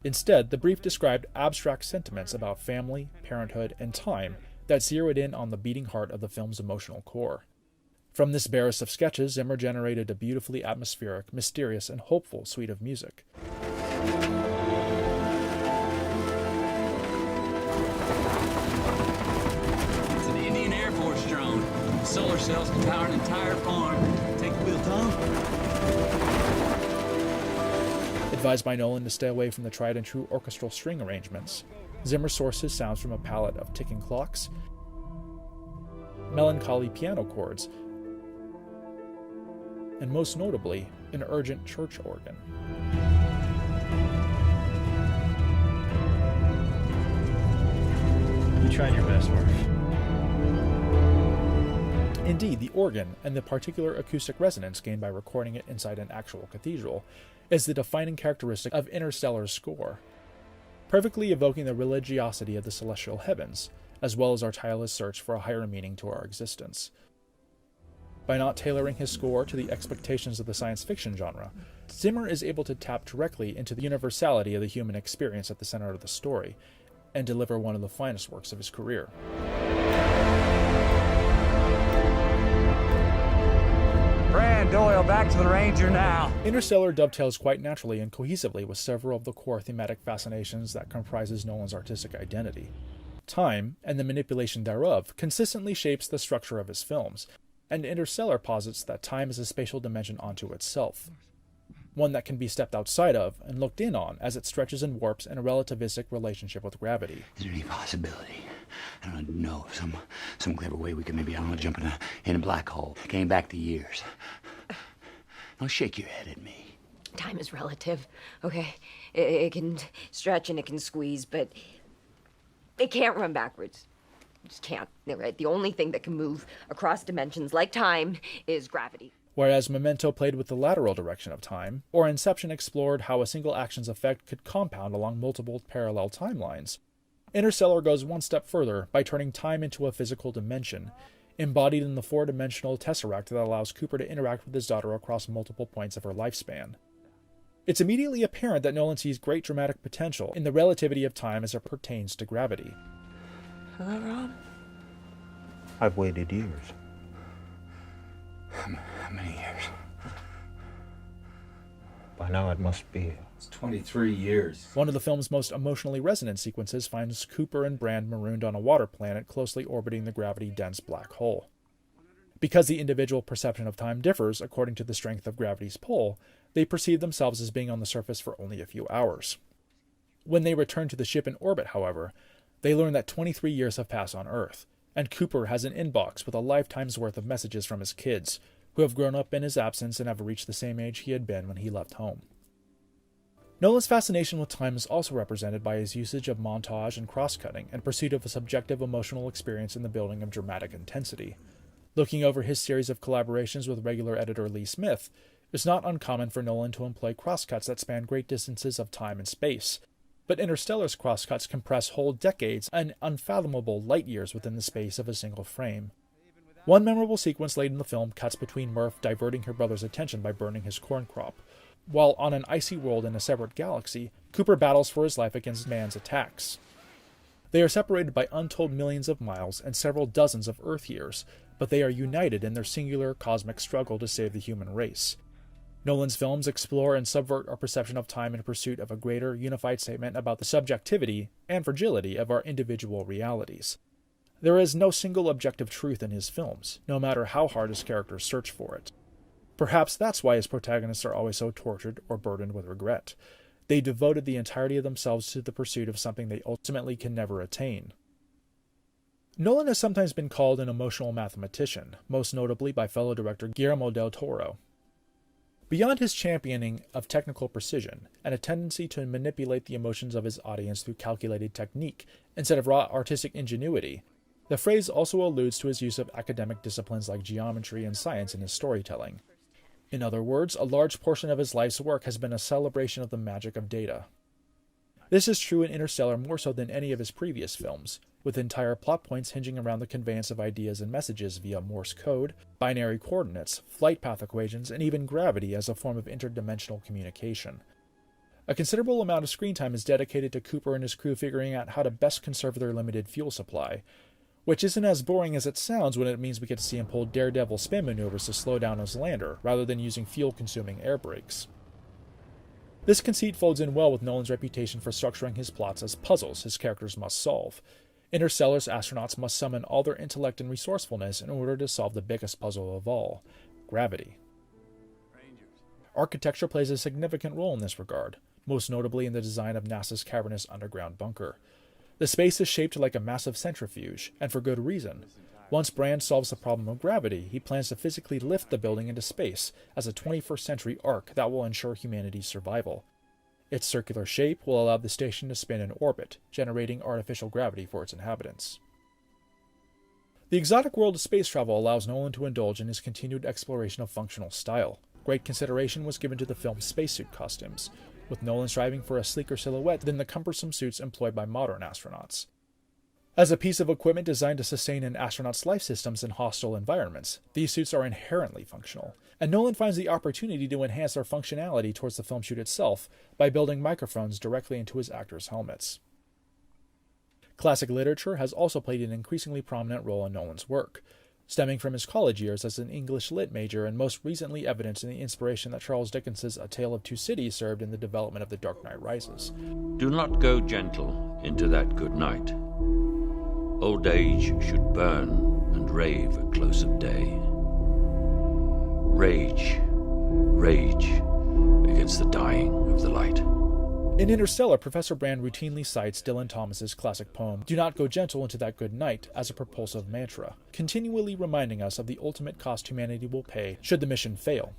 Instead, the brief described abstract sentiments about family, parenthood, and time that zeroed in on the beating heart of the film's emotional core. From this barest of sketches, Zimmer generated a beautifully atmospheric, mysterious, and hopeful suite of music. It's an Indian Air Force drone. Solar cells can power an entire farm. Take the wheel, Tom. Advised by Nolan to stay away from the tried-and-true orchestral string arrangements, Zimmer sourced his sounds from a palette of ticking clocks, melancholy piano chords, and most notably, an urgent church organ. You tried your best, Murph. Indeed, the organ, and the particular acoustic resonance gained by recording it inside an actual cathedral, is the defining characteristic of Interstellar's score, perfectly evoking the religiosity of the celestial heavens, as well as our tireless search for a higher meaning to our existence. By not tailoring his score to the expectations of the science fiction genre, Zimmer is able to tap directly into the universality of the human experience at the center of the story, and deliver one of the finest works of his career. Brand Doyle, back to the Ranger now. Interstellar dovetails quite naturally and cohesively with several of the core thematic fascinations that comprises Nolan's artistic identity. Time, and the manipulation thereof, consistently shapes the structure of his films, and Interstellar posits that time is a spatial dimension unto itself, one that can be stepped outside of and looked in on as it stretches and warps in a relativistic relationship with gravity. Is there any possibility? I don't know, some clever way we could maybe, I don't know, jump in a black hole, came back the years. Don't shake your head at me. Time is relative, okay? It can stretch and it can squeeze, but it can't run backwards. Just can't, right? The only thing that can move across dimensions like time is gravity. Whereas Memento played with the lateral direction of time, or Inception explored how a single action's effect could compound along multiple parallel timelines, Interstellar goes one step further by turning time into a physical dimension, embodied in the four-dimensional tesseract that allows Cooper to interact with his daughter across multiple points of her lifespan. It's immediately apparent that Nolan sees great dramatic potential in the relativity of time as it pertains to gravity. Hello, Rob? I've waited years. How many years? By now it must be. It's 23 years. One of the film's most emotionally resonant sequences finds Cooper and Brand marooned on a water planet closely orbiting the gravity-dense black hole. Because the individual perception of time differs according to the strength of gravity's pull, they perceive themselves as being on the surface for only a few hours. When they return to the ship in orbit, however, they learn that 23 years have passed on Earth, and Cooper has an inbox with a lifetime's worth of messages from his kids, who have grown up in his absence and have reached the same age he had been when he left home. Nolan's fascination with time is also represented by his usage of montage and cross-cutting and pursuit of a subjective emotional experience in the building of dramatic intensity. Looking over his series of collaborations with regular editor Lee Smith, it's not uncommon for Nolan to employ crosscuts that span great distances of time and space, but Interstellar's crosscuts compress whole decades and unfathomable light years within the space of a single frame. One memorable sequence late in the film cuts between Murph diverting her brother's attention by burning his corn crop, while on an icy world in a separate galaxy, Cooper battles for his life against man's attacks. They are separated by untold millions of miles and several dozens of Earth years, but they are united in their singular cosmic struggle to save the human race. Nolan's films explore and subvert our perception of time in pursuit of a greater, unified statement about the subjectivity and fragility of our individual realities. There is no single objective truth in his films, no matter how hard his characters search for it. Perhaps that's why his protagonists are always so tortured or burdened with regret. They devoted the entirety of themselves to the pursuit of something they ultimately can never attain. Nolan has sometimes been called an emotional mathematician, most notably by fellow director Guillermo del Toro. Beyond his championing of technical precision and a tendency to manipulate the emotions of his audience through calculated technique instead of raw artistic ingenuity, the phrase also alludes to his use of academic disciplines like geometry and science in his storytelling. In other words, a large portion of his life's work has been a celebration of the magic of data. This is true in Interstellar more so than any of his previous films, with entire plot points hinging around the conveyance of ideas and messages via Morse code, binary coordinates, flight path equations, and even gravity as a form of interdimensional communication. A considerable amount of screen time is dedicated to Cooper and his crew figuring out how to best conserve their limited fuel supply, which isn't as boring as it sounds when it means we get to see him pull daredevil spin maneuvers to slow down his lander, rather than using fuel-consuming air brakes. This conceit folds in well with Nolan's reputation for structuring his plots as puzzles his characters must solve. Interstellar's astronauts must summon all their intellect and resourcefulness in order to solve the biggest puzzle of all, gravity. Architecture plays a significant role in this regard, most notably in the design of NASA's cavernous underground bunker. The space is shaped like a massive centrifuge, and for good reason. Once Brand solves the problem of gravity, he plans to physically lift the building into space as a 21st century ark that will ensure humanity's survival. Its circular shape will allow the station to spin in orbit, generating artificial gravity for its inhabitants. The exotic world of space travel allows Nolan to indulge in his continued exploration of functional style. Great consideration was given to the film's spacesuit costumes, with Nolan striving for a sleeker silhouette than the cumbersome suits employed by modern astronauts. As a piece of equipment designed to sustain an astronaut's life systems in hostile environments, these suits are inherently functional, and Nolan finds the opportunity to enhance their functionality towards the film shoot itself by building microphones directly into his actors' helmets. Classic literature has also played an increasingly prominent role in Nolan's work, stemming from his college years as an English lit major and most recently evidenced in the inspiration that Charles Dickens's A Tale of Two Cities served in the development of The Dark Knight Rises. Do not go gentle into that good night. Old age should burn and rave at close of day. Rage, rage against the dying of the light. In Interstellar, Professor Brand routinely cites Dylan Thomas's classic poem, "Do not go gentle into that good night," as a propulsive mantra, continually reminding us of the ultimate cost humanity will pay should the mission fail.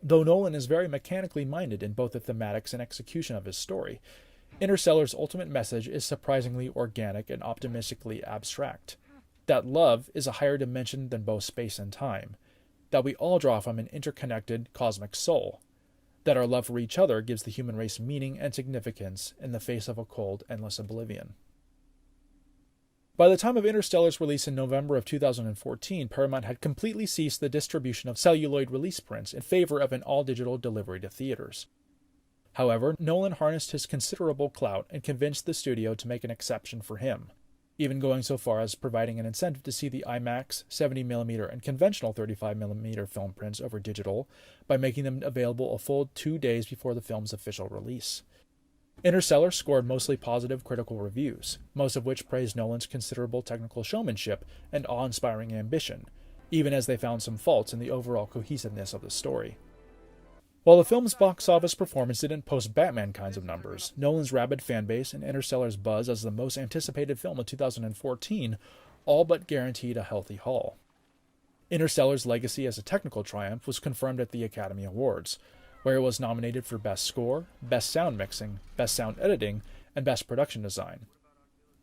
Though Nolan is very mechanically minded in both the thematics and execution of his story, Interstellar's ultimate message is surprisingly organic and optimistically abstract. That love is a higher dimension than both space and time. That we all draw from an interconnected cosmic soul. That our love for each other gives the human race meaning and significance in the face of a cold, endless oblivion. By the time of Interstellar's release in November of 2014, Paramount had completely ceased the distribution of celluloid release prints in favor of an all-digital delivery to theaters. However, Nolan harnessed his considerable clout and convinced the studio to make an exception for him, even going so far as providing an incentive to see the IMAX, 70mm, and conventional 35mm film prints over digital by making them available a full 2 days before the film's official release. Interstellar scored mostly positive critical reviews, most of which praised Nolan's considerable technical showmanship and awe-inspiring ambition, even as they found some faults in the overall cohesiveness of the story. While the film's box office performance didn't post Batman kinds of numbers, Nolan's rabid fanbase and Interstellar's buzz as the most anticipated film of 2014 all but guaranteed a healthy haul. Interstellar's legacy as a technical triumph was confirmed at the Academy Awards, where it was nominated for Best Score, Best Sound Mixing, Best Sound Editing, and Best Production Design.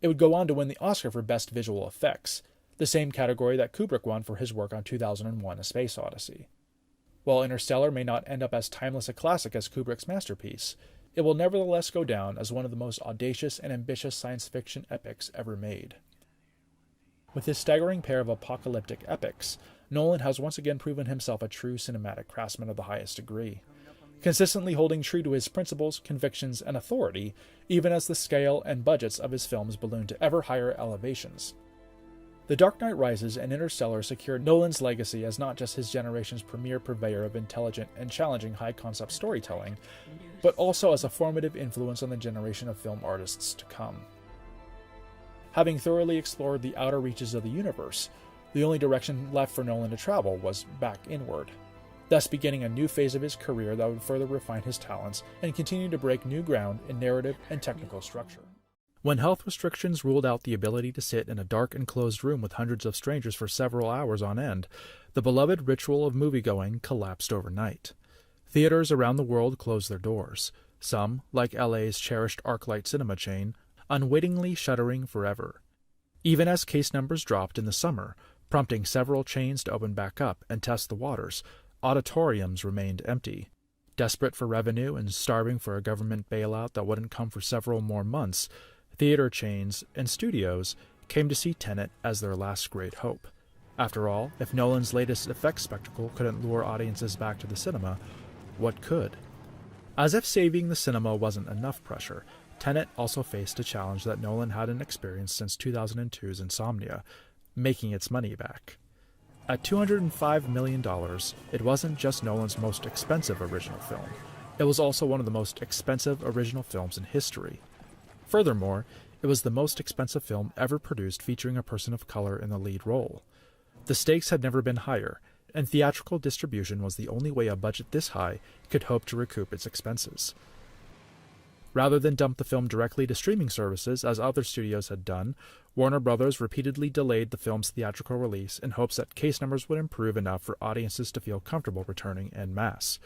It would go on to win the Oscar for Best Visual Effects, the same category that Kubrick won for his work on 2001: A Space Odyssey. While Interstellar may not end up as timeless a classic as Kubrick's masterpiece, it will nevertheless go down as one of the most audacious and ambitious science fiction epics ever made. With his staggering pair of apocalyptic epics, Nolan has once again proven himself a true cinematic craftsman of the highest degree, consistently holding true to his principles, convictions, and authority, even as the scale and budgets of his films balloon to ever higher elevations. The Dark Knight Rises and Interstellar secured Nolan's legacy as not just his generation's premier purveyor of intelligent and challenging high-concept storytelling, but also as a formative influence on the generation of film artists to come. Having thoroughly explored the outer reaches of the universe, the only direction left for Nolan to travel was back inward, thus beginning a new phase of his career that would further refine his talents and continue to break new ground in narrative and technical structure. When health restrictions ruled out the ability to sit in a dark enclosed room with hundreds of strangers for several hours on end, the beloved ritual of moviegoing collapsed overnight. Theaters around the world closed their doors, some, like LA's cherished ArcLight cinema chain, unwittingly shuttering forever. Even as case numbers dropped in the summer, prompting several chains to open back up and test the waters, auditoriums remained empty. Desperate for revenue and starving for a government bailout that wouldn't come for several more months, theater chains and studios came to see Tenet as their last great hope. After all, if Nolan's latest effects spectacle couldn't lure audiences back to the cinema, what could? As if saving the cinema wasn't enough pressure, Tenet also faced a challenge that Nolan hadn't experienced since 2002's Insomnia, making its money back. At $205 million, it wasn't just Nolan's most expensive original film. It was also one of the most expensive original films in history. Furthermore, it was the most expensive film ever produced featuring a person of color in the lead role. The stakes had never been higher, and theatrical distribution was the only way a budget this high could hope to recoup its expenses. Rather than dump the film directly to streaming services, as other studios had done, Warner Bros. Repeatedly delayed the film's theatrical release in hopes that case numbers would improve enough for audiences to feel comfortable returning en masse.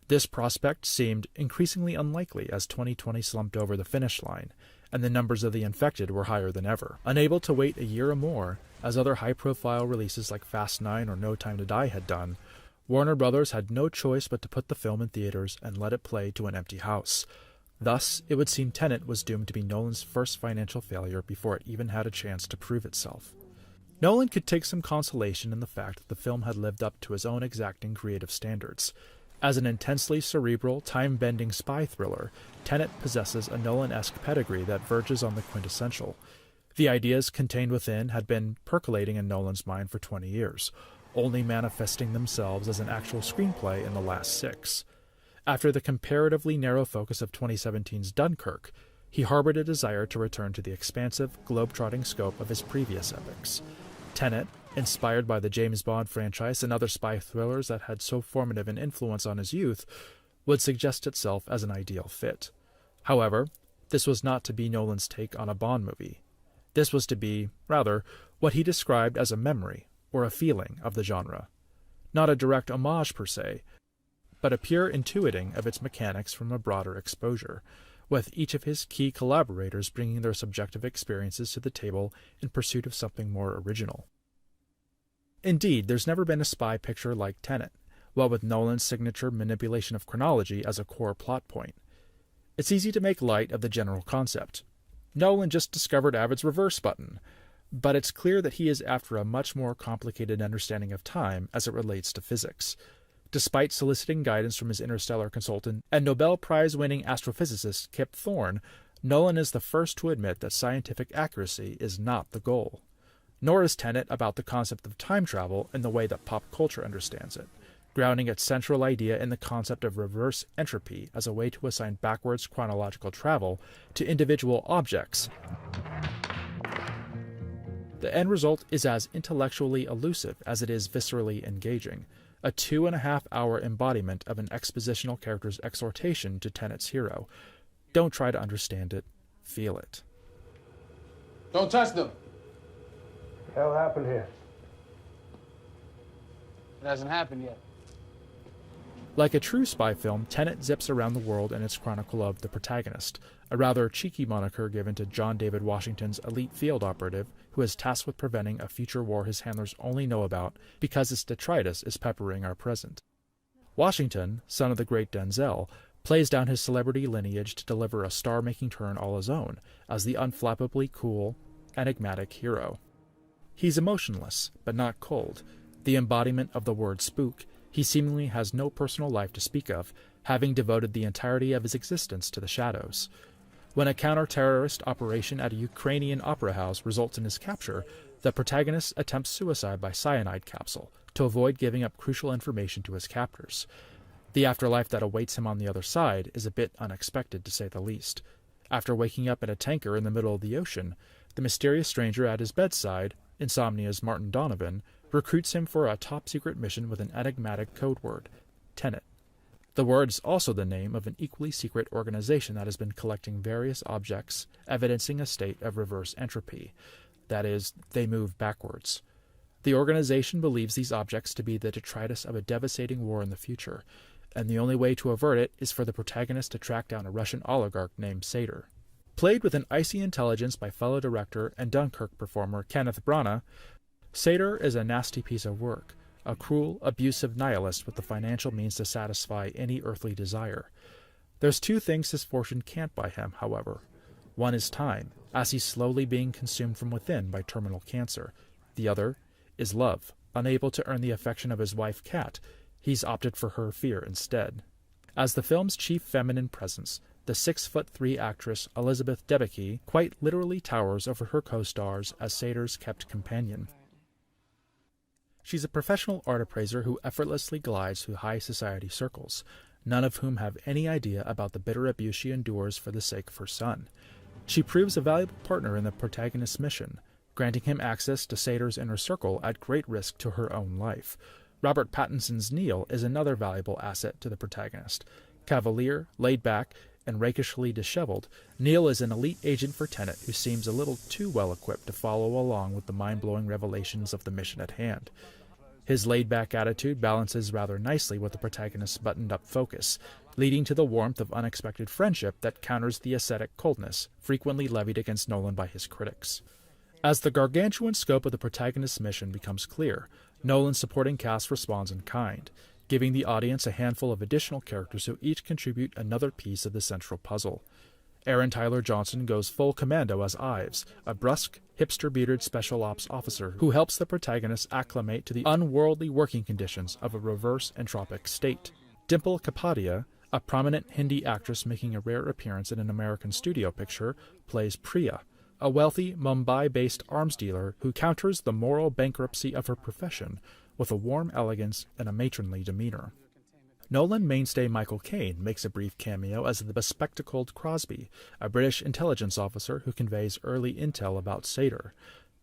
This prospect seemed increasingly unlikely as 2020 slumped over the finish line, and the numbers of the infected were higher than ever. Unable to wait a year or more, as other high-profile releases like Fast 9 or No Time to Die had done, Warner Bros. Had no choice but to put the film in theaters and let it play to an empty house. Thus, it would seem Tenet was doomed to be Nolan's first financial failure before it even had a chance to prove itself. Nolan could take some consolation in the fact that the film had lived up to his own exacting creative standards. As an intensely cerebral, time-bending spy thriller, Tenet possesses a Nolan-esque pedigree that verges on the quintessential. The ideas contained within had been percolating in Nolan's mind for 20 years, only manifesting themselves as an actual screenplay in the last 6. After the comparatively narrow focus of 2017's Dunkirk, he harbored a desire to return to the expansive, globe-trotting scope of his previous epics. Tenet, inspired by the James Bond franchise and other spy thrillers that had so formative an influence on his youth, would suggest itself as an ideal fit. However, this was not to be Nolan's take on a Bond movie. This was to be, rather, what he described as a memory, or a feeling, of the genre. Not a direct homage per se, but a pure intuiting of its mechanics from a broader exposure, with each of his key collaborators bringing their subjective experiences to the table in pursuit of something more original. Indeed, there's never been a spy picture like Tenet, what with Nolan's signature manipulation of chronology as a core plot point. It's easy to make light of the general concept. Nolan just discovered Avid's reverse button, but it's clear that he is after a much more complicated understanding of time as it relates to physics. Despite soliciting guidance from his interstellar consultant and Nobel Prize-winning astrophysicist Kip Thorne, Nolan is the first to admit that scientific accuracy is not the goal. Nor is Tenet about the concept of time travel in the way that pop culture understands it, grounding its central idea in the concept of reverse entropy as a way to assign backwards chronological travel to individual objects. The end result is as intellectually elusive as it is viscerally engaging, a 2.5-hour embodiment of an expositional character's exhortation to Tenet's hero. Don't try to understand it, feel it. Don't touch them. What the hell happened here? It hasn't happened yet. Like a true spy film, Tenet zips around the world in its chronicle of the protagonist, a rather cheeky moniker given to John David Washington's elite field operative who is tasked with preventing a future war his handlers only know about because its detritus is peppering our present. Washington, son of the great Denzel, plays down his celebrity lineage to deliver a star-making turn all his own as the unflappably cool, enigmatic hero. He's emotionless, but not cold, the embodiment of the word spook. He seemingly has no personal life to speak of, having devoted the entirety of his existence to the shadows. When a counter-terrorist operation at a Ukrainian opera house results in his capture, The protagonist attempts suicide by cyanide capsule to avoid giving up crucial information to his captors. The afterlife that awaits him on the other side is a bit unexpected, to say the least. After waking up in a tanker in the middle of the ocean, the mysterious stranger at his bedside, Insomnia's Martin Donovan, recruits him for a top-secret mission with an enigmatic code word, Tenet. The word is also the name of an equally secret organization that has been collecting various objects evidencing a state of reverse entropy. That is, they move backwards. The organization believes these objects to be the detritus of a devastating war in the future, and the only way to avert it is for the protagonist to track down a Russian oligarch named Sator. Played with an icy intelligence by fellow director and Dunkirk performer Kenneth Branagh, Sator is a nasty piece of work, a cruel, abusive nihilist with the financial means to satisfy any earthly desire. There's two things his fortune can't buy him, however. One is time, as he's slowly being consumed from within by terminal cancer. The other is love. Unable to earn the affection of his wife, Kat, he's opted for her fear instead. As the film's chief feminine presence, the 6'3" actress Elizabeth Debicki quite literally towers over her co-stars as Sator's kept companion. She's a professional art appraiser who effortlessly glides through high society circles, none of whom have any idea about the bitter abuse she endures for the sake of her son. She proves a valuable partner in the protagonist's mission, granting him access to Sator's inner circle at great risk to her own life. Robert Pattinson's Neil is another valuable asset to the protagonist. Cavalier, laid back, and rakishly disheveled, Neil is an elite agent for Tenet who seems a little too well equipped to follow along with the mind-blowing revelations of the mission at hand. His laid-back attitude balances rather nicely with the protagonist's buttoned-up focus, leading to the warmth of unexpected friendship that counters the ascetic coldness frequently levied against Nolan by his critics. As the gargantuan scope of the protagonist's mission becomes clear, Nolan's supporting cast responds in kind, giving the audience a handful of additional characters who each contribute another piece of the central puzzle. Aaron Tyler Johnson goes full commando as Ives, a brusque, hipster-bearded special ops officer who helps the protagonist acclimate to the unworldly working conditions of a reverse entropic state. Dimple Kapadia, a prominent Hindi actress making a rare appearance in an American studio picture, plays Priya, a wealthy Mumbai-based arms dealer who counters the moral bankruptcy of her profession with a warm elegance and a matronly demeanor. Nolan mainstay Michael Caine makes a brief cameo as the bespectacled Crosby, a British intelligence officer who conveys early intel about Sator.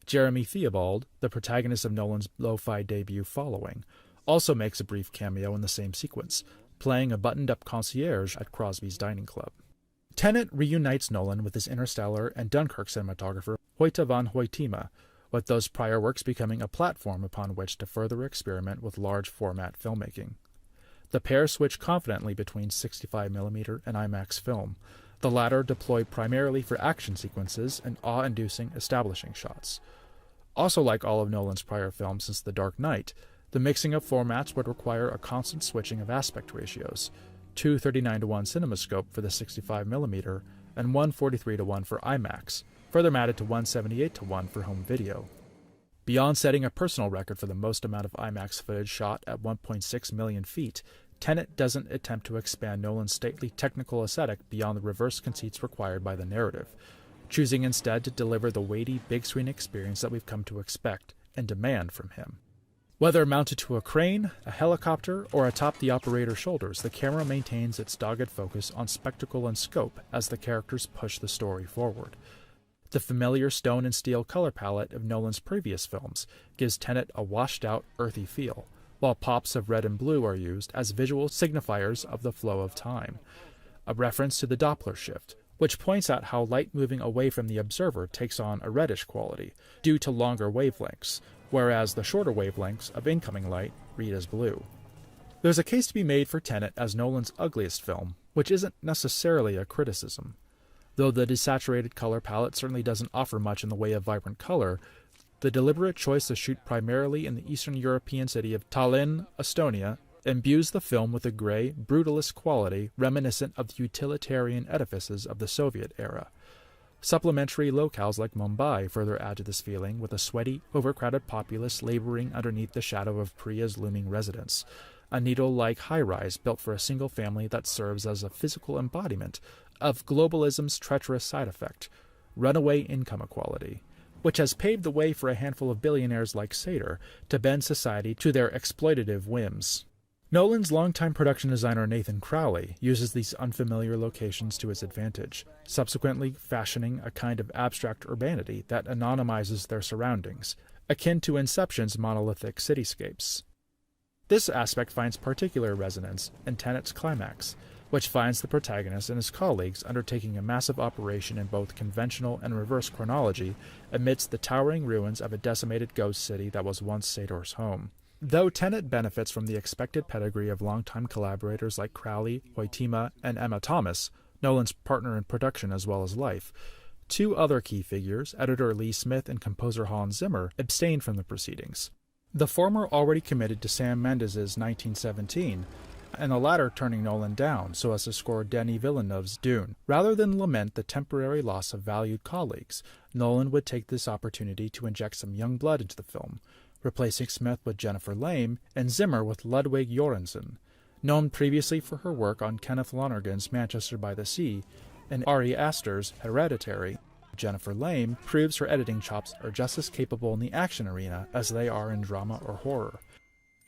Jeremy Theobald, the protagonist of Nolan's lo-fi debut Following, also makes a brief cameo in the same sequence, playing a buttoned-up concierge at Crosby's dining club. Tenet reunites Nolan with his Interstellar and Dunkirk cinematographer Hoyte van Hoytema, with those prior works becoming a platform upon which to further experiment with large-format filmmaking. The pair switch confidently between 65mm and IMAX film, the latter deployed primarily for action sequences and awe-inducing establishing shots. Also like all of Nolan's prior films since The Dark Knight, the mixing of formats would require a constant switching of aspect ratios, 2 39:1 CinemaScope for the 65mm and 1 43:1 for IMAX, further matted to 1 78:1 for home video. Beyond setting a personal record for the most amount of IMAX footage shot at 1.6 million feet, Tenet doesn't attempt to expand Nolan's stately technical aesthetic beyond the reverse conceits required by the narrative, choosing instead to deliver the weighty big-screen experience that we've come to expect and demand from him. Whether mounted to a crane, a helicopter, or atop the operator's shoulders, the camera maintains its dogged focus on spectacle and scope as the characters push the story forward. The familiar stone and steel color palette of Nolan's previous films gives Tenet a washed-out, earthy feel, while pops of red and blue are used as visual signifiers of the flow of time, a reference to the Doppler shift, which points out how light moving away from the observer takes on a reddish quality, due to longer wavelengths, whereas the shorter wavelengths of incoming light read as blue. There's a case to be made for Tenet as Nolan's ugliest film, which isn't necessarily a criticism. Though the desaturated color palette certainly doesn't offer much in the way of vibrant color, the deliberate choice to shoot primarily in the Eastern European city of Tallinn, Estonia, imbues the film with a gray, brutalist quality reminiscent of the utilitarian edifices of the Soviet era. Supplementary locales like Mumbai further add to this feeling, with a sweaty, overcrowded populace laboring underneath the shadow of Priya's looming residence, a needle-like high-rise built for a single family that serves as a physical embodiment of globalism's treacherous side effect, runaway income equality, which has paved the way for a handful of billionaires like Sator to bend society to their exploitative whims. Nolan's longtime production designer Nathan Crowley uses these unfamiliar locations to his advantage, subsequently fashioning a kind of abstract urbanity that anonymizes their surroundings, akin to Inception's monolithic cityscapes. This aspect finds particular resonance in Tenet's climax, which finds the protagonist and his colleagues undertaking a massive operation in both conventional and reverse chronology amidst the towering ruins of a decimated ghost city that was once Sator's home. Though Tenet benefits from the expected pedigree of longtime collaborators like Crowley, Hoytima, and Emma Thomas, Nolan's partner in production as well as life, two other key figures, editor Lee Smith and composer Hans Zimmer, abstained from the proceedings. The former already committed to Sam Mendes' 1917, and the latter turning Nolan down so as to score Denis Villeneuve's Dune. Rather than lament the temporary loss of valued colleagues, Nolan would take this opportunity to inject some young blood into the film, replacing Smith with Jennifer Lame and Zimmer with Ludwig Göransson. Known previously for her work on Kenneth Lonergan's Manchester by the Sea and Ari Aster's Hereditary, Jennifer Lame proves her editing chops are just as capable in the action arena as they are in drama or horror.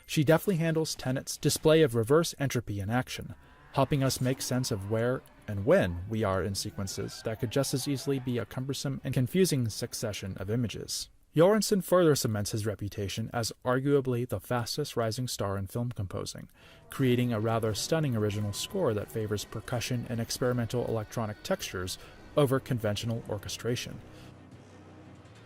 She deftly handles Tenet's display of reverse entropy in action, helping us make sense of where and when we are in sequences that could just as easily be a cumbersome and confusing succession of images. Göransson further cements his reputation as arguably the fastest rising star in film composing, creating a rather stunning original score that favors percussion and experimental electronic textures over conventional orchestration.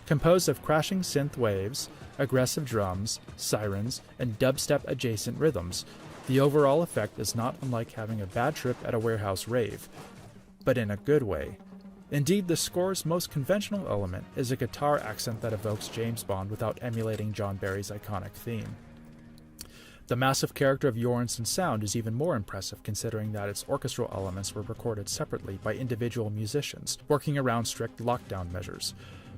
Composed of crashing synth waves, aggressive drums, sirens, and dubstep-adjacent rhythms, the overall effect is not unlike having a bad trip at a warehouse rave, but in a good way. Indeed, the score's most conventional element is a guitar accent that evokes James Bond without emulating John Barry's iconic theme. The massive character of Göransson's sound is even more impressive considering that its orchestral elements were recorded separately by individual musicians, working around strict lockdown measures.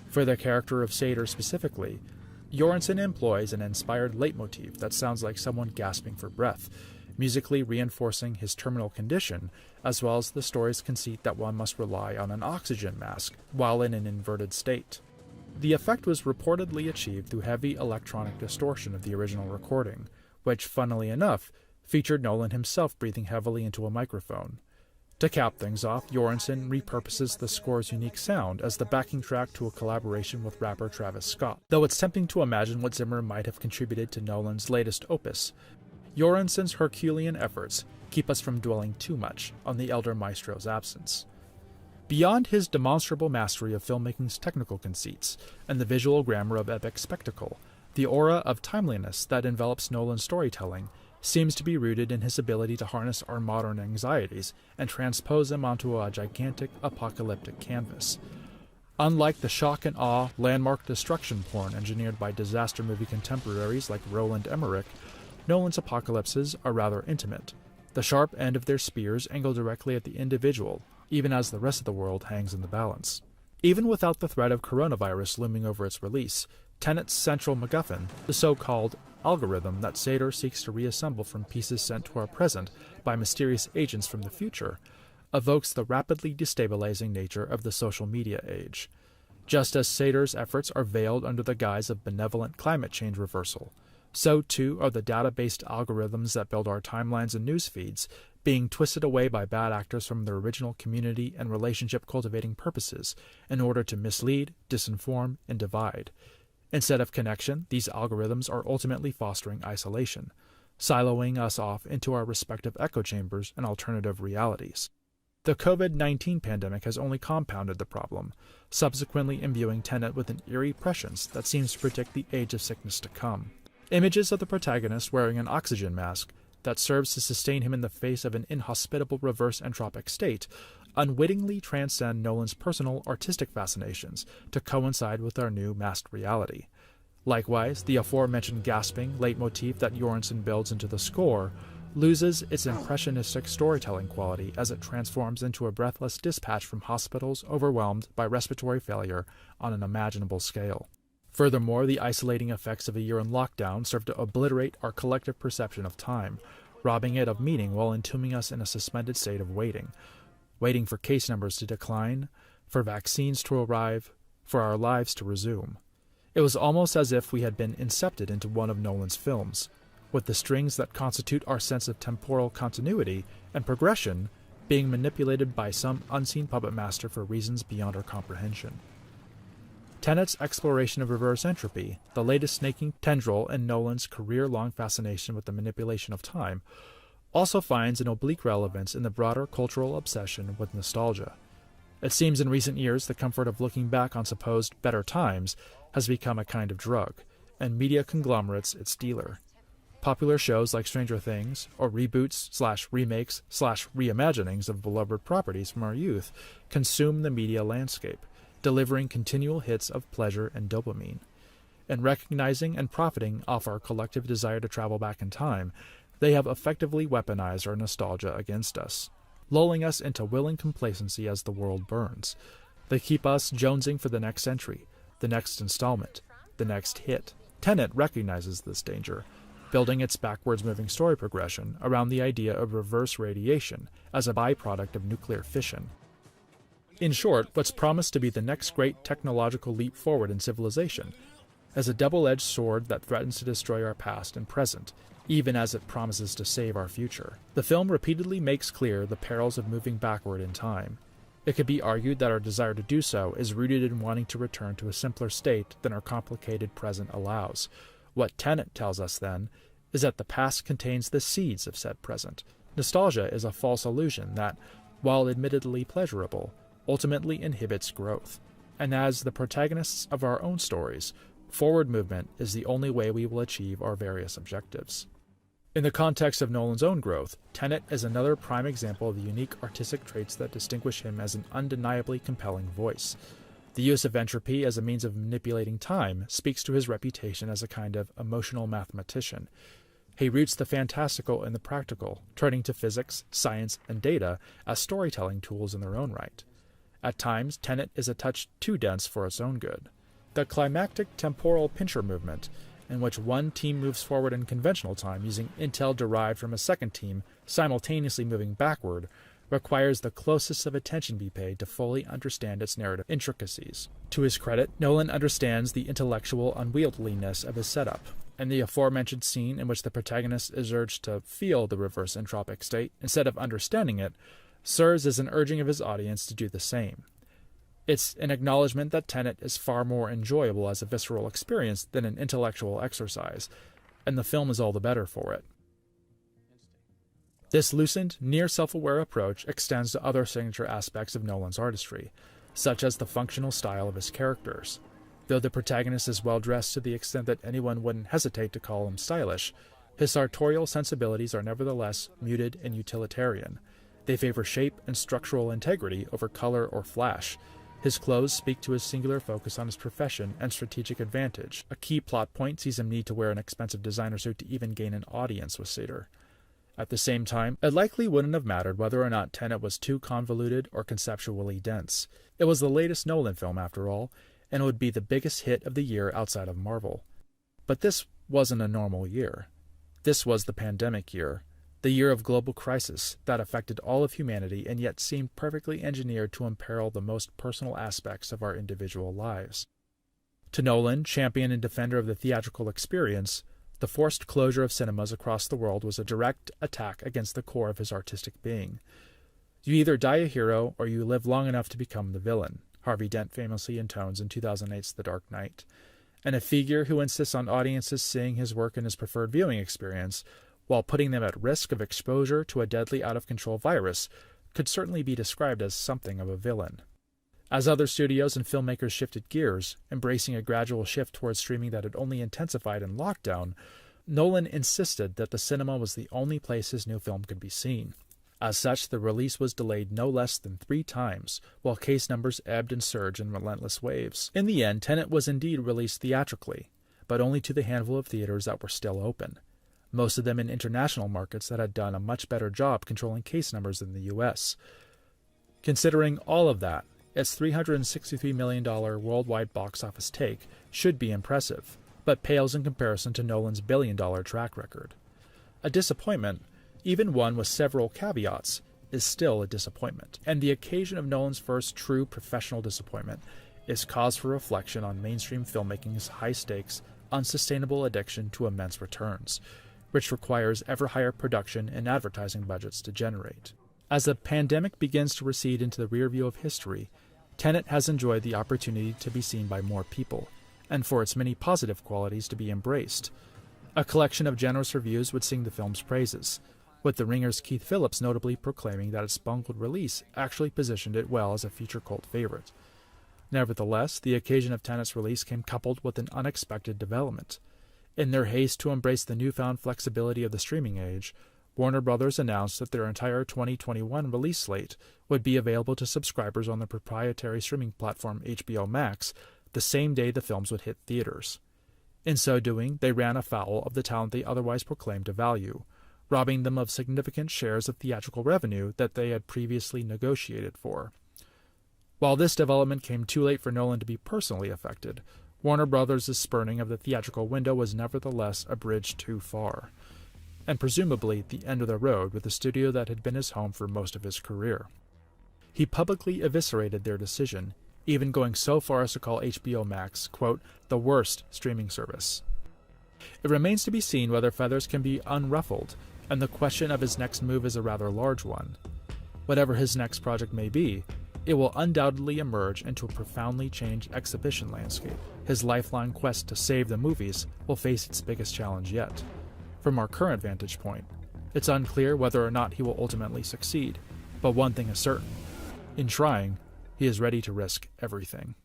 For the character of Sator specifically, Göransson employs an inspired leitmotif that sounds like someone gasping for breath, musically reinforcing his terminal condition, as well as the story's conceit that one must rely on an oxygen mask while in an inverted state. The effect was reportedly achieved through heavy electronic distortion of the original recording, which, funnily enough, featured Nolan himself breathing heavily into a microphone. To cap things off, Göransson repurposes the score's unique sound as the backing track to a collaboration with rapper Travis Scott, though it's tempting to imagine what Zimmer might have contributed to Nolan's latest opus. Göransson's Herculean efforts keep us from dwelling too much on the elder maestro's absence. Beyond his demonstrable mastery of filmmaking's technical conceits and the visual grammar of epic spectacle, the aura of timeliness that envelops Nolan's storytelling seems to be rooted in his ability to harness our modern anxieties and transpose them onto a gigantic apocalyptic canvas. Unlike the shock and awe, landmark destruction porn engineered by disaster movie contemporaries like Roland Emmerich, Nolan's apocalypses are rather intimate. The sharp end of their spears angle directly at the individual, even as the rest of the world hangs in the balance. Even without the threat of coronavirus looming over its release, Tenet's central MacGuffin, the so-called algorithm that Sator seeks to reassemble from pieces sent to our present by mysterious agents from the future, evokes the rapidly destabilizing nature of the social media age. Just as Sator's efforts are veiled under the guise of benevolent climate change reversal, so too are the data-based algorithms that build our timelines and news feeds being twisted away by bad actors from their original community and relationship-cultivating purposes in order to mislead, disinform, and divide. Instead of connection, these algorithms are ultimately fostering isolation, siloing us off into our respective echo chambers and alternative realities. The COVID-19 pandemic has only compounded the problem, subsequently imbuing Tenet with an eerie prescience that seems to predict the age of sickness to come. Images of the protagonist wearing an oxygen mask that serves to sustain him in the face of an inhospitable reverse entropic state unwittingly transcend Nolan's personal artistic fascinations to coincide with our new masked reality. Likewise, the aforementioned gasping leitmotif that Göransson builds into the score loses its impressionistic storytelling quality as it transforms into a breathless dispatch from hospitals overwhelmed by respiratory failure on an imaginable scale. Furthermore, the isolating effects of a year in lockdown serve to obliterate our collective perception of time, robbing it of meaning while entombing us in a suspended state of waiting for case numbers to decline, for vaccines to arrive, for our lives to resume. It was almost as if we had been incepted into one of Nolan's films, with the strings that constitute our sense of temporal continuity and progression being manipulated by some unseen puppet master for reasons beyond our comprehension. Tenet's exploration of reverse entropy, the latest snaking tendril in Nolan's career-long fascination with the manipulation of time, also finds an oblique relevance in the broader cultural obsession with nostalgia. It seems in recent years the comfort of looking back on supposed better times has become a kind of drug, and media conglomerates its dealer. Popular shows like Stranger Things, or reboots/remakes/reimaginings of beloved properties from our youth consume the media landscape, delivering continual hits of pleasure and dopamine. In recognizing and profiting off our collective desire to travel back in time, they have effectively weaponized our nostalgia against us, lulling us into willing complacency as the world burns. They keep us jonesing for the next entry, the next installment, the next hit. Tenet recognizes this danger, building its backwards-moving story progression around the idea of reverse radiation as a byproduct of nuclear fission. In short, what's promised to be the next great technological leap forward in civilization as a double-edged sword that threatens to destroy our past and present, even as it promises to save our future. The film repeatedly makes clear the perils of moving backward in time. It could be argued that our desire to do so is rooted in wanting to return to a simpler state than our complicated present allows. What Tenet tells us, then, is that the past contains the seeds of said present. Nostalgia is a false illusion that, while admittedly pleasurable, ultimately inhibits growth. And as the protagonists of our own stories, forward movement is the only way we will achieve our various objectives. In the context of Nolan's own growth, Tenet is another prime example of the unique artistic traits that distinguish him as an undeniably compelling voice. The use of entropy as a means of manipulating time speaks to his reputation as a kind of emotional mathematician. He roots the fantastical in the practical, turning to physics, science, and data as storytelling tools in their own right. At times, Tenet is a touch too dense for its own good. The climactic temporal pincher movement, in which one team moves forward in conventional time using intel derived from a second team simultaneously moving backward, requires the closest of attention be paid to fully understand its narrative intricacies. To his credit, Nolan understands the intellectual unwieldeliness of his setup, and the aforementioned scene in which the protagonist is urged to feel the reverse entropic state instead of understanding it serves as an urging of his audience to do the same. It's an acknowledgement that Tenet is far more enjoyable as a visceral experience than an intellectual exercise, and the film is all the better for it. This loosened, near-self-aware approach extends to other signature aspects of Nolan's artistry, such as the functional style of his characters. Though the protagonist is well-dressed to the extent that anyone wouldn't hesitate to call him stylish, his sartorial sensibilities are nevertheless muted and utilitarian. They favor shape and structural integrity over color or flash. His clothes speak to his singular focus on his profession and strategic advantage. A key plot point sees him need to wear an expensive designer suit to even gain an audience with Sator. At the same time, it likely wouldn't have mattered whether or not Tenet was too convoluted or conceptually dense. It was the latest Nolan film, after all, and it would be the biggest hit of the year outside of Marvel. But this wasn't a normal year. This was the pandemic year, the year of global crisis that affected all of humanity and yet seemed perfectly engineered to imperil the most personal aspects of our individual lives. To Nolan, champion and defender of the theatrical experience, the forced closure of cinemas across the world was a direct attack against the core of his artistic being. You either die a hero or you live long enough to become the villain, Harvey Dent famously intones in 2008's The Dark Knight. And a figure who insists on audiences seeing his work in his preferred viewing experience, while putting them at risk of exposure to a deadly out-of-control virus, could certainly be described as something of a villain. As other studios and filmmakers shifted gears, embracing a gradual shift towards streaming that had only intensified in lockdown, Nolan insisted that the cinema was the only place his new film could be seen. As such, the release was delayed no less than 3 times, while case numbers ebbed and surged in relentless waves. In the end, Tenet was indeed released theatrically, but only to the handful of theaters that were still open, most of them in international markets that had done a much better job controlling case numbers than the US. Considering all of that, its $363 million worldwide box office take should be impressive, but pales in comparison to Nolan's billion-dollar track record. A disappointment, even one with several caveats, is still a disappointment, and the occasion of Nolan's first true professional disappointment is cause for reflection on mainstream filmmaking's high-stakes, unsustainable addiction to immense returns, which requires ever higher production and advertising budgets to generate. As the pandemic begins to recede into the rear view of history, Tenet has enjoyed the opportunity to be seen by more people, and for its many positive qualities to be embraced. A collection of generous reviews would sing the film's praises, with The Ringer's Keith Phillips notably proclaiming that its bungled release actually positioned it well as a future cult favorite. Nevertheless, the occasion of Tenet's release came coupled with an unexpected development. In their haste to embrace the newfound flexibility of the streaming age, Warner Bros. Announced that their entire 2021 release slate would be available to subscribers on the proprietary streaming platform HBO Max the same day the films would hit theaters. In so doing, they ran afoul of the talent they otherwise proclaimed to value, robbing them of significant shares of theatrical revenue that they had previously negotiated for. While this development came too late for Nolan to be personally affected, Warner Bros.' spurning of the theatrical window was nevertheless a bridge too far, and presumably the end of the road with the studio that had been his home for most of his career. He publicly eviscerated their decision, even going so far as to call HBO Max, quote, the worst streaming service. It remains to be seen whether feathers can be unruffled, and the question of his next move is a rather large one. Whatever his next project may be, it will undoubtedly emerge into a profoundly changed exhibition landscape. His lifelong quest to save the movies will face its biggest challenge yet. From our current vantage point, it's unclear whether or not he will ultimately succeed, but one thing is certain. In trying, he is ready to risk everything.